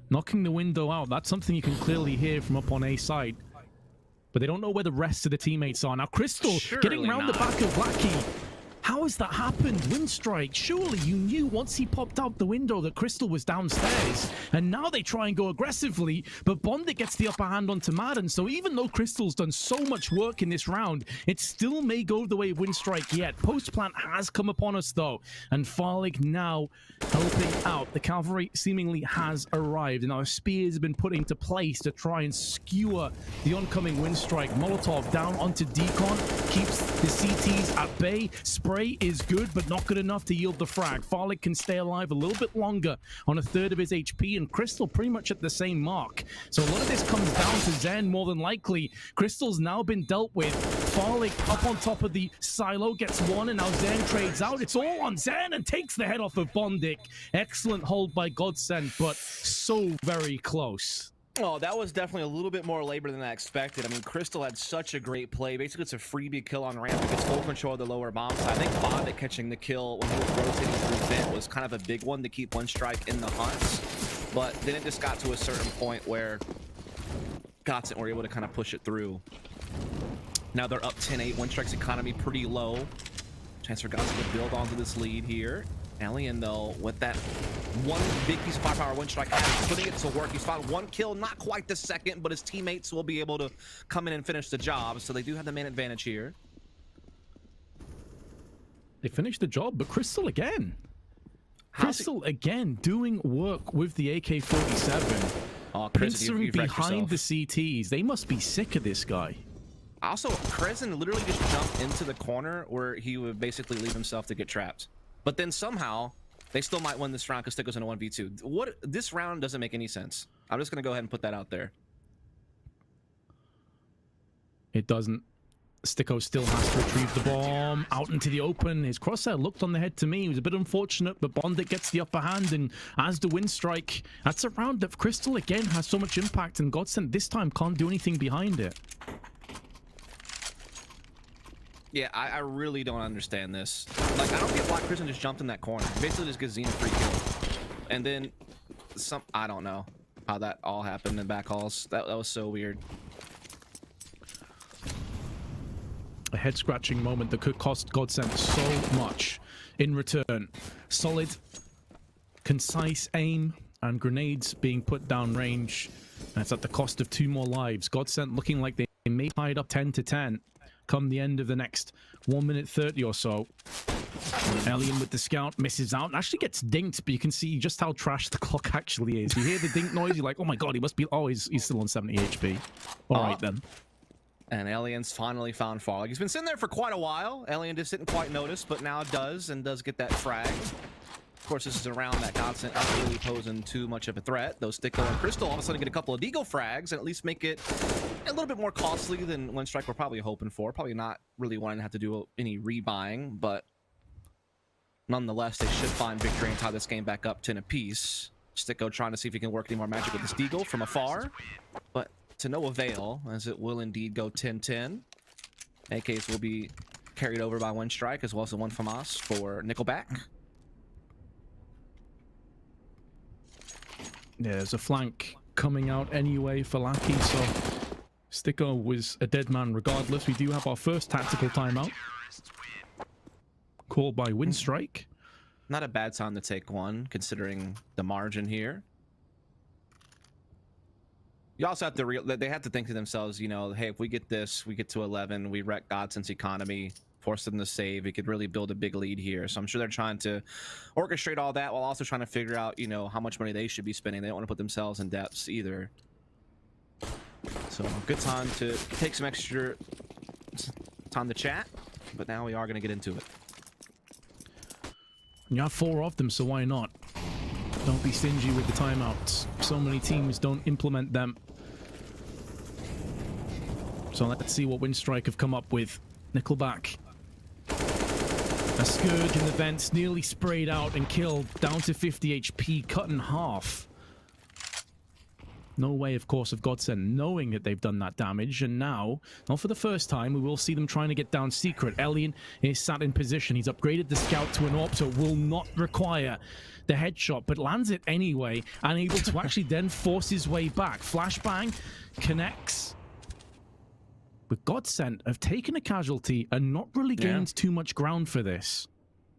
Knocking the window out, that's something you can clearly hear from up on A side. But they don't know where the rest of the teammates are. Now Crystal getting around the back of Blackie. How has that happened? Windstrike, surely you knew once he popped out the window that Crystal was downstairs. And now they try and go aggressively, but Bondit gets the upper hand onto Madden. So even though Crystal's done so much work in this round, it still may go the way of Windstrike yet. Post-plant has come upon us though. And Farlig now helping out. The cavalry seemingly has arrived. And our spears have been put into place to try and skewer the oncoming Windstrike. Molotov down onto Decon. Keeps the CTs at bay. Spray is good, but not good enough to yield the frag. Farlig can stay alive a little bit longer on a third of his HP, and Crystal pretty much at the same mark. So a lot of this comes down to Zen more than likely. Crystal's now been dealt with. Farlig up on top of the silo, gets one, and now Zen trades out. It's all on Zen and takes the head off of Bondik. Excellent hold by GODSENT, but so very close. Oh, that was definitely a little bit more labor than I expected. I mean, Crystal had such a great play. Basically, it's a freebie kill on ramp. He gets full control of the lower bomb. So I think Bondik catching the kill when he was rotating through vent was kind of a big one to keep Windstrike in the hunts. But then it just got to a certain point where GODSENT were able to kind of push it through. Now they're up 10-8. Windstrike's economy pretty low. Chance for GODSENT to build onto this lead here. Alien, though, with that one big piece of firepower Windstrike has, putting it to work. He's found one kill, not quite the second, but his teammates will be able to come in and finish the job. So they do have the man advantage here. They finished the job, but Crystal again. Crystal again doing work with the AK-47. Oh, Chris, pincering behind the CTs. They must be sick of this guy. Also, Krezen literally just jumped into the corner where he would basically leave himself to get trapped. But then somehow, they still might win this round because Sticko's in a 1v2. This round doesn't make any sense. I'm just going to go ahead and put that out there. It doesn't. Sticko still has to retrieve the bomb out into the open. His crosshair looked on the head to me. It was a bit unfortunate, but Bondit gets the upper hand, and as the Windstrike, that's a round that Crystal again has so much impact, and GODSENT this time can't do anything behind it. Yeah, I really don't understand this. Like, I don't get why Krezen just jumped in that corner. Basically just gives Xena a free kill. And then I don't know how that all happened in backhauls. That was so weird. A head-scratching moment that could cost GODSENT so much in return. Solid concise aim and grenades being put down range. That's at the cost of 2 more lives. GODSENT looking like they may tie it up 10-10 come the end of the next 1 minute 30 or so. Alien with the scout misses out and actually gets dinked, but you can see just how trash the clock actually is. You hear the dink noise, you're like, oh my god, he must be... Oh, he's still on 70 HP. All right then. And Alien's finally found Fall. He's been sitting there for quite a while. Alien just didn't quite notice, but now does, and does get that frag. Of course, this is a round that GODSENT isn't really posing too much of a threat. Those Sticko and Crystal all of a sudden get a couple of Deagle frags and at least make it a little bit more costly than Winstrike we're probably hoping for. Probably not really wanting to have to do any rebuying, but nonetheless, they should find victory and tie this game back up 10 apiece. Sticko trying to see if he can work any more magic with this Deagle from afar, but to no avail, as it will indeed go 10-10. AKs will be carried over by Winstrike, as well as the one FAMAS for Nickelback. Yeah, there's a flank coming out anyway for Lackey, so Sticko was a dead man regardless. We do have our first tactical timeout. Called by Winstrike. Not a bad time to take one, considering the margin here. You also have to they have to think to themselves, you know, hey, if we get this, we get to 11, we wreck GODSENT's economy, force them to save, we could really build a big lead here. So I'm sure they're trying to orchestrate all that while also trying to figure out, you know, how much money they should be spending. They don't want to put themselves in depths either. So good time to take some extra time to chat, but now we are going to get into it. You have 4 of them, so why not? Don't be stingy with the timeouts. So many teams don't implement them. So let's see what Winstrike have come up with. Nickelback. A Scourge in the vents, nearly sprayed out and killed, down to 50 HP, cut in half. No way, of course, of GODSENT knowing that they've done that damage, and now, not for the first time, we will see them trying to get down secret. Alien is sat in position. He's upgraded the scout to an AWP, so will not require the headshot, but lands it anyway, and able to actually then force his way back. Flashbang connects. But GODSENT have taken a casualty and not really gained too much ground for this.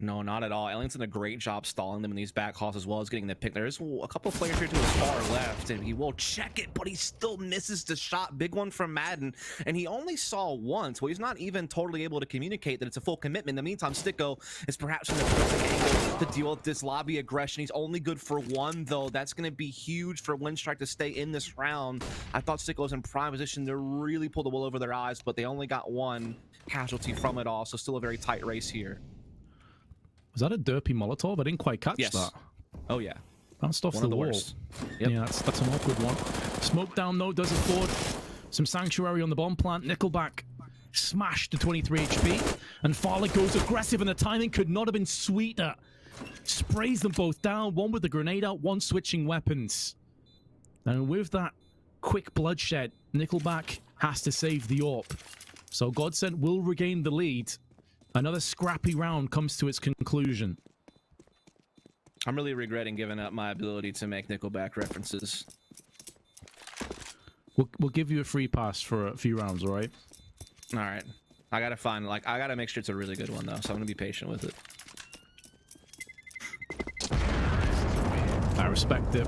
No, not at all. Alien's done a great job stalling them in these back halls as well as getting the pick. There's a couple of players here to his far left, and he will check it, but he still misses the shot. Big one from Madden, and he only saw once. Well, he's not even totally able to communicate that it's a full commitment. In the meantime, Sticko is perhaps in the perfect angle to deal with this lobby aggression. He's only good for 1, though. That's going to be huge for Winstrike to stay in this round. I thought Sticko was in prime position to really pull the wool over their eyes, but they only got 1 casualty from it all, so still a very tight race here. Was that a derpy Molotov? I didn't quite catch that. Oh, yeah. Bounced off One the of the wall. worst. Yep. Yeah, that's an awkward one. Smoke down, though, does afford some sanctuary on the bomb plant. Nickelback smashed to 23 HP. And Farley goes aggressive, and the timing could not have been sweeter. Sprays them both down, one with the grenade out, one switching weapons. And with that quick bloodshed, Nickelback has to save the AWP. So GODSENT will regain the lead. Another scrappy round comes to its conclusion. I'm really regretting giving up my ability to make Nickelback references. We'll give you a free pass for a few rounds, all right? All right. I gotta find, like, I gotta make sure it's a really good one, though, so I'm gonna be patient with it. I respect it.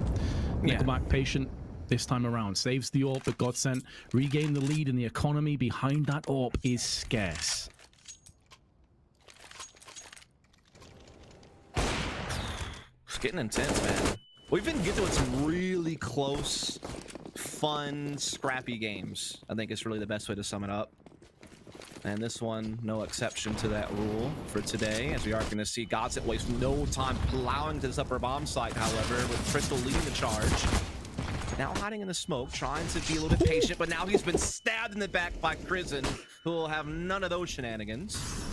Nickelback patient this time around. Saves the AWP, but GODSENT regain the lead, and the economy behind that AWP is scarce. It's getting intense, man. We've been getting to some really close, fun, scrappy games. I think it's really the best way to sum it up. And this one, no exception to that rule for today, as we are going to see GODSENT waste no time plowing to this upper bomb site, however, with Crystal leading the charge. Now hiding in the smoke, trying to be a little bit patient, but now he's been stabbed in the back by Prison, who will have none of those shenanigans.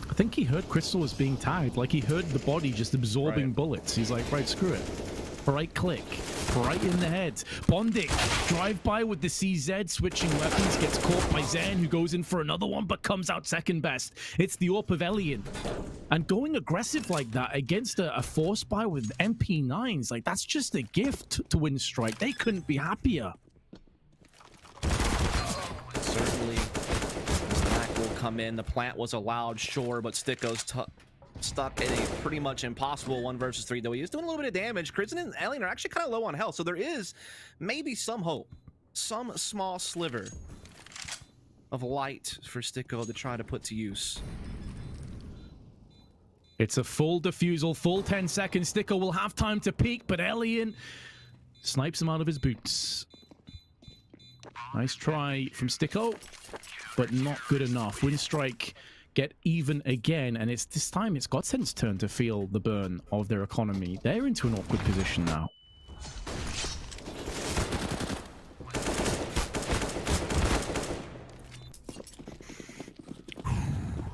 I think he heard Crystal was being tagged, like he heard the body just absorbing bullets. He's like, right, screw it. Right click, right in the head. Bondic, drive by with the CZ, switching weapons, gets caught by Zen, who goes in for another one, but comes out second best. It's the AWP of Alien. And going aggressive like that against a force buy with MP9s, like that's just a gift to Winstrike. They couldn't be happier. Certainly, Slack will come in. The plant was allowed, sure, but Sticko's stuck in a pretty much impossible 1 versus 3, though he is doing a little bit of damage. Crimson and Alien are actually kind of low on health, so there is maybe some hope, some small sliver of light for Sticko to try to put to use. It's a full defusal, full 10 seconds. Sticko will have time to peek, but Alien snipes him out of his boots. Nice try from Sticko, but not good enough. Winstrike get even again, and this time it's GODSENT's turn to feel the burn of their economy. They're into an awkward position now.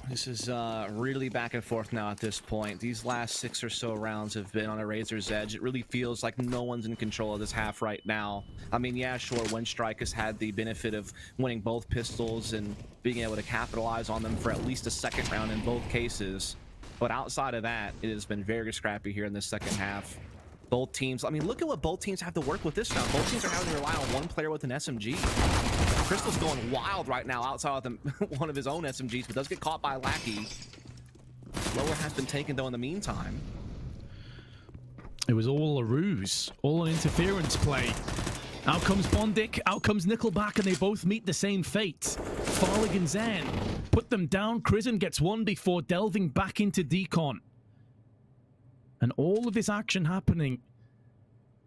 This is really back and forth now at this point. These last 6 or so rounds have been on a razor's edge. It really feels like no one's in control of this half right now. I mean, yeah, sure, Winstrike has had the benefit of winning both pistols and being able to capitalize on them for at least a second round in both cases. But outside of that, it has been very scrappy here in this second half. Both teams, I mean, look at what both teams have to work with this round. Both teams are having to rely on one player with an SMG. Crystal's going wild right now outside of one of his own SMGs, but does get caught by Lackey. Lower has been taken, though, in the meantime. It was all a ruse, all an interference play. Out comes Bondic, out comes Nickelback, and they both meet the same fate. Farlig and Zen put them down. Crizzen gets one before delving back into Decon. And all of this action happening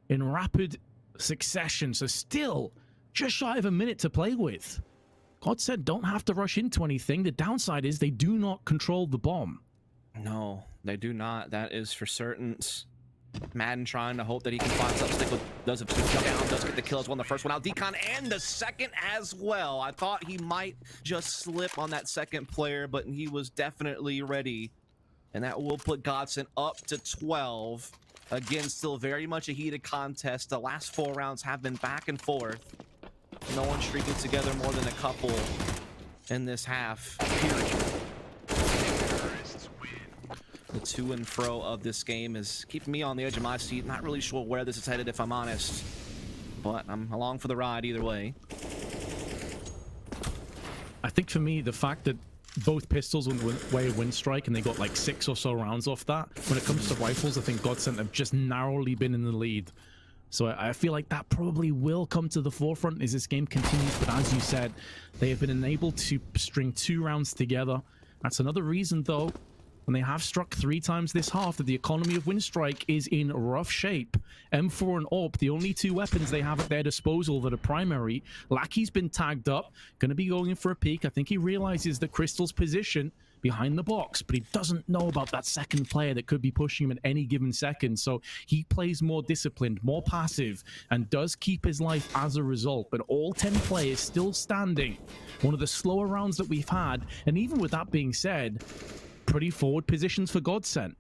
in rapid succession, so still just shy of a minute to play with. GODSENT don't have to rush into anything. The downside is they do not control the bomb. No, they do not. That is for certain. Madden trying to hope that he can find something. Stick with does a jump down, does get the kill as well. The first one out, Decon, and the second as well. I thought he might just slip on that second player, but he was definitely ready. And that will put GODSENT up to 12. Again, still very much a heated contest. The last 4 rounds have been back and forth. No one streaking together more than a couple in this half, period. The to and fro of this game is keeping me on the edge of my seat. Not really sure where this is headed, if I'm honest. But I'm along for the ride either way. I think for me, the fact that both pistols went way of Winstrike and they got like 6 or so rounds off that. When it comes to rifles, I think GODSENT have just narrowly been in the lead. So I feel like that probably will come to the forefront as this game continues. But as you said, they have been unable to string 2 rounds together. That's another reason, though, when they have struck 3 times this half, that the economy of Winstrike is in rough shape. M4 and AWP, the only 2 weapons they have at their disposal that are primary. Lackey's been tagged up, going to be going in for a peek. I think he realizes that Crystal's position behind the box, but he doesn't know about that second player that could be pushing him at any given second. So he plays more disciplined, more passive, and does keep his life as a result. But all 10 players still standing. One of the slower rounds that we've had. And even with that being said, pretty forward positions for GODSENT.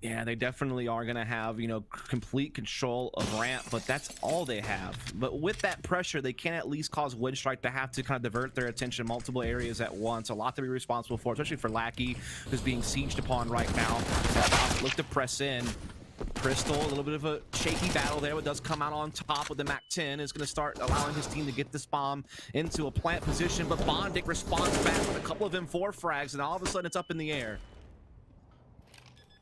Yeah, they definitely are going to have, you know, complete control of ramp, but that's all they have. But with that pressure, they can at least cause Winstrike to have to kind of divert their attention multiple areas at once. A lot to be responsible for, especially for Lackey, who's being sieged upon right now. Look to press in. Crystal, a little bit of a shaky battle there, but does come out on top with the MAC-10. Is going to start allowing his team to get this bomb into a plant position, but Bondic responds back with a couple of M4 frags, and all of a sudden it's up in the air.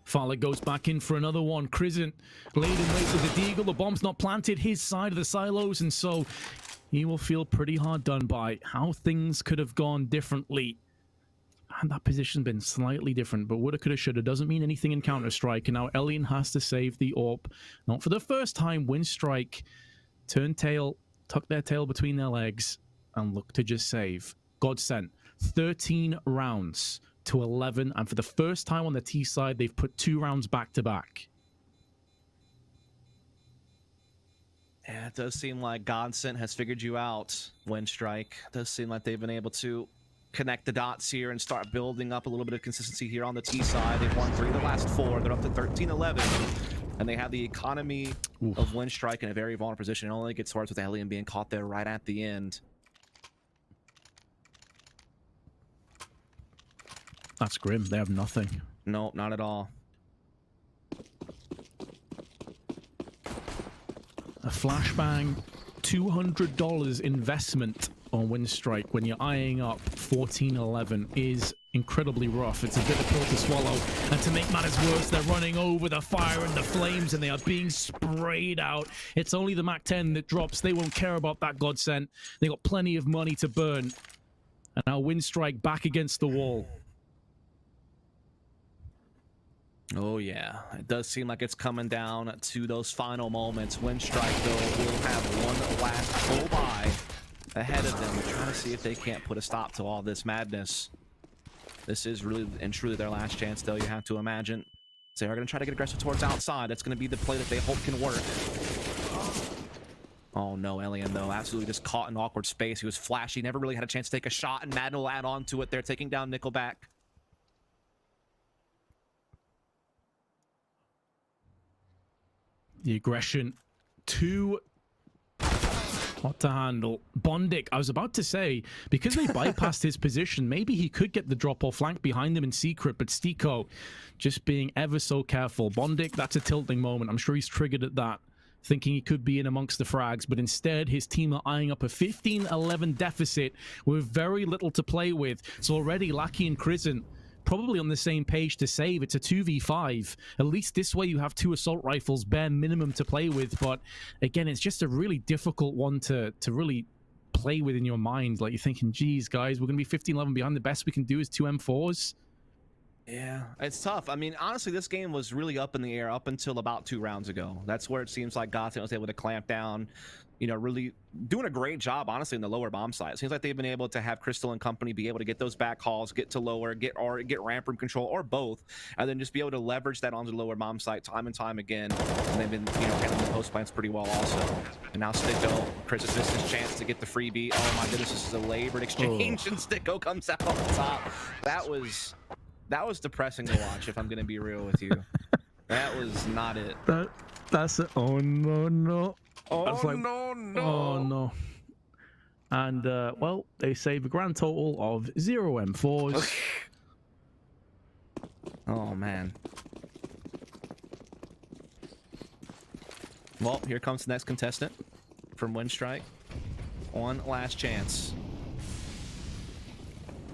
Farlig goes back in for another one. Crizzen laid in wait with the Deagle. The bomb's not planted his side of the silos, and so he will feel pretty hard done by. How things could have gone differently. And that position's been slightly different, but woulda, coulda, shoulda doesn't mean anything in Counter-Strike. And now Alien has to save the AWP. Not for the first time, Winstrike turned tail, tucked their tail between their legs, and look to just save. GODSENT, 13 rounds to 11, and for the first time on the T side, they've put 2 rounds back to back. Yeah, it does seem like GODSENT has figured you out, Winstrike. It does seem like they've been able to connect the dots here and start building up a little bit of consistency here on the T side. They've won 3 of the last 4. They're up to 13-11, and they have the economy of Winstrike in a very vulnerable position. It only gets worse with Alien being caught there right at the end. That's grim. They have nothing. No, not at all. A flashbang, $200 investment on Winstrike when you're eyeing up 14-11 is incredibly rough. It's a bitter pill to swallow. And to make matters worse, they're running over the fire and the flames, and they are being sprayed out. It's only the MAC-10 that drops. They won't care about that godsend. They got plenty of money to burn. And now Windstrike back against the wall. Oh yeah, it does seem like it's coming down to those final moments. Windstrike, though, will have one last full buy ahead of them, trying to see if they can't put a stop to all this madness. This is really and truly their last chance, though, you have to imagine. So they're going to try to get aggressive towards outside. That's going to be the play that they hope can work. Oh no, Alien, though, absolutely just caught in awkward space. He was flashy, never really had a chance to take a shot, and Madden will add on to it. They're taking down Nickelback. The aggression too hot to handle. Bondic, I was about to say, because they bypassed his position, maybe he could get the drop or flank behind him in secret, but Stiko just being ever so careful. Bondic, that's a tilting moment. I'm sure he's triggered at that, thinking he could be in amongst the frags, but instead his team are eyeing up a 15-11 deficit with very little to play with. So already Lackey and Krisen probably on the same page to save. It's a 2v5. At least this way you have 2 assault rifles, bare minimum to play with. But again, it's just a really difficult one to really play with in your mind. Like, you're thinking, geez, guys, we're going to be 15-11 behind. The best we can do is 2 M4s. Yeah, it's tough. I mean, honestly, this game was really up in the air up until about 2 rounds ago. That's where it seems like GODSENT was able to clamp down, you know, really doing a great job, honestly, in the lower bomb side. It seems like they've been able to have Crystal and company be able to get those back calls, get to lower, get ramp room control, or both, and then just be able to leverage that onto the lower bomb site time and time again. And they've been, you know, handling the post plants pretty well also. And now Sticko, Chris missed his chance to get the freebie. Oh my goodness, this is a labored exchange, and Sticko comes out on top. That was depressing to watch, if I'm going to be real with you. That was not it. That's it. Oh, no, no. Oh, like, no, no. Oh, no. And, well, they save a grand total of 0 M4s. Oh, man. Well, here comes the next contestant from Windstrike. One last chance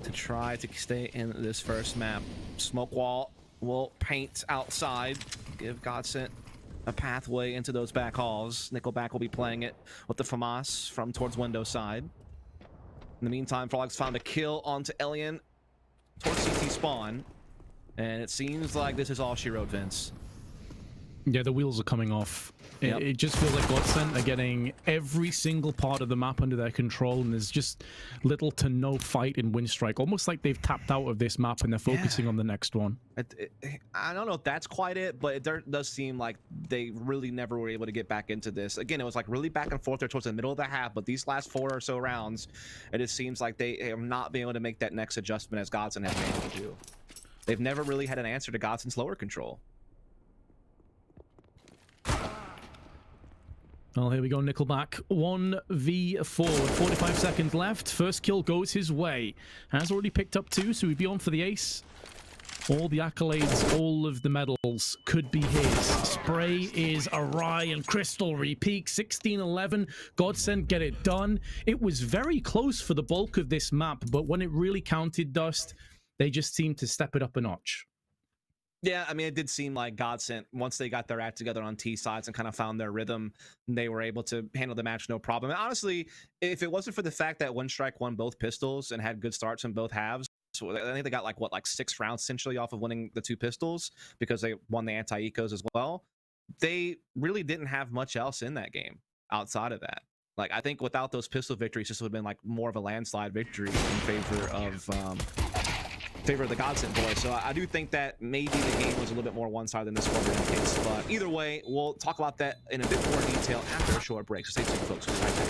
to try to stay in this first map. Smoke wall will paint outside, give GODSENT a pathway into those back halls. Nickelback will be playing it with the FAMAS from towards window side. In the meantime, Frog's found a kill onto Alien towards CT spawn, and it seems like this is all she wrote, Vince. Yeah, the wheels are coming off. Yep. It just feels like GODSENT are getting every single part of the map under their control, and there's just little to no fight in Windstrike. Almost like they've tapped out of this map and they're focusing on the next one. I don't know if that's quite it, but it does seem like they really never were able to get back into this. Again, it was like really back and forth there towards the middle of the half, but these last 4 or so rounds, it just seems like they have not been able to make that next adjustment as GODSENT have been able to do. They've never really had an answer to GODSENT's lower control. Well, here we go, Nickelback. 1v4, 45 seconds left. First kill goes his way. Has already picked up 2, so he'd be on for the ace. All the accolades, all of the medals could be his. Spray is awry, and Crystal repeat. 16-11. GODSENT get it done. It was very close for the bulk of this map, but when it really counted, Dust, they just seemed to step it up a notch. Yeah, I mean, it did seem like GODSENT, once they got their act together on T sides and kind of found their rhythm, they were able to handle the match no problem. And honestly, if it wasn't for the fact that Windstrike won both pistols and had good starts in both halves, so I think they got like 6 rounds essentially off of winning the 2 pistols because they won the anti-ecos as well. They really didn't have much else in that game outside of that. Like, I think without those pistol victories, this would have been like more of a landslide victory in favor of the GODSENT boys. So I do think that maybe the game was a little bit more one-sided than this was in the case. But either way, we'll talk about that in a bit more detail after a short break. So stay tuned, folks. We'll be right back.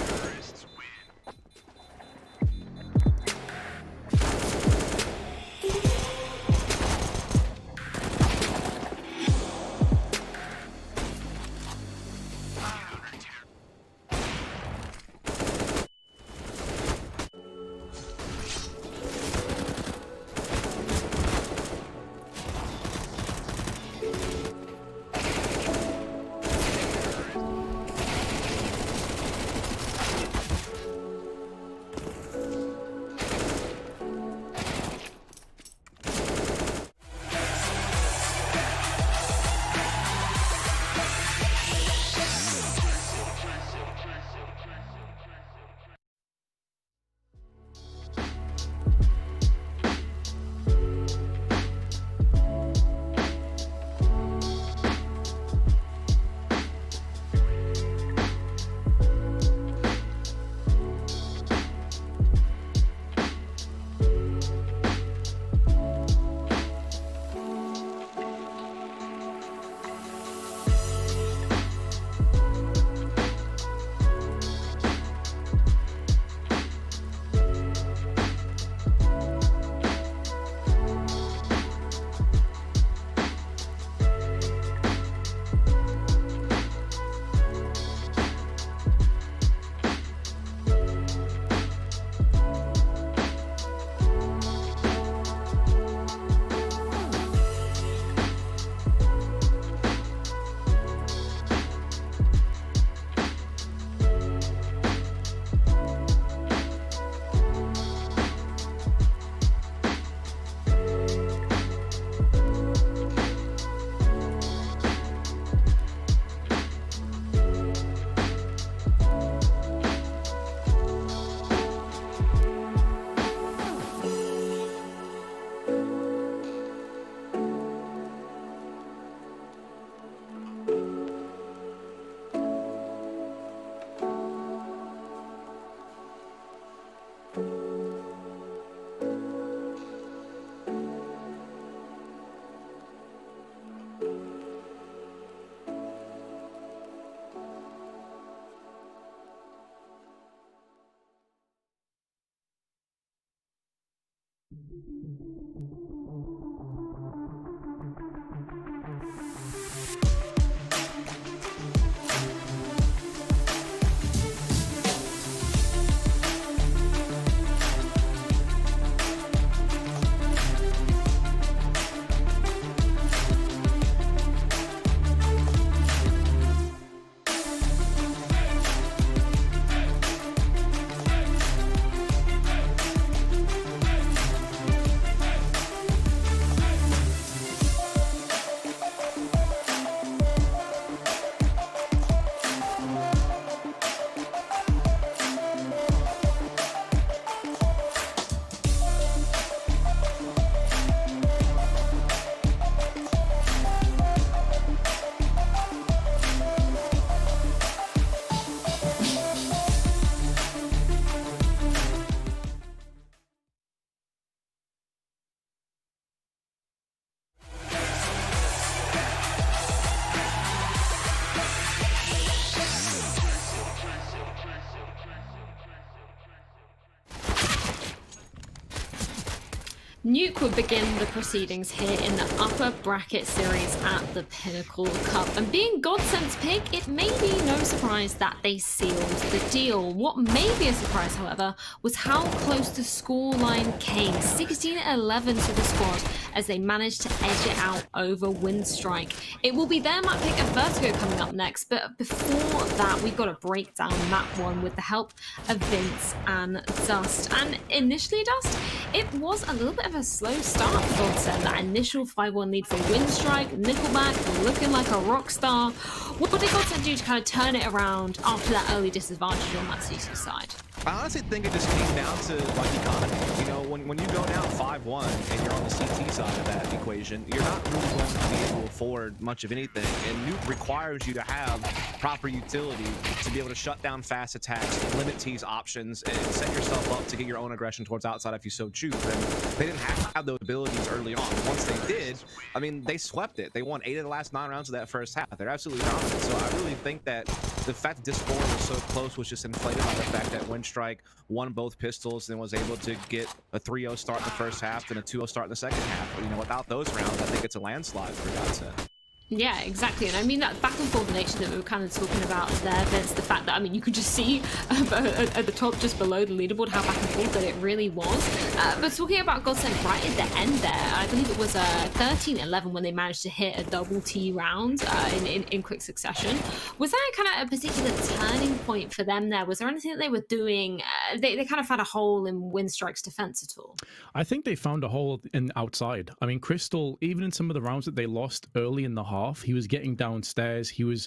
Nuke would begin the proceedings here in the upper bracket series at the Pinnacle Cup. And being GODSENT's pick, it may be no surprise that they sealed the deal. What may be a surprise, however, was how close the scoreline came. 16-11 to the squad as they managed to edge it out over Windstrike. It will be their map pick of Vertigo coming up next, but before that, we've got to break down map one with the help of Vince and Dust. And initially, Dust, it was a little bit of a slow start for GODSENT. That initial 5-1 lead for Windstrike, Nickelback looking like a rock star. What did GODSENT do to kind of turn it around after that early disadvantage on that CT side? I honestly think it just came down to like economy. You know, when you go down 5-1 and you're on the CT side of that equation, you're not really going to be able to afford much of anything. And Nuke requires you to have proper utility to be able to shut down fast attacks, limit T's options, and set yourself up to get your own aggression towards outside if you so choose. And they didn't have those abilities early on. Once they did, I mean, they swept it. They won 8 of the last 9 rounds of that first half. They're absolutely dominant. So I really think that the fact that this score was so close was just inflated by the fact that Windstrike won both pistols and was able to get a 3-0 start in the first half and a 2-0 start in the second half. But, you know, without those rounds, I think it's a landslide for GODSENT. Yeah, exactly. And I mean, that back and forth nature that we were kind of talking about there, Vince, the fact that, I mean, you could just see at the top just below the leaderboard how back and forth that it really was. But talking about GODSENT right at the end there, I believe it was 13-11 when they managed to hit a double T round in quick succession. Was that kind of a particular turning point for them there? Was there anything that they were doing? They kind of found a hole in Windstrike's defense at all? I think they found a hole in outside. I mean, Crystal, even in some of the rounds that they lost early in the half, he was getting downstairs. He was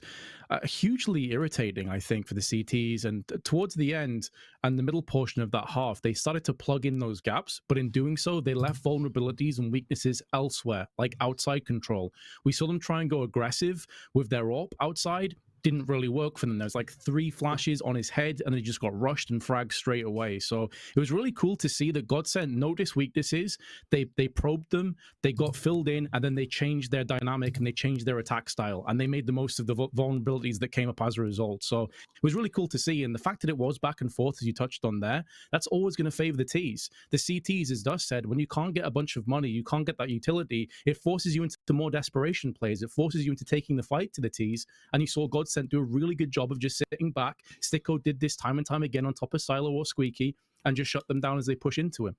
hugely irritating, I think, for the CTs. And towards the end and the middle portion of that half, they started to plug in those gaps. But in doing so, they left vulnerabilities and weaknesses elsewhere, like outside control. We saw them try and go aggressive with their AWP outside. Didn't really work for them. There's like 3 flashes on his head and they just got rushed and fragged straight away. So it was really cool to see that GODSENT noticed weaknesses. They probed them, they got filled in, and then they changed their dynamic and they changed their attack style, and they made the most of the vulnerabilities that came up as a result. So it was really cool to see. And the fact that it was back and forth, as you touched on there, that's always going to favor the Ts. The CTs, as Dust said, when you can't get a bunch of money, you can't get that utility, it forces you into more desperation plays. It forces you into taking the fight to the Ts. And you saw GODSENT do a really good job of just sitting back. Sticko did this time and time again on top of Silo or Squeaky and just shut them down as they push into him.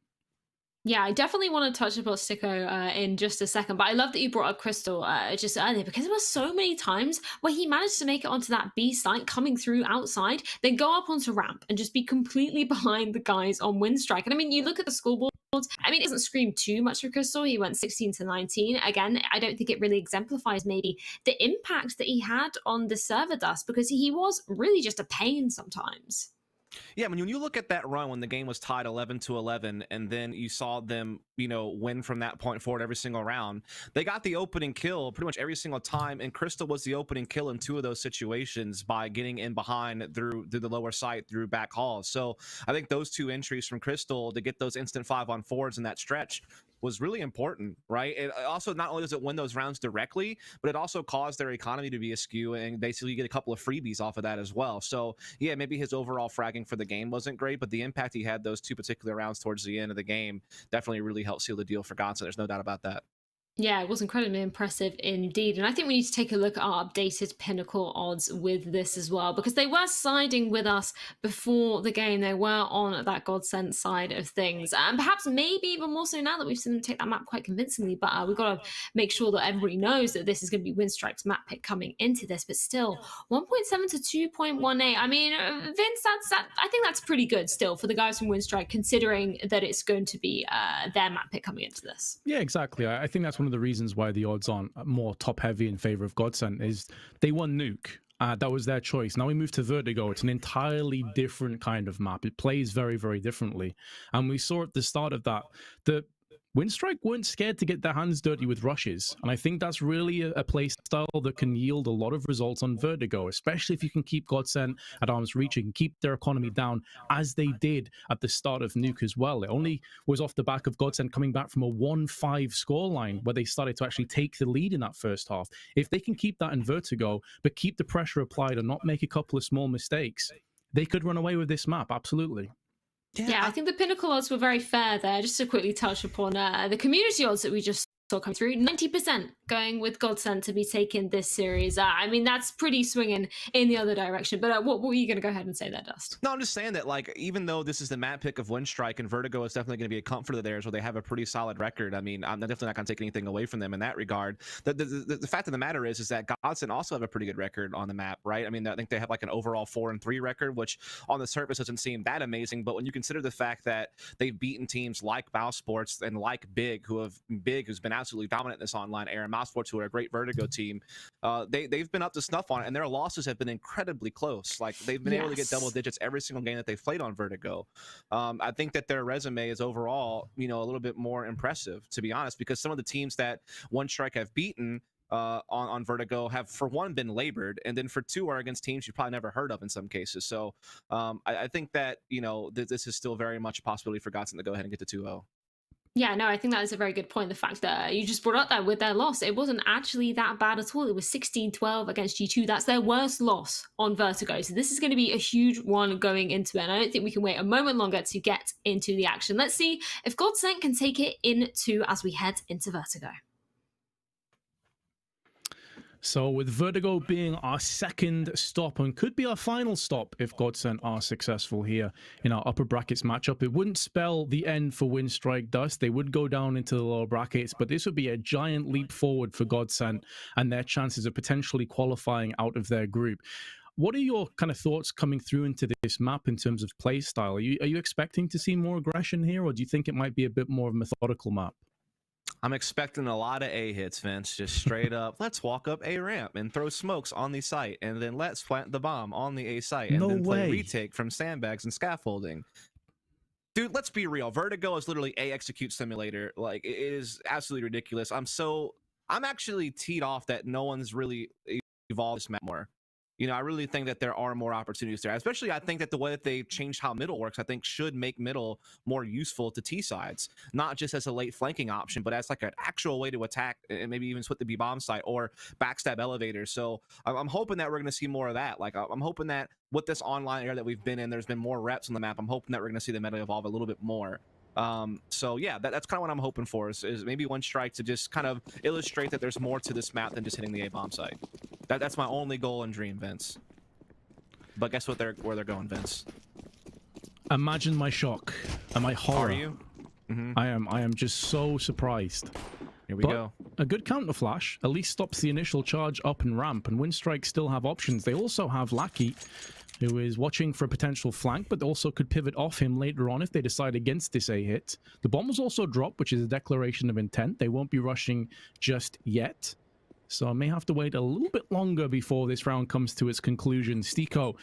Yeah, I definitely want to touch upon Sticko in just a second, but I love that you brought up Crystal just earlier, because there were so many times where he managed to make it onto that B site coming through outside, then go up onto ramp and just be completely behind the guys on Windstrike. And I mean, you look at the scoreboard, I mean, it doesn't scream too much for Crystal. He went 16-19. Again, I don't think it really exemplifies maybe the impact that he had on the server, Dust, because he was really just a pain sometimes. Yeah, when you look at that run when the game was tied 11-11, and then you saw them, you know, win from that point forward every single round, they got the opening kill pretty much every single time, and Crystal was the opening kill in 2 of those situations by getting in behind through the lower site through back halls. So I think those 2 entries from Crystal to get those instant 5-on-4s in that stretch was really important, right? It also, not only does it win those rounds directly, but it also caused their economy to be askew, and basically you get a couple of freebies off of that as well. So yeah, maybe his overall fragging for the game wasn't great, but the impact he had those 2 particular rounds towards the end of the game definitely really helped seal the deal for GODSENT. There's no doubt about that. Yeah, it was incredibly impressive indeed. And I think we need to take a look at our updated Pinnacle odds with this as well, because they were siding with us before the game. They were on that GODSENT side of things. And perhaps maybe even more so now that we've seen them take that map quite convincingly. But we've got to make sure that everybody knows that this is going to be Winstrike's map pick coming into this. But still, 1.7 to 2.18. I mean, Vince, I think that's pretty good still for the guys from Winstrike, considering that it's going to be their map pick coming into this. Yeah, exactly. I think that's one of the reasons why the odds aren't more top heavy in favor of GODSENT is they won Nuke. That was their choice. Now we move to Vertigo. It's an entirely different kind of map. It plays very, very differently. And we saw at the start of that, the Winstrike weren't scared to get their hands dirty with rushes. And I think that's really a play style that can yield a lot of results on Vertigo, especially if you can keep GODSENT at arm's reach and keep their economy down, as they did at the start of Nuke as well. It only was off the back of GODSENT coming back from a 1-5 scoreline where they started to actually take the lead in that first half. If they can keep that in Vertigo, but keep the pressure applied and not make a couple of small mistakes, they could run away with this map, absolutely. Yeah, I think the Pinnacle odds were very fair there. Just to quickly touch upon the community odds that we just saw come through, 90% going with GODSENT to be taking this series. I mean, that's pretty swinging in the other direction. But what were you going to go ahead and say there, Dust? No, I'm just saying that, like, even though this is the map pick of Winstrike, and Vertigo is definitely going to be a comfort of theirs where they have a pretty solid record. I mean, I'm definitely not going to take anything away from them in that regard. The fact of the matter is that GODSENT also have a pretty good record on the map, right? I mean, I think they have like an overall 4-3 record, which on the surface doesn't seem that amazing. But when you consider the fact that they've beaten teams like Bow Sports and like Big, who's been absolutely dominant in this online era, Mouse Sports, who are a great Vertigo team, they've been up to snuff on it, and their losses have been incredibly close. Like, they've been able to get double digits every single game that they've played on Vertigo. I think that their resume is overall, a little bit more impressive, to be honest, because some of the teams that Winstrike have beaten on Vertigo have, for one, been labored, and then for two, are against teams you've probably never heard of in some cases. So I think that this is still very much a possibility for GODSENT to go ahead and get to 2-0. Yeah, no, I think that is a very good point. The fact that you just brought up that with their loss, it wasn't actually that bad at all. It was 16-12 against G2. That's their worst loss on Vertigo. So this is going to be a huge one going into it. And I don't think we can wait a moment longer to get into the action. Let's see if GODSENT can take it into as we head into Vertigo. So with Vertigo being our second stop and could be our final stop if GODSENT are successful here in our upper brackets matchup, it wouldn't spell the end for Winstrike Dust. They would go down into the lower brackets, but this would be a giant leap forward for GODSENT and their chances of potentially qualifying out of their group. What are your kind of thoughts coming through into this map in terms of play style? Are you expecting to see more aggression here, or do you think it might be a bit more of a methodical map? I'm expecting a lot of A hits, Vince. Just straight up, let's walk up A ramp and throw smokes on the site, and then let's plant the bomb on the A site, and then play retake from sandbags and scaffolding. Dude, let's be real. Vertigo is literally A execute simulator. Like, it is absolutely ridiculous. I'm actually teed off that no one's really evolved this map more. I really think that there are more opportunities there. Especially, I think that the way that they've changed how middle works, I think should make middle more useful to T sides, not just as a late flanking option, but as like an actual way to attack and maybe even split the B bomb site or backstab elevators. So I'm hoping that we're going to see more of that. Like, I'm hoping that with this online era that we've been in, there's been more reps on the map. I'm hoping that we're going to see the meta evolve a little bit more. So yeah, that's kind of what I'm hoping for is maybe Winstrike to just kind of illustrate that there's more to this map than just hitting the A bomb site. That's my only goal and dream, Vince. But guess what? Where they're going, Vince. Imagine my shock and my horror. Are you? Mm-hmm. I am just so surprised. Here we go. A good counter flash at least stops the initial charge up and ramp, and Winstrike still have options. They also have Lackey, who is watching for a potential flank, but also could pivot off him later on if they decide against this A hit. The bomb was also dropped, which is a declaration of intent. They won't be rushing just yet, so I may have to wait a little bit longer before this round comes to its conclusion. Stiko,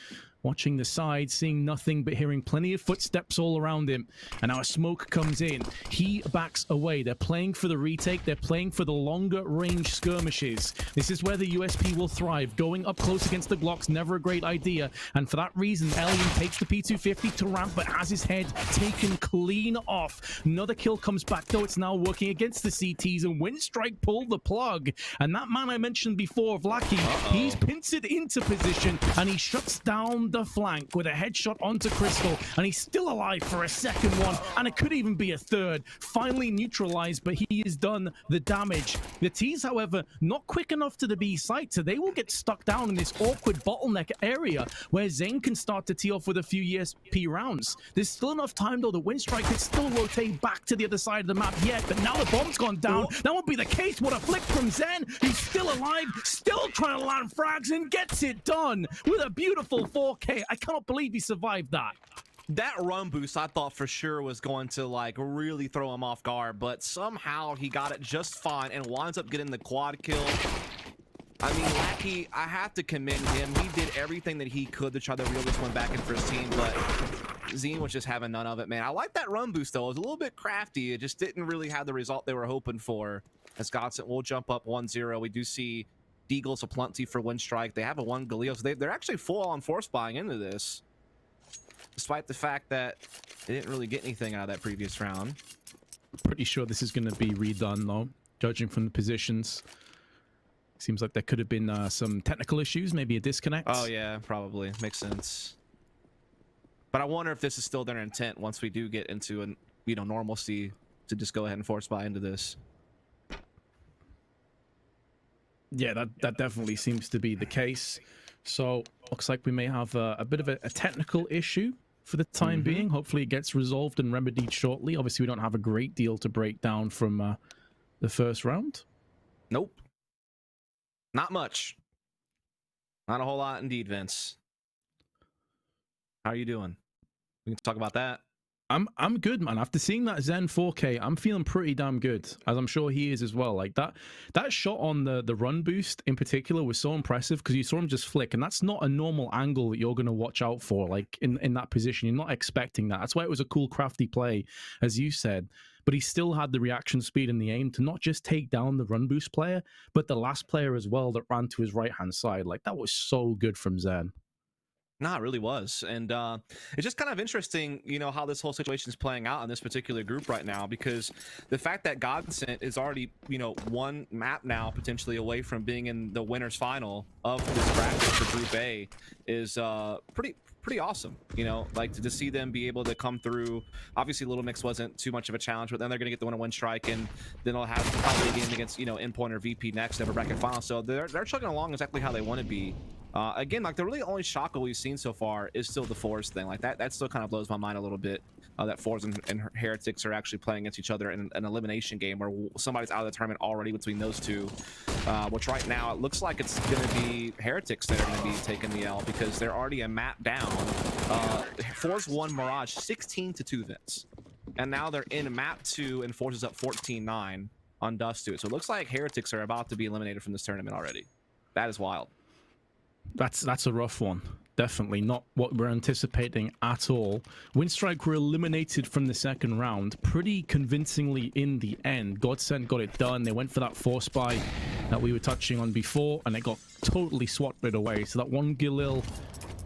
watching the side, seeing nothing but hearing plenty of footsteps all around him. And now a smoke comes in. He backs away. They're playing for the retake. They're playing for the longer range skirmishes. This is where the USP will thrive. Going up close against the Glocks, never a great idea. And for that reason, Alien takes the P250 to ramp, but has his head taken clean off. Another kill comes back, though. It's now working against the CTs, and Windstrike pulled the plug. And that man I mentioned before, Vlacky, he's pincered into position, and he shuts down the flank with a headshot onto Crystal, and he's still alive for a second one, and it could even be a third. Finally neutralized, but he has done the damage. The T's, however, not quick enough to the B site, so they will get stuck down in this awkward bottleneck area where Zane can start to tee off with a few ESP rounds. There's still enough time, though, that Windstrike could still rotate back to the other side of the map yet, but now the bomb's gone down. That won't be the case. What a flick from Zen, who's still alive, still trying to land frags, and gets it done with a beautiful 4K. I cannot believe he survived that. That run boost I thought for sure was going to like really throw him off guard, but somehow he got it just fine and winds up getting the quad kill. I mean, Lackey, I have to commend him. He did everything that he could to try to reel this one back in for his team, but Zine was just having none of it, man. I like that run boost, though. It was a little bit crafty. It just didn't really have the result they were hoping for. As GODSENT will jump up 1-0. We do see Deagle's a plenty for Windstrike. They have a 1 Galileo, so they're actually full on force buying into this, despite the fact that they didn't really get anything out of that previous round. Pretty sure this is going to be redone, though, judging from the positions. Seems like there could have been some technical issues, maybe a disconnect. Oh, yeah, probably. Makes sense. But I wonder if this is still their intent once we do get into an, normalcy to just go ahead and force buy into this. Yeah, that definitely seems to be the case. So looks like we may have a bit of a technical issue for the time being. Hopefully it gets resolved and remedied shortly. Obviously, we don't have a great deal to break down from the first round. Nope. Not much. Not a whole lot indeed, Vince. How are you doing? We can talk about that. I'm good, man. After seeing that Zen 4K, I'm feeling pretty damn good, as I'm sure he is as well. Like that shot on the run boost in particular was so impressive because you saw him just flick, and that's not a normal angle that you're going to watch out for. Like in that position, you're not expecting that. That's why it was a cool, crafty play, as you said. But he still had the reaction speed and the aim to not just take down the run boost player, but the last player as well that ran to his right-hand side. Like, that was so good from Zen. No, it really was. And it's just kind of interesting, how this whole situation is playing out in this particular group right now, because the fact that GODSENT is already, one map now potentially away from being in the winner's final of this bracket for Group A is pretty awesome. Like to see them be able to come through. Obviously Little Mix wasn't too much of a challenge, but then they're going to get the winner Windstrike, and then they'll have probably a game against Endpoint or VP next to have a bracket final. So they're chugging along exactly how they want to be. Again, like the really only shocker we've seen so far is still the Fours thing. Like that still kind of blows my mind a little bit. That Fours and Heretics are actually playing against each other in an elimination game where somebody's out of the tournament already between those two. Which right now it looks like it's going to be Heretics that are going to be taking the L because they're already a map down. Fours won Mirage 16-2, Vince, and now they're in map 2 and Fours is up 14-9 on Dust 2. So it looks like Heretics are about to be eliminated from this tournament already. That is wild. That's a rough one. Definitely not what we're anticipating at all. Windstrike were eliminated from the second round pretty convincingly in the end. GODSENT got it done. They went for that force buy that we were touching on before, and it got totally swatted away. So that 1 Galil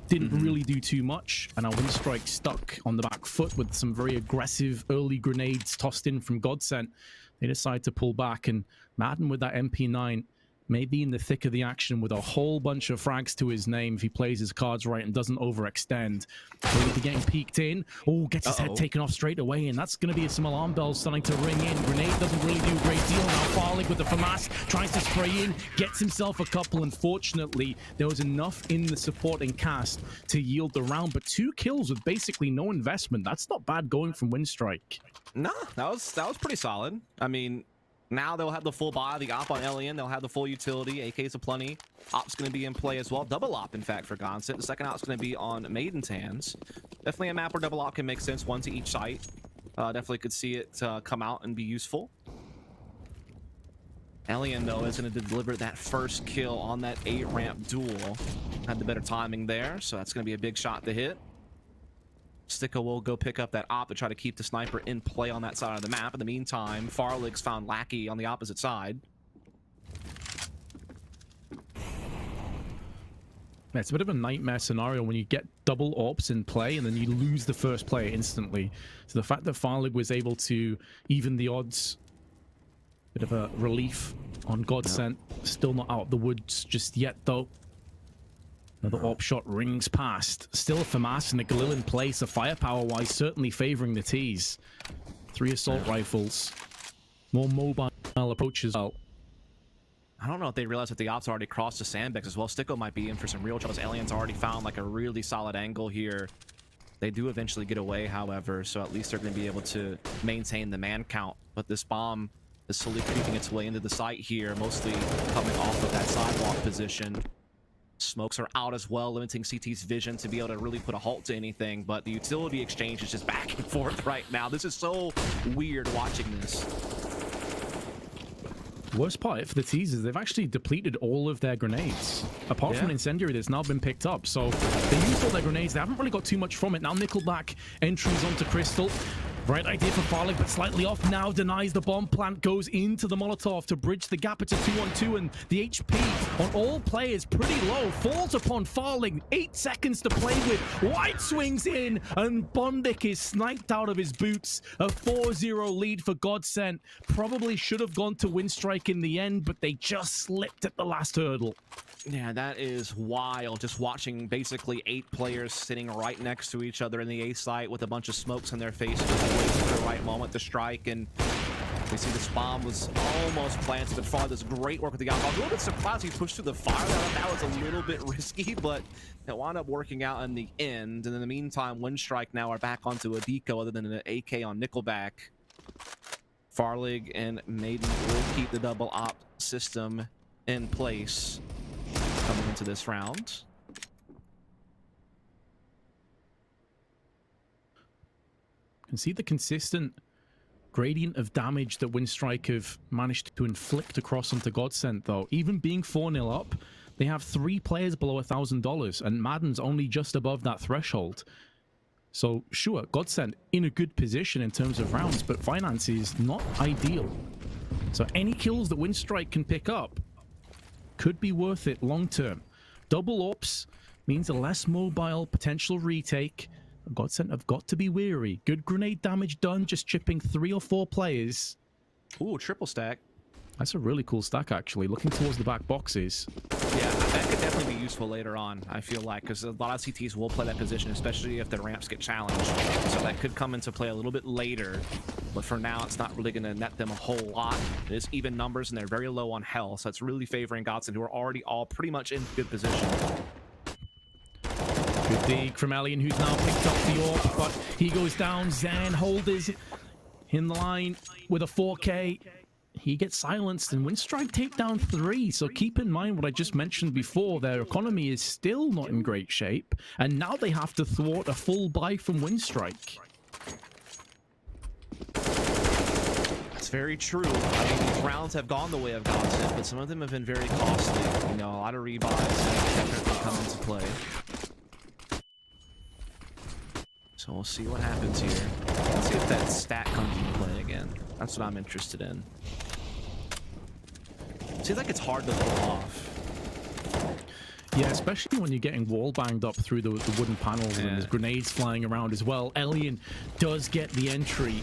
didn't really do too much, and our Windstrike stuck on the back foot with some very aggressive early grenades tossed in from GODSENT. They decide to pull back, and Madden with that MP9 may be in the thick of the action with a whole bunch of frags to his name if he plays his cards right and doesn't overextend. He'll be getting peeked in. Oh, gets his head taken off straight away, and that's going to be some alarm bells starting to ring in. Grenade doesn't really do a great deal. Now Farlig with the FAMAS tries to spray in, gets himself a couple. Unfortunately, there was enough in the supporting cast to yield the round, but 2 kills with basically no investment. That's not bad going from Windstrike. No, that was pretty solid. I mean, now they'll have the full buy, the op on Alien, they'll have the full utility, AK's aplenty. Op's going to be in play as well. Double op, in fact, for GODSENT. The second op's going to be on Maiden's hands. Definitely a map where double op can make sense, one to each site. Definitely could see it come out and be useful. Alien, though, is going to deliver that first kill on that 8-ramp duel. Had the better timing there, so that's going to be a big shot to hit. Sticko will go pick up that op to try to keep the sniper in play on that side of the map. In the meantime, Farlig's found Lackey on the opposite side. It's a bit of a nightmare scenario when you get double ops in play and then you lose the first player instantly. So the fact that Farlig was able to even the odds, bit of a relief on GODSENT. Still not out of the woods just yet, though. Another op shot rings past. Still FAMAS and a Galil in place. So firepower-wise, certainly favoring the T's. 3 assault rifles. More mobile approaches out. I don't know if they realize that the ops already crossed the sandbags as well. Sticko might be in for some real troubles. Alien's already found like a really solid angle here. They do eventually get away, however, so at least they're going to be able to maintain the man count. But this bomb is slowly creeping its way into the site here, mostly coming off of that sidewalk position. Smokes are out as well, limiting CT's vision to be able to really put a halt to anything, but the utility exchange is just back and forth right now. This is so weird watching this. Worst part for the T's is they've actually depleted all of their grenades. Apart from an incendiary that's now been picked up. So they used all their grenades. They haven't really got too much from it. Now Nickelback entries onto Crystal. Right idea for Farlig, but slightly off now. Denies the bomb plant, goes into the Molotov to bridge the gap. It's a 2-on-2, and the HP on all players pretty low. Falls upon Farlig. 8 seconds to play with. White swings in, and Bondik is sniped out of his boots. A 4-0 lead for GODSENT. Probably should have gone to Windstrike in the end, but they just slipped at the last hurdle. Yeah, that is wild. Just watching basically 8 players sitting right next to each other in the A site with a bunch of smokes in their faces, waiting for the right moment to strike. And we see this bomb was almost planted, but Farlig does great work with the guy. I was a little bit surprised he pushed through the fire. That was a little bit risky, but it wound up working out in the end. And in the meantime, Windstrike now are back onto a deco other than an AK on Nickelback. Farlig and Maiden will keep the double op system in place coming into this round. You can see the consistent gradient of damage that Windstrike have managed to inflict across onto GODSENT, though. Even being 4-0 up, they have 3 players below $1,000, and Madden's only just above that threshold. So, sure, GODSENT in a good position in terms of rounds, but finance is not ideal. So any kills that Windstrike can pick up could be worth it long term. Double ops means a less mobile potential retake. GODSENT have got to be wary. Good grenade damage done, just chipping 3 or 4 players. Ooh, triple stack. That's a really cool stack, actually. Looking towards the back boxes. Yeah, that could definitely be useful later on, I feel like, because a lot of CTs will play that position, especially if the ramps get challenged. So that could come into play a little bit later. But for now, it's not really going to net them a whole lot. It is even numbers, and they're very low on health. So it's really favoring GODSENT, who are already all pretty much in good position. Good dig from Alien, who's now picked up the AWP, but he goes down. Zan Holders in the line with a 4K. He gets silenced, and Windstrike take down 3. So keep in mind what I just mentioned before. Their economy is still not in great shape, and now they have to thwart a full buy from Windstrike. That's very true. I mean, these rounds have gone the way of GODSENT, but some of them have been very costly. You know, a lot of rebuys definitely come into play. So we'll see what happens here. Let's see if that stat comes into play again. That's what I'm interested in. Seems like it's hard to pull off. Yeah, especially when you're getting wall banged up through the wooden panels and there's grenades flying around as well. Alien does get the entry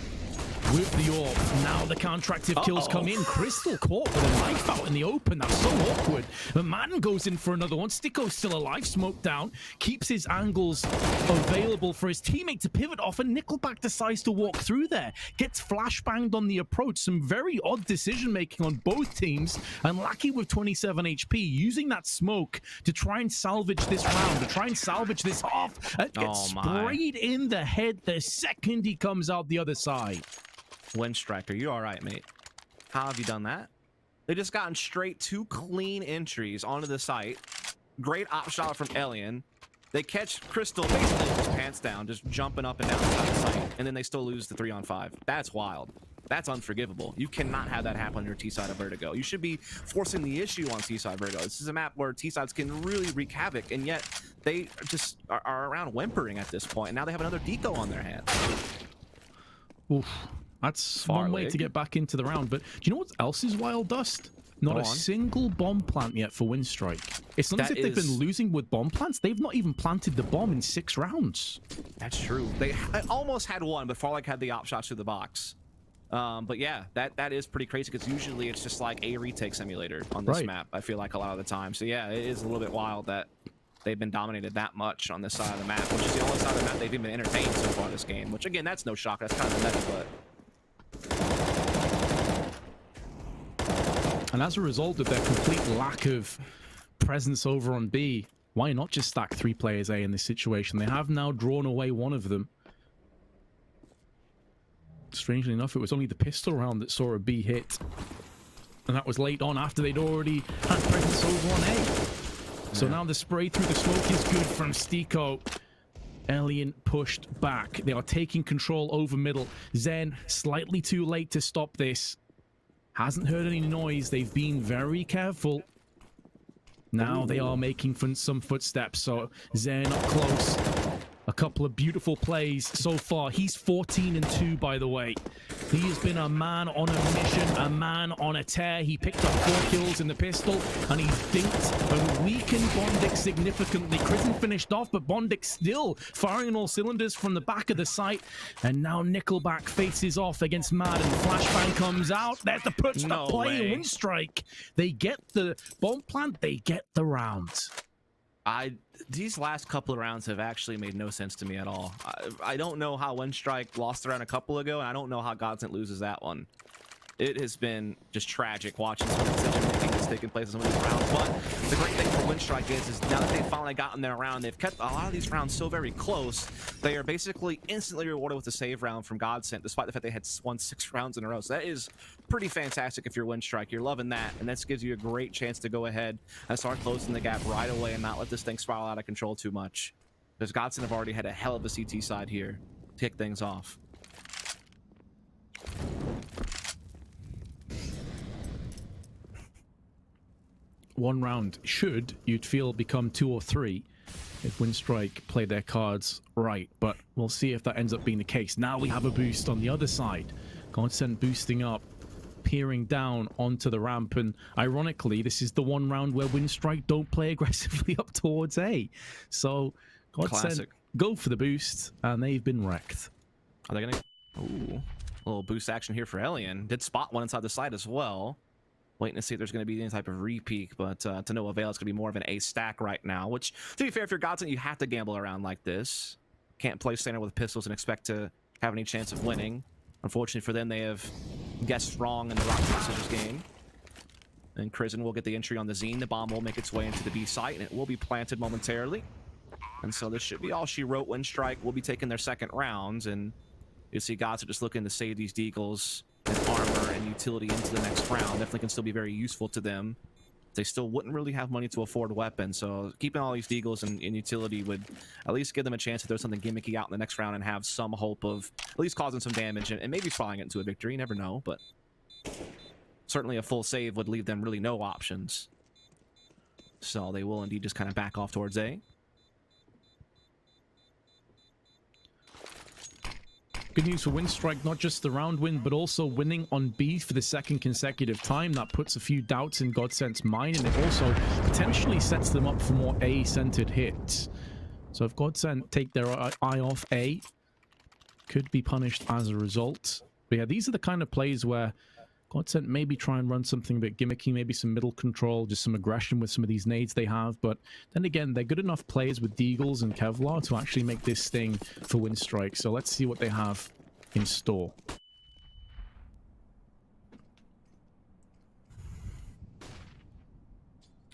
with the AWP. Now the counteractive kills come in. Crystal caught with a knife out in the open. That's so awkward. But Madden goes in for another one. Sticko's still alive, smoked down. Keeps his angles available for his teammate to pivot off, and Nickelback decides to walk through there. Gets flashbanged on the approach. Some very odd decision-making on both teams. And Lackey with 27 HP, using that smoke to try and salvage this round, to try and salvage this half. Gets sprayed in the head the second he comes out the other side. Windstrike, are you all right, mate? How have you done that? They just gotten straight 2 clean entries onto the site. Great op shot from Alien. They catch Crystal basically with his pants down, just jumping up and down the site, and then they still lose the 3-on-5. That's wild. That's unforgivable. You cannot have that happen on your T-side of Vertigo. You should be forcing the issue on T-side Vertigo. This is a map where T-sides can really wreak havoc, and yet they just are around whimpering at this point, and now they have another deco on their hands. Oof. That's one way to get back into the round. But do you know what else is wild, Dust? Not a single bomb plant yet for Winstrike. It's not as if they've been losing with bomb plants. They've not even planted the bomb in 6 rounds. That's true. They almost had one, but Farlight had the op shots through the box. But yeah, that is pretty crazy, because usually it's just like a retake simulator on this map, I feel like, a lot of the time. So yeah, it is a little bit wild that they've been dominated that much on this side of the map, which is the only side of the map they've even been entertained so far this game, which again, that's no shock. That's kind of the meta, but... And as a result of their complete lack of presence over on B, why not just stack 3 players A in this situation? They have now drawn away one of them. Strangely enough, it was only the pistol round that saw a B hit. And that was late on after they'd already had presence over on A. So now the spray through the smoke is good from Stiko. Alien pushed back. They are taking control over middle. Zen slightly too late to stop this. Hasn't heard any noise. They've been very careful. Now they are making some footsteps. So Zen up close. A couple of beautiful plays so far. He's 14-2, by the way. He has been a man on a mission, a man on a tear. He picked up 4 kills in the pistol, and he's dinked and weakened Bondik significantly. Kristen finished off, but Bondik still firing on all cylinders from the back of the site. And now Nickelback faces off against Mad, and Flashbang comes out. There's the push-up play and Winstrike. They get the bomb plant, they get the round. These last couple of rounds have actually made no sense to me at all. I don't know how Winstrike lost the round a couple ago, and I don't know how GODSENT loses that one. It has been just tragic watching some of the decision-making that's taking place in some of these rounds. But the great thing for Winstrike is now that they've finally gotten their round, they've kept a lot of these rounds so very close. They are basically instantly rewarded with a save round from GODSENT, despite the fact they had won 6 rounds in a row. So that is pretty fantastic if you're Winstrike. You're loving that, and this gives you a great chance to go ahead and start closing the gap right away and not let this thing spiral out of control too much. Because GODSENT have already had a hell of a CT side here to kick things off. One round should, you'd feel, become 2 or 3 if Winstrike play their cards right, but we'll see if that ends up being the case. Now we have a boost on the other side. GODSENT boosting up, peering down onto the ramp, and ironically, this is the one round where Winstrike don't play aggressively up towards A. So GODSENT go for the boost, and they've been wrecked. Are they gonna... Ooh, a little boost action here for Alien. Did spot one inside the side as well. Waiting to see if there's going to be any type of re-peak, but to no avail. It's going to be more of an A stack right now, which, to be fair, if you're GODSENT, you have to gamble around like this. Can't play standard with pistols and expect to have any chance of winning. Unfortunately for them, they have guessed wrong in the rock, paper, scissors game. And Kristen will get the entry on the Zine. The bomb will make its way into the B site, and it will be planted momentarily. And so this should be all she wrote. Winstrike will be taking their second rounds, and you see GODSENT just looking to save these deagles and armor and utility into the next round. Definitely can still be very useful to them. They still wouldn't really have money to afford weapons, so keeping all these deagles and utility would at least give them a chance to throw something gimmicky out in the next round and have some hope of at least causing some damage and maybe flying it into a victory. You never know, but certainly a full save would leave them really no options. So they will indeed just kind of back off towards A. Good news for Winstrike, not just the round win, but also winning on B for the 2nd consecutive time. That puts a few doubts in GODSENT's mind, and it also potentially sets them up for more A-centered hits. So if GODSENT take their eye off A, could be punished as a result. But yeah, these are the kind of plays where GODSENT maybe try and run something a bit gimmicky, maybe some middle control, just some aggression with some of these nades they have. But then again, they're good enough players with Deagles and Kevlar to actually make this sting for Winstrike. So let's see what they have in store.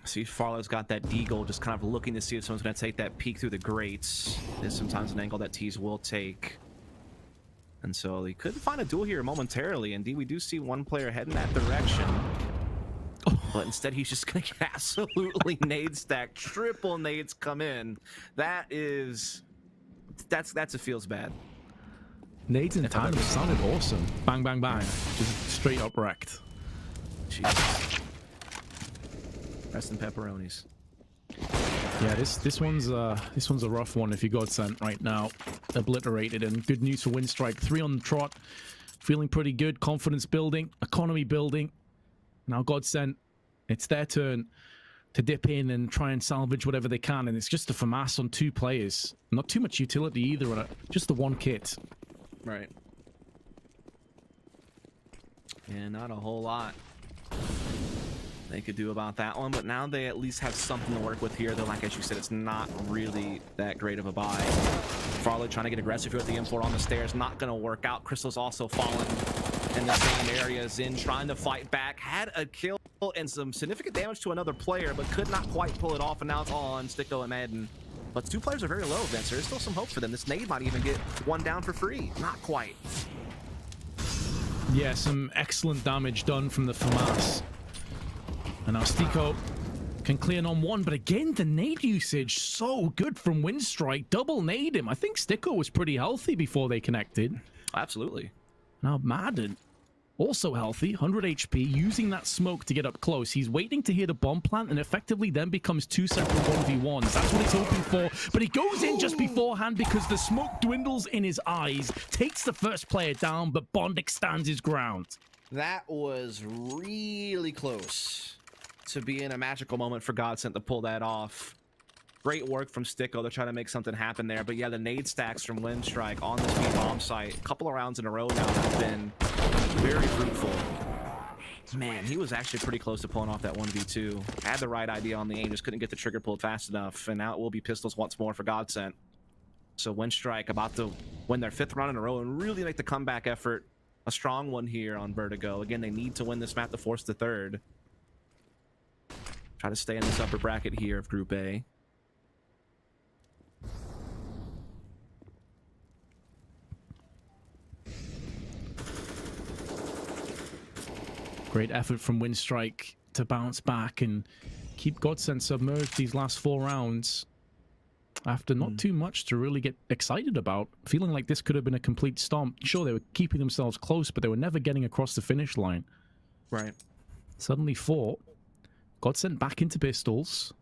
See, Farlow's got that Deagle just kind of looking to see if someone's going to take that peek through the grates. There's sometimes an angle that Tease will take. And so they could find a duel here momentarily. Indeed, we do see one player head in that direction. But instead, he's just going to get absolutely nade stacked. Triple nades come in. That is... That's a feels bad. Nades in tandem sounded awesome. Bang, bang, bang. Just straight up wrecked. Jesus. Rest in pepperonis. Yeah, this one's a rough one if you GODSENT right now. Obliterated, and good news for Winstrike. 3 on the trot. Feeling pretty good. Confidence building. Economy building. Now GODSENT, it's their turn to dip in and try and salvage whatever they can, and it's just a FAMAS on 2 players. Not too much utility either on it. Just the 1 kit. Right. And not a whole lot they could do about that one, but now they at least have something to work with here, though. Like as you said, it's not really that great of a buy. Farley trying to get aggressive here with the M4 on the stairs, not going to work out. Crystal's also fallen in the same area. Zin trying to fight back, had a kill and some significant damage to another player, but could not quite pull it off, and now it's all on Sticko and Madden. But 2 players are very low, Vince. There's still some hope for them. This nade might even get 1 down for free. Not quite. Yeah, some excellent damage done from the FAMAS. And now Sticko can clear on 1, but again, the nade usage so good from Winstrike. Double nade him. I think Sticko was pretty healthy before they connected. Absolutely. Now Madden, also healthy, 100 HP, using that smoke to get up close. He's waiting to hit a bomb plant and effectively then becomes 2 separate 1v1s. That's what he's hoping for, but he goes in just beforehand because the smoke dwindles in his eyes, takes the first player down, but Bondic stands his ground. That was really close to be in a magical moment for GODSENT to pull that off. Great work from Sticko to try to make something happen there. But yeah, the nade stacks from Winstrike on this B bomb site, a couple of rounds in a row now, have been very fruitful. Man, he was actually pretty close to pulling off that 1v2. Had the right idea on the aim, just couldn't get the trigger pulled fast enough. And now it will be pistols once more for GODSENT. So Winstrike about to win their 5th round in a row and really make the comeback effort a strong one here on Vertigo. Again, they need to win this map to force the 3rd. Try to stay in this upper bracket here of Group A. Great effort from Winstrike to bounce back and keep GODSENT submerged these last 4 rounds. After not too much to really get excited about. Feeling like this could have been a complete stomp. Sure, they were keeping themselves close, but they were never getting across the finish line. Right. Suddenly 4. GODSENT back into pistols.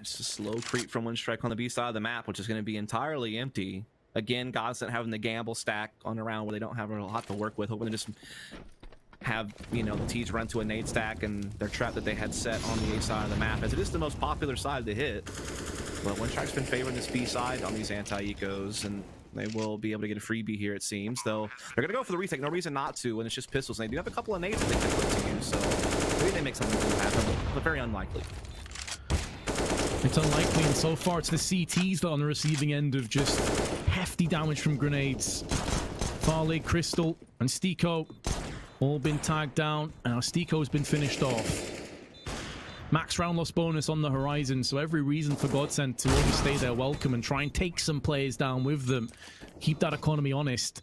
It's a slow creep from Winstrike on the B side of the map, which is going to be entirely empty. Again, GODSENT having the gamble stack on a round where they don't have a lot to work with, hoping to just have, you know, the T's run to a nade stack and their trap that they had set on the A side of the map, as it is the most popular side to hit. But Winstrike's been favoring this B side on these anti-ecos, and they will be able to get a freebie here, it seems. Though they're going to go for the retake. No reason not to when it's just pistols. And they do have a couple of nades that they can put to use, so maybe they make something cool happen, but very unlikely. It's unlikely, and so far it's the CTs that are on the receiving end of just hefty damage from grenades. Farley, Crystal, and Sticko all been tagged down, and now Sticko's been finished off. Max round loss bonus on the horizon, so every reason for GODSENT to overstay their welcome and try and take some players down with them. Keep that economy honest.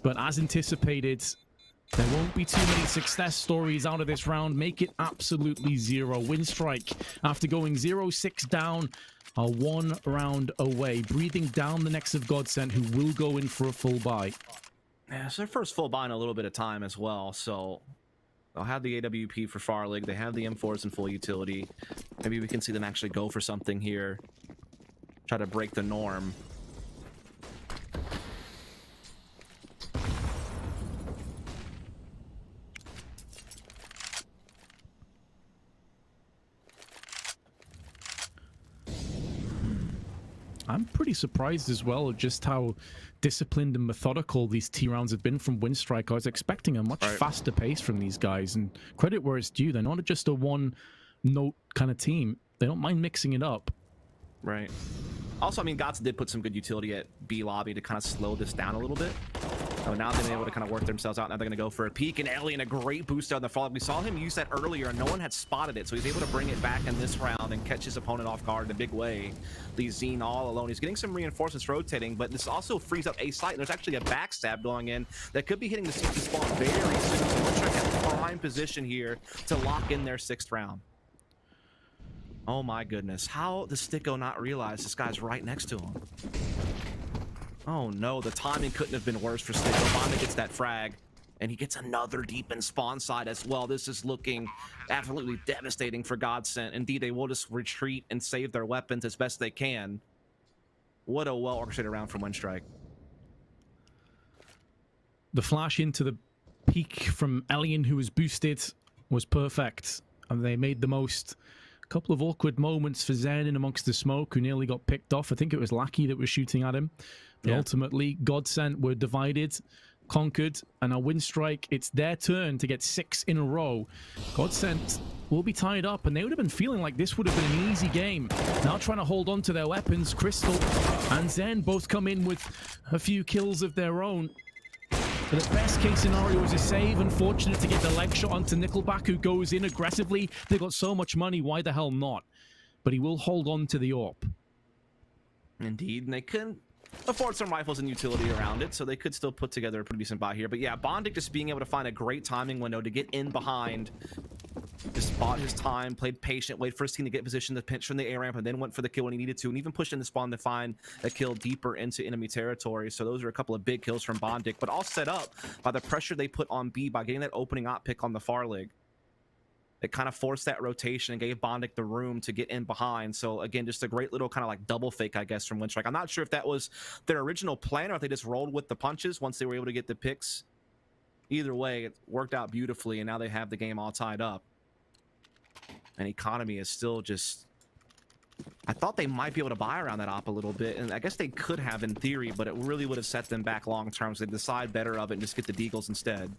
But as anticipated, there won't be too many success stories out of this round. Make it absolutely 0. Winstrike, after going 0-6 down, are 1 round away. Breathing down the necks of GODSENT, who will go in for a full buy. Yeah, it's their first full buy in a little bit of time as well, so they'll have the AWP for Farlig. They have the M4s in full utility. Maybe we can see them actually go for something here. Try to break the norm. I'm pretty surprised as well at just how disciplined and methodical these T rounds have been from Winstrike. I was expecting a much faster pace from these guys, and credit where it's due. They're not just a one-note kind of team. They don't mind mixing it up. Right. Also, I mean, GODSENT did put some good utility at B lobby to kind of slow this down a little bit. So now they've been able to kind of work themselves out. Now they're going to go for a peek, and Ellie in a great boost on the fall. We saw him use that earlier, and no one had spotted it, so he's able to bring it back in this round and catch his opponent off guard in a big way. Leaves Zine all alone. He's getting some reinforcements rotating, but this also frees up A site, and there's actually a backstab going in that could be hitting the CT spawn very soon. So Winstrike has prime position here to lock in their 6th round. Oh my goodness. How does Sticko not realize this guy's right next to him? Oh no, the timing couldn't have been worse for Sticko. Bondic gets that frag, and he gets another deep in spawn side as well. This is looking absolutely devastating for GODSENT. Indeed, they will just retreat and save their weapons as best they can. What a well-orchestrated round from Winstrike. The flash into the peak from Elian, who was boosted, was perfect. And they made the most. A couple of awkward moments for Zen in amongst the smoke, who nearly got picked off. I think it was Lackey that was shooting at him. But ultimately, GODSENT were divided, conquered, and now Winstrike, it's their turn to get 6 in a row. GODSENT will be tied up, and they would have been feeling like this would have been an easy game. Now trying to hold on to their weapons. Crystal and Zen both come in with a few kills of their own. But the best case scenario is a save. Unfortunate to get the leg shot onto Nickelback, who goes in aggressively. They've got so much money, why the hell not? But he will hold on to the AWP. Indeed, and they couldn't afford some rifles and utility around it, so they could still put together a pretty decent buy here. But yeah, Bondic just being able to find a great timing window to get in behind. Just bought his time, played patient, waited for his team to get in position to pinch from the A ramp, and then went for the kill when he needed to, and even pushed in the spawn to find a kill deeper into enemy territory. So those are a couple of big kills from Bondic, but all set up by the pressure they put on B by getting that opening op pick on the far leg. It kind of forced that rotation and gave Bondic the room to get in behind. So again, just a great little kind of like double fake, I guess, from Winstrike. I'm not sure if that was their original plan or if they just rolled with the punches once they were able to get the picks. Either way, it worked out beautifully, and now they have the game all tied up. And Economy is still just... I thought they might be able to buy around that op a little bit, and I guess they could have in theory, but it really would have set them back long term, so they decide better of it and just get the Deagles instead.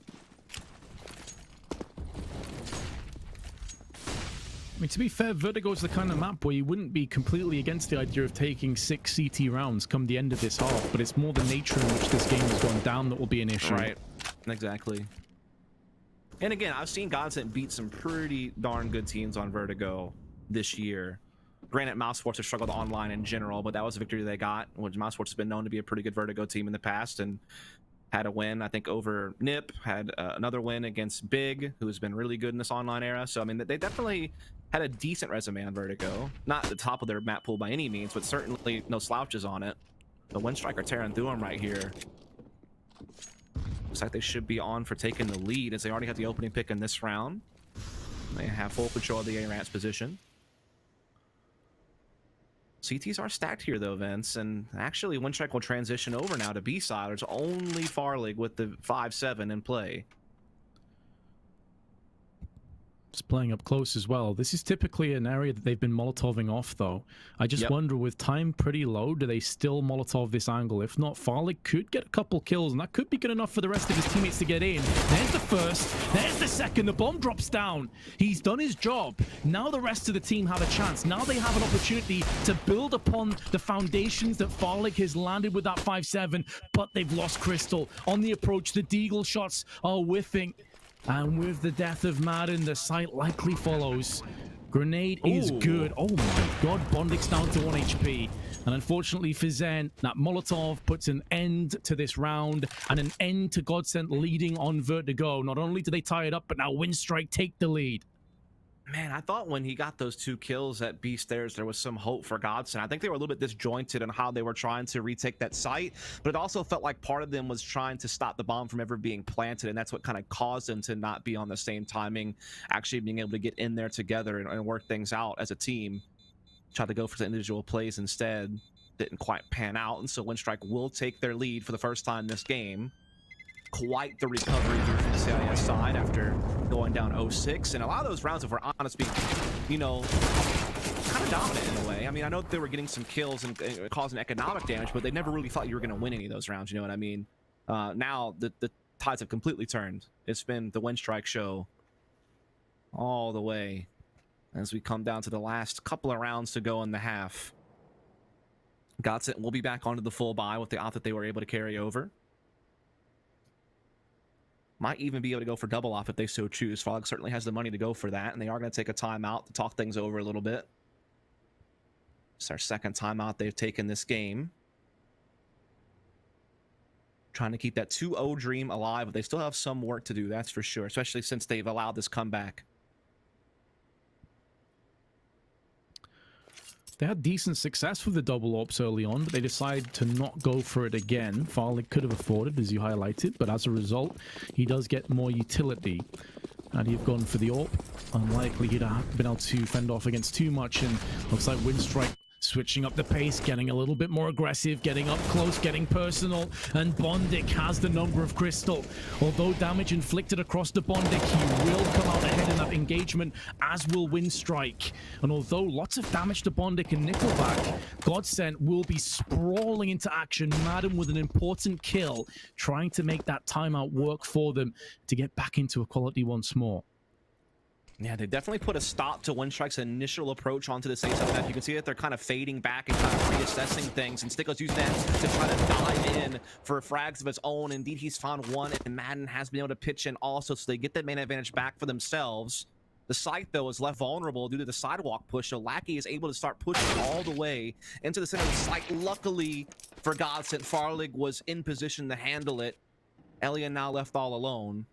I mean, to be fair, Vertigo is the kind of map where you wouldn't be completely against the idea of taking 6 CT rounds come the end of this half, but it's more the nature in which this game has gone down that will be an issue. Right, exactly. And again, I've seen GODSENT beat some pretty darn good teams on Vertigo this year. Granted, Mouse Sports has struggled online in general, but that was a victory they got, which Mouse Sports has been known to be a pretty good Vertigo team in the past, and had a win, I think, over Nip, had another win against Big, who has been really good in this online era. So, I mean, they definitely had a decent resume on Vertigo. Not at the top of their map pool by any means, but certainly no slouches on it. The Windstriker tearing through them right here. Looks like they should be on for taking the lead, as they already have the opening pick in this round. They have full control of the A-Rant's position. CTs are stacked here though, Vince, and actually Winstrike will transition over now to B side. There's only Farlig with the 5-7 in play. It's playing up close as well. This is typically an area that they've been Molotoving off, though. I just wonder, with time pretty low, do they still Molotov this angle? If not, Farlig could get a couple kills, and that could be good enough for the rest of his teammates to get in. There's the first, there's the second, the bomb drops down. He's done his job. Now the rest of the team have a chance. Now they have an opportunity to build upon the foundations that Farlig has landed with that 5-7, but they've lost Crystal. On the approach, the Deagle shots are whiffing. And with the death of Madden, the site likely follows. Grenade is good. Oh my god, Bondic's down to 1 HP. And unfortunately for Zen, that Molotov puts an end to this round and an end to GODSENT leading on Vertigo. Not only do they tie it up, but now Winstrike take the lead. Man, I thought when he got those 2 kills at B stairs, there was some hope for GODSENT. I think they were a little bit disjointed in how they were trying to retake that site, but it also felt like part of them was trying to stop the bomb from ever being planted, and that's what kind of caused them to not be on the same timing, actually being able to get in there together and work things out as a team. Tried to go for the individual plays instead. Didn't quite pan out, and so Winstrike will take their lead for the first time this game. Quite the recovery here from the CIS side after going down 0-6, and a lot of those rounds, if we're honest, being, you know, kind of dominant in a way. I mean, I know they were getting some kills and causing economic damage, but they never really thought you were going to win any of those rounds, you know what I mean? Now the tides have completely turned. It's been the Winstrike show all the way as we come down to the last couple of rounds to go in the half. GODSENT will be back onto the full buy with the op that they were able to carry over. Might even be able to go for double off if they so choose. Frog certainly has the money to go for that, and they are going to take a timeout to talk things over a little bit. It's our second timeout they've taken this game. Trying to keep that 2-0 dream alive, but they still have some work to do, that's for sure, especially since they've allowed this comeback. They had decent success with the double ops early on, but they decided to not go for it again. Farlig could have afforded, as you highlighted, but as a result, he does get more utility. Had he have gone for the AWP, unlikely he'd have been able to fend off against too much, and looks like Windstrike switching up the pace, getting a little bit more aggressive, getting up close, getting personal, and Bondik has the number of Crystal. Although damage inflicted across the Bondik, he will come out ahead in that engagement, as will Windstrike. And although lots of damage to Bondik and Nickelback, GODSENT will be sprawling into action, Madden with an important kill, trying to make that timeout work for them to get back into equality once more. Yeah, they definitely put a stop to Windstrike's initial approach onto this A7 map. You can see that they're kind of fading back and kind of reassessing things, and Sticko's using that to try to dive in for frags of his own. Indeed, he's found one, and Madden has been able to pitch in also, so they get that main advantage back for themselves. The site, though, is left vulnerable due to the sidewalk push, so Lackey is able to start pushing all the way into the center of the site. Luckily for GODSENT, Farlig was in position to handle it. Elian now left all alone.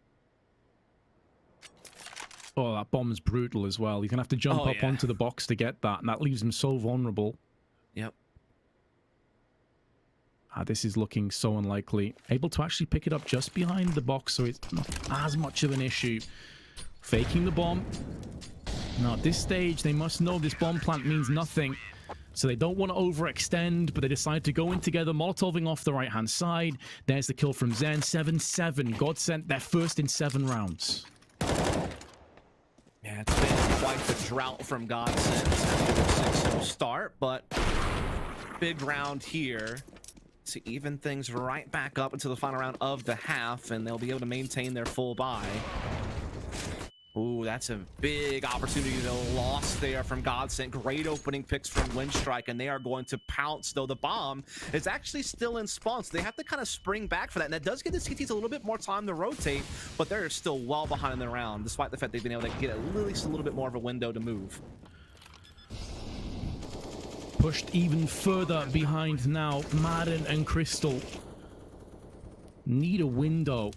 Oh, that bomb's brutal as well. You're going to have to jump up onto the box to get that, and that leaves him so vulnerable. Yep. This is looking so unlikely. Able to actually pick it up just behind the box, so it's not as much of an issue. Faking the bomb. Now, at this stage, they must know this bomb plant means nothing, so they don't want to overextend, but they decide to go in together, Molotoving off the right-hand side. There's the kill from Zen. 7-7. GODSENT, their first in 7 rounds. Yeah, it's been quite the drought from GODSENT. 6-0 start, but big round here to even things right back up into the final round of the half, and they'll be able to maintain their full buy. Ooh, that's a big opportunity to lost there from GODSENT. Great opening picks from Windstrike, and they are going to pounce, though the bomb is actually still in spawn, so they have to kind of spring back for that. And that does give the CTs a little bit more time to rotate, but they're still well behind in the round, despite the fact they've been able to get at least a little bit more of a window to move. Pushed even further behind now. Madden and Crystal need a window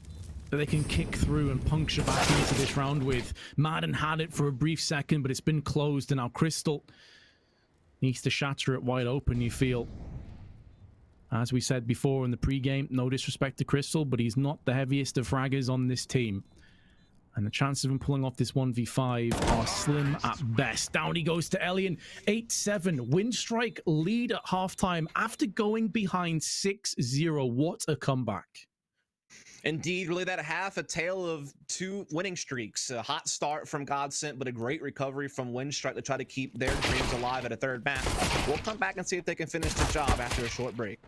that they can kick through and puncture back into this round with. Madden had it for a brief second, but it's been closed, and now Crystal needs to shatter it wide open, you feel. As we said before in the pregame, no disrespect to Crystal, but he's not the heaviest of fraggers on this team. And the chances of him pulling off this 1v5 are slim at best. Down he goes to Elian. 8-7. Windstrike lead at halftime after going behind 6-0. What a comeback. Indeed, really that half a tale of 2 winning streaks. A hot start from GODSENT, but a great recovery from Windstrike to try to keep their dreams alive at a third map. We'll come back and see if they can finish the job after a short break.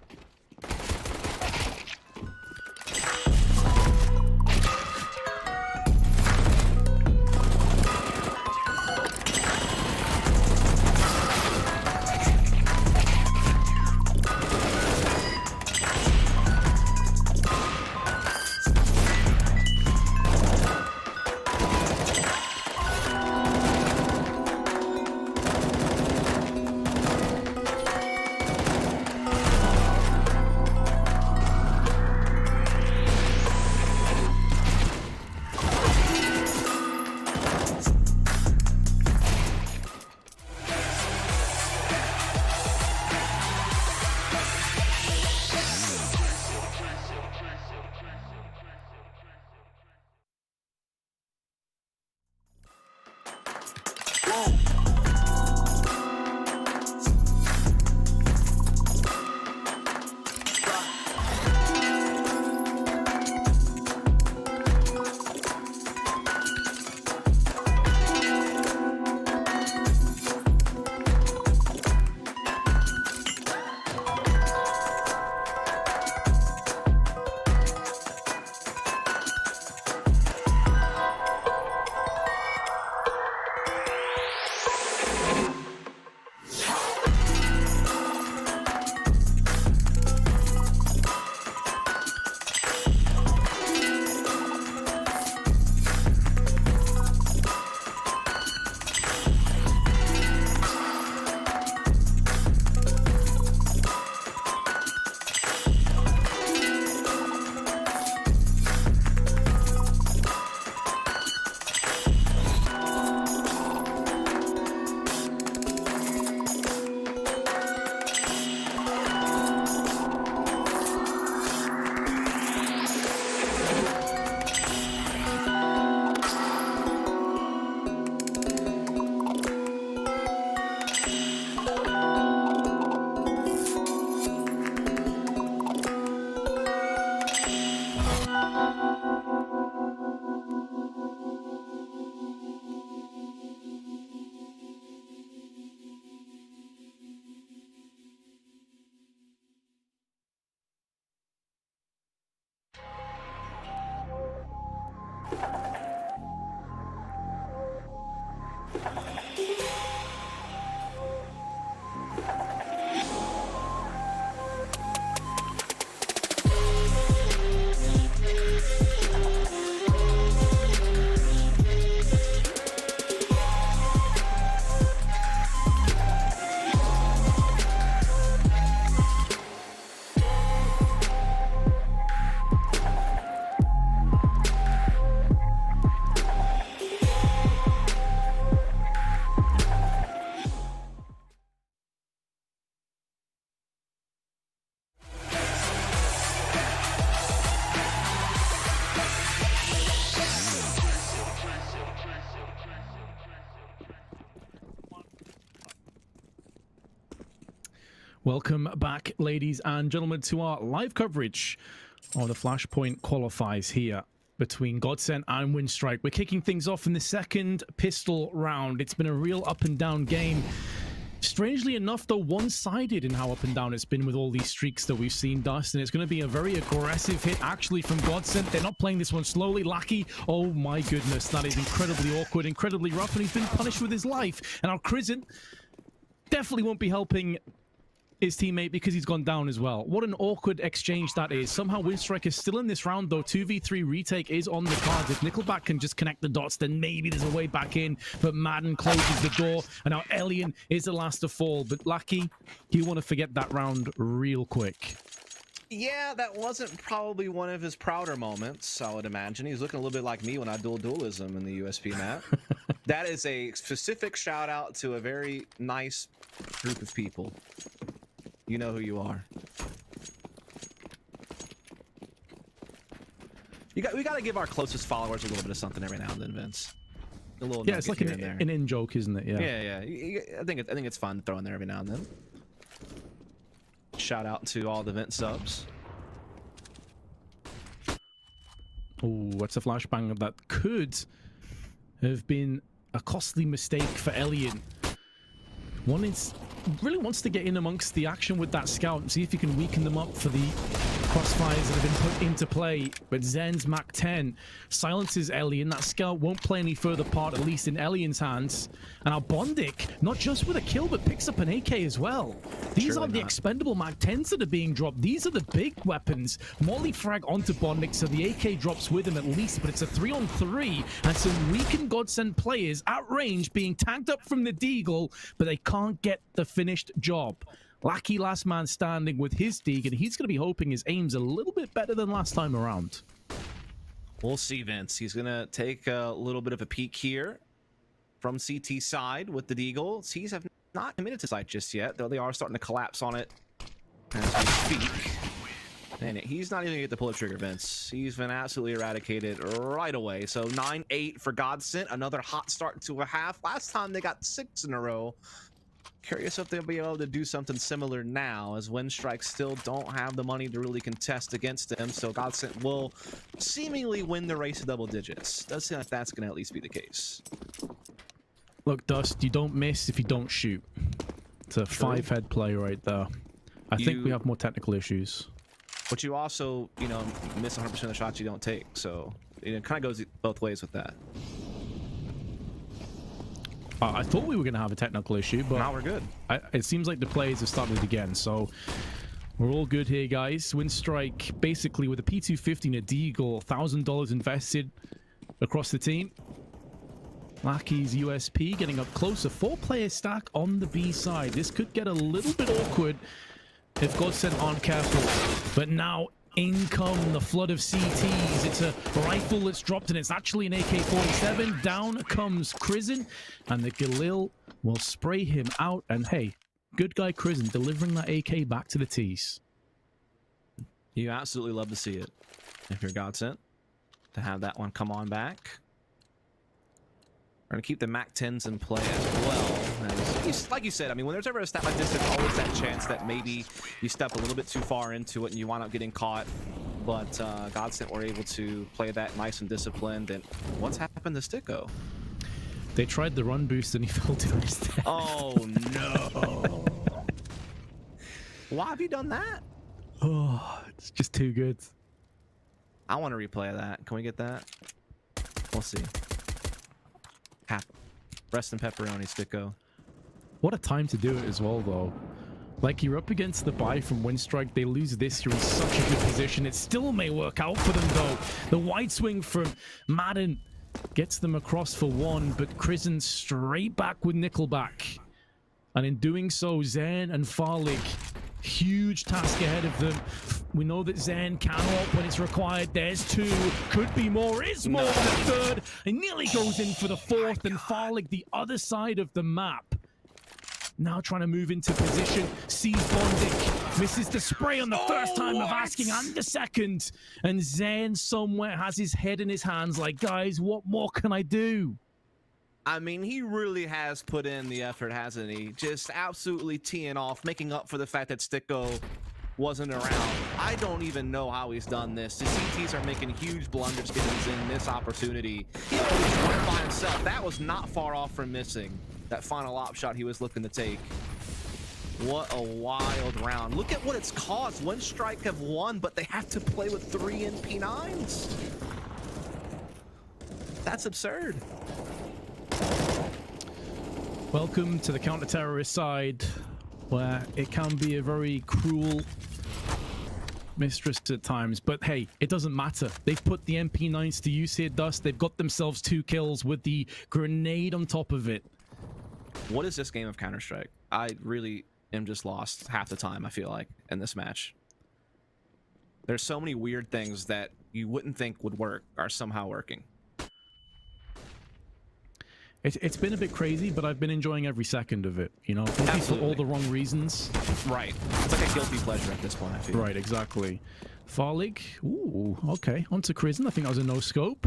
Welcome back, ladies and gentlemen, to our live coverage of the Flashpoint qualifiers here between GODSENT and Winstrike. We're kicking things off in the second pistol round. It's been a real up and down game. Strangely enough, though, one-sided in how up and down it's been with all these streaks that we've seen, Dust, and it's going to be a very aggressive hit, actually, from GODSENT. They're not playing this one slowly. Lackey, oh my goodness, that is incredibly awkward, incredibly rough, and he's been punished with his life. And our Crizin definitely won't be helping his teammate because he's gone down as well. What an awkward exchange that is. Somehow Winstrike is still in this round, though. 2v3 retake is on the cards. If Nickelback can just connect the dots, then maybe there's a way back in. But Madden closes the door, and now Alien is the last to fall. But Lackey, you want to forget that round real quick. Yeah, that wasn't probably one of his prouder moments, I would imagine. He's looking a little bit like me when I dual dualism in the USP map. That is a specific shout out to a very nice group of people. You know who you are. We got to give our closest followers a little bit of something every now and then, Vince. A little yeah, it's like an in-joke, isn't it? Yeah. I think it's fun to throw in there every now and then. Shout out to all the Vent subs. Oh, what's a flashbang that could have been a costly mistake for Alien. One is really wants to get in amongst the action with that scout and see if he can weaken them up for the crossfires that have been put into play. But Zen's Mach 10 silences Alien. That scout won't play any further part, at least in Alien's hands. And our Bondic, not just with a kill, but picks up an AK as well. These aren't the expendable Mach 10s that are being dropped. These are the big weapons. Molly frag onto Bondic, so the AK drops with him at least, but it's a 3-on-3, and some weakened GODSENT players at range being tagged up from the Deagle, but they can't get the finished job. Lackey last man standing with his Deagle, and he's going to be hoping his aim's a little bit better than last time around. We'll see, Vince. He's going to take a little bit of a peek here from CT side with the Deagle. C's have not committed to site just yet, though they are starting to collapse on it as we speak. And he's not even going to get the pull trigger, Vince. He's been absolutely eradicated right away. So 9-8 for GODSENT. Another hot start to a half. Last time they got 6 in a row. Curious if they'll be able to do something similar now, as Winstrike still don't have the money to really contest against them. So GODSENT will seemingly win the race to double digits. Does seem like that's going to at least be the case. Look, Dust, you don't miss if you don't shoot. It's a 5-head play right there. I think we have more technical issues. But you also, you know, miss 100% of the shots you don't take. So it kind of goes both ways with that. I thought we were going to have a technical issue, but now we're good. It seems like the plays have started again, so we're all good here, guys. Winstrike basically with a P250 and a Deagle, $1,000 invested across the team. Lackey's USP getting up closer. 4-player stack on the B side. This could get a little bit awkward if GODSENT aren't careful. But now in come the flood of CTs. It's a rifle that's dropped, and it's actually an AK-47. Down comes Crizin, and the Galil will spray him out. And hey, good guy Crizin delivering that AK back to the T's. You absolutely love to see it if you're GODSENT, to have that one come on back. We're going to keep the Mach 10s in play as well. And like you said, I mean, when there's ever a stat like this, there's always that chance that maybe you step a little bit too far into it and you wind up getting caught. But GODSENT were able to play that nice and disciplined. And what's happened to Sticko? They tried the run boost and he fell to his death. Oh, no. Why have you done that? Oh, it's just too good. I want to replay that. Can we get that? We'll see. Rest in pepperoni, Sticko. What a time to do it as well, though. Like, you're up against the buy from Windstrike. They lose this. You're in such a good position. It still may work out for them, though. The wide swing from Madden gets them across for one, but Krisen straight back with Nickelback. And in doing so, Zen and Farlig, huge task ahead of them. We know that Zen can up when it's required. There's two. Could be more. Is more. The third. It nearly goes in for the fourth. And Farlig, the other side of the map. Now trying to move into position. Sees Bondic. Misses the spray on the first time of asking and the second. And Zen somewhere has his head in his hands like, guys, what more can I do? I mean, he really has put in the effort, hasn't he? Just absolutely teeing off, making up for the fact that Sticko wasn't around. I don't even know how he's done this. The CTs are making huge blunders getting in this opportunity. He was running by himself. That was not far off from missing that final op shot he was looking to take. What a wild round. Look at what it's caused. Windstrike have won, but they have to play with 3 NP9s. That's absurd. Welcome to the counter-terrorist side, where it can be a very cruel mistress at times. But hey, it doesn't matter. They've put the MP9s to use here, Dust. They've got themselves 2 kills with the grenade on top of it. What is this game of Counter-Strike? I really am just lost half the time, I feel like, in this match. There's so many weird things that you wouldn't think would work are somehow working. It's been a bit crazy, but I've been enjoying every second of it, you know? Maybe for all the wrong reasons. Right. It's like a guilty pleasure at this point, I feel. Right, exactly. Farlig, ooh, okay. Onto Krisen, I think that was a no-scope.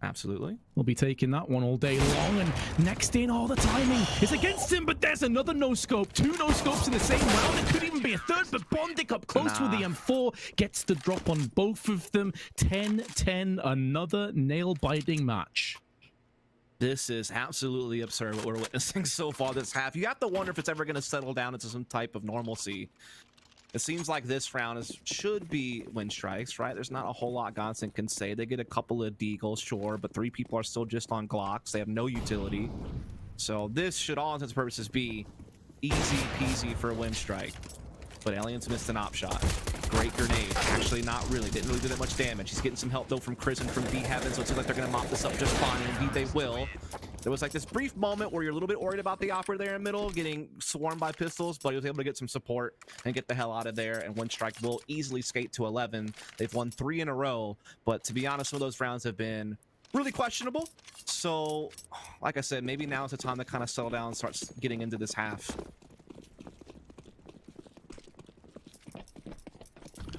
Absolutely. We'll be taking that one all day long, and next in, all the timing is against him, but there's another no-scope. 2 no-scopes in the same round. It could even be a third, but Bondic up close with the M4 gets the drop on both of them. 10-10, another nail-biting match. This is absolutely absurd what we're witnessing so far this half. You have to wonder if it's ever going to settle down into some type of normalcy. It seems like this round should be Windstrikes, right? There's not a whole lot GODSENT can say. They get a couple of deagles, sure, but 3 people are still just on Glocks. They have no utility. So this should, all intents and purposes, be easy peasy for Windstrike. But Aliens missed an op shot. Great grenade. Actually, not really. Didn't really do that much damage. He's getting some help, though, from Chris and from B-Heaven, so it seems like they're going to mop this up just fine, and indeed they will. There was like this brief moment where you're a little bit worried about the operator there in the middle, getting swarmed by pistols, but he was able to get some support and get the hell out of there, and Windstrike will easily skate to 11. They've won 3 in a row, but to be honest, some of those rounds have been really questionable. So, like I said, maybe now is the time to kind of settle down and start getting into this half.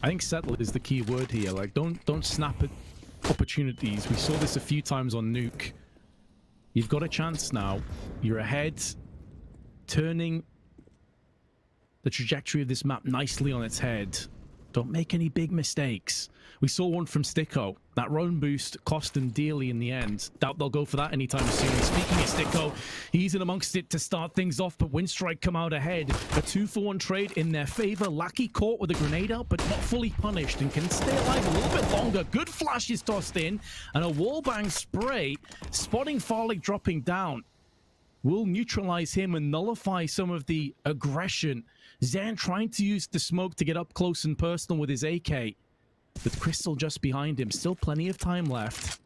I think settle is the key word here. Like, don't snap at opportunities. We saw this a few times on Nuke. You've got a chance now. You're ahead, turning the trajectory of this map nicely on its head. Don't make any big mistakes. We saw one from Sticko. That round boost cost them dearly in the end. Doubt they'll go for that anytime soon. Speaking of Sticko, he's in amongst it to start things off, but Windstrike come out ahead. A 2-for-1 trade in their favor. Lackey caught with a grenade out, but not fully punished and can stay alive a little bit longer. Good flash is tossed in, and a wallbang spray, spotting Farlig dropping down, will neutralize him and nullify some of the aggression. Zen trying to use the smoke to get up close and personal with his AK. With Crystal just behind him, still plenty of time left.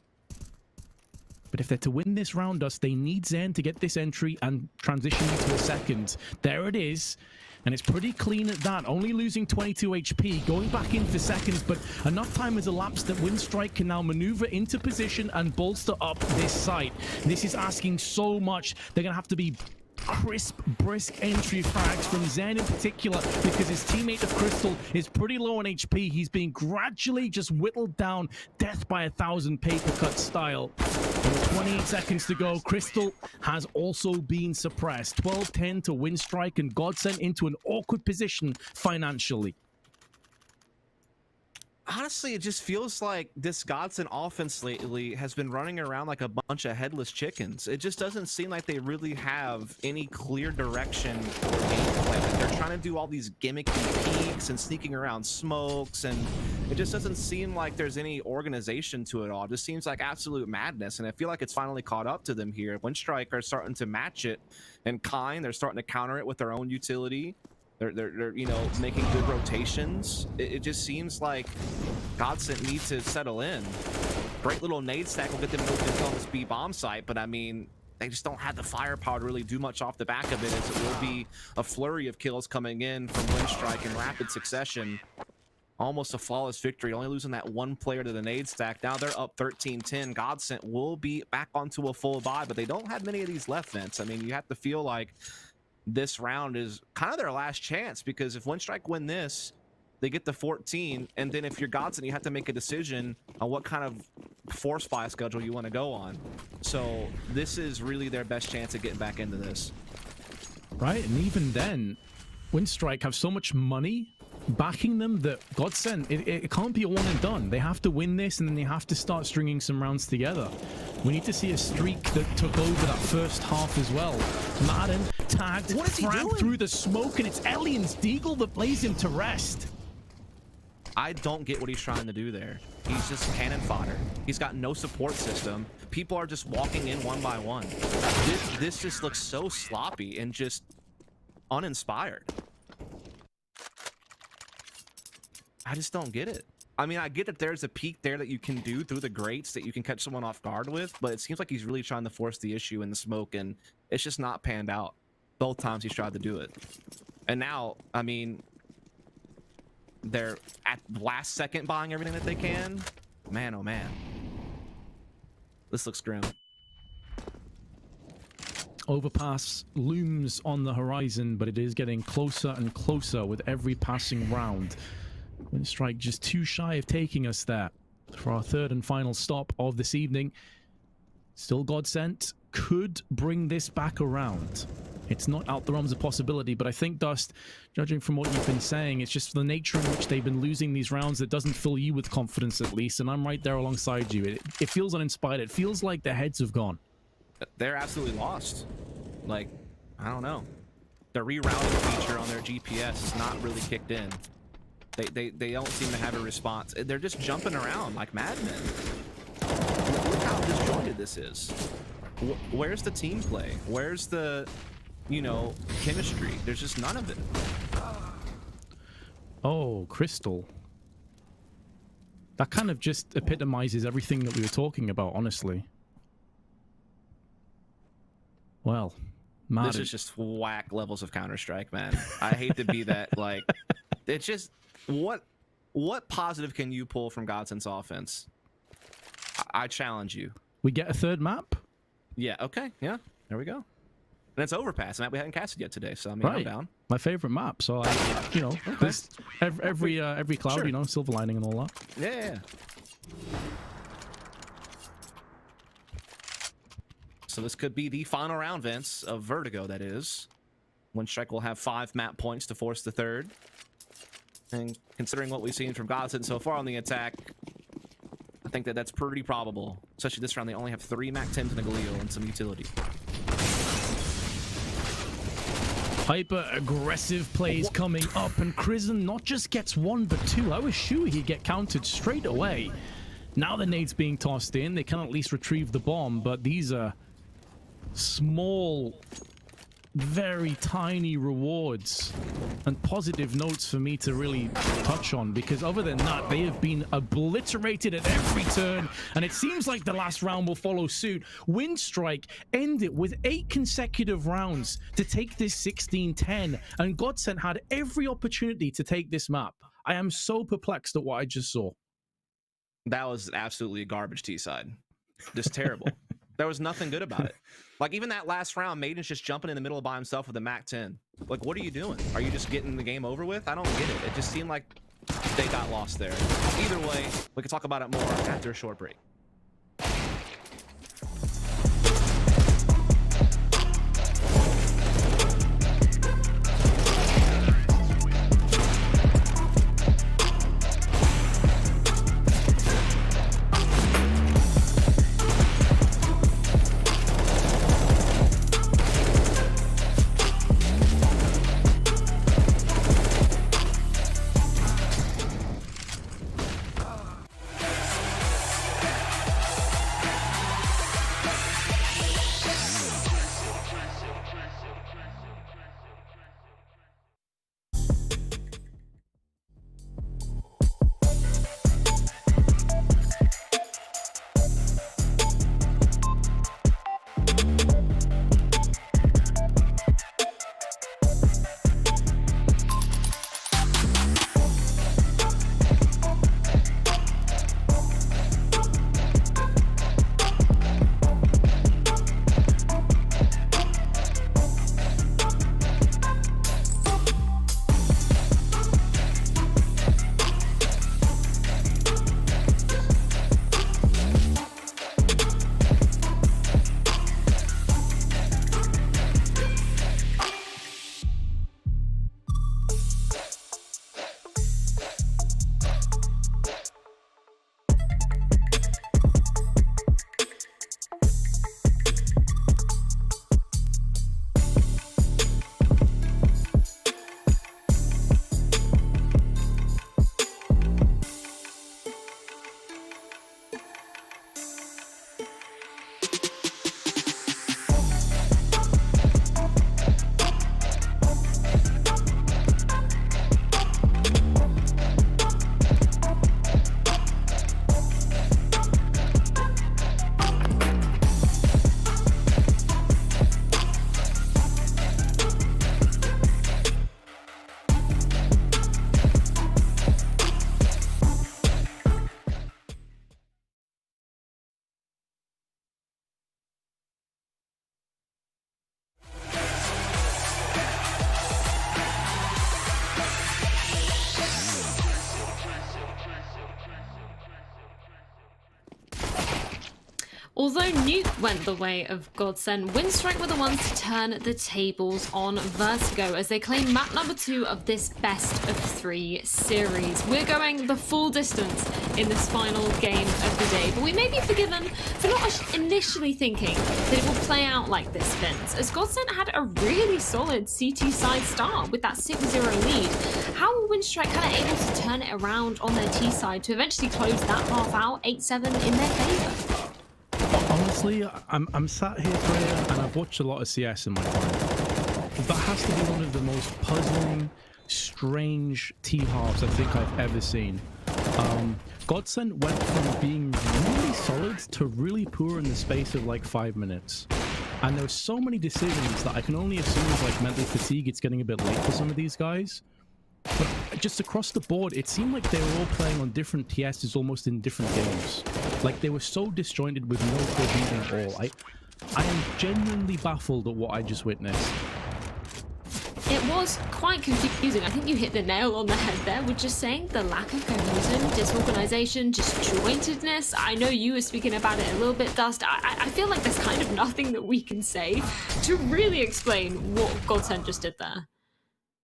But if they're to win this round, Dust, they need Zen to get this entry and transition into a second. There it is. And it's pretty clean at that. Only losing 22 HP, going back in for seconds, but enough time has elapsed that Windstrike can now maneuver into position and bolster up this site. This is asking so much. They're going to have to be crisp, brisk entry frags from Zen in particular, because his teammate of Crystal is pretty low on HP. He's being gradually just whittled down, death by 1,000 paper cut style. With 28 seconds to go, Crystal has also been suppressed. 12-10 to Windstrike, and GODSENT into an awkward position financially. Honestly, it just feels like this GODSENT offense lately has been running around like a bunch of headless chickens. It just doesn't seem like they really have any clear direction or gameplay. Like they're trying to do all these gimmicky peeks and sneaking around smokes, and It just doesn't seem like there's any organization to it all. It just seems like absolute madness, and I feel like it's finally caught up to them here. Windstrike are starting to match it, and Kind, they're starting to counter it with their own utility. They're you know, making good rotations. It just seems like GODSENT needs to settle in. Great little nade stack will get them moved into on this B bomb site, but I mean, they just don't have the firepower to really do much off the back of it, as it will be a flurry of kills coming in from Windstrike in rapid succession. Almost a flawless victory, only losing that one player to the nade stack. Now they're up 13-10. GODSENT will be back onto a full buy, but they don't have many of these left, Vince. I mean, you have to feel like this round is kind of their last chance, because if Windstrike win this, they get the 14, and then if you're GODSENT, you have to make a decision on what kind of force fire schedule you want to go on. So this is really their best chance of getting back into this. Right, and even then, Windstrike have so much money backing them that GODSENT, it can't be a one and done. They have to win this, and then they have to start stringing some rounds together. We need to see a streak that took over that first half as well. Madden tagged, fragged through the smoke, and it's Elian's Deagle that plays him to rest. I don't get what he's trying to do there. He's just cannon fodder. He's got no support system. People are just walking in one by one. This just looks so sloppy and just uninspired. I just don't get it. I mean, I get that there's a peak there that you can do through the grates that you can catch someone off guard with, but it seems like he's really trying to force the issue in the smoke, and it's just not panned out both times he's tried to do it. And now, I mean, they're at last second buying everything that they can. Man, oh man. This looks grim. Overpass looms on the horizon, but it is getting closer and closer with every passing round. Windstrike just too shy of taking us there for our third and final stop of this evening. Still GODSENT could bring this back around. It's not out the realms of possibility, but I think, Dust, judging from what you've been saying, it's just the nature in which they've been losing these rounds that doesn't fill you with confidence, at least, and I'm right there alongside you. It feels uninspired. It feels like their heads have gone. They're absolutely lost. Like, I don't know. The rerouting feature on their GPS is not really kicked in. They don't seem to have a response. They're just jumping around like madmen. Look how disjointed this is. Where's the team play? Where's the, you know, chemistry? There's just none of it. Oh, Crystal. That kind of just epitomizes everything that we were talking about, honestly. Well, Madden. This is just whack levels of Counter-Strike, man. I hate to be that, like, it's just, what positive can you pull from GODSENT's offense? I challenge you. We get a third map? Yeah, okay, yeah, there we go. And it's Overpass, a map we haven't casted yet today, so I mean, I'm down. My favorite map, so I, you know, this, every cloud, sure. you know, silver lining and all that. Yeah. So this could be the final round, Vince, of Vertigo, that is. Windstrike will have 5 map points to force the third. And considering what we've seen from GODSENT so far on the attack, I think that that's pretty probable. Especially this round, they only have 3 Mac 10s and a Galil and some utility. Hyper-aggressive plays coming up, and Crizzen not just gets 1, but 2. I was sure he'd get countered straight away. Now the nade's being tossed in. They can at least retrieve the bomb, but these are small, very tiny rewards and positive notes for me to really touch on, because other than that, they have been obliterated at every turn, and it seems like the last round will follow suit. Windstrike end it with 8 consecutive rounds to take this 16-10, and GODSENT had every opportunity to take this map. I am so perplexed at what I just saw. That was absolutely a garbage T-side. Just terrible. There was nothing good about it. Like, even that last round, Maiden's just jumping in the middle by himself with a Mac 10. Like, what are you doing? Are you just getting the game over with? I don't get it. It just seemed like they got lost there. Either way, we can talk about it more after a short break. Although Nuke went the way of GODSENT, Windstrike were the ones to turn the tables on Vertigo as they claim map number 2 of this best of 3 series. We're going the full distance in this final game of the day, but we may be forgiven for not initially thinking that it would play out like this, Vince, as GODSENT had a really solid CT side start with that 6-0 lead. How were Windstrike kind of able to turn it around on their T side to eventually close that half out 8-7 in their favour? Honestly, I'm sat here, Freya, and I've watched a lot of CS in my time. That has to be one of the most puzzling, strange T-halves I think I've ever seen. GODSENT went from being really solid to really poor in the space of like 5 minutes. And there were so many decisions that I can only assume is like mental fatigue. It's getting a bit late for some of these guys. But just across the board, it seemed like they were all playing on different TSs almost in different games. Like they were so disjointed with no cohesion at all. I am genuinely baffled at what I just witnessed. It was quite confusing. I think you hit the nail on the head there with just saying the lack of cohesion, disorganization, disjointedness. I know you were speaking about it a little bit, Dust. I feel like there's kind of nothing that we can say to really explain what GODSENT just did there.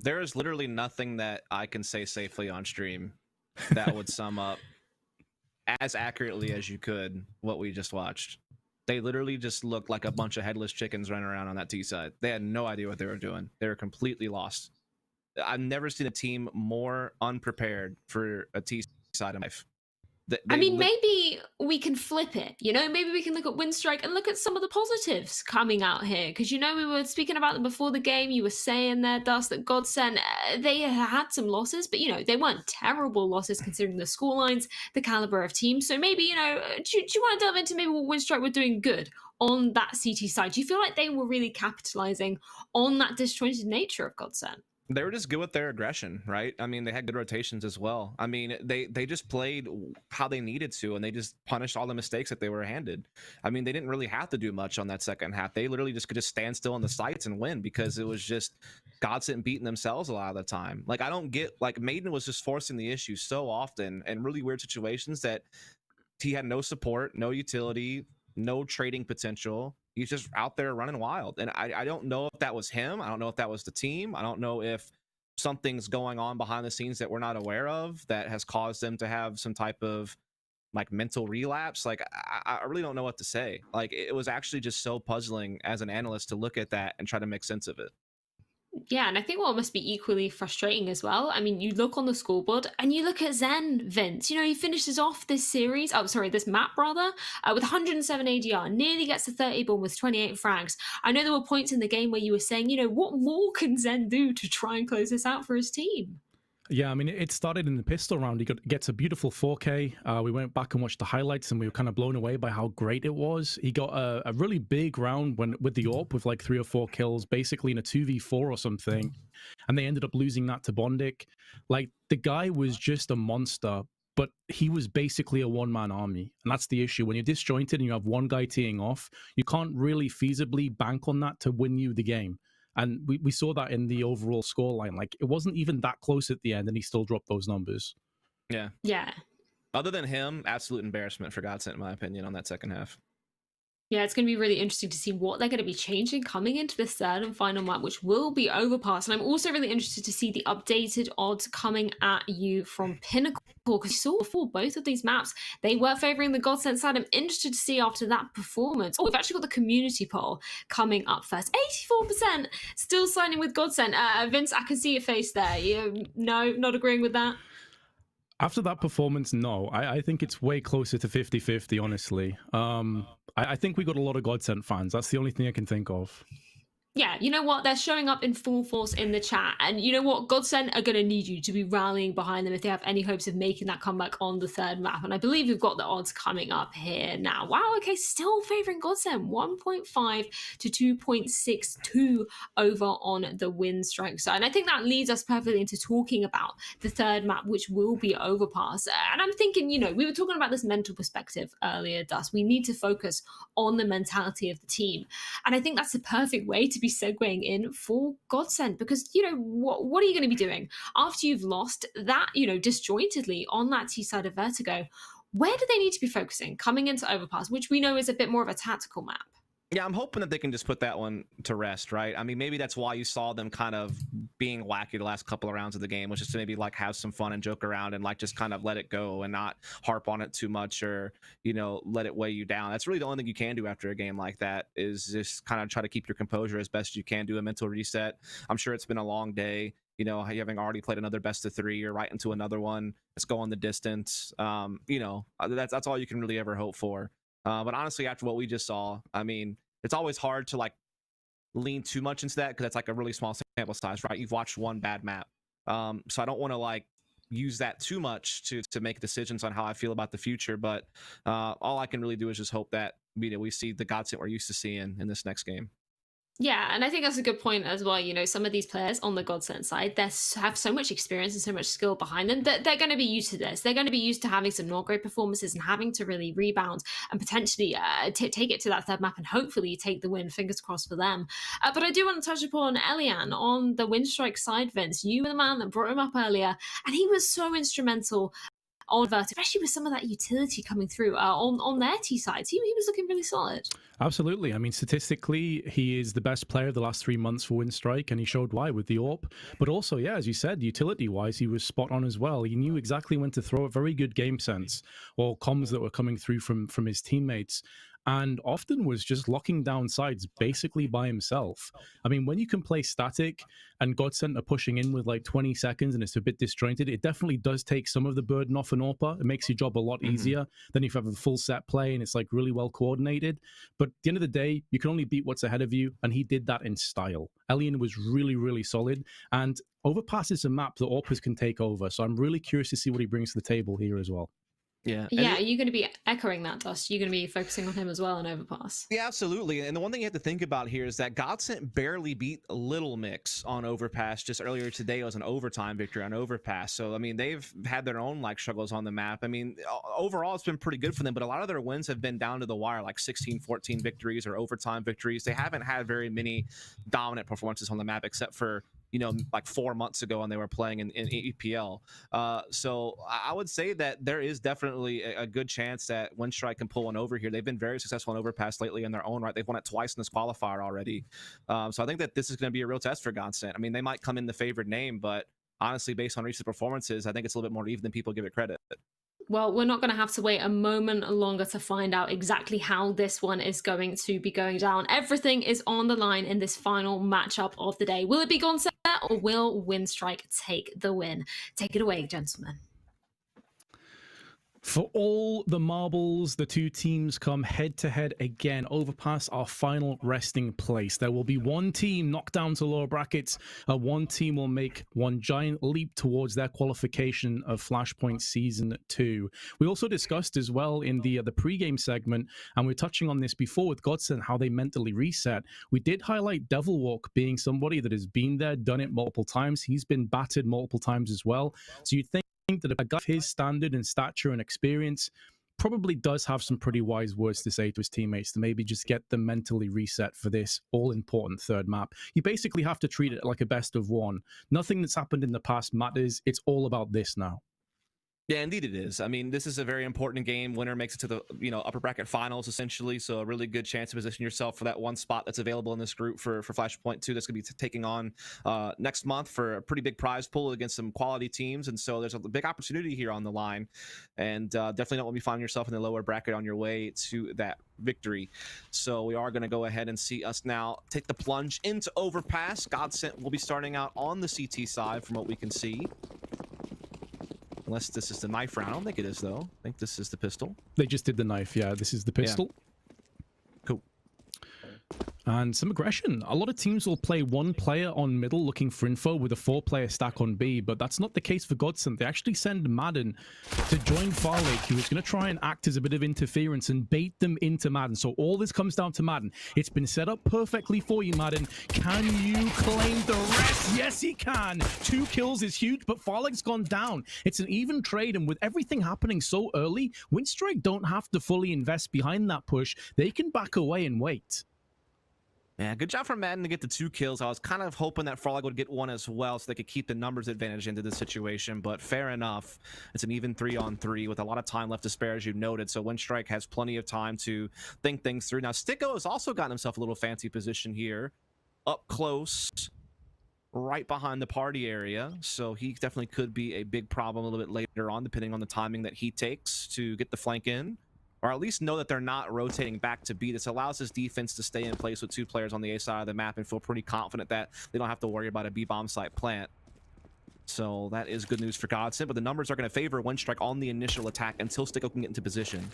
There is literally nothing that I can say safely on stream that would sum up as accurately as you could what we just watched. They literally just looked like a bunch of headless chickens running around on that T side. They had no idea what they were doing. They were completely lost. I've never seen a team more unprepared for a T side of life. Maybe we can flip it, you know? Maybe we can look at Windstrike and look at some of the positives coming out here. Because, you know, we were speaking about them before the game. You were saying there, Dust, that GODSENT, they had some losses. But, you know, they weren't terrible losses considering the scorelines, the caliber of teams. So maybe, you know, do you want to delve into maybe what Windstrike were doing good on that CT side? Do you feel like they were really capitalizing on that disjointed nature of GODSENT? They were just good with their aggression, right? I mean, they had good rotations as well. I mean, they just played how they needed to, and they just punished all the mistakes that they were handed. I mean, they didn't really have to do much on that second half. They literally just could just stand still on the sites and win because it was just GODSENT beating themselves a lot of the time. Like, I don't get, like, Maiden was just forcing the issue so often in really weird situations that he had no support, no utility, no trading potential. He's just out there running wild. And I don't know if that was him. I don't know if that was the team. I don't know if something's going on behind the scenes that we're not aware of that has caused them to have some type of like mental relapse. Like, I really don't know what to say. Like, it was actually just so puzzling as an analyst to look at that and try to make sense of it. Yeah, and I think what must be equally frustrating as well, I mean, you look on the scoreboard and you look at Zen, Vince. You know, he finishes off this series, this map rather, with 107 ADR, nearly gets to 30 bomb with 28 frags. I know there were points in the game where you were saying, you know, what more can Zen do to try and close this out for his team? Yeah, I mean, it started in the pistol round. He gets a beautiful 4K. We went back and watched the highlights, and we were kind of blown away by how great it was. He got a really big round with the AWP with like 3 or 4 kills, basically in a 2v4 or something. And they ended up losing that to Bondic. Like, the guy was just a monster, but he was basically a one-man army. And that's the issue. When you're disjointed and you have one guy teeing off, you can't really feasibly bank on that to win you the game. And we saw that in the overall scoreline. Like, it wasn't even that close at the end, and he still dropped those numbers. Yeah. Yeah. Other than him, absolute embarrassment for GODSENT, in my opinion, on that second half. Yeah, it's going to be really interesting to see what they're going to be changing coming into this third and final map, which will be Overpass. And I'm also really interested to see the updated odds coming at you from Pinnacle, because you saw before both of these maps, they were favoring the GODSENT side. I'm interested to see after that performance. Oh, we've actually got the community poll coming up first. 84% still signing with GODSENT. Vince, I can see your face there. No, not agreeing with that? After that performance, no. I think it's way closer to 50-50, honestly. I think we got a lot of GODSENT fans. That's the only thing I can think of. Yeah, you know what? They're showing up in full force in the chat. And you know what? GODSENT are going to need you to be rallying behind them if they have any hopes of making that comeback on the third map. And I believe we've got the odds coming up here now. Wow, okay, still favouring GODSENT. 1.5 to 2.62 over on the Windstrike side. And I think that leads us perfectly into talking about the third map, which will be Overpass. And I'm thinking, you know, we were talking about this mental perspective earlier, Dust. We need to focus on the mentality of the team. And I think that's the perfect way to be segueing in for GODSENT, because, you know, what are you going to be doing after you've lost that, you know, disjointedly on that T side of Vertigo? where do they need to be focusing coming into Overpass, which we know is a bit more of a tactical map? Yeah, I'm hoping that they can just put that one to rest, right? I mean, maybe that's why you saw them kind of being wacky the last couple of rounds of the game, was just to maybe like have some fun and joke around and like just kind of let it go and not harp on it too much, or, you know, let it weigh you down. That's really the only thing you can do after a game like that, is just kind of try to keep your composure as best you can, do a mental reset. I'm sure it's been a long day. You know, having already played another best of 3, you're right into another one. Let's go on the distance. You know, that's all you can really ever hope for. But honestly, after what we just saw, I mean, it's always hard to like lean too much into that because it's like a really small sample size, right? You've watched one bad map. So I don't want to like use that too much to make decisions on how I feel about the future. But all I can really do is just hope that, you know, we see the GODSENT we're used to seeing in this next game. Yeah, and I think that's a good point as well. You know, some of these players on the GODSENT side, they have so much experience and so much skill behind them that they're going to be used to this. They're going to be used to having some not great performances and having to really rebound and potentially take it to that third map and hopefully take the win. Fingers crossed for them. But I do want to touch upon Elian on the Windstrike side, Vince. You were the man that brought him up earlier, and he was so instrumental on Vertigo, especially with some of that utility coming through on their T sides. He was looking really solid. Absolutely. I mean, statistically, he is the best player of the last 3 months for Windstrike, and he showed why with the AWP. But also, yeah, as you said, utility-wise, he was spot on as well. He knew exactly when to throw a very good game sense, or comms that were coming through from his teammates, and often was just locking down sides basically by himself. I mean, when you can play static and GODSENT are pushing in with like 20 seconds and it's a bit disjointed, it definitely does take some of the burden off an AWPer. It makes your job a lot easier than if you have a full set play and it's like really well coordinated. But at the end of the day, you can only beat what's ahead of you, and he did that in style. Elian was really, really solid, and Overpass is a map that AWPers can take over, so I'm really curious to see what he brings to the table here as well. Yeah. Yeah, are you going to be echoing that, Dust? You're going to be focusing on him as well in Overpass? Yeah, absolutely. And the one thing you have to think about here is that GODSENT barely beat Little Mix on Overpass. Just earlier today, it was an overtime victory on Overpass. So, I mean, they've had their own like struggles on the map. I mean, overall, it's been pretty good for them, but a lot of their wins have been down to the wire, like 16-14 victories or overtime victories. They haven't had very many dominant performances on the map, except for, you know, like 4 months ago when they were playing in EPL. So I would say that there is definitely a good chance that Windstrike can pull one over here. They've been very successful in Overpass lately in their own right. They've won it twice in this qualifier already. So I think that this is going to be a real test for GODSENT. I mean, they might come in the favored name, but honestly, based on recent performances, I think it's a little bit more even than people give it credit. Well, we're not going to have to wait a moment longer to find out exactly how this one is going to be going down. Everything is on the line in this final matchup of the day. Will it be GODSENT or will Windstrike take the win? Take it away, gentlemen. For all the marbles, the two teams come head-to-head again. Overpass our final resting place. There will be one team knocked down to lower brackets. One team will make one giant leap towards their qualification of Flashpoint Season 2. We also discussed as well in the pre-game segment, and we're touching on this before with GODSENT, how they mentally reset. We did highlight Devilwalk being somebody that has been there, done it multiple times. He's been battered multiple times as well. So you'd think that a guy of his standard and stature and experience probably does have some pretty wise words to say to his teammates to maybe just get them mentally reset for this all-important third map. You basically have to treat it like a best of one. Nothing that's happened in the past matters. It's all about this now. Yeah, indeed it is. I mean, this is a very important game. Winner makes it to the, you know, upper bracket finals, essentially. So a really good chance to position yourself for that one spot that's available in this group for Flashpoint 2 that's going to be taking on next month for a pretty big prize pool against some quality teams. And so there's a big opportunity here on the line. And definitely don't want to be finding yourself in the lower bracket on your way to that victory. So we are going to go ahead and see us now take the plunge into Overpass. GODSENT will be starting out on the CT side from what we can see. Unless this is the knife round. I don't think it is, though. I think this is the pistol. They just did the knife, yeah. This is the pistol. Yeah. Cool. And some aggression. A lot of teams will play one player on middle looking for info with a 4-player stack on B, but that's not the case for GODSENT. They actually send Madden to join Farlake, who is going to try and act as a bit of interference and bait them into Madden. So all this comes down to Madden. It's been set up perfectly for you, Madden. Can you claim the rest? Yes, he can. 2 kills is huge, but Farlake's gone down. It's an even trade, and with everything happening so early, Windstrike don't have to fully invest behind that push. They can back away and wait. Yeah, good job from Madden to get the 2 kills. I was kind of hoping that Frolic would get 1 as well so they could keep the numbers advantage into this situation, but fair enough. It's an even 3-on-3 with a lot of time left to spare, as you noted, so Winstrike has plenty of time to think things through. Now, Sticko has also gotten himself a little fancy position here, up close, right behind the party area, so he definitely could be a big problem a little bit later on, depending on the timing that he takes to get the flank in. Or at least know that they're not rotating back to B. This allows his defense to stay in place with 2 players on the A side of the map and feel pretty confident that they don't have to worry about a B bomb site plant. So that is good news for GODSENT, but the numbers are going to favor Winstrike on the initial attack until Sticko can get into position.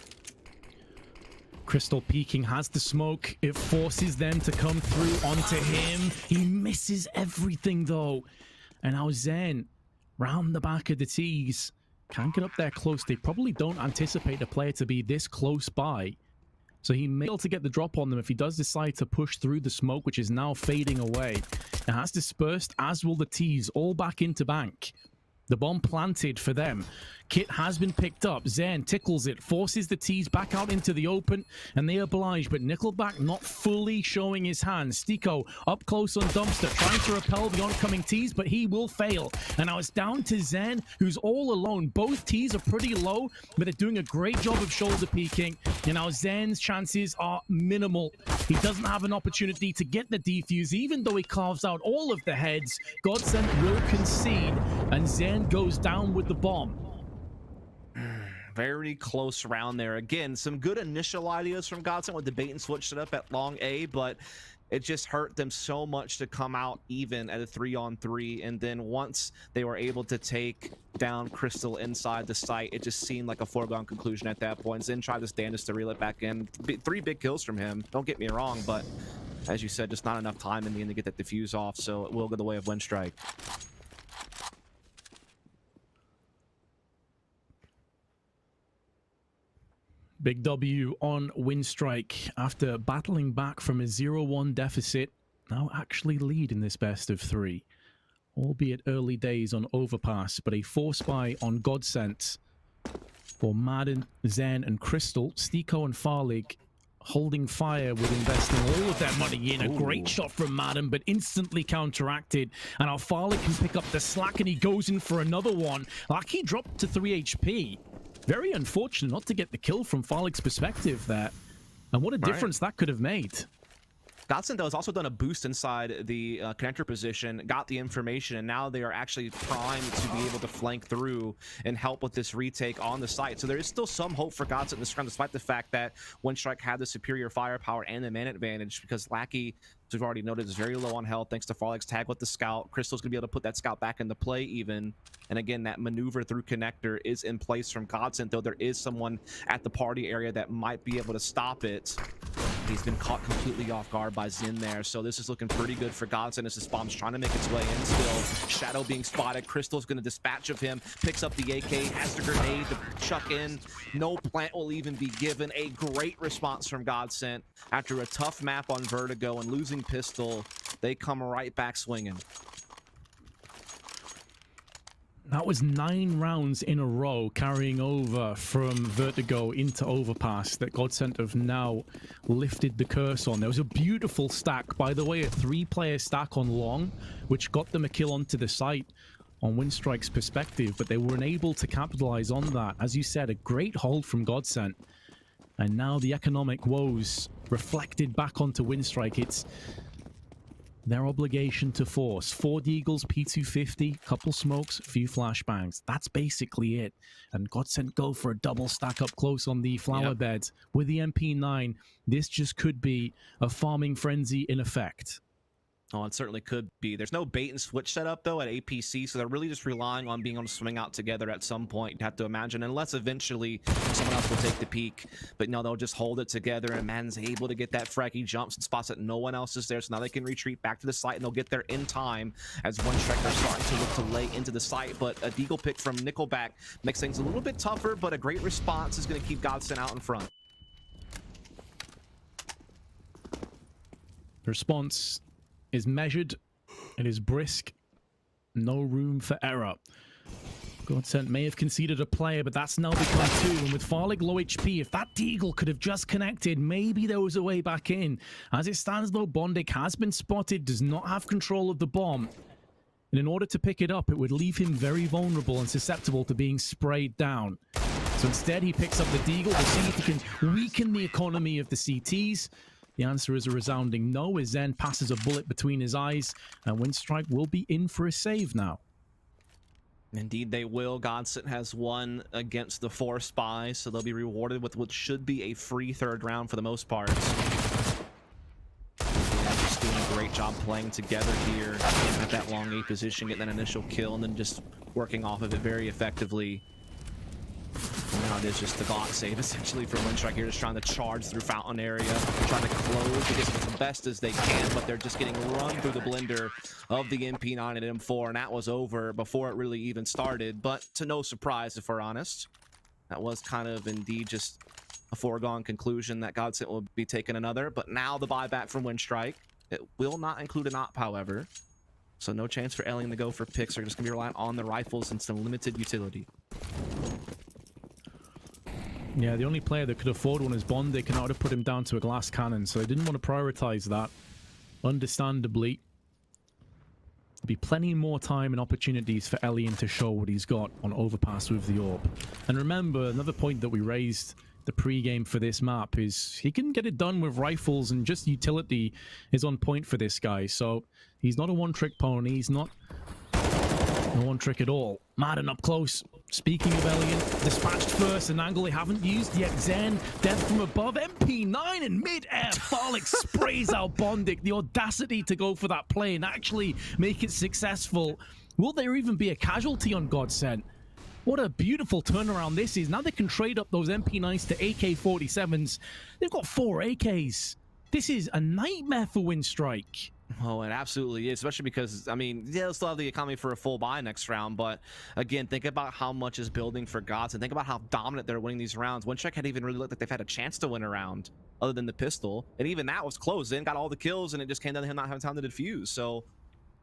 Crystal peeking, has the smoke. It forces them to come through onto him. He misses everything though. And now Zen, round the back of the T's. Can't get up there close. They probably don't anticipate the player to be this close by. So he may be able to get the drop on them if he does decide to push through the smoke, which is now fading away. It has dispersed, as will the T's, all back into bank. The bomb planted for them. Kit has been picked up. Zen tickles it, forces the T's back out into the open, and they oblige, but Nickelback not fully showing his hands. Stiko up close on Dumpster, trying to repel the oncoming T's, but he will fail. And now it's down to Zen, who's all alone. Both T's are pretty low, but they're doing a great job of shoulder peeking. And now Zen's chances are minimal. He doesn't have an opportunity to get the defuse, even though he carves out all of the heads. GODSENT will concede, and Zen goes down with the bomb. Very close round there. Again, some good initial ideas from GODSENT with the bait and switch set up at long A, but it just hurt them so much to come out even at a 3-on-3. And then once they were able to take down Crystal inside the site, it just seemed like a foregone conclusion at that point. Zen tried to stand just to reel it back in. 3 big kills from him. Don't get me wrong, but as you said, just not enough time in the end to get that diffuse off, so it will go the way of Winstrike. Big W on Winstrike after battling back from a 0-1 deficit. Now actually lead in this best of 3. Albeit early days on Overpass, but a force buy on GODSENT for Madden, Zen, and Crystal. Stiko and Farlig holding fire with investing all of their money in. A great shot from Madden, but instantly counteracted. And now Farlig can pick up the slack, and he goes in for another one. Lucky dropped to 3 HP. Very unfortunate not to get the kill from Farlig's perspective there. And what a difference that could have made. GODSENT, though, has also done a boost inside the connector position, got the information, and now they are actually primed to be able to flank through and help with this retake on the site. So there is still some hope for GODSENT in this round, despite the fact that Winstrike had the superior firepower and the man advantage, because Lackey, as we've already noted, is very low on health thanks to Farlig's tag with the scout. Crystal's going to be able to put that scout back into play even. And again, that maneuver through connector is in place from GODSENT, though there is someone at the party area that might be able to stop it. He's been caught completely off guard by Zin there, so this is looking pretty good for GODSENT as this bomb's trying to make its way in still. Shadow being spotted. Crystal's going to dispatch of him, picks up the AK, has the grenade to chuck in. No plant will even be given. A great response from GODSENT. After a tough map on Vertigo and losing pistol, they come right back swinging. That was 9 rounds in a row carrying over from Vertigo into Overpass that GODSENT have now lifted the curse on. There was a beautiful stack, by the way, a 3-player stack on long, which got them a kill onto the site on Winstrike's perspective, but they were unable to capitalize on that. As you said, a great hold from GODSENT. And now the economic woes reflected back onto Winstrike. It's their obligation to force. 4 Deagles, P250, couple smokes, few flashbangs. That's basically it. And GODSENT go for a double stack up close on the flower bed with the MP9. This just could be a farming frenzy in effect. Oh, it certainly could be. There's no bait and switch setup, though, at APC, so they're really just relying on being able to swing out together at some point, you'd have to imagine, unless eventually someone else will take the peak. But no, they'll just hold it together, and Madden's able to get that fraggy jumps in spots that no one else is there, so now they can retreat back to the site, and they'll get there in time as one striker starting to look to lay into the site. But a deagle pick from Nickelback makes things a little bit tougher, but a great response is going to keep GODSENT out in front. The response is measured, it is brisk, no room for error. GODSENT may have conceded a player, but that's now become 2. And with Farlig low HP, if that Deagle could have just connected, maybe there was a way back in. As it stands though, Bondik has been spotted, does not have control of the bomb. And in order to pick it up, it would leave him very vulnerable and susceptible to being sprayed down. So instead, he picks up the Deagle to see if he can weaken the economy of the CTs. The answer is a resounding no, as Zen passes a bullet between his eyes, and Winstrike will be in for a save now. Indeed, they will. GODSENT has won against the 4 spies, so they'll be rewarded with what should be a free 3rd round for the most part. Yeah, just doing a great job playing together here at that long A position, getting that initial kill, and then just working off of it very effectively. And now it is just the Glock save essentially from Winstrike here, just trying to charge through fountain area, trying to close the distance as best as they can, but they're just getting run through the blender of the MP9 and M4, and that was over before it really even started. But to no surprise, if we're honest, that was kind of indeed just a foregone conclusion that GODSENT will be taking another. But now the buyback from Winstrike, it will not include an op, however, so no chance for Alien to go for picks. They're just gonna be relying on the rifles and some limited utility. Yeah, the only player that could afford one is Bondik, and that would have put him down to a glass cannon, so they didn't want to prioritize that. Understandably. There'll be plenty more time and opportunities for Elian to show what he's got on Overpass with the AWP. And remember, another point that we raised the pre-game for this map is he can get it done with rifles, and just utility is on point for this guy. So he's not a one-trick pony, he's not no one trick at all. Madden up close. Speaking of Elian, dispatched first, an angle they haven't used yet. Zen, death from above, MP9 in mid-air. Farlig sprays out Bondik. The audacity to go for that play and actually make it successful. Will there even be a casualty on GODSENT? What a beautiful turnaround this is. Now they can trade up those MP9s to AK-47s. They've got 4 AKs. This is a nightmare for Winstrike. Oh, it absolutely is, especially because, I mean, yeah, they'll still have the economy for a full buy next round, but again, think about how much is building for GODSENT. Think about how dominant they're winning these rounds. Winstrike hadn't even really looked like they've had a chance to win a round other than the pistol, and even that was close. Then got all the kills, and it just came down to him not having time to defuse. So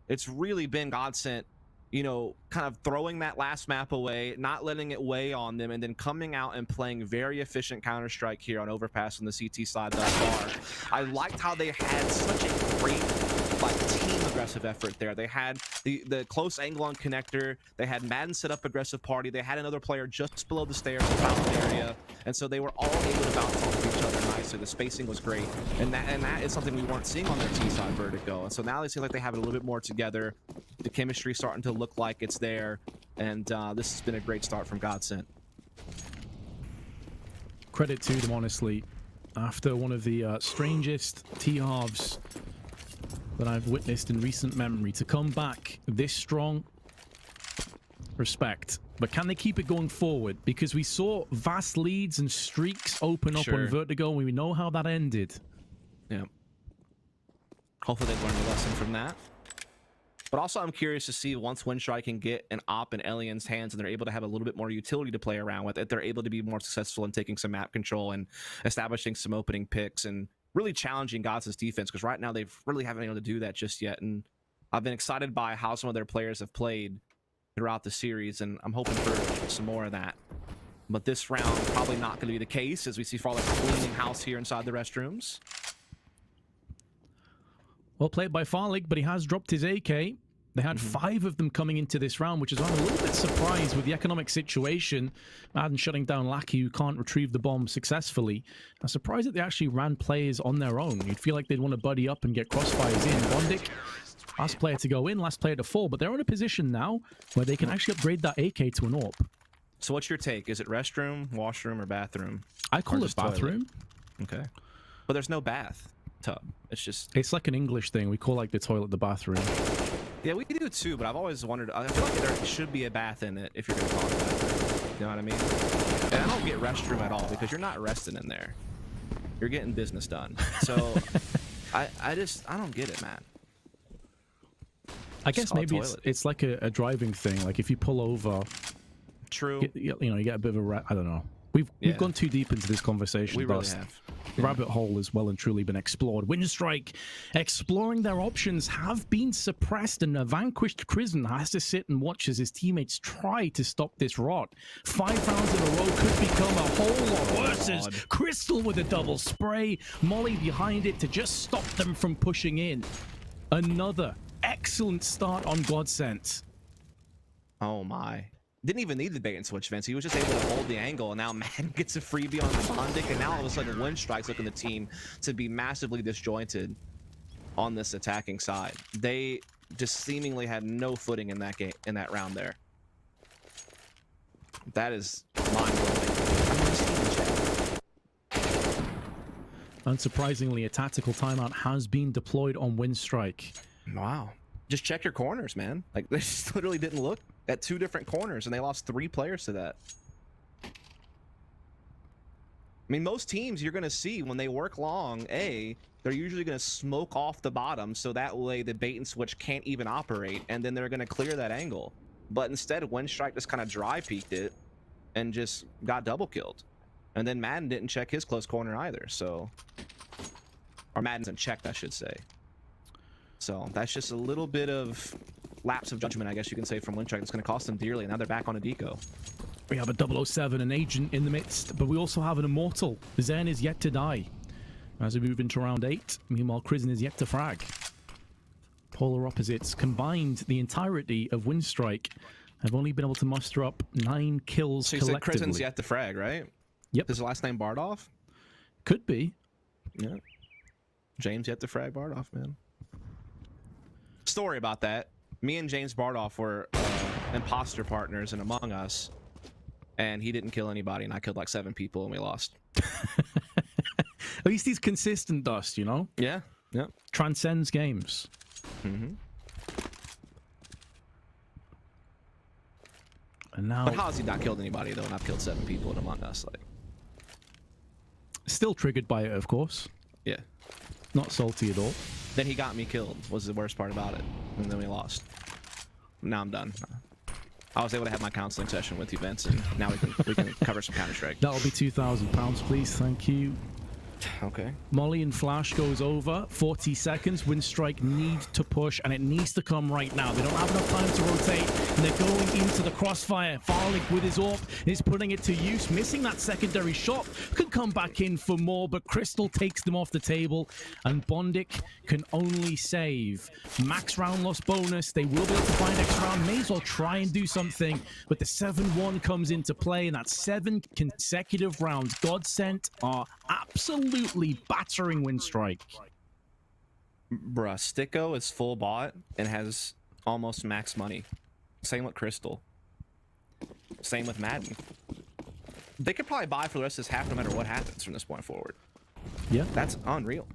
it's really been GODSENT, you know, kind of throwing that last map away, not letting it weigh on them, and then coming out and playing very efficient Counter-Strike here on Overpass on the CT side thus far. I liked how they had such a great, like, team aggressive effort there. They had the close angle on connector. They had Madden set up aggressive party. They had another player just below the stairs in the fountain area, and so they were all able to bounce off of each other nicely. The spacing was great, and that is something we weren't seeing on their T side Vertigo. And so now they seem like they have it a little bit more together. The chemistry starting to look like it's there, and this has been a great start from GODSENT. Credit to them, honestly. After one of the strangest T-halves that I've witnessed in recent memory, to come back this strong, respect. But can they keep it going forward? Because we saw vast leads and streaks open up on Vertigo, and we know how that ended. Yeah. Hopefully they learned a lesson from that. But also, I'm curious to see, once Winstrike can get an op in Alien's hands and they're able to have a little bit more utility to play around with, if they're able to be more successful in taking some map control and establishing some opening picks and really challenging GODSENT's defense, because right now they've really haven't been able to do that just yet. And I've been excited by how some of their players have played throughout the series, and I'm hoping for some more of that. But this round, probably not going to be the case, as we see Farlig cleaning house here inside the restrooms. Well played by Farlig, but he has dropped his AK. They had 5 of them coming into this round, which is why I'm a little bit surprised with the economic situation. Madden shutting down Lackey, who can't retrieve the bomb successfully. I'm surprised that they actually ran players on their own. You'd feel like they'd want to buddy up and get crossfires in. Bondik, last player to go in, last player to fall, but they're in a position now where they can actually upgrade that AK to an AWP. So what's your take? Is it restroom, washroom, or bathroom? I call it bathroom. Okay. But there's no bath tub. It's just... It's like an English thing. We call like the toilet the bathroom. Yeah, we do too, but I've always wondered, I feel like there should be a bath in it if you're going to call it a bathroom. You know what I mean? And I don't get restroom at all, because you're not resting in there. You're getting business done. So, I don't get it, man. I guess maybe it's like a driving thing. Like if you pull over... True. You know, you get a bit of a... I don't know. We've gone too deep into this conversation. We really have. rabbit hole has well and truly been explored. Winstrike exploring their options have been suppressed, and a vanquished Crizzen has to sit and watch as his teammates try to stop this rot. 5 rounds in a row could become a whole lot worse as Crystal with a double spray, Molly behind it to just stop them from pushing in. Another excellent start on GODSENT. Oh my. Didn't even need the bait and switch, Vince. He was just able to hold the angle, and now Madden gets a freebie on the Bondic, and now all of a sudden Winstrike's looking the team to be massively disjointed on this attacking side. They just seemingly had no footing in that game, in that round there. That is mind-blowing. Unsurprisingly, a tactical timeout has been deployed on Winstrike. Wow. Just check your corners, man. Like, they just literally didn't look at 2 different corners, and they lost 3 players to that. I mean, most teams you're going to see when they work long, they're usually going to smoke off the bottom, so that way the bait and switch can't even operate, and then they're going to clear that angle. But instead, Winstrike just kind of dry peeked it and just got double killed. And then Madden didn't check his close corner either, so... Or Madden isn't checked, I should say. So that's just a little bit of lapse of judgment, I guess you can say, from Winstrike. It's going to cost them dearly. Now they're back on a deco. We have a 007, an agent in the midst, but we also have an immortal. Zen is yet to die as we move into round 8. Meanwhile, Crizzen is yet to frag. Polar opposites combined the entirety of Winstrike have only been able to muster up 9 kills so you collectively. said Crizzen's yet to frag, right? Yep. Is his last name Bardoff? Could be. Yeah. James yet to frag Bardoff, man. Story about that. Me and James Bardoff were imposter partners in Among Us, and he didn't kill anybody, and I killed like 7 people, and we lost. At least he's consistent, Dust, you know? Yeah. Yeah. Transcends games. Mm-hmm. And now... But how has he not killed anybody, though, and I've killed 7 people in Among Us? Like, still triggered by it, of course. yeah. Not salty at all. Then he got me killed, was the worst part about it. And then we lost. Now I'm done. I was able to have my counseling session with you, Vince, and now we can cover some Counter-Strike. That'll be £2,000, please. Thank you. Okay. Molly and Flash goes over. 40 seconds. Winstrike need to push, and it needs to come right now. They don't have enough time to rotate, and they're going into the crossfire. Farlick with his AWP is putting it to use, missing that secondary shot. Could come back in for more, but Crystal takes them off the table, and Bondic can only save. Max round loss bonus. They will be able to find next round. May as well try and do something, but the 7-1 comes into play, and that's 7 consecutive rounds. GODSENT are absolutely battering Winstrike. Bruh, Sticko is full bot and has almost max money. Same with Crystal. Same with Madden. They could probably buy for the rest of this half no matter what happens from this point forward. Yeah. That's unreal.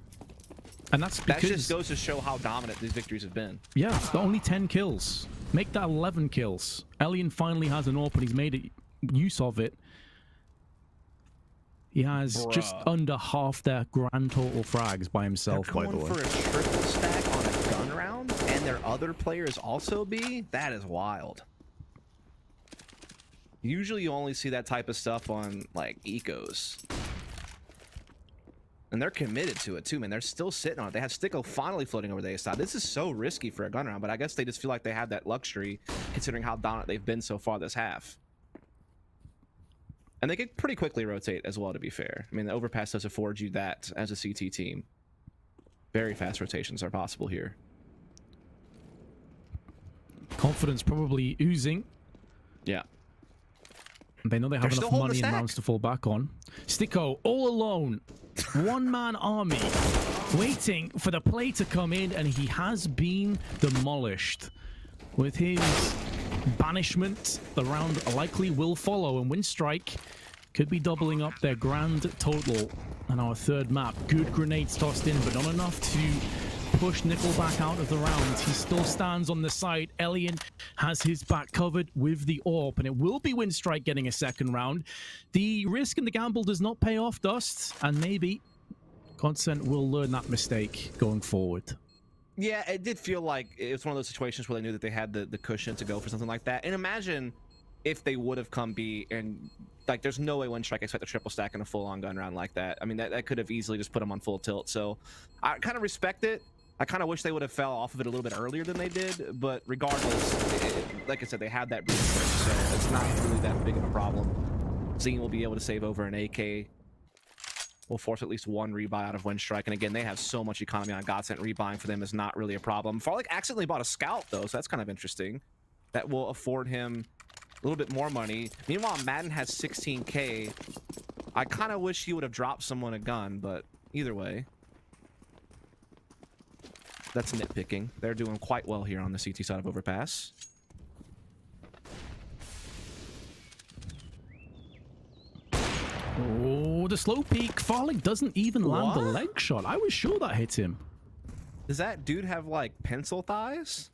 And that's because... That just goes to show how dominant these victories have been. Yeah, it's got only 10 kills. Make that 11 kills. Elian finally has an AWP and he's made use of it. He has just under half their grand total frags by himself, by the way. For a triple stack on a gun round, and their other players also be? That is wild. Usually you only see that type of stuff on, like, ecos. And they're committed to it, too, man. They're still sitting on it. They have Sticko finally floating over the A side. This is so risky for a gun round, but I guess they just feel like they have that luxury, considering how dominant they've been so far this half. And they could pretty quickly rotate as well, to be fair. I mean, the Overpass does afford you that as a CT team. Very fast rotations are possible here. Confidence probably oozing. Yeah. They know they have enough money and rounds to fall back on. Sticko all alone. One-man army waiting for the play to come in, and he has been demolished. With his banishment, the round likely will follow, and Winstrike could be doubling up their grand total on our 3rd map. Good grenades tossed in, but not enough to push Nickelback out of the round. He still stands on the side. Elian has his back covered with the AWP, and it will be Winstrike getting a 2nd round. The risk and the gamble does not pay off, Dust, and maybe GODSENT will learn that mistake going forward. Yeah, it did feel like it was one of those situations where they knew that they had the cushion to go for something like that. And imagine if they would have come B, and like there's no way Windstrike expect a triple stack in a full-on gun round like that. I mean, that could have easily just put them on full tilt. So I kind of respect it. I kind of wish they would have fell off of it a little bit earlier than they did, but regardless, like I said, they had that breathing space, so it's not really that big of a problem. Zine will be able to save over an AK. We'll force at least one rebuy out of Windstrike, and again, they have so much economy on GODSENT. Rebuying for them is not really a problem. Farlick accidentally bought a Scout, though, so that's kind of interesting. That will afford him a little bit more money. Meanwhile, Madden has 16K. I kind of wish he would have dropped someone a gun, but either way, that's nitpicking. They're doing quite well here on the CT side of Overpass. Oh, the slow peek. Farlick doesn't even land the leg shot. I was sure that hit him. Does that dude have like pencil thighs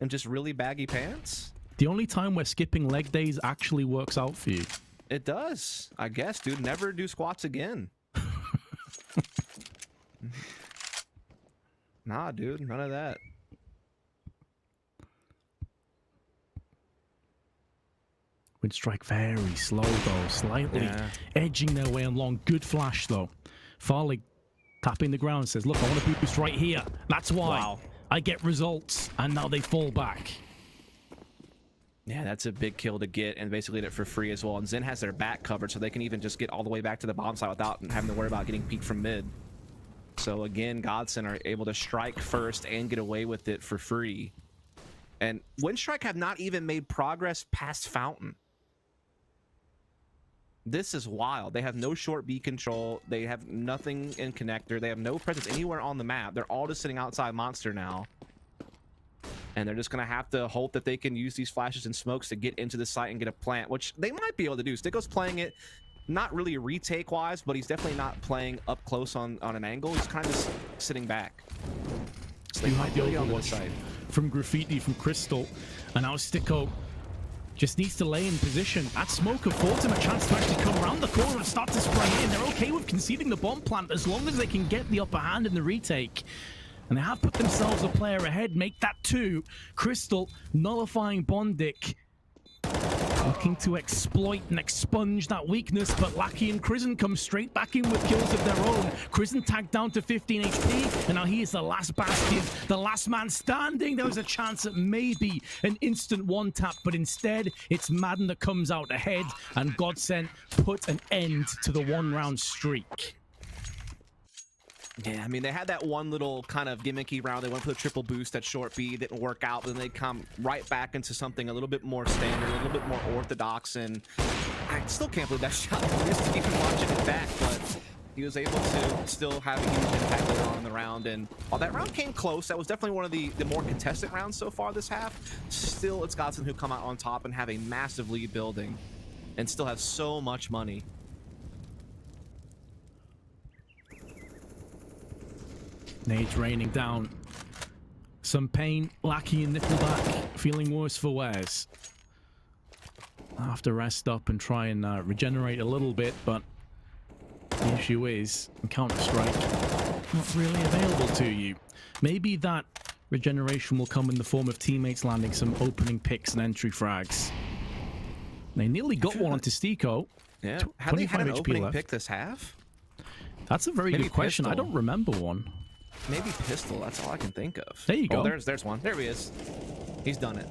and just really baggy pants? The only time where skipping leg days actually works out for you. It does, I guess, dude. Never do squats again. Nah, dude, none of that. Windstrike very slow though, slightly edging their way along. Good flash though. Farley tapping the ground, says, look, I want to boost right here. That's why I get results. And now they fall back. Yeah, that's a big kill to get, and basically get it for free as well. And Zen has their back covered, so they can even just get all the way back to the bomb site without having to worry about getting peeked from mid. So again, GODSENT are able to strike first and get away with it for free. And Windstrike have not even made progress past Fountain. This is wild. They have no short B control. They have nothing in connector. They have no presence anywhere on the map. They're all just sitting outside Monster now. And they're just going to have to hope that they can use these flashes and smokes to get into the site and get a plant, which they might be able to do. Sticko's playing it not really retake-wise, but he's definitely not playing up close on an angle. He's kind of just sitting back. So they might be able to get onto the site. From Graffiti, from Crystal, and now Sticko just needs to lay in position. That smoke affords him a chance to actually come around the corner and start to spray in. They're okay with conceding the bomb plant as long as they can get the upper hand in the retake. And they have put themselves a player ahead, make that 2. Crystal nullifying Bondic, looking to exploit and expunge that weakness, but Lackey and Crizzen come straight back in with kills of their own. Crizzen tagged down to 15 HP, and now he is the last bastion, the last man standing. There was a chance at maybe an instant one-tap, but instead, it's Madden that comes out ahead, and GODSENT put an end to the one-round streak. Yeah, I mean, they had that one little kind of gimmicky round. They went for the triple boost at short B, didn't work out. Then they come right back into something a little bit more standard, a little bit more orthodox. And I still can't believe that shot missed even watching it back, but he was able to still have a huge impact later on in the round. And while that round came close, that was definitely one of the more contested rounds so far this half. Still, it's GODSENT who come out on top and have a massive lead building and still have so much money. Nades raining down. Some pain. Lackey and Nickelback feeling worse for wears. I'll have to rest up and try and regenerate a little bit, but the issue is Counter-Strike not really available to you. Maybe that regeneration will come in the form of teammates landing some opening picks and entry frags. They nearly got one onto Stico. Yeah, have they had an opening pick this half? That's a very good question. I don't remember one. Maybe pistol, that's all I can think of. There you go. Oh, there's one. There he is. He's done it.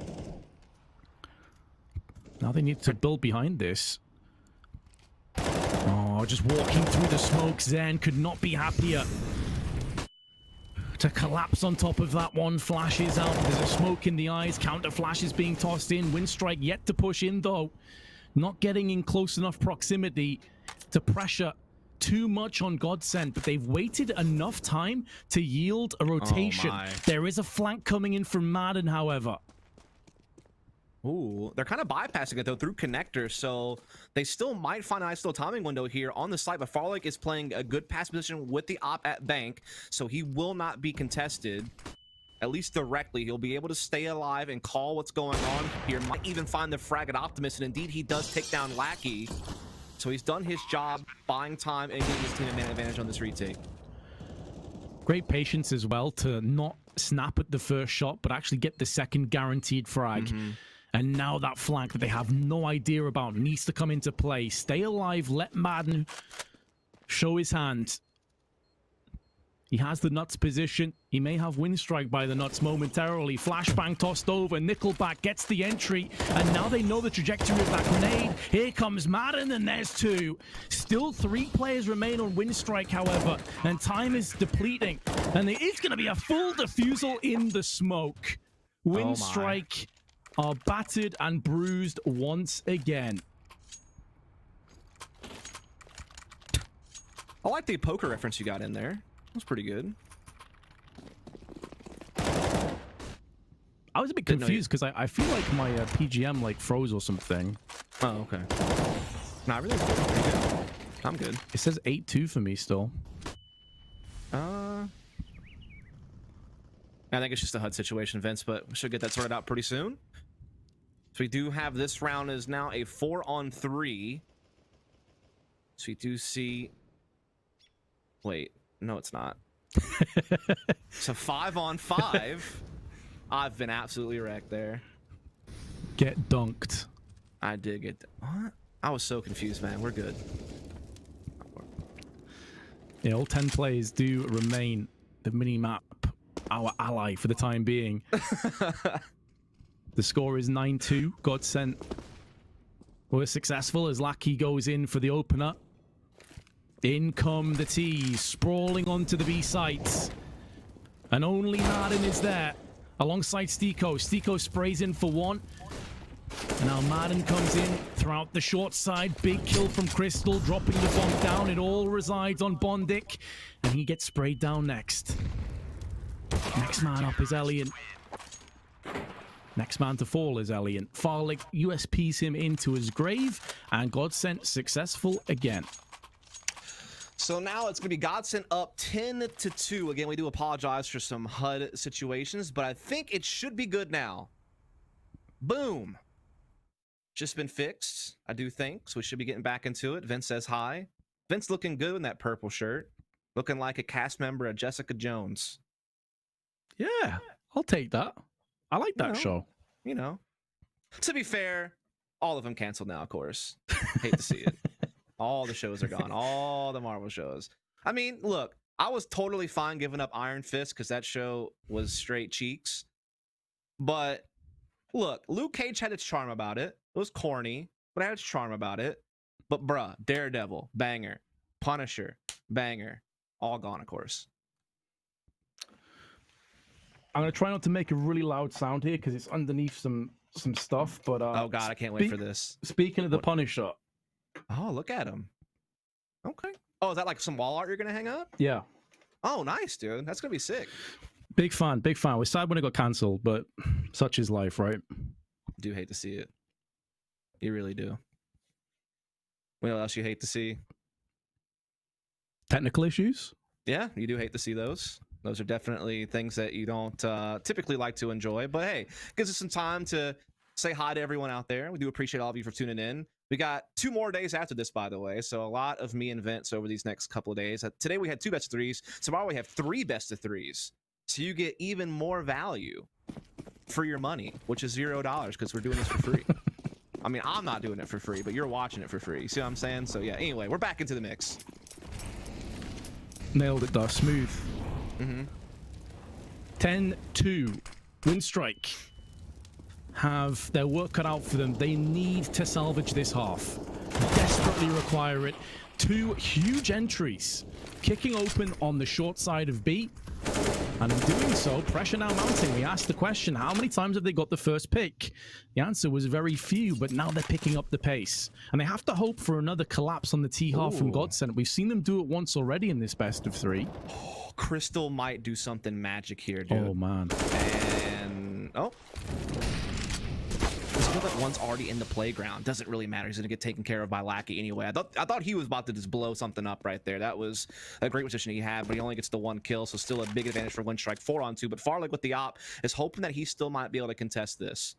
Now they need to build behind this. Oh, just walking through the smoke. Zen could not be happier to collapse on top of that one. Flashes out. There's a smoke in the eyes. Counter flashes being tossed in. Windstrike yet to push in, though. Not getting in close enough proximity to pressure too much on GODSENT, but they've waited enough time to yield a rotation. There is a flank coming in from Madden, however. Ooh, they're kind of bypassing it though through connectors, so they still might find a nice little timing window here on the site. But Farlick is playing a good pass position with the op at bank, so he will not be contested, at least directly. He'll be able to stay alive and call what's going on here. Might even find the frag at Optimus, and indeed he does take down Lackey. So he's done his job, buying time and getting his team an advantage on this retake. Great patience as well to not snap at the first shot, but actually get the second guaranteed frag. And now that flank that they have no idea about needs to come into play. Stay alive, let Madden show his hand. He has the nuts position. He may have Windstrike by the nuts momentarily. Flashbang tossed over. Nickelback gets the entry. And now they know the trajectory of that grenade. Here comes Madden, and there's two. Still 3 players remain on Windstrike, however. And time is depleting. And there is going to be a full defusal in the smoke. Windstrike are battered and bruised once again. I like the poker reference you got in there. That's pretty good. I was a bit confused because I feel like my PGM like froze or something. Oh, okay. No, I really pretty good. I'm good. It says 8-2 for me still. I think it's just a HUD situation, Vince, but we should get that sorted out pretty soon. So we do have this round is now a 4-on-3. So we do see... Wait, no, it's not. It's a 5-on-5. I've been absolutely wrecked there. Get dunked. I did get... What? I was so confused, man. We're good. Yeah, all 10 players do remain the mini-map, our ally for the time being. The score is 9-2. GODSENT were successful as Lackey goes in for the opener. In come the T's, sprawling onto the B sites. And only Madden is there, alongside Stiko. Stiko sprays in for one. And now Madden comes in throughout the short side. Big kill from Crystal, dropping the bomb down. It all resides on Bondic. And he gets sprayed down next. Next man up is Elian. Next man to fall is Elian. Farlick USPs him into his grave. And GODSENT successful again. So now it's going to be GODSENT up 10-2. Again, we do apologize for some HUD situations, but I think it should be good now. Boom. Just been fixed, I do think. So we should be getting back into it. Vince says hi. Vince looking good in that purple shirt. Looking like a cast member of Jessica Jones. Yeah, I'll take that. I like that show. You know. To be fair, all of them canceled now, of course. Hate to see it. All the shows are gone. All the Marvel shows. I mean, look, I was totally fine giving up Iron Fist because that show was straight cheeks. But look, Luke Cage had its charm about it. It was corny, but it had its charm about it. But bruh, Daredevil, banger. Punisher, banger. All gone, of course. I'm going to try not to make a really loud sound here because it's underneath some stuff. But oh God, I can't wait for this. Speaking of the Punisher. Oh, look at him. Okay. Oh, is that like some wall art you're going to hang up? Yeah. Oh, nice, dude. That's going to be sick. Big fan, big fan. We're sad when it got cancelled, but such is life, right? Do hate to see it. You really do. What else you hate to see? Technical issues? Yeah, you do hate to see those. Those are definitely things that you don't typically like to enjoy. But hey, gives us some time to say hi to everyone out there. We do appreciate all of you for tuning in. We got 2 more days after this, by the way. So a lot of me and Vince over these next couple of days. Today we had 2 best of 3s. Tomorrow we have 3 best of 3s. So you get even more value for your money, which is $0 because we're doing this for free. I mean, I'm not doing it for free, but you're watching it for free. You see what I'm saying? So yeah, anyway, we're back into the mix. Nailed it, though. Smooth. 10-2. Windstrike have their work cut out for them. They need to salvage this half. Desperately require it. 2 huge entries kicking open on the short side of B. And in doing so, pressure now mounting. We asked the question, how many times have they got the first pick? The answer was very few, but now they're picking up the pace. And they have to hope for another collapse on the T-half from GODSENT. We've seen them do it once already in this best of 3. Oh, Crystal might do something magic here, dude. Oh, man. And... oh. This kill that one's already in the playground. Doesn't really matter. He's going to get taken care of by Lackey anyway. I thought he was about to just blow something up right there. That was a great position he had, but he only gets the 1 kill, so still a big advantage for Windstrike. 4-on-2, but Farlick with the op is hoping that he still might be able to contest this.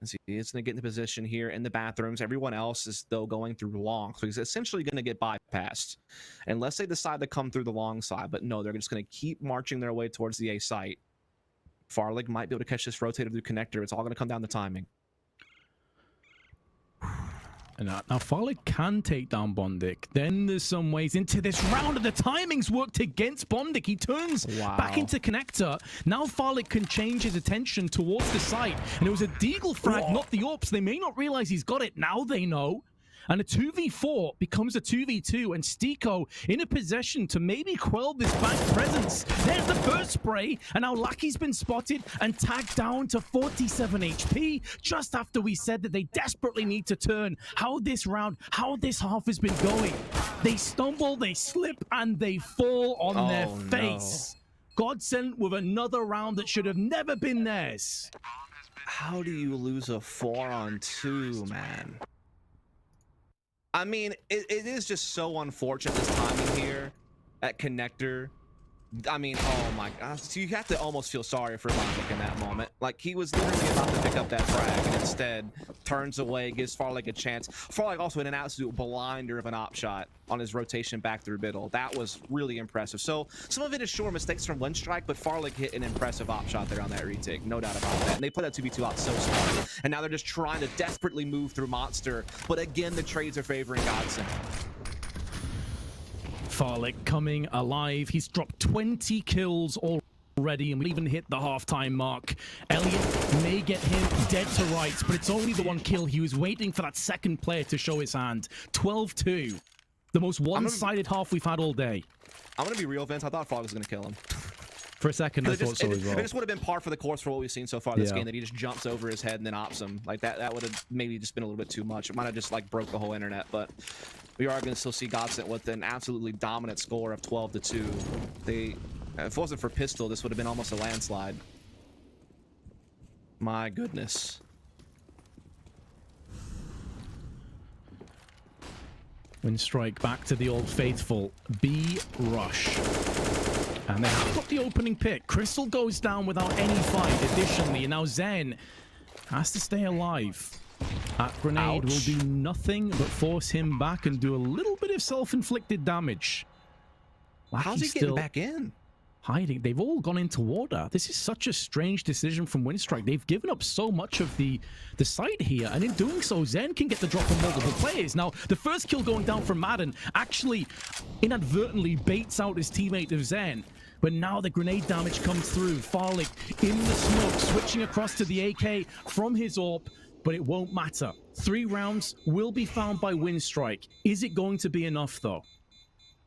As he is going to get in the position here in the bathrooms. Everyone else is, though, going through long, so he's essentially going to get bypassed. Unless they decide to come through the long side, but no, they're just going to keep marching their way towards the A site. Farlig might be able to catch this rotator through connector. It's all going to come down to timing. And now Farlig can take down Bondik. Then there's some ways into this round, and the timings worked against Bondik. He turns back into connector. Now Farlig can change his attention towards the site. And it was a Deagle frag, not the AWPs. They may not realize he's got it. Now they know. And a 2v4 becomes a 2v2, and Stiko in a position to maybe quell this bank presence. There's the first spray, and now Lucky's been spotted and tagged down to 47 HP just after we said that they desperately need to turn. How this half has been going. They stumble, they slip, and they fall on their face. No. GODSENT with another round that should have never been theirs. How do you lose a 4-on-2, man? I mean, it is just so unfortunate this timing here at connector. I mean, oh my gosh. So you have to almost feel sorry for Bondik in that moment. Like, he was literally about to pick up that frag and instead turns away, gives Farlig a chance. Farlig also had an absolute blinder of an op shot on his rotation back through middle. That was really impressive. So some of it is sure mistakes from Winstrike, but Farlig hit an impressive op shot there on that retake. No doubt about that. And they played that 2v2 out so smart. And now they're just trying to desperately move through Monster. But again, the trades are favoring GODSENT. Farlig coming alive. He's dropped 20 kills already, and we even hit the halftime mark. Elliot may get him dead to rights, but it's only the one kill. He was waiting for that second player to show his hand. 12-2. The most one-sided half we've had all day. I'm going to be real, Vince. I thought Farlig was going to kill him. For a second, I thought so as well. It just would have been par for the course for what we've seen so far this game, that he just jumps over his head and then ops him. Like, that would have maybe just been a little bit too much. It might have just, like, broke the whole internet, but we are going to still see GODSENT with an absolutely dominant score of 12-2. If it wasn't for Pistol, this would have been almost a landslide. My goodness. Winstrike back to the old faithful. B rush. And they have got the opening pick. Crystal goes down without any fight additionally. And now Zen has to stay alive. That grenade will do nothing but force him back and do a little bit of self-inflicted damage. How's he getting back in? Hiding. They've all gone into water. This is such a strange decision from Winstrike. They've given up so much of the site here, and in doing so, Zen can get the drop on multiple players. Now, the first kill going down from Madden actually inadvertently baits out his teammate of Zen. But now the grenade damage comes through. Farlig in the smoke, switching across to the AK from his AWP, but it won't matter. 3 rounds will be found by Winstrike. Is it going to be enough, though?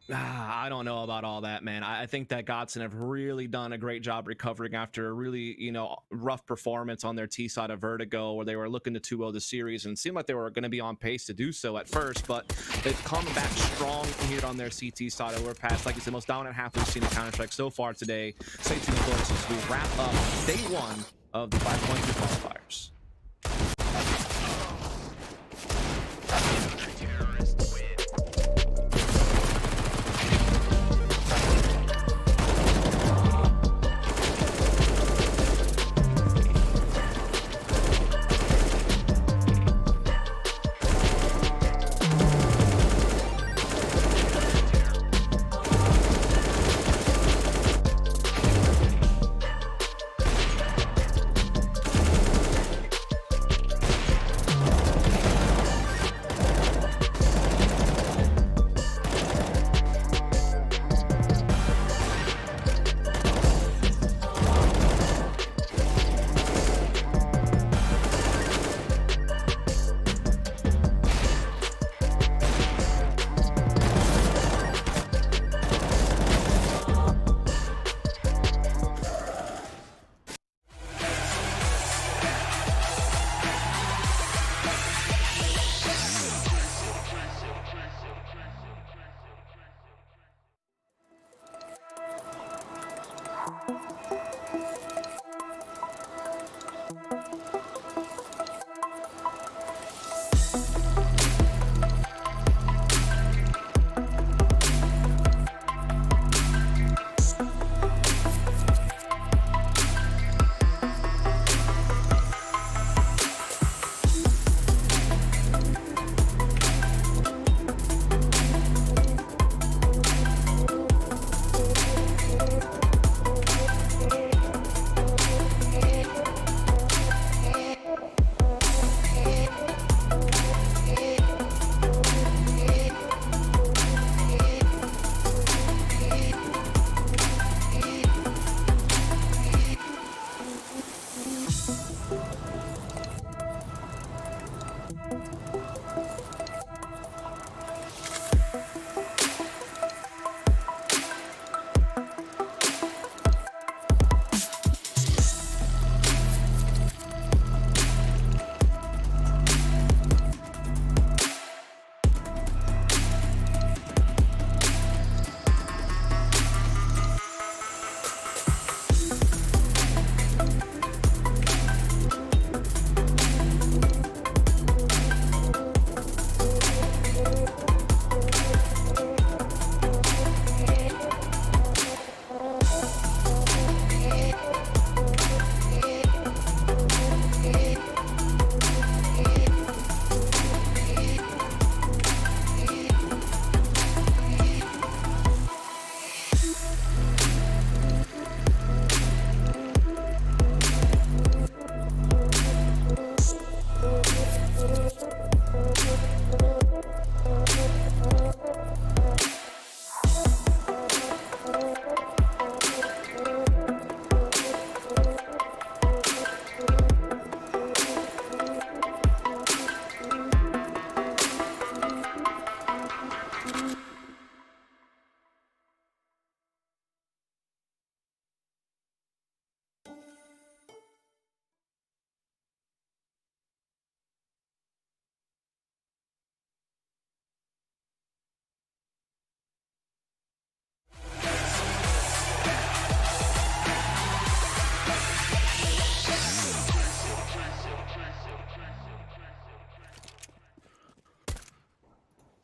I don't know about all that, man. I think that GODSENT have really done a great job recovering after a really, rough performance on their T side of Vertigo, where they were looking to 2-0 the series and seemed like they were going to be on pace to do so at first, but they've come back strong here on their CT side. Overpass, like it's the most dominant half we've seen in Counter-Strike so far today. Stay tuned with us as we wrap up day 1 of the 5.2 qualifiers.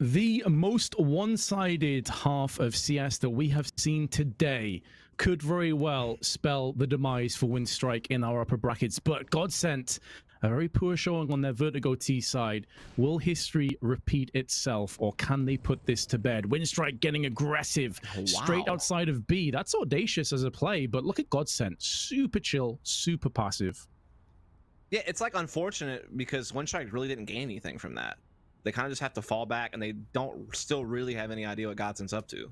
The most one-sided half of CS that we have seen today could very well spell the demise for Winstrike in our upper brackets, but GODSENT, a very poor showing on their Vertigo T side. Will history repeat itself, or can they put this to bed? Winstrike getting aggressive, straight outside of B. That's audacious as a play, but look at GODSENT. Super chill, super passive. Yeah, it's like unfortunate because Winstrike really didn't gain anything from that. They kind of just have to fall back, and they don't still really have any idea what GODSENT's up to.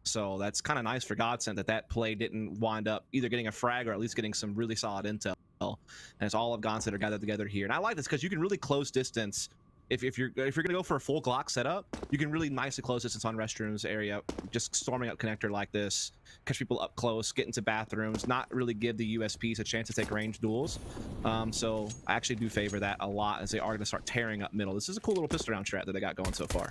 So that's kind of nice for GODSENT that play didn't wind up either getting a frag or at least getting some really solid intel. And it's all of GODSENT are gathered together here. And I like this because you can really close distance. If you're gonna go for a full Glock setup, you can really nicely close distance on restrooms area, just storming up connector like this, catch people up close, get into bathrooms, not really give the USPs a chance to take range duels. So I actually do favor that a lot as they are gonna start tearing up middle. This is a cool little pistol round strat that they got going so far.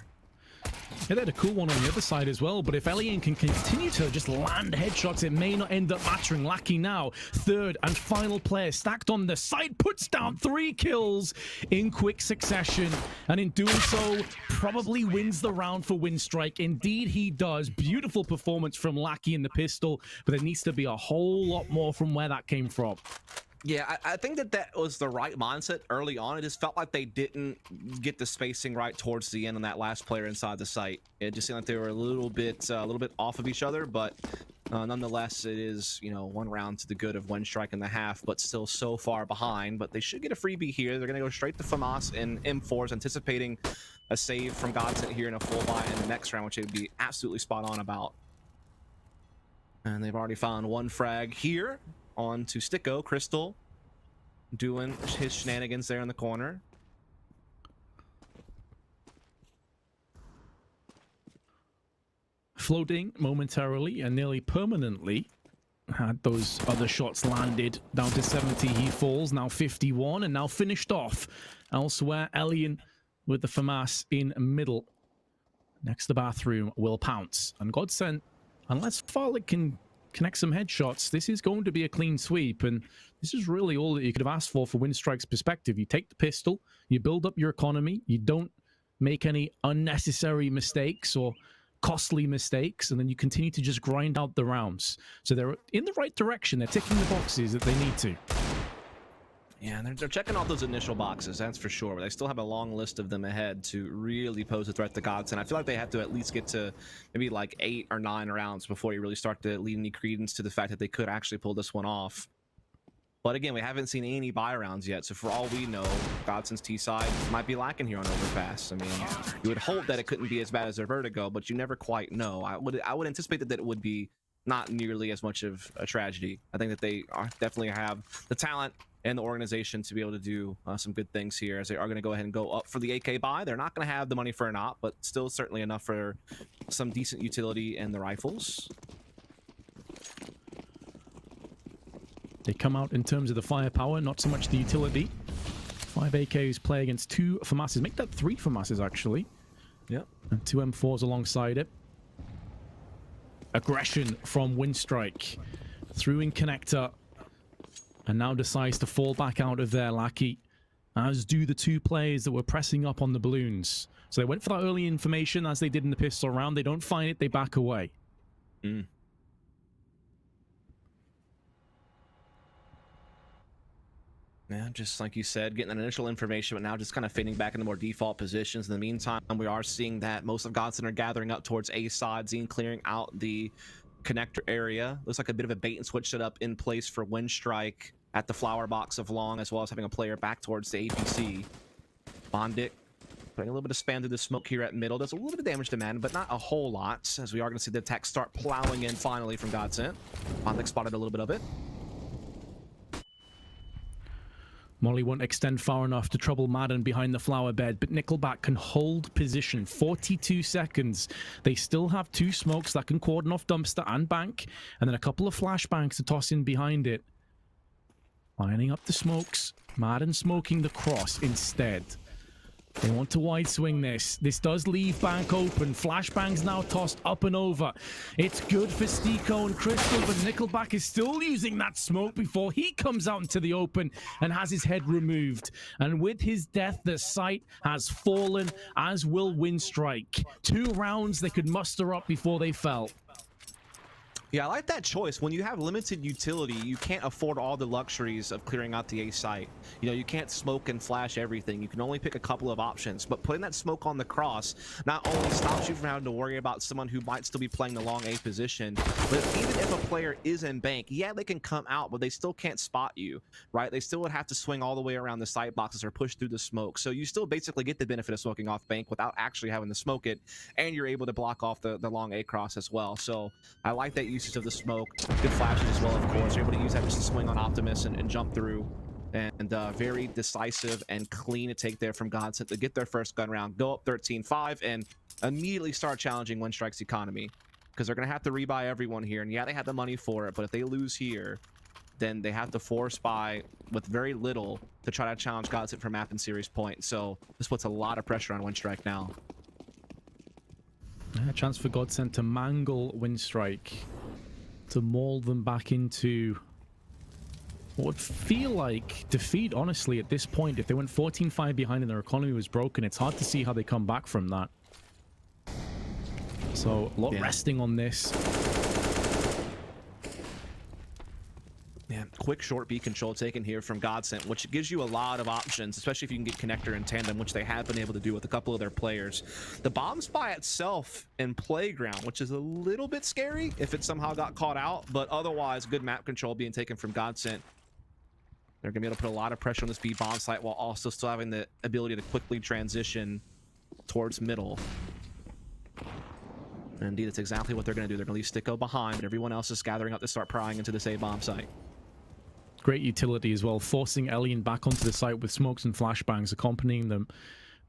Yeah, they had a cool one on the other side as well, but if Elian can continue to just land headshots, it may not end up mattering. Lackey now, third and final player, stacked on the side, puts down 3 kills in quick succession, and in doing so, probably wins the round for Winstrike. Indeed, he does. Beautiful performance from Lackey in the pistol, but there needs to be a whole lot more from where that came from. Yeah, I think that was the right mindset early on. It just felt like they didn't get the spacing right towards the end on that last player inside the site. It just seemed like they were a little bit off of each other, but nonetheless, it is, you know, 1 round to the good of Winstrike in the half, but still so far behind. But they should get a freebie here. They're going to go straight to FAMAS in M4s, anticipating a save from GODSENT here in a full buy in the next round, which they'd be absolutely spot on about. And they've already found 1 frag here. On to Sticko, Crystal doing his shenanigans there in the corner. Floating momentarily and nearly permanently. Had those other shots landed. Down to 70, he falls. Now 51 and now finished off. Elsewhere, Elian with the FAMAS in middle. Next to bathroom will pounce. And GODSENT, unless Farlick can connect some headshots, this is going to be a clean sweep, and this is really all that you could have asked for Winstrike's perspective. You take the pistol, you build up your economy, you don't make any unnecessary mistakes or costly mistakes, and then you continue to just grind out the rounds. So they're in the right direction. They're ticking the boxes that they need to. Yeah, and they're checking off those initial boxes, that's for sure. But they still have a long list of them ahead to really pose a threat to GODSENT. I feel like they have to at least get to maybe like 8 or 9 rounds before you really start to lead any credence to the fact that they could actually pull this one off. But again, we haven't seen any buy rounds yet, so for all we know, GODSENT's T side might be lacking here on Overpass. I mean, you would hope that it couldn't be as bad as their Vertigo, but you never quite know. I would anticipate that it would be not nearly as much of a tragedy. I think that they definitely have the talent and the organization to be able to do some good things here, as they are going to go ahead and go up for the AK buy. They're not going to have the money for an op, but still certainly enough for some decent utility in the rifles. They come out in terms of the firepower, not so much the utility. 5 AKs play against 2 FAMASs. Make that 3 FAMASs, actually. Yep. And 2 M4s alongside it. Aggression from Winstrike. Through in connector. And now decides to fall back out of there, Lackey. As do the 2 players that were pressing up on the balloons. So they went for that early information as they did in the pistol round. They don't find it, they back away. Yeah, just like you said, getting that initial information, but now just kind of fading back into more default positions. In the meantime, we are seeing that most of GODSENT are gathering up towards A side, Zine clearing out the connector area. Looks like a bit of a bait and switch setup in place for Winstrike at the flower box of long, as well as having a player back towards the APC. Bondic putting a little bit of spam through the smoke here at middle. Does a little bit of damage to man, but not a whole lot, as we are going to see the attacks start plowing in finally from GODSENT. Bondic spotted a little bit of it. Molly won't extend far enough to trouble Madden behind the flower bed, but Nickelback can hold position. 42 seconds. They still have 2 smokes that can cordon off Dumpster and Bank, and then a couple of flashbangs to toss in behind it. Lining up the smokes. Madden smoking the cross instead. They want to wide swing this. This does leave bank open. Flashbang's now tossed up and over. It's good for Stiko and Crystal, but Nickelback is still using that smoke before he comes out into the open and has his head removed. And with his death, the site has fallen, as will Windstrike. 2 rounds they could muster up before they fell. Yeah, I like that choice. When you have limited utility, you can't afford all the luxuries of clearing out the A site. You know, you can't smoke and flash everything. You can only pick a couple of options. But putting that smoke on the cross not only stops you from having to worry about someone who might still be playing the long A position, but even if a player is in bank, yeah, they can come out, but they still can't spot you, right? They still would have to swing all the way around the site boxes or push through the smoke. So you still basically get the benefit of smoking off bank without actually having to smoke it, and you're able to block off the long A cross as well. So I like that usage of the smoke. Good flashes as well, of course. You're able to use that just to swing on Optimus and jump through. And very decisive and clean to take there from GODSENT to get their first gun round, go up 13-5, and immediately start challenging Windstrike's economy. Because they're going to have to rebuy everyone here. And yeah, they have the money for it, but if they lose here, then they have to force buy with very little to try to challenge GODSENT for map and series point. So this puts a lot of pressure on Windstrike now. A chance for GODSENT to mangle Windstrike, to maul them back into what would feel like defeat, honestly, at this point. If they went 14-5 behind and their economy was broken, it's hard to see how they come back from that. So, a lot resting on this. Yeah, quick short B control taken here from GODSENT, which gives you a lot of options, especially if you can get connector in tandem, which they have been able to do with a couple of their players. The bomb's by itself in Playground, which is a little bit scary if it somehow got caught out, but otherwise good map control being taken from GODSENT. They're going to be able to put a lot of pressure on this B bomb site while also still having the ability to quickly transition towards middle. And indeed, that's exactly what they're going to do. They're going to leave Stiko behind, but everyone else is gathering up to start prying into this A bomb site. Great utility as well, forcing Alien back onto the site with smokes and flashbangs accompanying them.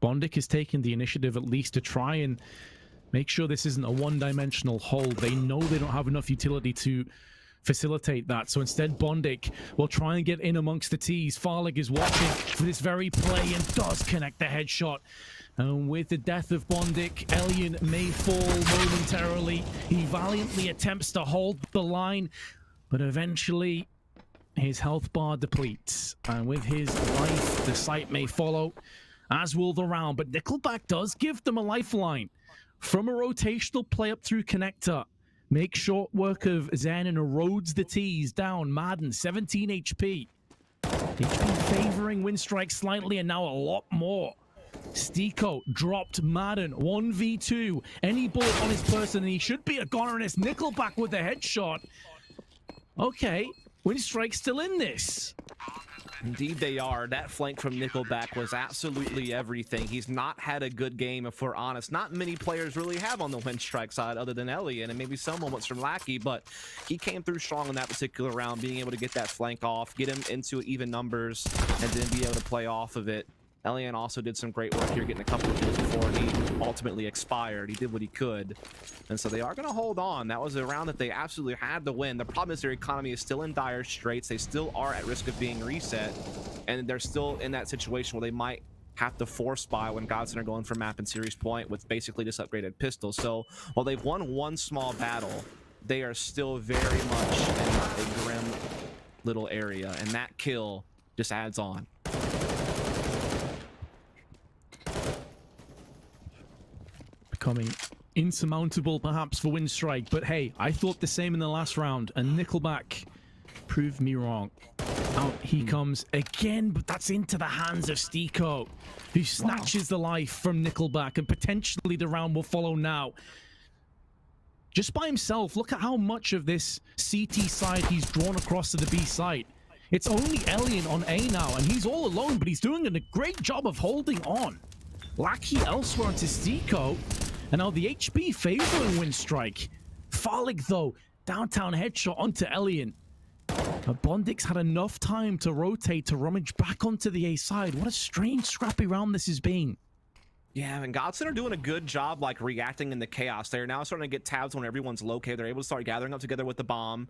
Bondic is taking the initiative at least to try and make sure this isn't a one-dimensional hold. They know they don't have enough utility to facilitate that, so instead Bondic will try and get in amongst the T's. Farlig is watching for this very play and does connect the headshot. And with the death of Bondic, Alien may fall momentarily. He valiantly attempts to hold the line, but eventually his health bar depletes, and with his life, the site may follow, as will the round. But Nickelback does give them a lifeline from a rotational play up through connector. Make short work of Zen and erodes the T's down. Madden, 17 HP. HP favoring Windstrike slightly, and now a lot more. Stiko dropped Madden, 1v2. Any bullet on his person, and he should be a goner, and it's Nickelback with a headshot. Okay. Windstrike's still in this. Indeed they are. That flank from Nickelback was absolutely everything. He's not had a good game, if we're honest. Not many players really have on the Windstrike side other than Elian and maybe some moments from Lackey, but he came through strong in that particular round, being able to get that flank off, get him into even numbers, and then be able to play off of it. Elian also did some great work here, getting a couple of kills before he ultimately expired. He did what he could. And so they are going to hold on. That was a round that they absolutely had to win. The problem is their economy is still in dire straits. They still are at risk of being reset. And they're still in that situation where they might have to force buy when GODSENT are going for map and series point with basically just upgraded pistols. So while they've won one small battle, they are still very much in a grim little area. And that kill just adds on. Becoming insurmountable perhaps for Windstrike, but hey, I thought the same in the last round, and Nickelback proved me wrong. Out he comes again, but that's into the hands of Stiko, who snatches the life from Nickelback, and potentially the round will follow now. Just by himself, look at how much of this CT side he's drawn across to the B side. It's only Elian on A now, and he's all alone, but he's doing a great job of holding on. Lackey elsewhere onto Stiko, and now the HP favoring Windstrike. Farlig, though, downtown headshot onto Elian. But Bondic's had enough time to rotate to rummage back onto the A side. What a strange, scrappy round this has been. Yeah, and GODSENT are doing a good job, like, reacting in the chaos. They're now starting to get tabs when everyone's located. They're able to start gathering up together with the bomb.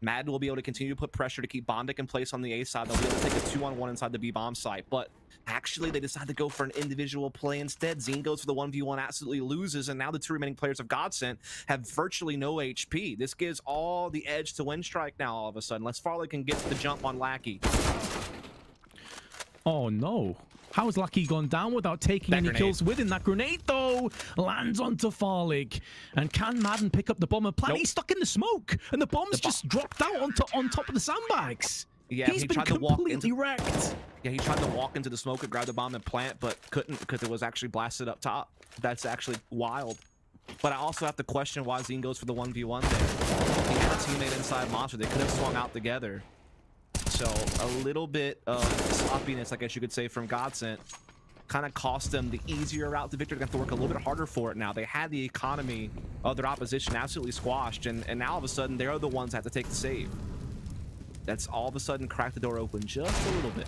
Madden will be able to continue to put pressure to keep Bondic in place on the A side. They'll be able to take a 2-on-1 inside the B bomb site. But actually, they decide to go for an individual play instead. Zine goes for the 1v1, absolutely loses, and now the two remaining players of GODSENT have virtually no HP. This gives all the edge to Winstrike now all of a sudden. Unless Farley can get the jump on Lackey. Oh no. How has Lucky gone down without taking any kills with him? That grenade, though, lands onto Farlig. And can Madden pick up the bomb? And Planet, he's stuck in the smoke. And the bomb's just dropped out on top of the sandbags. Yeah, he's he been tried to walk completely wrecked. Yeah, he tried to walk into the smoke and grab the bomb and plant, but couldn't because it was actually blasted up top. That's actually wild. But I also have to question why Zine goes for the 1v1 there. He had a teammate inside Monster. They could have swung out together. So a little bit of sloppiness, I guess you could say, from GODSENT kind of cost them the easier route to victory. They have to work a little bit harder for it now. They had the economy of their opposition absolutely squashed, and now all of a sudden they're the ones that have to take the save. That's all of a sudden cracked the door open just a little bit.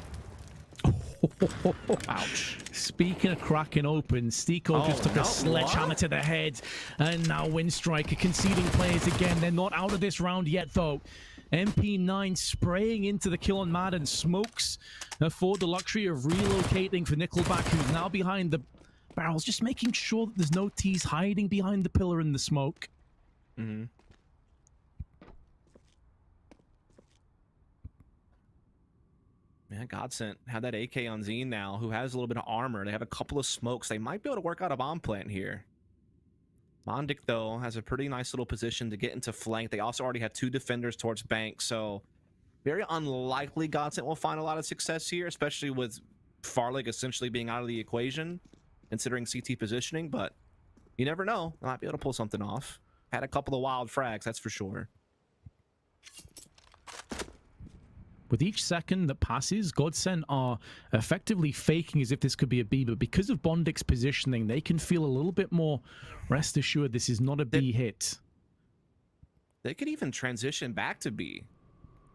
Ouch. Speaking of cracking open, Stiko just took a sledgehammer to the head, and now Windstriker conceding players again. They're not out of this round yet, though. MP9 spraying into the kill on Madden. Smokes afford the luxury of relocating for Nickelback, who's now behind the barrels, just making sure that there's no T's hiding behind the pillar in the smoke. Mm-hmm. Man, GODSENT have that AK on Zine now, who has a little bit of armor. They have a couple of smokes. They might be able to work out a bomb plant here. Bondic, though, has a pretty nice little position to get into flank. They also already have two defenders towards bank, so very unlikely GODSENT will find a lot of success here, especially with Farlig essentially being out of the equation, considering CT positioning, but you never know. They might be able to pull something off. Had a couple of wild frags, that's for sure. With each second that passes, GODSENT are effectively faking as if this could be a B, but because of Bondic's positioning, they can feel a little bit more rest assured this is not a B hit. They could even transition back to B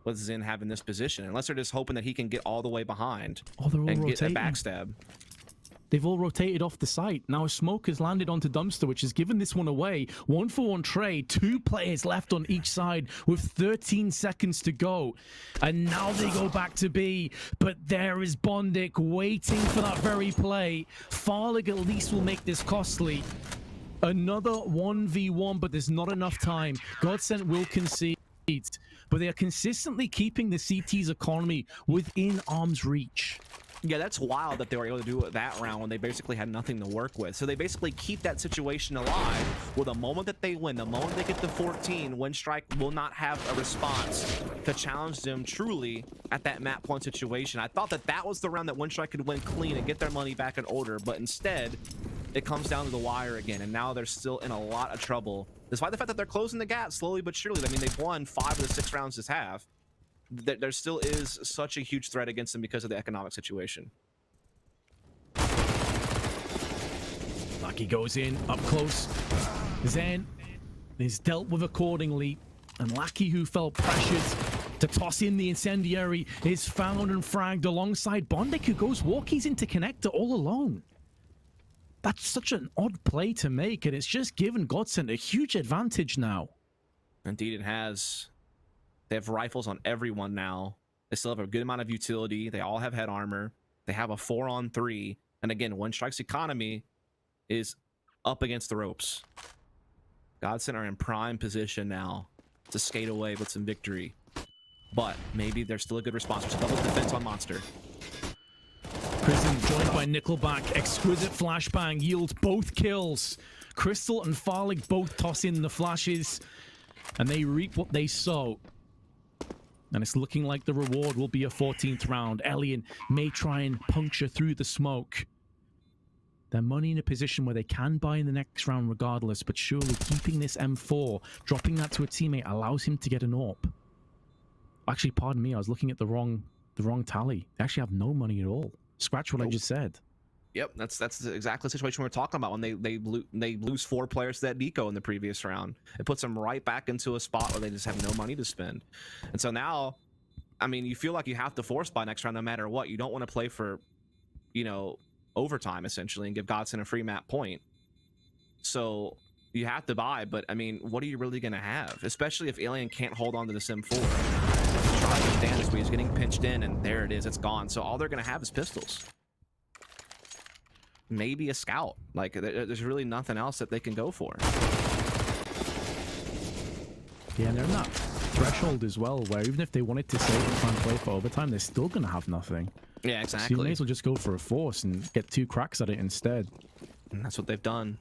with Zin having this position, unless they're just hoping that he can get all the way behind and get a backstab. They've all rotated off the site. Now a smoke has landed onto Dumpster, which has given this one away. 1-for-1 trade, two players left on each side with 13 seconds to go. And now they go back to B, but there is Bondic waiting for that very play. Farlig at least will make this costly. Another 1v1, but there's not enough time. GODSENT will concede, but they are consistently keeping the CT's economy within arm's reach. Yeah, that's wild that they were able to do it that round when they basically had nothing to work with. So they basically keep that situation alive. Well, the moment that they win, the moment they get to 14, Windstrike will not have a response to challenge them truly at that map point situation. I thought that that was the round that Windstrike could win clean and get their money back in order, but instead, it comes down to the wire again, and now they're still in a lot of trouble. Despite the fact that they're closing the gap slowly but surely. I mean, they've won 5 of the 6 rounds this half. There still is such a huge threat against them because of the economic situation. Lucky goes in, up close. Zen is dealt with accordingly. And Lackey, who felt pressured to toss in the incendiary, is found and fragged alongside Bondic, who goes walkies into connector all alone. That's such an odd play to make, and it's just given GODSENT a huge advantage now. Indeed, it has. They have rifles on everyone now. They still have a good amount of utility. They all have head armor. They have a 4-on-3. And again, Windstrike's economy is up against the ropes. GODSENT are in prime position now to skate away with some victory. But maybe there's still a good response. There's a double defense on Monster. Prison joined by Nickelback. Exquisite flashbang yields both kills. Crystal and Farlig both toss in the flashes. And they reap what they sow. And it's looking like the reward will be a 14th round. Elian may try and puncture through the smoke. Their money in a position where they can buy in the next round regardless, but surely keeping this M4, dropping that to a teammate allows him to get an AWP. Actually, pardon me, I was looking at the wrong tally. They actually have no money at all. Scratch what I just said. Yep, that's exactly the situation we were talking about when they lose 4 players to that deco in the previous round. It puts them right back into a spot where they just have no money to spend. And so now, I mean, you feel like you have to force buy next round no matter what. You don't want to play for, you know, overtime essentially and give GODSENT a free map point. So you have to buy, but I mean, what are you really gonna have? Especially if Alien can't hold on to the Sim 4. Try to stand this way, he's getting pinched in, and there it is, it's gone. So all they're gonna have is pistols. Maybe a scout. Like, there's really nothing else that they can go for. Yeah, and they're in that threshold as well, where even if they wanted to save and try and play for overtime, they're still gonna have nothing. Yeah, exactly. So you may as well just go for a force and get 2 cracks at it instead. And that's what they've done.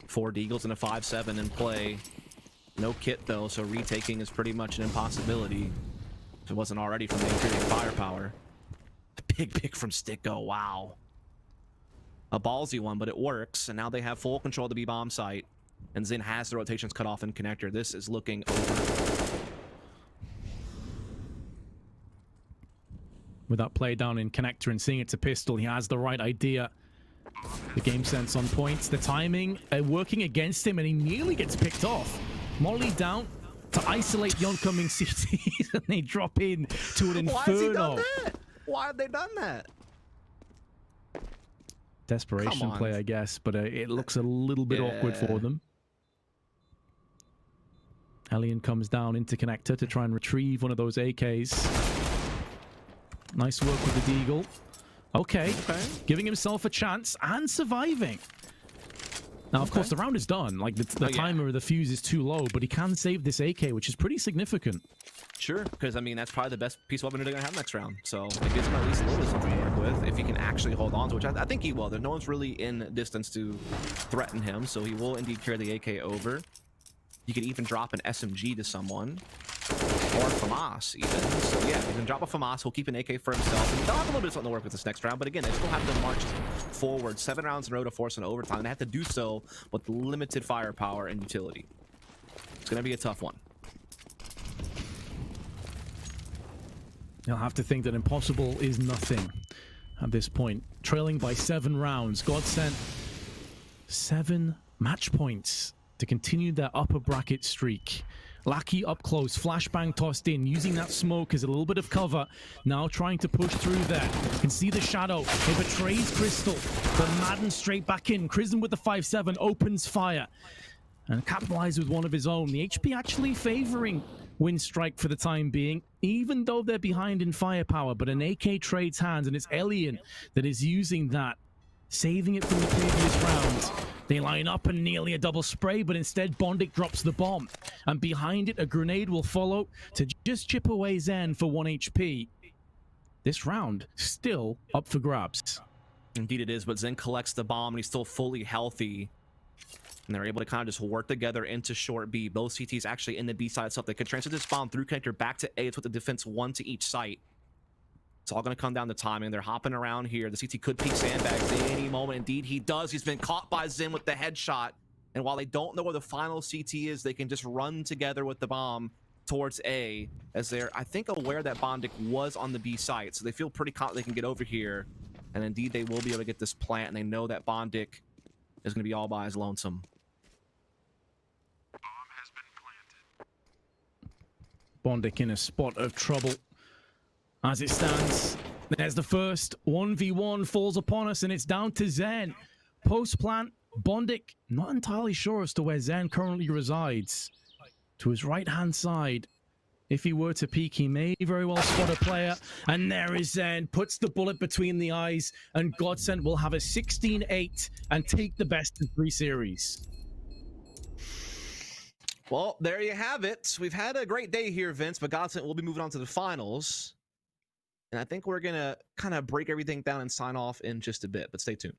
4 Deagles and a 5-7 in play. No kit though, so retaking is pretty much an impossibility. If it wasn't already from the increasing firepower. Big pick from Sticko, wow. A ballsy one, but it works, and now they have full control of the B-bomb site. And Zen has the rotations cut off in connector. This is looking over. With that play down in connector and seeing it's a pistol, he has the right idea. The game sense on points, the timing working against him, and he nearly gets picked off. Molly down to isolate the oncoming CTs, and they drop in to an inferno. Why has he done that? Why have they done that? Desperation play, I guess, but it looks a little bit awkward for them. Alien comes down into connector to try and retrieve one of those AKs. Nice work with the Deagle. Okay, giving himself a chance and surviving. Now, of course, the round is done. Like, the timer of the fuse is too low, but he can save this AK, which is pretty significant. Sure, because, I mean, that's probably the best piece of weapon they're going to have next round. So it gives him at least a little bit something to work with if he can actually hold on to it, which I think he will. No one's really in distance to threaten him, so he will indeed carry the AK over. You could even drop an SMG to someone. Or FAMAS, even. So, yeah, you can drop a FAMAS. He'll keep an AK for himself. And they'll have a little bit of something to work with this next round. But again, they still have to march forward 7 rounds in a row to force an overtime. They have to do so with limited firepower and utility. It's going to be a tough one. You'll have to think that impossible is nothing at this point. Trailing by 7 rounds. GODSENT 7 match points to continue their upper bracket streak. Lackey up close, flashbang tossed in, using that smoke as a little bit of cover. Now trying to push through there. You can see the shadow. It betrays Crystal. But Madden straight back in. Crism with the 5-7 opens fire. And capitalizes with one of his own. The HP actually favoring Windstrike for the time being, even though they're behind in firepower. But an AK trades hands, and it's Alien that is using that, saving it from the previous round. They line up and nearly a double spray, but instead Bondic drops the bomb. And behind it, a grenade will follow to just chip away Zen for 1 HP. This round still up for grabs. Indeed it is, but Zen collects the bomb and he's still fully healthy. And they're able to kind of just work together into short B. Both CTs actually in the B side itself. They could transfer this bomb through connector back to A. It's with the defense 1 to each site. It's all going to come down to timing. They're hopping around here. The CT could peek sandbags at any moment. Indeed, he does. He's been caught by Zim with the headshot. And while they don't know where the final CT is, they can just run together with the bomb towards A, as they're, I think, aware that Bondic was on the B site. So they feel pretty confident they can get over here. And indeed, they will be able to get this plant. And they know that Bondic is going to be all by his lonesome. Bondic in a spot of trouble. As it stands, there's the first 1v1 falls upon us, and it's down to Zen. Post-plant, Bondic not entirely sure as to where Zen currently resides. To his right-hand side, if he were to peek, he may very well spot a player. And there is Zen, puts the bullet between the eyes, and GODSENT will have a 16-8 and take the best of 3 series. Well, there you have it. We've had a great day here, Vince, but GODSENT will be moving on to the finals. And I think we're going to kind of break everything down and sign off in just a bit, but stay tuned.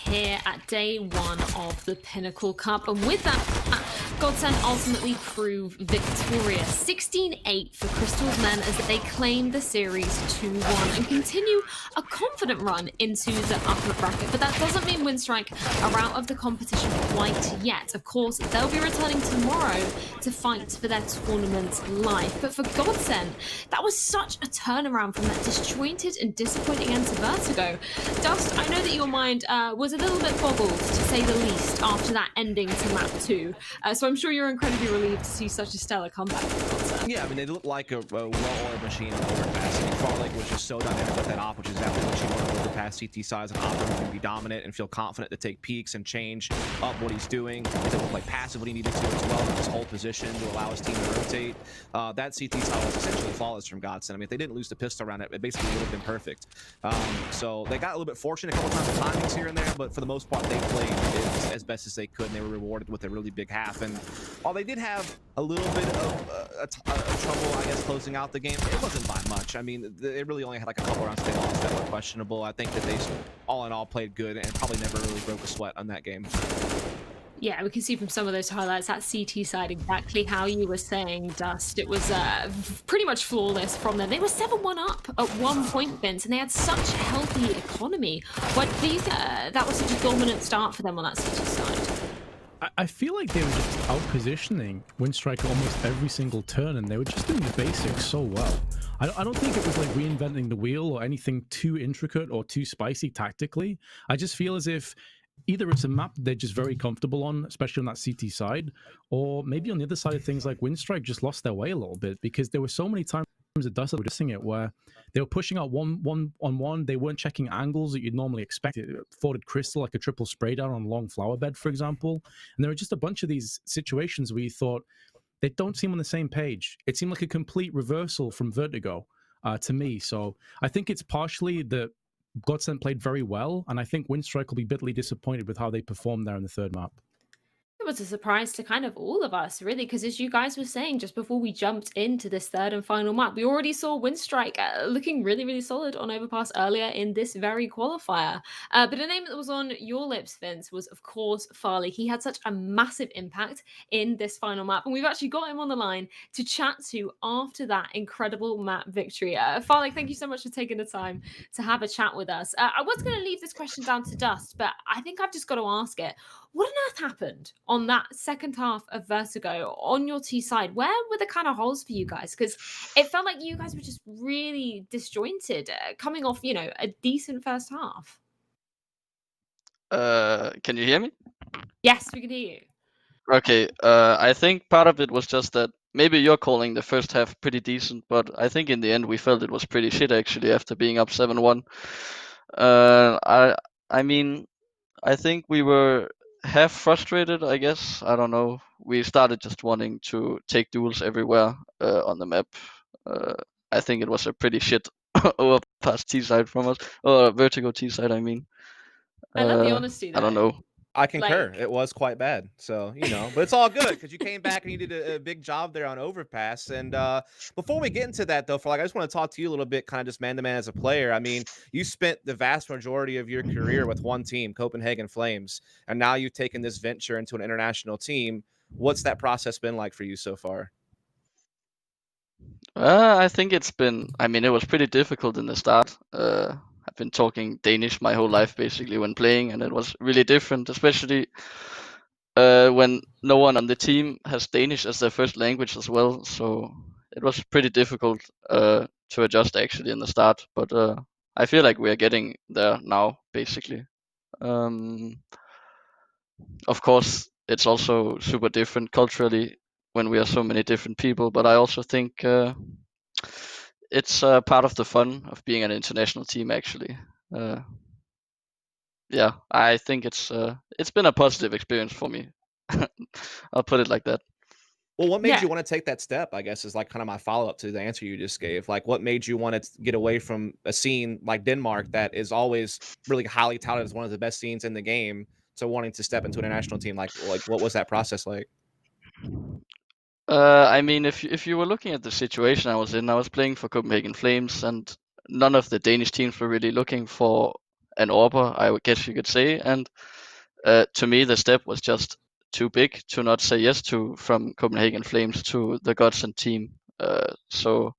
here at day 1 of the Pinnacle Cup. And with that, GODSENT ultimately prove victorious. 16-8 for Crystal's men as they claim the series 2-1 and continue a confident run into the upper bracket. But that doesn't mean Winstrike are out of the competition quite yet. Of course, they'll be returning tomorrow to fight for their tournament life. But for GODSENT, that was such a turnaround from that disjointed and disappointing end to Vertigo. Dust, I know that your mind was a little bit boggled, to say the least, after that ending to map 2. So I'm sure you're incredibly relieved to see such a stellar comeback from GODSENT. Yeah, I mean, they look like a well-oiled machine on Overpass. I mean, Farlig was just so dynamic with that op, which is exactly what you want on Overpass. CT size and op who can be dominant and feel confident to take peeks and change up what he's doing. He's able to play passive when he needed to as well, in his whole position to allow his team to rotate. That CT style was essentially flawless from GODSENT. I mean, if they didn't lose the pistol round, it basically would have been perfect. So they got a little bit fortunate a couple times with timings here and there, but for the most part, they played as best as they could, and they were rewarded with a really big half. And while they did have a little bit of trouble, I guess, closing out the game, it wasn't by much. I mean, they really only had like a couple rounds they lost that were questionable. I think that they, all in all, played good and probably never really broke a sweat on that game. Yeah, we can see from some of those highlights, that CT side, exactly how you were saying, Dust. It was pretty much flawless from them. They were 7-1 up at one point, Vince, and they had such a healthy economy. What do you think that was such a dominant start for them on that CT side? I feel like they were just out-positioning Winstrike almost every single turn, and they were just doing the basics so well. I don't think it was like reinventing the wheel or anything too intricate or too spicy tactically. I just feel as if either it's a map they're just very comfortable on, especially on that CT side, or maybe on the other side of things, like Winstrike just lost their way a little bit, because there were so many times at Dust that were dissing it where they were pushing out one-on-one. They weren't checking angles that you'd normally expect. It afforded Crystal like a triple spray down on a long flower bed, for example. And there were just a bunch of these situations where you thought they don't seem on the same page. It seemed like a complete reversal from Vertigo to me. So I think it's partially that GODSENT played very well, and I think Winstrike will be bitterly disappointed with how they performed there in the third map. It was a surprise to kind of all of us, really, because as you guys were saying just before we jumped into this third and final map, we already saw Winstrike looking really, really solid on Overpass earlier in this very qualifier. But a name that was on your lips, Vince, was, of course, Farlig. He had such a massive impact in this final map, and we've actually got him on the line to chat to after that incredible map victory. Farlig, thank you so much for taking the time to have a chat with us. I was going to leave this question down to Dust, but I think I've just got to ask it. What on earth happened on that second half of Vertigo on your T side? Where were the kind of holes for you guys? Because it felt like you guys were just really disjointed, coming off, you know, a decent first half. Can you hear me? Yes, we can hear you. Okay, I think part of it was just that maybe you're calling the first half pretty decent, but I think in the end we felt it was pretty shit actually after being up 7-1. I mean, I think we were half frustrated, I guess. I don't know. We started just wanting to take duels everywhere on the map. I think it was a pretty shit Overpass T side from us, or Vertigo T side, I mean. I love the honesty, though. I don't know. I concur. It was quite bad. So, you know, but it's all good because you came back and you did a big job there on Overpass. And before we get into that, though, I just want to talk to you a little bit, kind of just man to man as a player. I mean, you spent the vast majority of your career with one team, Copenhagen Flames, and now you've taken this venture into an international team. What's that process been like for you so far? I think it's been, I mean, it was pretty difficult in the start. I've been talking Danish my whole life basically when playing, and it was really different, especially when no one on the team has Danish as their first language as well. So it was pretty difficult to adjust actually in the start, but I feel like we are getting there now basically. Of course, it's also super different culturally when we are so many different people, but I also think it's part of the fun of being an international team actually. Yeah, I think it's been a positive experience for me. I'll put it like that. Well, what made you want to take that step, I guess, is like kind of my follow-up to the answer you just gave. Like, what made you want to get away from a scene like Denmark that is always really highly touted as one of the best scenes in the game, to wanting to step into an international team? Like what was that process like? I mean, if you were looking at the situation I was in, I was playing for Copenhagen Flames, and none of the Danish teams were really looking for an Orber, I would guess you could say. And to me, the step was just too big to not say yes to from Copenhagen Flames to the GODSENT team. So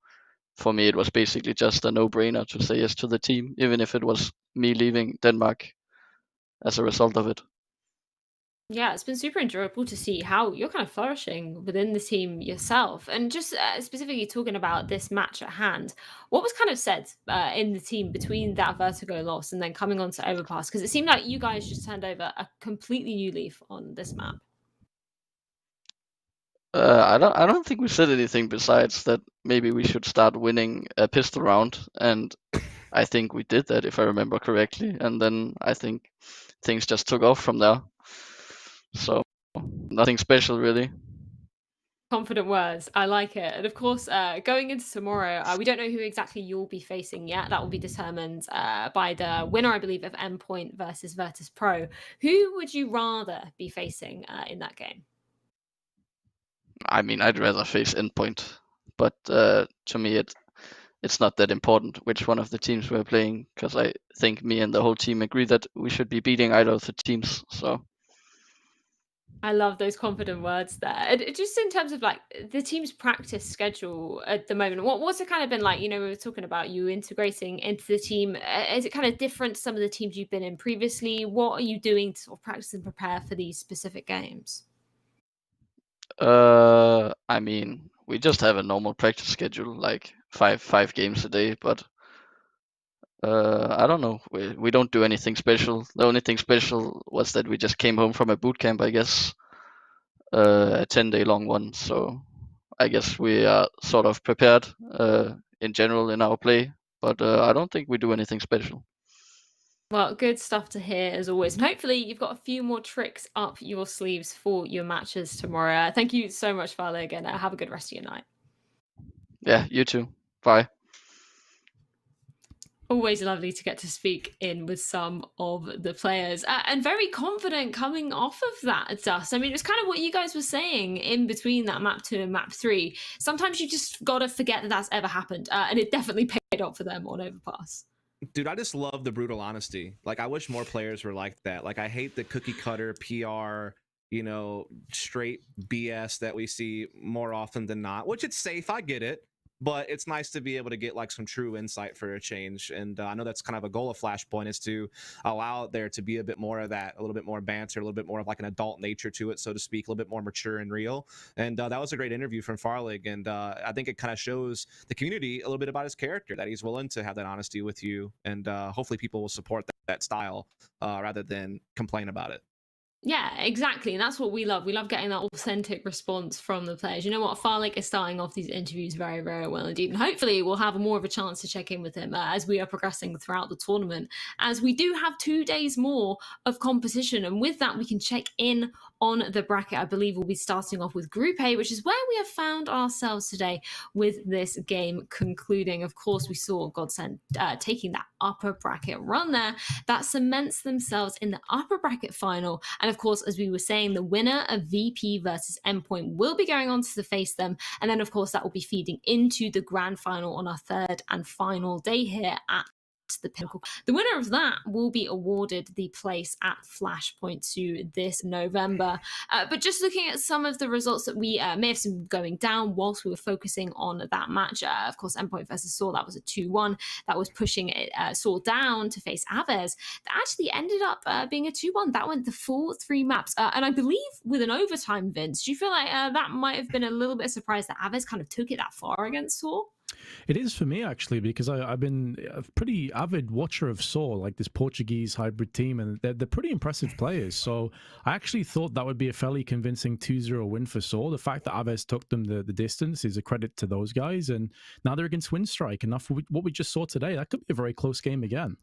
for me, it was basically just a no-brainer to say yes to the team, even if it was me leaving Denmark as a result of it. Yeah, it's been super enjoyable to see how you're kind of flourishing within the team yourself. And just specifically talking about this match at hand, what was kind of said in the team between that Vertigo loss and then coming on to Overpass? Because it seemed like you guys just turned over a completely new leaf on this map. I don't think we said anything besides that maybe we should start winning a pistol round, and I think we did that if I remember correctly. And then I think things just took off from there. So nothing special really. Confident words. I like it. And of course, going into tomorrow, we don't know who exactly you'll be facing yet. That will be determined by the winner, I believe, of Endpoint versus Virtus Pro. Who would you rather be facing in that game? I mean, I'd rather face Endpoint, but to me, it's not that important which one of the teams we're playing, because I think me and the whole team agree that we should be beating either of the teams. So I love those confident words there. And just in terms of like the team's practice schedule at the moment, what's it kind of been like? You know, we were talking about you integrating into the team. Is it kind of different to some of the teams you've been in previously? What are you doing to sort of practice and prepare for these specific games? I mean, we just have a normal practice schedule, like five games a day, but I don't know. We don't do anything special. The only thing special was that we just came home from a boot camp, I guess, a 10-day long one. So I guess we are sort of prepared in general in our play, but I don't think we do anything special. Well, good stuff to hear as always. And hopefully you've got a few more tricks up your sleeves for your matches tomorrow. Thank you so much, Farlig, and have a good rest of your night. Yeah, you too. Bye. Always lovely to get to speak in with some of the players and very confident coming off of that, Dust. I mean, it's kind of what you guys were saying in between that map 2 and map 3. Sometimes you just got to forget that that's ever happened. And it definitely paid off for them on Overpass. Dude, I just love the brutal honesty. Like, I wish more players were like that. Like, I hate the cookie cutter PR, you know, straight BS that we see more often than not, which it's safe. I get it. But it's nice to be able to get like some true insight for a change. And I know that's kind of a goal of Flashpoint, is to allow there to be a bit more of that, a little bit more banter, a little bit more of like an adult nature to it, so to speak, a little bit more mature and real. And that was a great interview from Farlig. And I think it kind of shows the community a little bit about his character, that he's willing to have that honesty with you. And hopefully people will support that style rather than complain about it. Yeah, exactly. And that's what we love. We love getting that authentic response from the players. You know what? Farlig is starting off these interviews very, very well indeed. And hopefully we'll have more of a chance to check in with him as we are progressing throughout the tournament, as we do have 2 days more of competition. And with that, we can check in on the bracket. I believe we'll be starting off with Group A, which is where we have found ourselves today with this game concluding. Of course, we saw GODSENT taking that upper bracket run there. That cements themselves in the upper bracket final. And of course, as we were saying, the winner of VP versus Endpoint will be going on to face them. And then, of course, that will be feeding into the grand final on our 3rd and final day here at the Pinnacle. The winner of that will be awarded the place at Flashpoint 2 this November. But just looking at some of the results that we may have seen going down whilst we were focusing on that match, of course, Endpoint versus Saw, that was a 2-1. That was pushing it, Saw down to face Aves. That actually ended up being a 2-1. That went the full 3 maps. And I believe with an overtime, Vince, do you feel like that might have been a little bit surprised that Aves kind of took it that far against Saw? It is for me, actually, because I've been a pretty avid watcher of Saw, like this Portuguese hybrid team, and they're pretty impressive players. So I actually thought that would be a fairly convincing 2-0 win for Saw. The fact that Aves took them the distance is a credit to those guys, and now they're against Winstrike. And after what we just saw today, that could be a very close game again.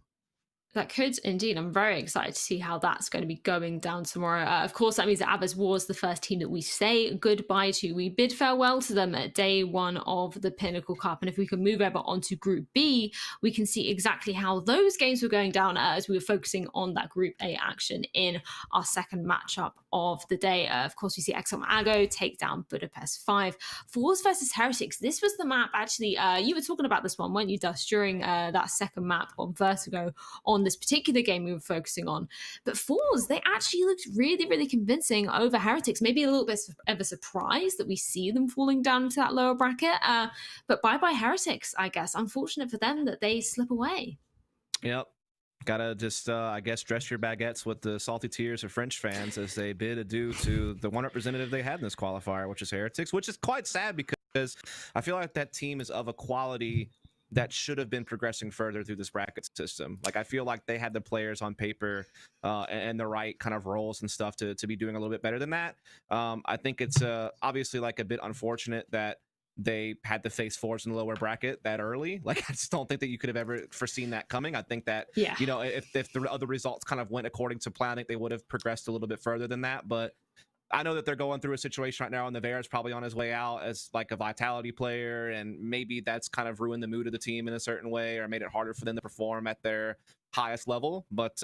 That could indeed. I'm very excited to see how that's going to be going down tomorrow. Of course, that means that Aves was the first team that we say goodbye to. We bid farewell to them at day 1 of the Pinnacle Cup. And if we can move over onto Group B, we can see exactly how those games were going down as we were focusing on that Group A action in our second matchup of the day. Of course, we see XM Ago take down Budapest 5. Force versus Heretics. This was the map, actually, you were talking about this one, weren't you, Dust, during that second map on Vertigo on on this particular game we were focusing on. But Fours, they actually looked really, really convincing over Heretics. Maybe a little bit of a surprise that we see them falling down into that lower bracket. But bye-bye Heretics, I guess. Unfortunate for them that they slip away. Yep. Gotta just, I guess, dress your baguettes with the salty tears of French fans as they bid adieu to the one representative they had in this qualifier, which is Heretics, which is quite sad because I feel like that team is of a quality that should have been progressing further through this bracket system. Like, I feel like they had the players on paper and the right kind of roles and stuff to be doing a little bit better than that. I think it's obviously like a bit unfortunate that they had to face Fours in the lower bracket that early. Like, I just don't think that you could have ever foreseen that coming. I think that, you know, if the other results kind of went according to plan, I think they would have progressed a little bit further than that. But I know that they're going through a situation right now, and Navarre is probably on his way out as like a Vitality player, and maybe that's kind of ruined the mood of the team in a certain way or made it harder for them to perform at their highest level. But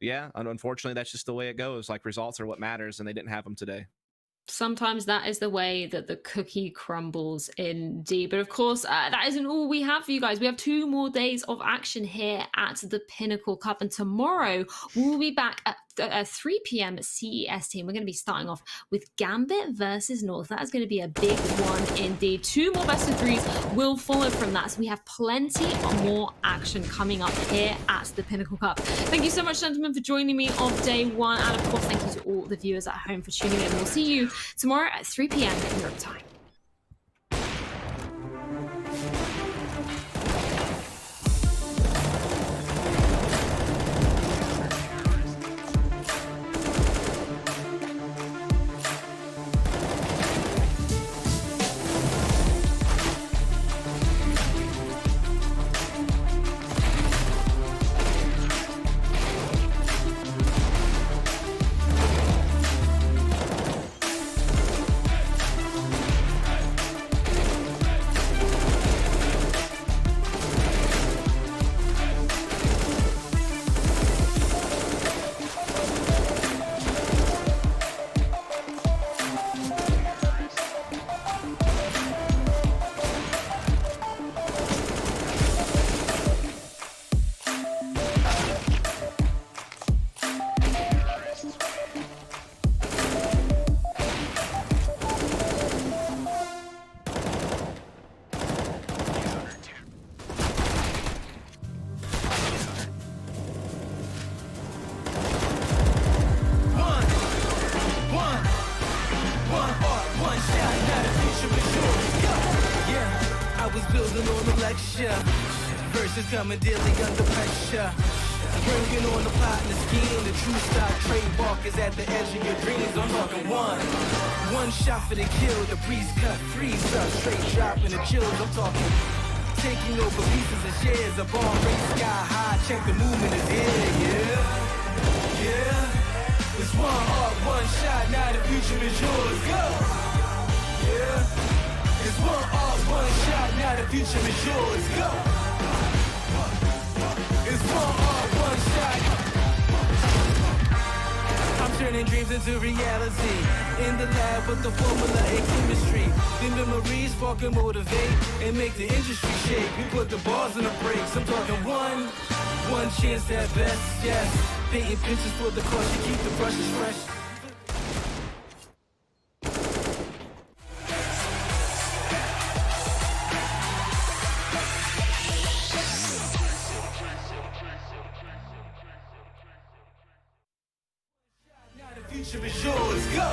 yeah, unfortunately, that's just the way it goes. Like, results are what matters, and they didn't have them today. Sometimes that is the way that the cookie crumbles indeed. But of course, that isn't all we have for you guys. We have 2 more days of action here at the Pinnacle Cup. And tomorrow we'll be back at 3 p.m. CEST. And we're going to be starting off with Gambit versus North. That is going to be a big one indeed. 2 more best of 3s will follow from that. So we have plenty more action coming up here at the Pinnacle Cup. Thank you so much, gentlemen, for joining me on day 1. And of course, thank you to all the viewers at home for tuning in. We'll see you tomorrow at 3 p.m. Europe time. Coming daily under pressure, bringing on the plot and the scheme. The true stock trademark is at the edge of your dreams. I'm talking one shot for the kill. The priest cut 3 up, straight dropping the chills. I'm talking taking over pieces and shares. A bomb rate sky high, check the movement is here. Yeah. It's one heart, one shot. Now the future is yours. Go. Yeah. It's one heart, one shot. Now the future is yours. Go. It's one heart, one shot. I'm turning dreams into reality. In the lab with the formula and chemistry. The memories spark and motivate and make the industry shake. We put the bars on the brakes. I'm talking one chance at best, yes. Painting pictures for the cause to keep the brushes fresh. Future is yours, go!